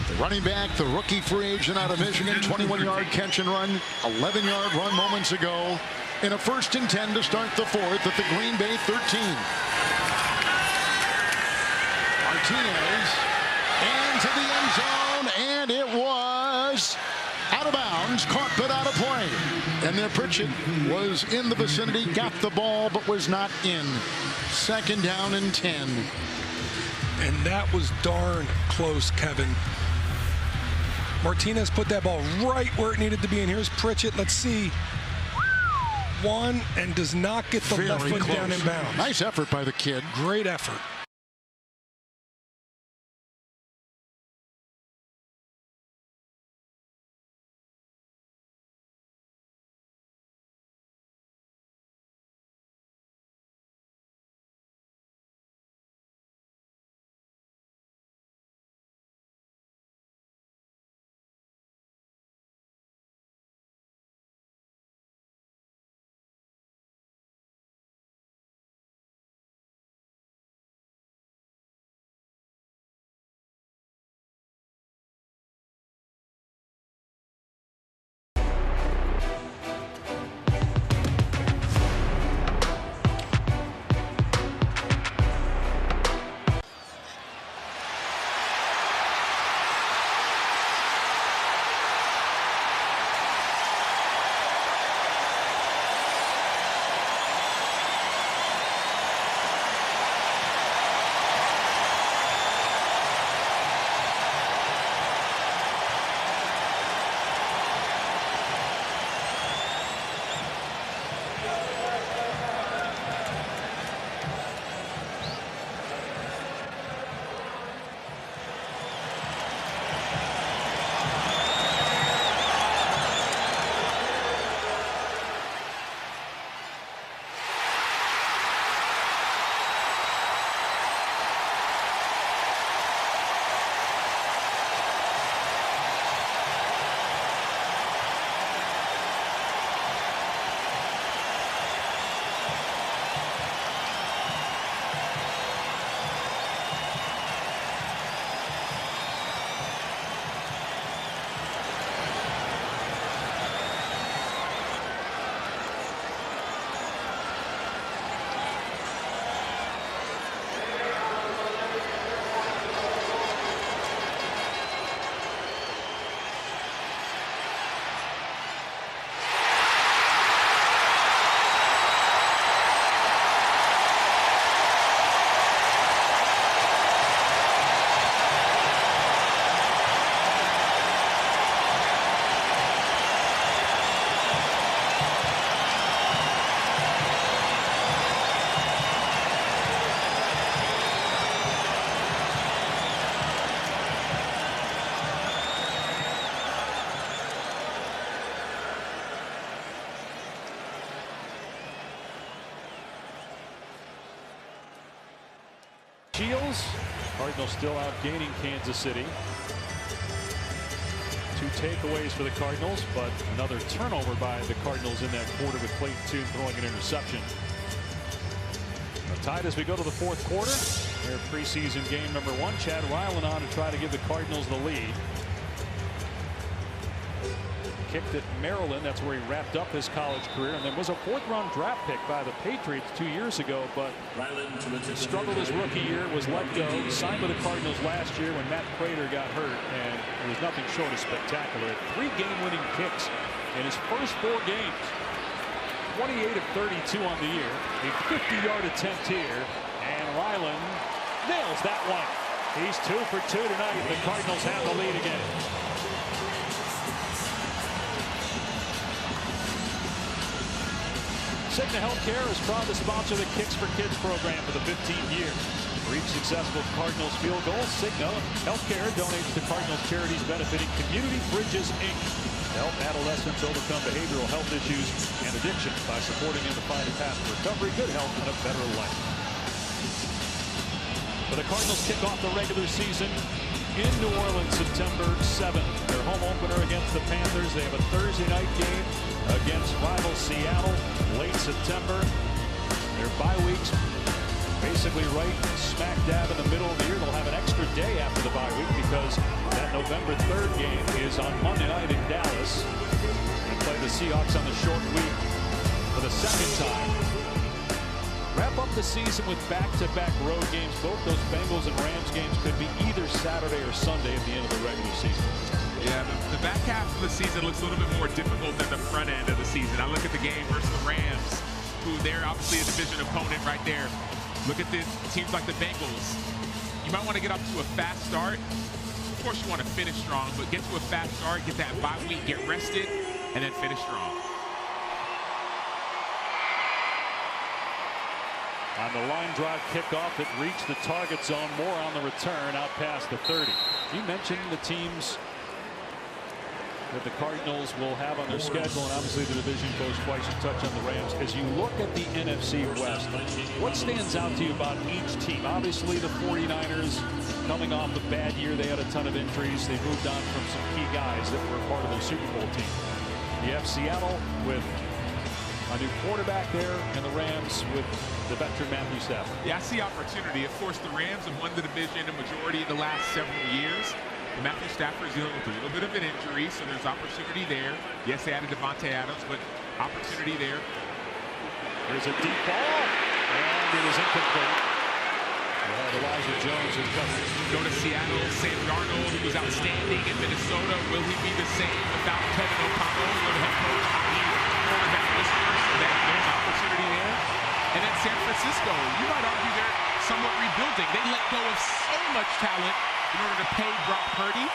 The running back, the rookie free agent out of Michigan, 21-yard catch and run, 11-yard run moments ago. In a 1st and 10 to start the 4th at the Green Bay 13. Martinez into the end zone, and it was out of bounds, caught but out of play. And then Pritchett was in the vicinity, got the ball, but was not in. 2nd down and 10. And that was darn close, Kevin. Martinez put that ball right where it needed to be, and here's Pritchett. Let's see. One, and does not get the left foot down in bounds. Nice effort by the kid. Great effort. Shields, Cardinals still out gaining Kansas City. 2 takeaways for the Cardinals, but another turnover by the Cardinals in that quarter with Clayton Tune throwing an interception. Tied as we go to the 4th quarter. Their preseason game number 1. Chad Ryland on to try to give the Cardinals the lead. Kicked at Maryland. That's where he wrapped up his college career, and then was a 4th-round draft pick by the Patriots 2 years ago, but struggled his rookie year, was let go, signed with the Cardinals last year when Matt Prater got hurt, and it was nothing short of spectacular. 3 game-winning kicks in his first 4 games. 28 of 32 on the year. A 50-yard attempt here, and Ryland nails that one. He's 2 for 2 tonight. The Cardinals have the lead again. Cigna Healthcare is proud to sponsor the Kicks for Kids program for the 15th year. For each successful Cardinals field goal, Cigna Healthcare donates to Cardinals charities benefiting Community Bridges, Inc. help adolescents overcome behavioral health issues and addiction by supporting them to find a path to recovery, good health, and a better life. But the Cardinals kick off the regular season in New Orleans September 7th. Their home opener against the Panthers. They have a Thursday night game against rival Seattle late September. Their bye weeks basically right smack dab in the middle of the year. They'll have an extra day after the bye week because that November 3rd game is on Monday night in Dallas. They play the Seahawks on the short week for the second time. Wrap up the season with back-to-back road games. Both those Bengals and Rams games could be either Saturday or Sunday at the end of the regular season. Yeah, the back half of the season looks a little bit more difficult than the front end of the season. I look at the game versus the Rams, who they're obviously a division opponent right there. Look at the teams like the Bengals. You might want to get up to a fast start. Of course, you want to finish strong, but get to a fast start, get that bye week, get rested, and then finish strong. On the line drive kickoff, it reached the target zone. More on the return out past the 30. You mentioned the teams that the Cardinals will have on their schedule, and obviously the division goes twice. You touch on the Rams. As you look at the NFC West, what stands out to you about each team? Obviously the 49ers coming off a bad year. They had a ton of injuries. They moved on from some key guys that were part of their Super Bowl team. You have Seattle with a new quarterback there, and the Rams with the veteran Matthew Stafford. Yeah, I see opportunity. Of course, the Rams have won the division a majority of the last several years. Matthew Stafford is dealing with a little bit of an injury, so there's opportunity there. Yes, they added Devontae Adams, but opportunity there. There's a deep ball, and it is incomplete. Elijah Jones who comes. Go to Seattle. Sam Darnold, who was outstanding in Minnesota. Will he be the same without Kevin O'Connell, the head coach? Quarterback whisperer, so there's opportunity there. And then San Francisco, you might argue they're somewhat rebuilding. They let go of so much talent in order to pay Brock Purdy.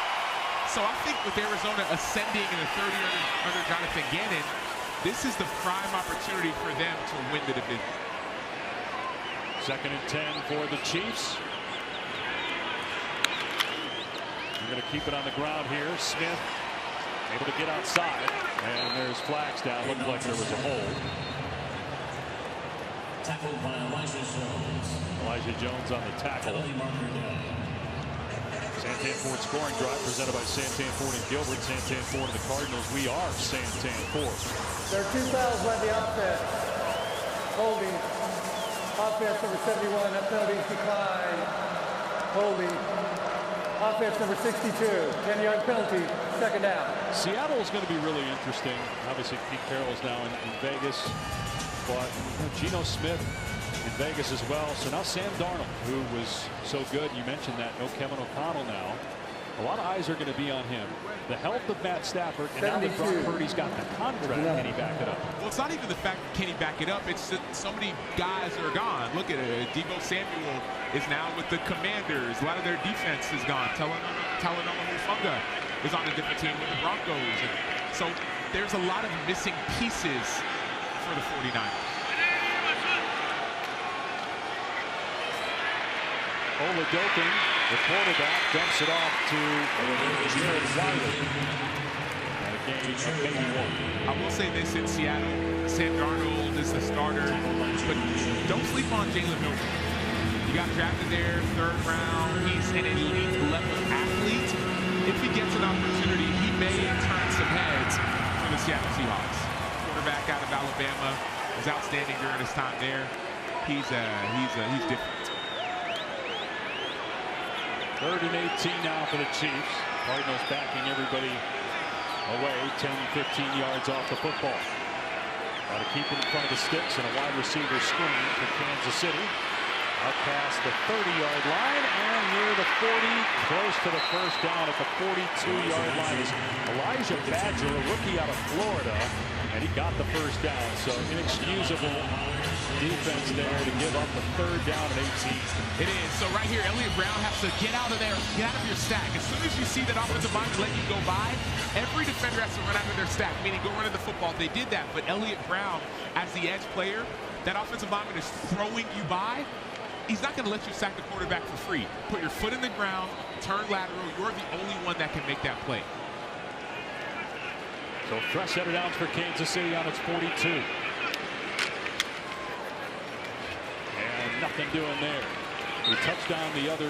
So I think with Arizona ascending in the third year under Jonathan Gannon, this is the prime opportunity for them to win the division. 2nd and 10 for the Chiefs. They're going to keep it on the ground here. Smith able to get outside, and there's flags down. Looked like there was a hold. Tackled by Elijah Jones. Elijah Jones on the tackle. Santan Ford scoring drive presented by Santan Ford and Gilbert. Santan Ford and the Cardinals. We are Santan Ford. There are 2 fouls by the offense. Holding. Offense number 71. That penalty's declined. Holding. Offense number 62. 10-yard penalty. 2nd down. Seattle is going to be really interesting. Obviously, Pete Carroll's now in Vegas. But Geno Smith in Vegas as well. So now Sam Darnold, who was so good. You mentioned that. No Kevin O'Connell now. A lot of eyes are going to be on him. The health of Matt Stafford, and now that Brock Purdy's got the contract, can he back it up? Well, it's not even the fact can he back it up. It's that so many guys are gone. Look at it. Deebo Samuel is now with the Commanders. A lot of their defense is gone. Talanoa Hufanga is on a different team with the Broncos. And so there's a lot of missing pieces for the 49ers. Oladokun, the quarterback, dumps it off to Jared Wiley. And a game of maybe 1. I will say this in Seattle, Sam Darnold is the starter, but don't sleep on Jalen Milton. He got drafted there, 3rd round. He's an elite level athlete. If he gets an opportunity, he may turn some heads for the Seattle Seahawks. Quarterback out of Alabama was outstanding during his time there. He's different. 3rd and 18 now for the Chiefs. Cardinals backing everybody away, 10, 15 yards off the football. Got to keep it in front of the sticks and a wide receiver screen for Kansas City. Out past the 30-yard line and near the 40, close to the 1st down at the 42-yard line is Elijah Badger, a rookie out of Florida, and he got the 1st down. So inexcusable defense there to give up the 3rd down at 18. It is. So right here, Elliott Brown has to get out of there, get out of your stack. As soon as you see that offensive lineman let you go by, every defender has to run out of their stack, meaning go run at the football. They did that, but Elliott Brown, as the edge player, that offensive lineman is throwing you by. He's not going to let you sack the quarterback for free. Put your foot in the ground, turn lateral. You're the only one that can make that play. So fresh set of downs for Kansas City on its 42. And nothing doing there. We touched on the other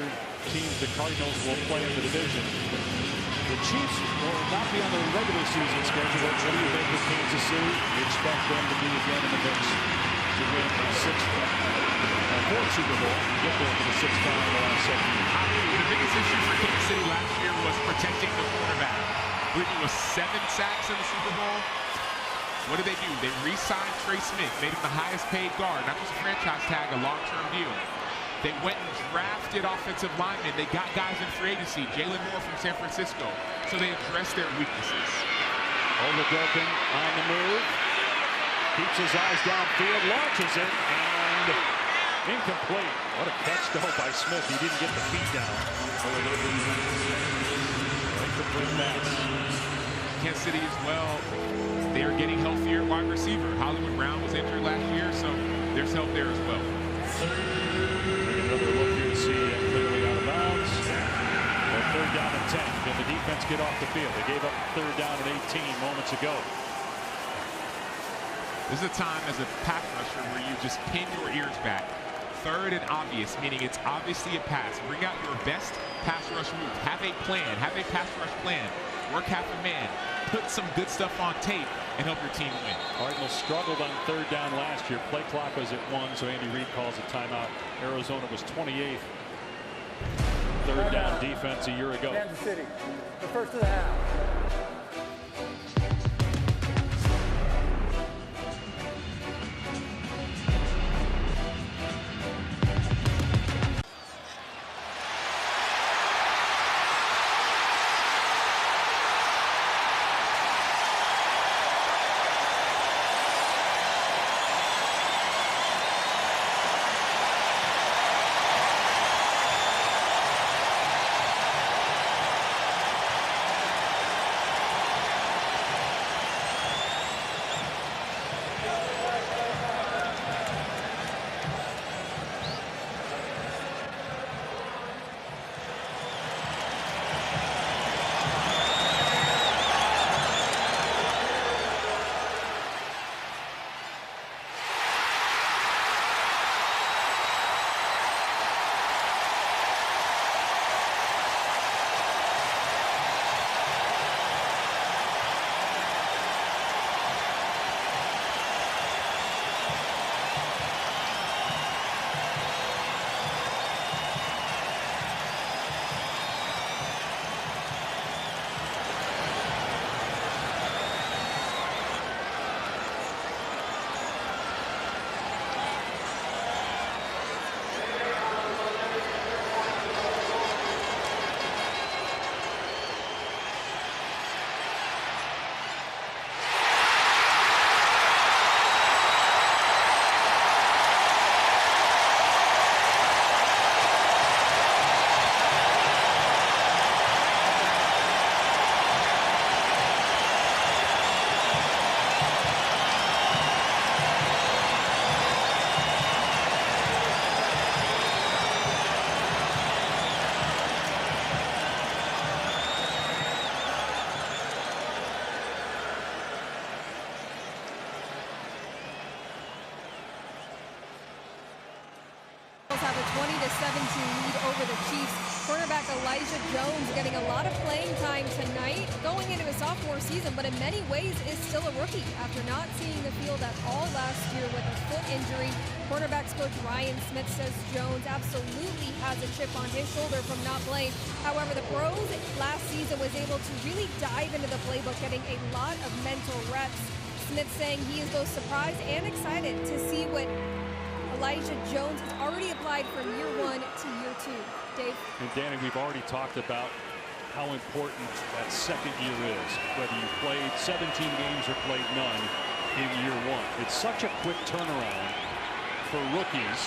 teams the Cardinals will play in the division. The Chiefs will not be on the regular season schedule. What do you think of Kansas City? You expect them to be again in the mix to win the fourth Super Bowl and get there for the sixth time in the last 7 years. The biggest issue for Kansas City last year was protecting the quarterback. I believe it was 7 sacks in the Super Bowl. What did they do? They re-signed Trey Smith, made him the highest paid guard, not just a franchise tag, a long-term deal. They went and drafted offensive linemen. They got guys in free agency. Jalen Moore from San Francisco. So they addressed their weaknesses. Oladokun on the move. Keeps his eyes downfield, launches it, and incomplete. What a catch though by Smith. He didn't get the feet down. Incomplete pass. Kansas City as well. They are getting healthier at wide receiver. Hollywood Brown was injured last year, so there's help there as well. Take another look here to see clearly out of bounds. Well, 3rd down and 10. Can the defense get off the field? They gave up 3rd down and 18 moments ago. This is a time as a pass rusher where you just pin your ears back. 3rd and obvious, meaning it's obviously a pass. Bring out your best pass rush move. Have a plan. Have a pass rush plan. Work half a man. Put some good stuff on tape and help your team win. Cardinals struggled on 3rd down last year. Play clock was at 1, so Andy Reid calls a timeout. Arizona was 28th. 3rd down defense a year ago. Kansas City, the first of the half. Have a 20-17 lead over the Chiefs. Cornerback Elijah Jones getting a lot of playing time tonight, going into his sophomore season, but in many ways is still a rookie after not seeing the field at all last year with a foot injury. Cornerbacks coach Ryan Smith says Jones absolutely has a chip on his shoulder from not playing. However, the pros last season was able to really dive into the playbook, getting a lot of mental reps. Smith saying he is both surprised and excited to see what Elijah Jones has already applied from year 1 to year 2. Dave? And Danny, we've already talked about how important that second year is, whether you played 17 games or played none in year 1. It's such a quick turnaround for rookies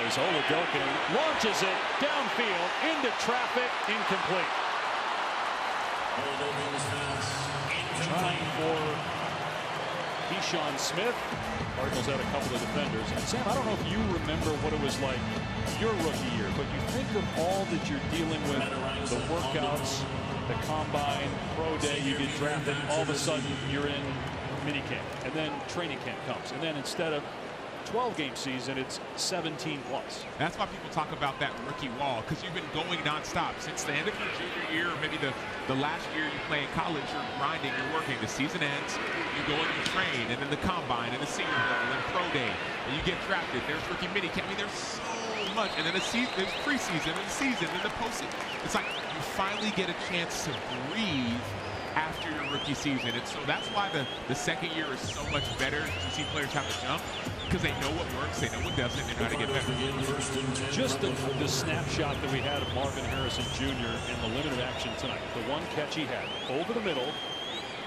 as Oladokun launches it downfield into traffic, incomplete. Trying for Keyshawn Smith. Cardinals had a couple of defenders. And Sam, I don't know if you remember what it was like your rookie year, but you think of all that you're dealing with, the workouts, the combine, pro day, you get drafted, all of a sudden you're in minicamp, and then training camp comes, and then instead of 12-game season, it's 17 plus. That's why people talk about that rookie wall, because you've been going nonstop since the end of your junior year, or maybe the last year you play in college. You're grinding, you're working. The season ends, you go and you train, and then the combine, and the senior bowl, and pro day, and you get drafted. There's rookie minicamp. I mean, there's so much, and then there's preseason, and the season, and the postseason. It's like you finally get a chance to breathe after your rookie season, and so that's why the second year is so much better. You see players have to jump because they know what works, they know what doesn't, they know how to get better. Just the snapshot that we had of Marvin Harrison Jr. in the limited action tonight. The one catch he had over the middle,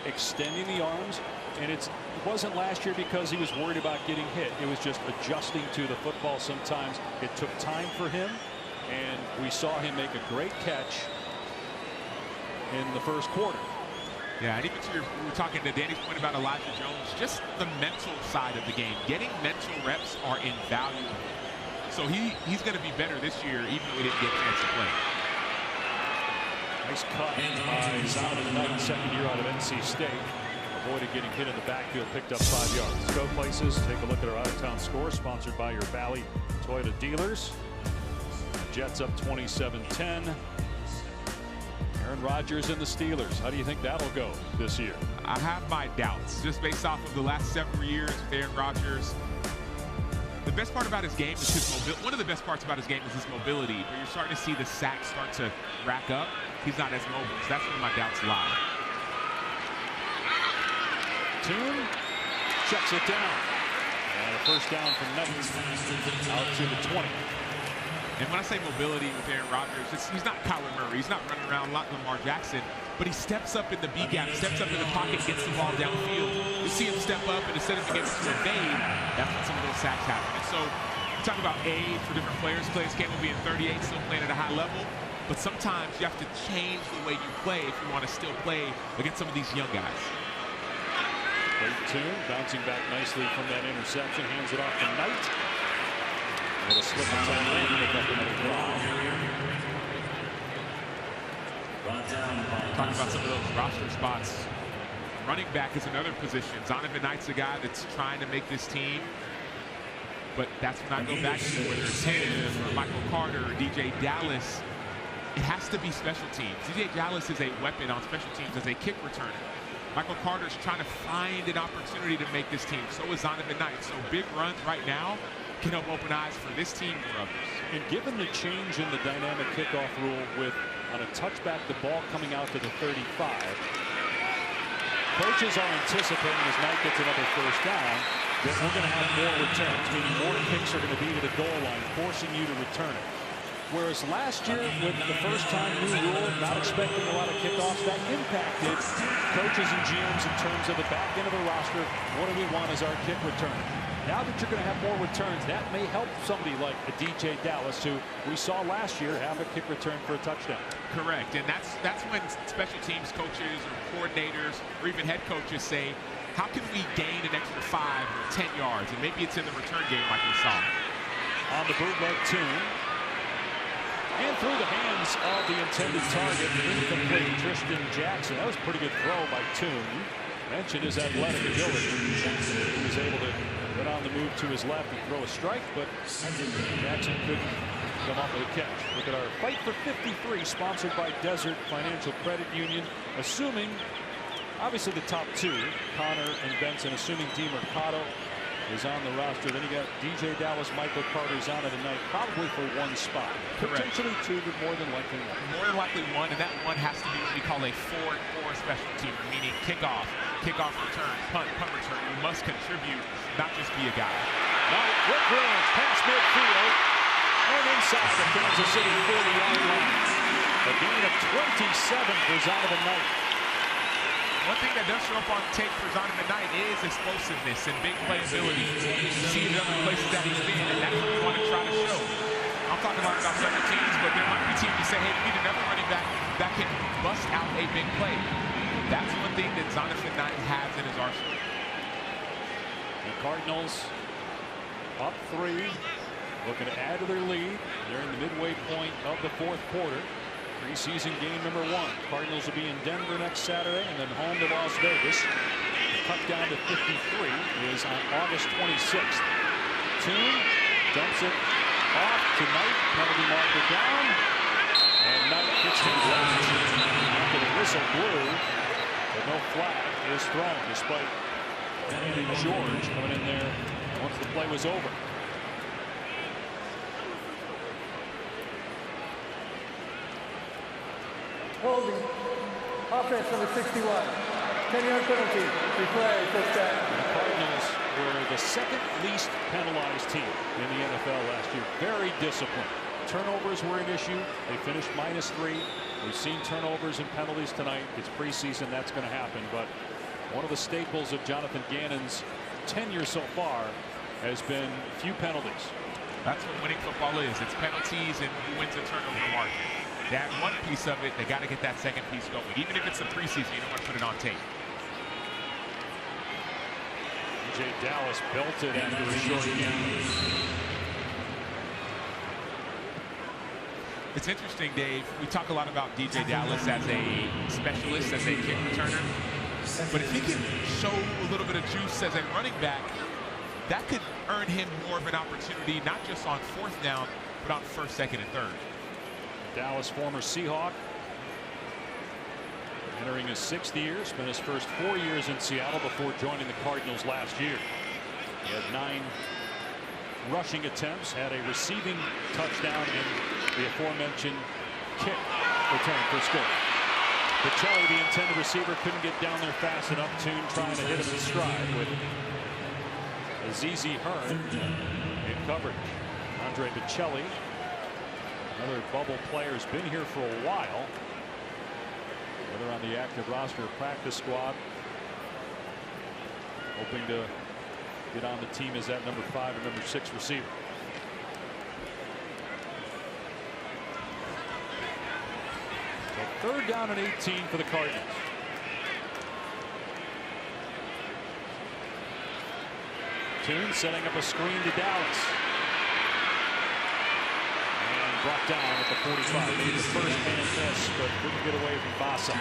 extending the arms, and it wasn't last year because he was worried about getting hit. It was just adjusting to the football sometimes. It took time for him, and we saw him make a great catch in the first quarter. Yeah, and even we were talking to Danny's point about Elijah Jones, just the mental side of the game. Getting mental reps are invaluable. So he's going to be better this year, even though he didn't get a chance to play. Nice cut by Zonovan Knight, second year out of NC State. Avoided getting hit in the backfield, picked up 5 yards. Go places, take a look at our out-of-town score, sponsored by your Valley Toyota dealers. Jets up 27-10. Aaron Rodgers and the Steelers. How do you think that'll go this year? I have my doubts, just based off of the last several years with Aaron Rodgers. The best part about his game is his mobility. One of the best parts about his game is his mobility, where you're starting to see the sacks start to rack up. He's not as mobile, so that's where my doubts lie. Toon checks it down. And a first down from Knight out to the 20. And when I say mobility with Aaron Rodgers, he's not Kyler Murray. He's not running around like Lamar Jackson, but he steps up in the B gap, steps up in the pocket, gets the ball downfield. You see him step up, and instead of being able to evade, that's when some of those sacks happen. And so you talk about age for different players. Players capable of being 38, still playing at a high level, but sometimes you have to change the way you play if you want to still play against some of these young guys. Great Toon, bouncing back nicely from that interception, hands it off to Knight. A slip and pick up another drive. Talking about some of those roster spots. Running back is another position. Zonovan Knight's a guy that's trying to make this team. But that's when I go back to whether it's him or Michael Carter or DJ Dallas. It has to be special teams. DJ Dallas is a weapon on special teams as a kick returner. Michael Carter's trying to find an opportunity to make this team. So is Zonovan Knight. So big runs right now can help open eyes for this team or others. And given the change in the dynamic kickoff rule with on a touchback the ball coming out to the 35, coaches are anticipating as Knight gets another first down that we're going to have more returns, meaning more kicks are going to be to the goal line, forcing you to return it. Whereas last year, with the first-time new rule, not expecting a lot of kickoffs, that impacted coaches and GMs in terms of the back end of the roster. What do we want as our kick return? Now that you're going to have more returns, that may help somebody like a DJ Dallas, who we saw last year have a kick return for a touchdown. Correct, and that's when special teams coaches or coordinators or even head coaches say, how can we gain an extra 5 or 10 yards? And maybe it's in the return game like we saw. On the bootleg Toon. And through the hands of the intended target, incomplete Tristan Jackson. That was a pretty good throw by Toon. Mentioned his athletic ability. He was able to get on the move to his left and throw a strike, but Jackson couldn't come up with a catch. Look at our Fight for 53, sponsored by Desert Financial Credit Union. Assuming, obviously the top two, Connor and Benson, assuming DeMercado is on the roster. Then you got DJ Dallas, Michael Carter's on it tonight, probably for one spot. Correct. Potentially two, but more than likely one. More than likely one, and that one has to be what we call a 4-4 special team, meaning kickoff, kickoff return, punt return. You must contribute, not just be a guy. Knight with runs past midfield and inside the Kansas City 40-yard line. A gain of 27 for Zonovan Knight. One thing that does show up on tape for Zonovan Knight is explosiveness and big playability. You see it in other places that he's been, and that's what we want to try to show. I'm talking a lot about special teams, but there might be teams that say, hey, we need another running back that can bust out a big play. That's one thing that Zonovan Knight has in his arsenal. The Cardinals up 3, looking to add to their lead. They're in the midway point of the fourth quarter. Preseason game number 1. Cardinals will be in Denver next Saturday and then home to Las Vegas. The cut down to 53 is on August 26th. Tune dumps it off to Knight. Penalty marker down. And Knight gets him left. After the whistle blew, but no flag is thrown despite Andy George coming in there once the play was over. Holding. Offense number 61. 10-yard penalty. Replay. First down. The Cardinals were the second least penalized team in the NFL last year. Very disciplined. Turnovers were an issue. They finished -3. We've seen turnovers and penalties tonight. It's preseason. That's going to happen. But one of the staples of Jonathan Gannon's tenure so far has been few penalties. That's what winning football is. It's penalties and who wins the turnover market. That one piece of it, they got to get that second piece going. Even if it's the preseason, you don't want to put it on tape. DJ Dallas belted after a short game. It's interesting, Dave. We talk a lot about DJ Dallas as a specialist, as a kick returner. But if he can show a little bit of juice as a running back, that could earn him more of an opportunity, not just on 4th down, but on 1st, 2nd, and 3rd. Dallas, former Seahawk, entering his 6th year, spent his first 4 years in Seattle before joining the Cardinals last year. He had 9 rushing attempts, had a receiving touchdown in the aforementioned kick return for score. Pacelli, the intended receiver, couldn't get down there fast enough. Tune trying to hit him in stride with Azizi Hearn in coverage. Andre Pacelli, another bubble player, has been here for a while, whether on the active roster or practice squad. Hoping to get on the team as that number 5 and number 6 receiver. So 3rd down and 18 for the Cardinals. Tune setting up a screen to Dallas. And brought down at the 45. Made the first man miss, but couldn't get away from Bassa.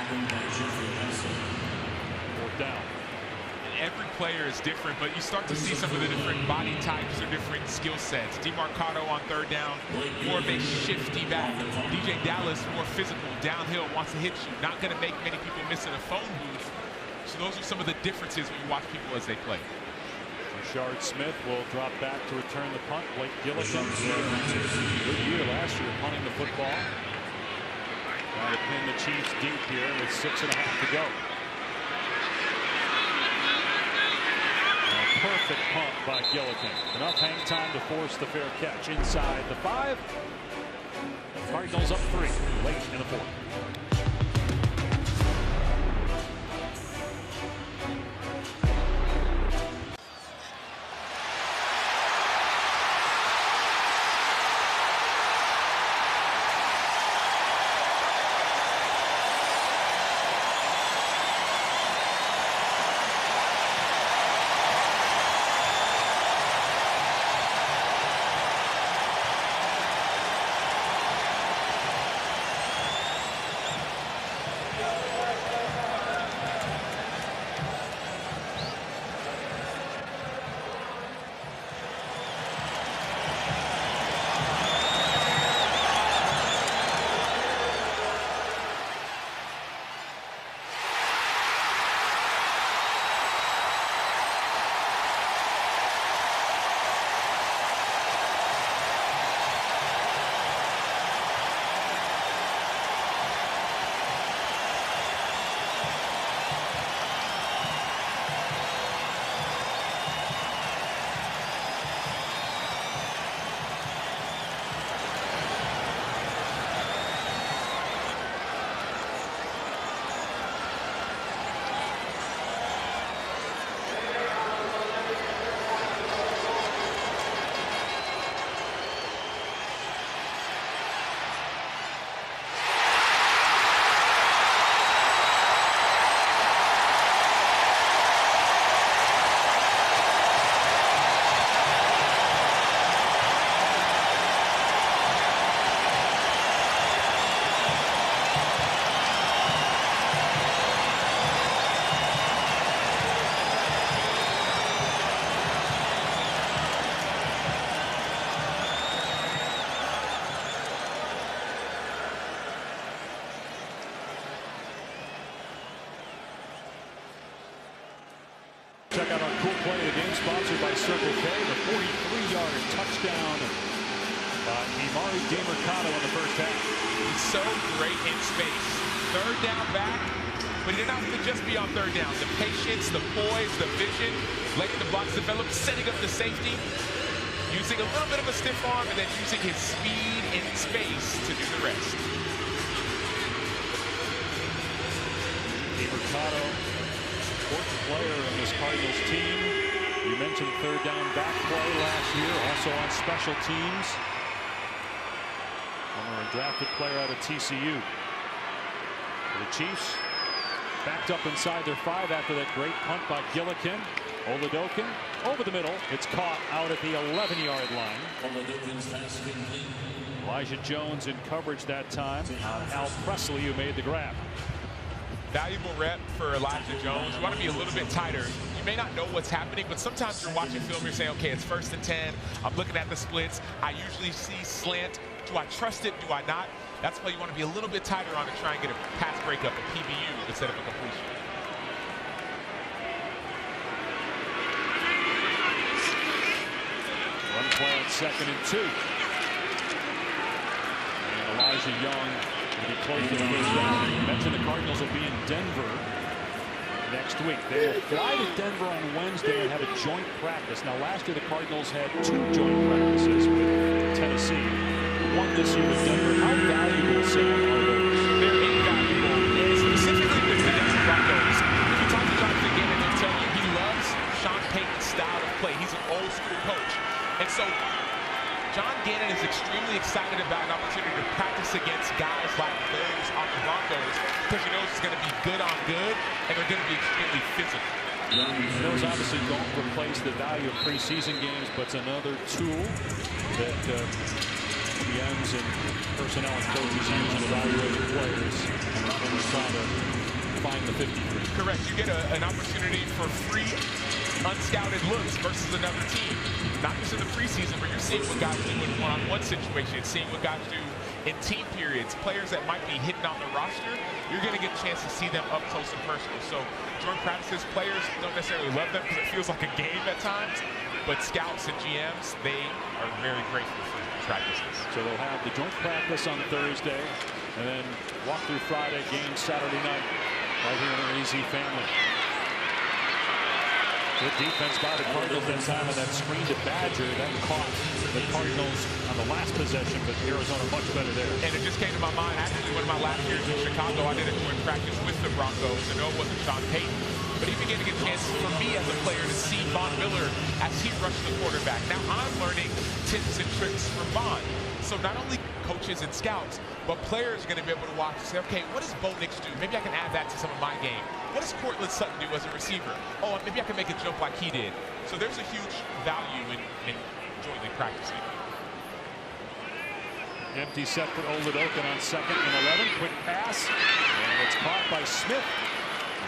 4th down. Every player is different, but you start to see some of the different body types or different skill sets. DeMarcado on 3rd down, more of a shifty back. DJ Dallas, more physical, downhill, wants to hit you. Not going to make many people miss in a phone booth. So those are some of the differences when you watch people as they play. Rashard Smith will drop back to return the punt. Blake Gillikin, good year last year punting the football. Trying to pin the Chiefs deep here with 6.5 to go. A perfect punt by Gillikin. Enough hang time to force the fair catch inside the 5. Cardinals up 3 late in the 4th. check out our cool play of the game, sponsored by Circle K. The 43-yard touchdown by Emari Demercado in the first half. He's so great in space. Third down back, but he didn't have to just be on third down. The patience, the poise, the vision, letting the blocks develop, setting up the safety, using a little bit of a stiff arm, and then using his speed in space to do the rest. Demercado, important player on this Cardinals team. You mentioned third down back play last year, also on special teams. Former undrafted player out of TCU. The Chiefs backed up inside their 5 after that great punt by Gillikin. Oladokin over the middle. It's caught out at the 11-yard line. Elijah Jones in coverage that time on Al Presley, who made the grab. Valuable rep for Elijah Jones. You want to be a little bit tighter. You may not know what's happening, but sometimes you're watching film, you're saying, okay, it's 1st and 10. I'm looking at the splits. I usually see slant. Do I trust it? Do I not? That's why you want to be a little bit tighter on to try and get a pass breakup, a PBU, instead of a completion. One play on 2nd and 2. And Elijah Young will be closing the first down. You mentioned the Cardinals will be in Denver next week. They will fly to Denver on Wednesday and have a joint practice. Now, last year the Cardinals had 2 joint practices with Tennessee. One this year with Denver. How valuable, Sam, are those? They're invaluable, specifically with the Denver Broncos. If you talk to Jonathan Gannon, he'll tell you he loves Sean Payton's style of play. He's an old school coach. And so John Gannon is extremely excited about an opportunity to practice against guys like those on the Broncos because he knows it's going to be good on good and they're going to be extremely physical. Those obviously don't replace the value of preseason games, but it's another tool that GMs and personnel and coaches use in evaluating players when we're trying to find the 53. Correct. You get an opportunity for free unscouted looks versus another team. Not just in the preseason, but you're seeing what guys do in one-on-one situations, seeing what guys do in team periods. Players that might be hidden on the roster, you're going to get a chance to see them up close and personal. So during practices, players don't necessarily love them because it feels like a game at times, but scouts and GMs, they are very grateful for practices. So they'll have the joint practice on Thursday, and then walk through Friday, game Saturday night, right here in the AZ family. Good defense by the Cardinals that time, and that screen to Badger that caught the Cardinals on the last possession, but Arizona much better there. And it just came to my mind, actually, one of my last years in Chicago, I did a joint practice with the Broncos. I know it wasn't Sean Payton, but he began to get a chance for me as a player to see Von Miller as he rushed the quarterback. Now I'm learning tips and tricks from Von. So not only coaches and scouts, but players are going to be able to watch and say, okay, what does Bo Nix do? Maybe I can add that to some of my game. What does Cortland Sutton do as a receiver? Oh, maybe I can make a jump like he did. So there's a huge value in jointly practicing. Empty set for Oladokin on 2nd and 11. Quick pass, and it's caught by Smith.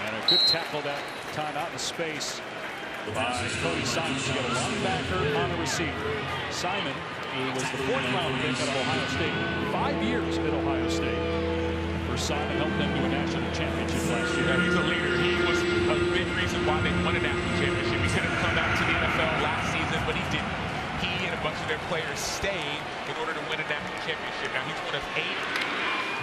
And a good tackle that time out in space by Cody Simon to get a linebacker on a receiver. Simon, who was the 4th-round pick out of Ohio State, 5 years at Ohio State. For Simon, helped them to a national championship last year. Yeah, he's a leader. He was a big reason why they won a national championship. He could have come back to the NFL last season, but he didn't. He and a bunch of their players stayed in order to win a national championship. Now he's one of 8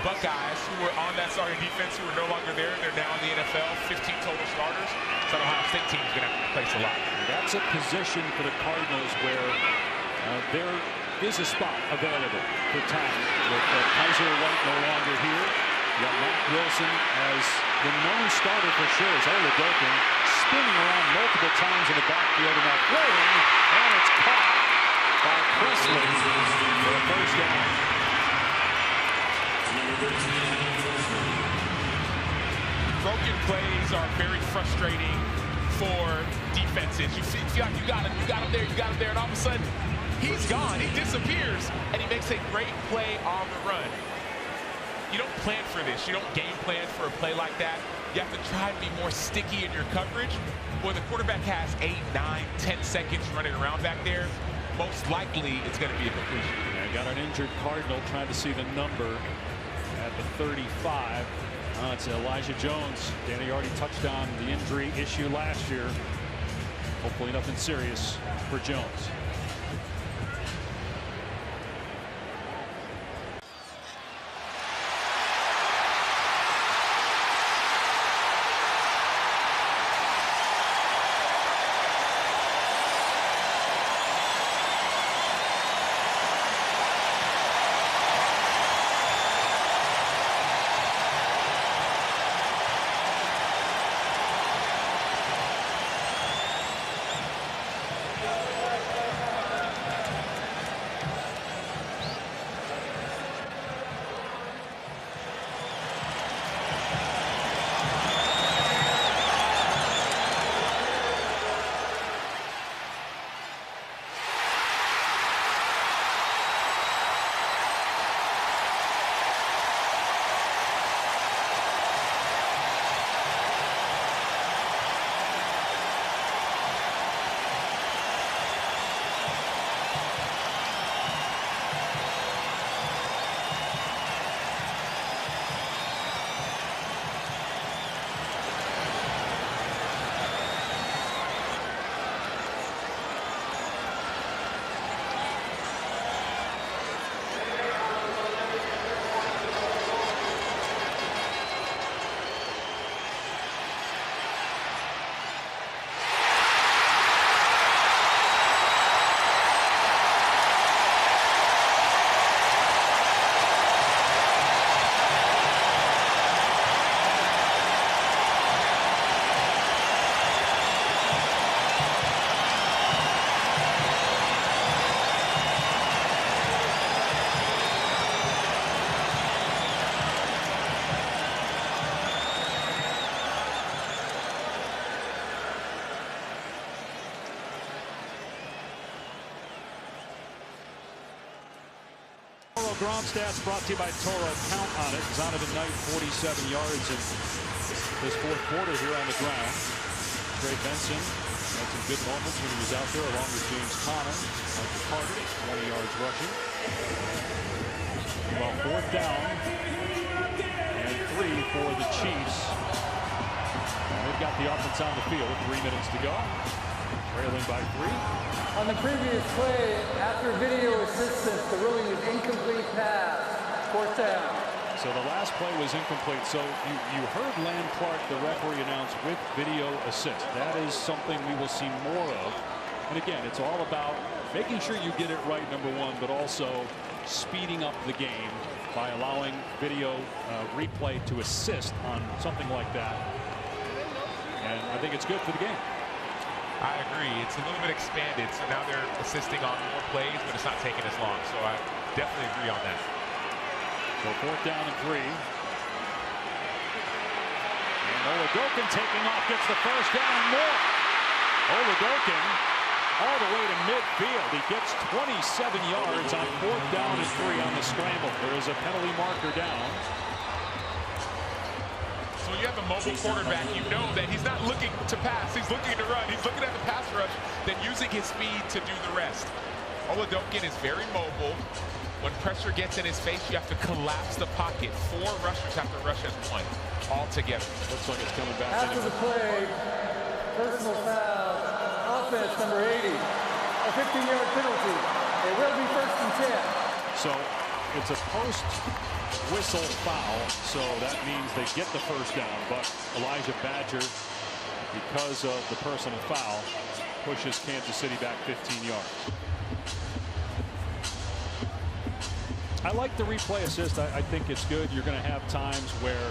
Buckeyes who were on that starting defense who are no longer there. They're now in the NFL, 15 total starters. So the Ohio State team is going to have to replace a lot. That's a position for the Cardinals where there is a spot available for time with Kaiser White no longer here. You got Matt Wilson as the known starter for sure as Oladokin spinning around multiple times in the backfield and now throwing, and it's caught by Presley for a first down. Broken plays are very frustrating for defenses. You feel like you got him there, and all of a sudden he's gone. He disappears, and he makes a great play on the run. You don't plan for this. You don't game plan for a play like that. You have to try to be more sticky in your coverage. When the quarterback has 8, 9, 10 seconds running around back there, most likely it's going to be a completion. Yeah, got an injured Cardinal trying to see the number at the 35. It's Elijah Jones. Danny already touched on the injury issue last year. Hopefully nothing serious for Jones. Ground stats brought to you by Toro. Count on it. Zonovan Knight 47 yards in this fourth quarter here on the ground. Trey Benson had some good moments when he was out there along with James Conner. Michael Carter, 20 yards rushing. Well, fourth down and 3 for the Chiefs. And they've got the offense on the field with 3 minutes to go. Trailing by 3. On the previous play, after video assistance, the ruling is incomplete pass. Fourth down. So the last play was incomplete. So you heard Land Clark, the referee, announce with video assist. That is something we will see more of. And again, it's all about making sure you get it right, number one, but also speeding up the game by allowing video replay to assist on something like that. And I think it's good for the game. I agree. It's a little bit expanded, so now they're assisting on more plays, but it's not taking as long. So I definitely agree on that. So fourth down and 3. And Oladokun taking off, gets the first down and more. Oladokun all the way to midfield. He gets 27 yards on fourth down and 3 on the scramble. There is a penalty marker down. So when you have a mobile quarterback, you know that he's not looking to pass. He's looking to run. He's looking at the pass rush, then using his speed to do the rest. Oladokun is very mobile. When pressure gets in his face, you have to collapse the pocket. 4 rushers have to rush as one all together. Looks like it's coming back. After the play, personal foul, offense number 80, a 15-yard penalty. It will be first and 10. So it's a post whistle foul, so that means they get the first down, but Elijah Badger, because of the personal foul, pushes Kansas City back 15 yards. I like the replay assist. I think it's good. You're going to have times where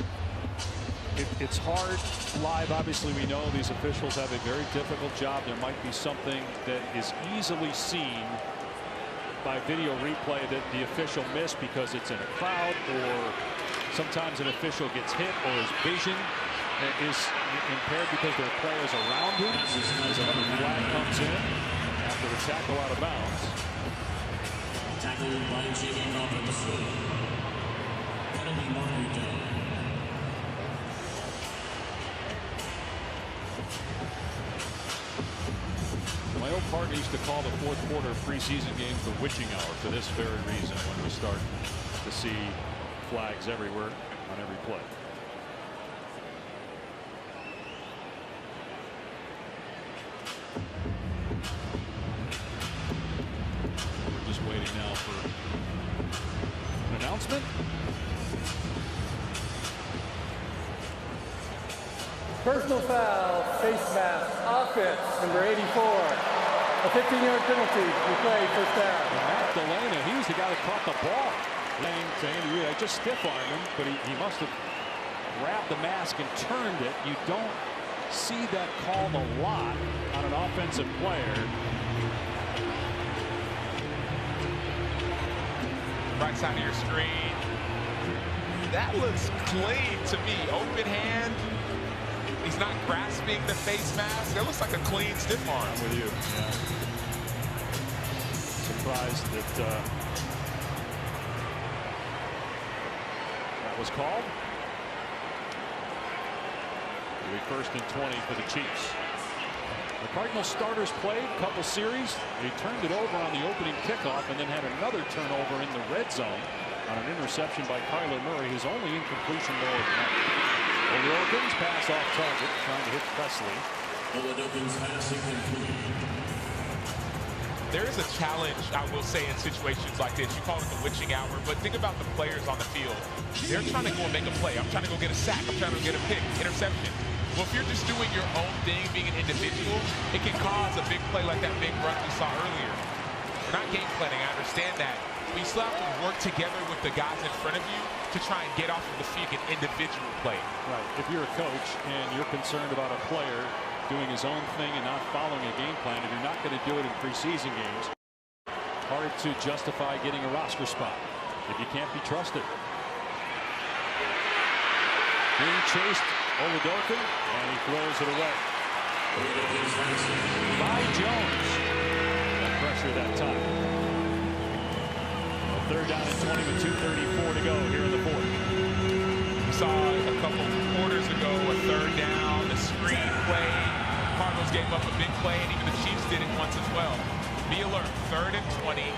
it's hard live. Obviously, we know these officials have a very difficult job. There might be something that is easily seen by video replay that the official missed because it's in a crowd, or sometimes an official gets hit or his vision is impaired because there are players around him. As another flag comes in after the tackle out of bounds. Tackled by Jimmy Robinson. Penalty marker down. My old partner used to call the fourth quarter preseason games the witching hour for this very reason, when we start to see flags everywhere on every play. for an announcement. Personal foul, face mask, offense, number 84. A 15-yard penalty, replay, first down. Matt Delana, he was the guy that caught the ball. To Andy Reid, I just stiff-armed him, but he must have grabbed the mask and turned it. You don't see that called a lot on an offensive player. Right side of your screen. That looks clean to me. Open hand. He's not grasping the face mask. That looks like a clean stiff arm. I'm with you. Yeah. Surprised that that was called. It'll be 1st and 20 for the Chiefs. The Cardinals starters played a couple series. They turned it over on the opening kickoff and then had another turnover in the red zone on an interception by Kyler Murray, his only incompletion ball of the night. Oladokun pass off target, trying to hit Presley. Oladokun's passing complete. There is a challenge, I will say, in situations like this. You call it the witching hour, but think about the players on the field. They're trying to go and make a play. I'm trying to go get a sack. I'm trying to get a pick, interception. Well, if you're just doing your own thing, being an individual, it can cause a big play like that big run we saw earlier. We're not game planning, I understand that. But you still have to work together with the guys in front of you to try and get off of the field an individual play. Right. If you're a coach and you're concerned about a player doing his own thing and not following a game plan, if you're not going to do it in preseason games, hard to justify getting a roster spot if you can't be trusted. Being chased, Oladokun, and he throws it away. By Jones. Got pressure that time. A 3rd down and 20 with 2:34 to go here in the 4th. We saw a couple quarters ago a 3rd down, the screen play. Cardinals gave up a big play, and even the Chiefs did it once as well. Be alert, 3rd and 20.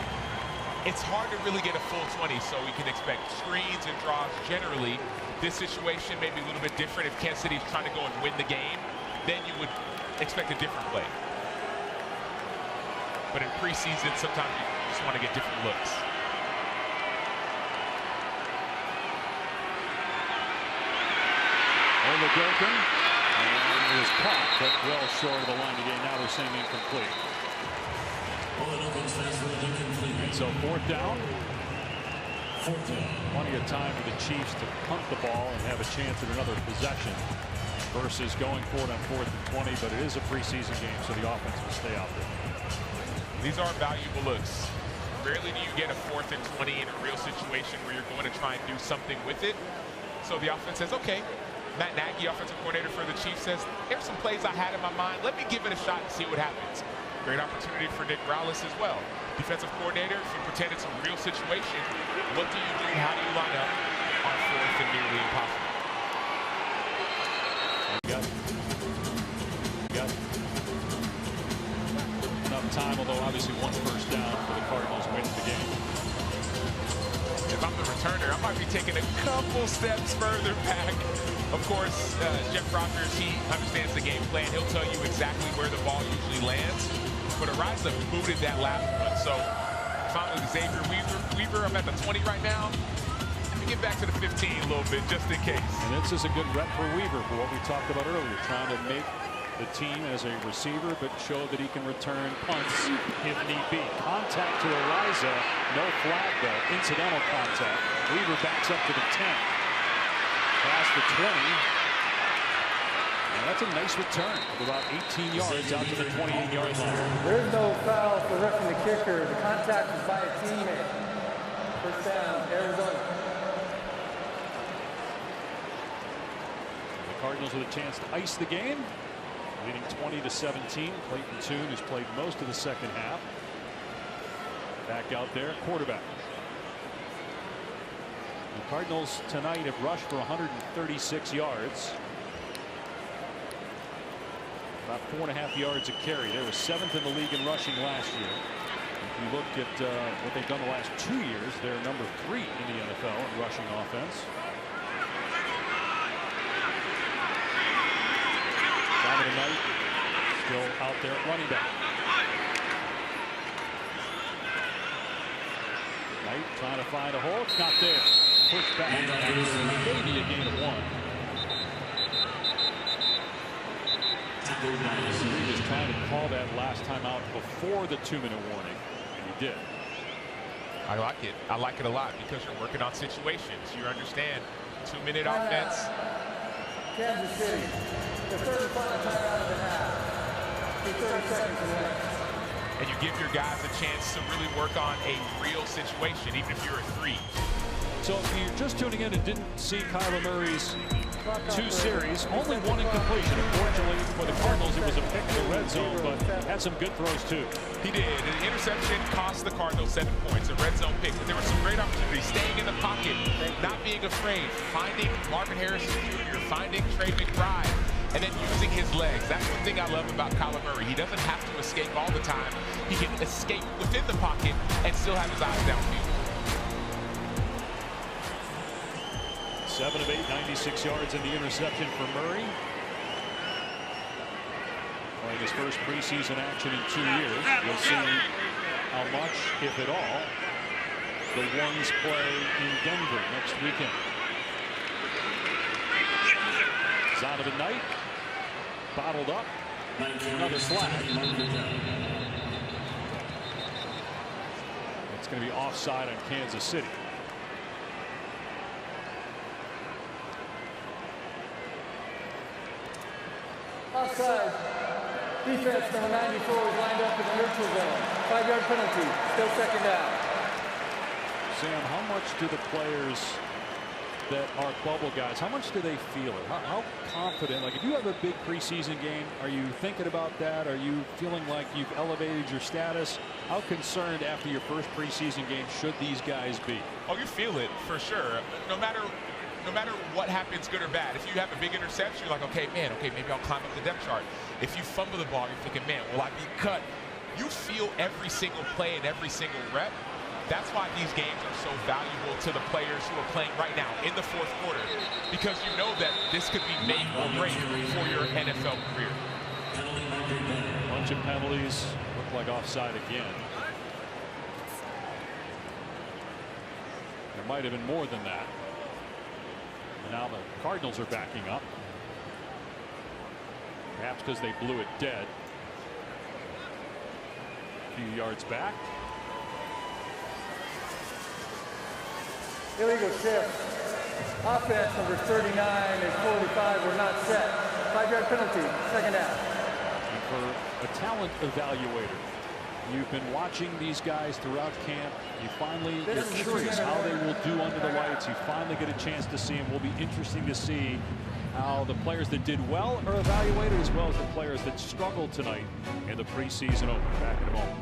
It's hard to really get a full 20, so we can expect screens and draws generally. This situation may be a little bit different. If Kansas City is trying to go and win the game, then you would expect a different play. But in preseason, sometimes you just want to get different looks. Oladokun, and it was caught, but well short of the line to gain. Now they're saying incomplete. And so 4th down. Plenty of time for the Chiefs to punt the ball and have a chance at another possession versus going for it on 4th and 20, but it is a preseason game, so the offense will stay out there. These are valuable looks. Rarely do you get a 4th and 20 in a real situation where you're going to try and do something with it. So the offense says, okay. Matt Nagy, offensive coordinator for the Chiefs, says, here's some plays I had in my mind. Let me give it a shot and see what happens. Great opportunity for Nick Rallis as well. Defensive coordinator, if you pretend it's a real situation, what do you do? How do you line up on 4th and nearly impossible? Got enough time, although obviously 1 first down for the Cardinals wins the game. If I'm the returner, I might be taking a couple steps further back. Of course, Jeff Rodgers, he understands the game plan. He'll tell you exactly where the ball usually lands. But Ariza booted that last one. So finally, Xavier Weaver, I'm at the 20 right now. Let me get back to the 15 a little bit, just in case. And this is a good rep for Weaver for what we talked about earlier, trying to make the team as a receiver, but show that he can return punts if need be. Contact to Ariza, no flag though, incidental contact. Weaver backs up to the 10. Past the 20. And that's a nice return of about 18 yards out to the 28-yard line. There's no foul for roughing the kicker. The contact was by a teammate. First down, Arizona. The Cardinals with a chance to ice the game, leading 20-17. Clayton Tune has played most of the second half. Back out there, quarterback. The Cardinals tonight have rushed for 136 yards. About 4.5 yards a carry. They were 7th in the league in rushing last year. If you look at what they've done the last 2 years, they're number 3 in the NFL in rushing offense. Donovan Knight still out there at running back. Knight trying to find a hole. It's not there. Pushed back. Maybe a gain of 1. He was trying to call that last time out before the 2-minute warning, and he did. I like it. I like it a lot because you're working on situations. You understand 2-minute offense. Kansas City, the third and final timeout of the half. 30 seconds left. And you give your guys a chance to really work on a real situation, even if you're a 3. So if you're just tuning in and didn't see Kyler Murray's 2 series, only 1 incompletion. Unfortunately for the Cardinals, it was a pick in the red zone, but had some good throws too. He did. An interception cost the Cardinals 7 points. A red zone pick. But there were some great opportunities. Staying in the pocket, not being afraid, finding Marvin Harrison Jr., finding Trey McBride, and then using his legs. That's one thing I love about Kyler Murray. He doesn't have to escape all the time. He can escape within the pocket and still have his eyes downfield. 7 of 8, 96 yards in the interception for Murray. Playing his first preseason action in 2 years. We'll see how much, if at all, the ones play in Denver next weekend. Zonovan Knight, bottled up, another flag. It's going to be offside on Kansas City. Offside. Defense number 94 is lined up in the neutral zone. 5-yard penalty. Still second down. Sam, how much do the players that are bubble guys, how much do they feel it? How confident, like if you have a big preseason game, are you thinking about that? Are you feeling like you've elevated your status? How concerned after your first preseason game should these guys be? Oh, you feel it for sure. No matter what happens, good or bad. If you have a big interception, you're like, okay, maybe I'll climb up the depth chart. If you fumble the ball, you're thinking, man, will I be cut? You feel every single play and every single rep. That's why these games are so valuable to the players who are playing right now in the fourth quarter, because you know that this could be make or break for your NFL career. Bunch of penalties, look like offside again. There might have been more than that. And now the Cardinals are backing up. Perhaps because they blew it dead. A few yards back. Illegal shift. Offense number 39 and 45 were not set. 5-yard penalty. Second down. And for a talent evaluator, you've been watching these guys throughout camp. You're curious how they will do under the lights. You finally get a chance to see them. Will be interesting to see how the players that did well are evaluated, as well as the players that struggled tonight in the preseason opener. Back in a moment.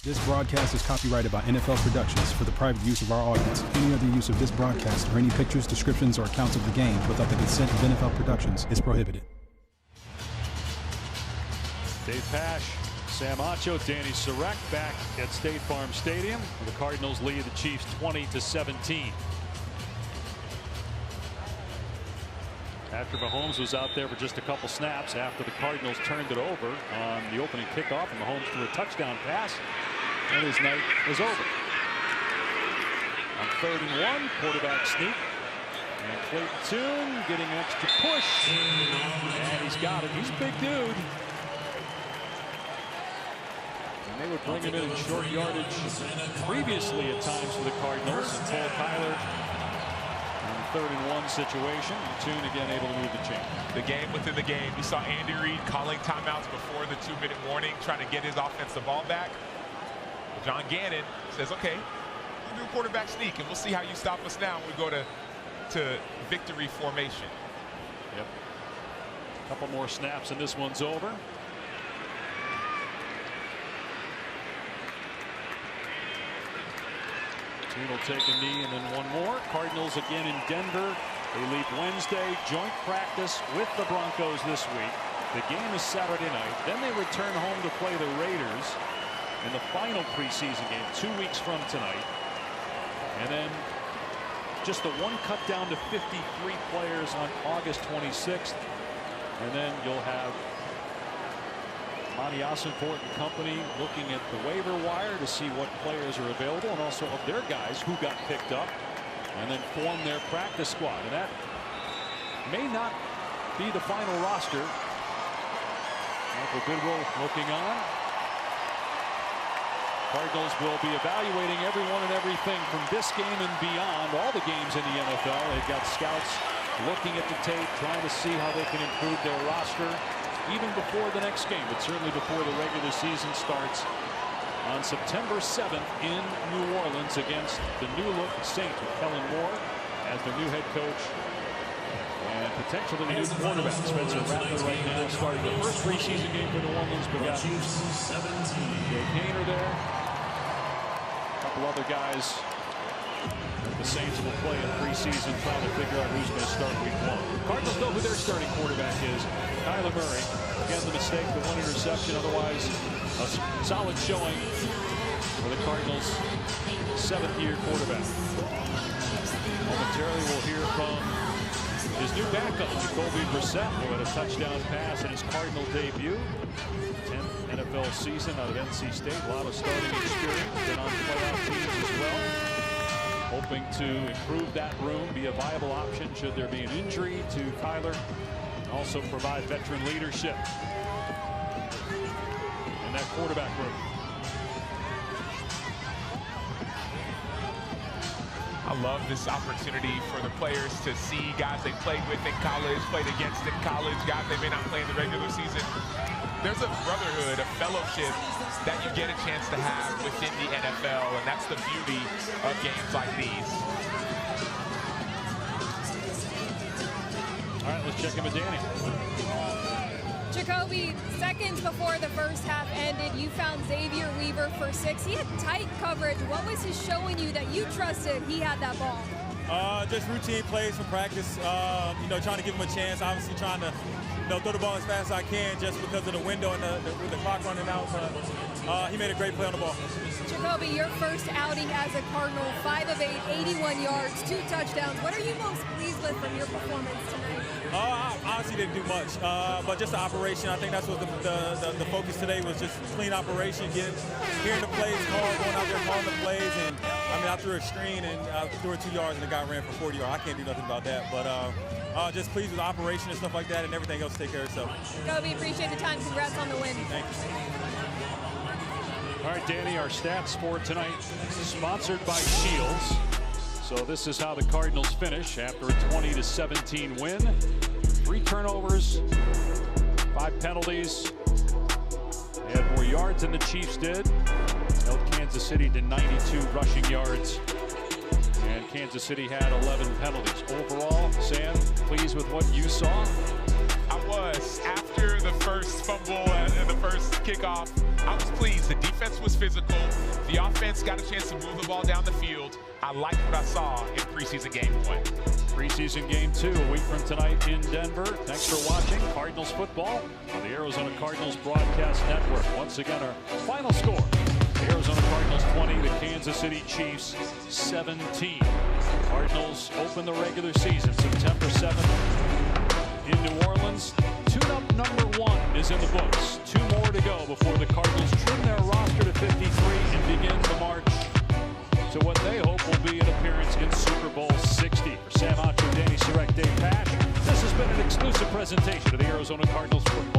This broadcast is copyrighted by NFL Productions for the private use of our audience. Any other use of this broadcast or any pictures, descriptions, or accounts of the game without the consent of NFL Productions is prohibited. Dave Pasch, Sam Acho, Danny Surek back at State Farm Stadium. The Cardinals lead the Chiefs 20-17. After Mahomes was out there for just a couple snaps after the Cardinals turned it over on the opening kickoff, and Mahomes threw a touchdown pass, and his night was over. On 3rd and 1, quarterback sneak. And Clayton Tune getting an extra push. And he's got it. He's a big dude. And they would bring him in short yardage previously at times for the Cardinals. And Paul Kyler on the 3rd and 1 situation. And Tune again able to move the chain. The game within the game. We saw Andy Reid calling timeouts before the 2-minute warning, trying to get his offensive ball back. John Gannon says, okay, we'll do a quarterback sneak, and we'll see how you stop us now when we go to victory formation. Yep. A couple more snaps, and this one's over. Tune will take a knee, and then one more. Cardinals again in Denver. They leave Wednesday. Joint practice with the Broncos this week. The game is Saturday night. Then they return home to play the Raiders in the final preseason game 2 weeks from tonight. And then just the one cut down to 53 players on August 26th. And then you'll have Monty Ossenfort and company looking at the waiver wire to see what players are available, and also of their guys who got picked up, and then form their practice squad. And that may not be the final roster. Michael Bidwell looking on. Cardinals will be evaluating everyone and everything from this game and beyond, all the games in the NFL. They've got scouts looking at the tape, trying to see how they can improve their roster even before the next game, but certainly before the regular season starts on September 7th in New Orleans against the new look Saints with Kellen Moore as their new head coach and potentially the new quarterback. Spencer Rattler right now starting the first preseason game for New Orleans. We got Jay Kaner there. A couple other guys the Saints will play in preseason, trying to figure out who's going to start week 1. Cardinals know who their starting quarterback is. Kyler Murray. Again, the mistake, the one interception. Otherwise, a solid showing for the Cardinals' 7th-year quarterback. Momentarily, we'll hear from his new backup, Jacoby Brissett, who had a touchdown pass in his Cardinal debut. 10th NFL season out of NC State. A lot of starting experience. Been on playoff teams as well. Hoping to improve that room, be a viable option should there be an injury to Kyler, and also provide veteran leadership in that quarterback room. I love this opportunity for the players to see guys they played with in college, played against in college, guys they may not play in the regular season. There's a brotherhood, a fellowship that you get a chance to have within the NFL, and that's the beauty of games like these. All right, let's check in with Danny. Jacoby, seconds before the first half ended, you found Xavier Weaver for 6. He had tight coverage. What was he showing you that you trusted he had that ball? Just routine plays from practice, trying to give him a chance, obviously trying to throw the ball as fast as I can just because of the window and with the clock running out. But he made a great play on the ball. Jacoby, your first outing as a Cardinal, 5 of 8, 81 yards, 2 touchdowns. What are you most pleased with from your performance tonight? I honestly didn't do much, but just the operation. I think that's what the focus today was, just clean operation, hearing the plays called, going out there calling the plays. And I threw a screen and I threw it 2 yards and the guy ran for 40 yards. I can't do nothing about that, but just pleased with the operation and stuff like that, and everything else take care of itself. Jacoby, appreciate the time. Congrats on the win. Thanks. All right, Danny, our stats for tonight sponsored by Shields. So this is how the Cardinals finish after a 20-17 win. 3 turnovers, 5 penalties. They had more yards than the Chiefs did. Held Kansas City to 92 rushing yards. And Kansas City had 11 penalties. Overall, Sam, pleased with what you saw? I was. After the first fumble and the first kickoff, I was pleased. The defense defense was physical. The offense got a chance to move the ball down the field. I liked what I saw in preseason game 1. Preseason game 2 a week from tonight in Denver. Thanks for watching Cardinals football on the Arizona Cardinals Broadcast Network. Once again, our final score: the Arizona Cardinals 20, the Kansas City Chiefs 17. Cardinals open the regular season September 7th in New Orleans. Tune-up number 1 is in the books. 2 more to go before the Cardinals trim their roster to 53 and begin the march to what they hope will be an appearance in Super Bowl 60. For Sam Ocho, Danny Surek, Dave Pash, this has been an exclusive presentation of the Arizona Cardinals football.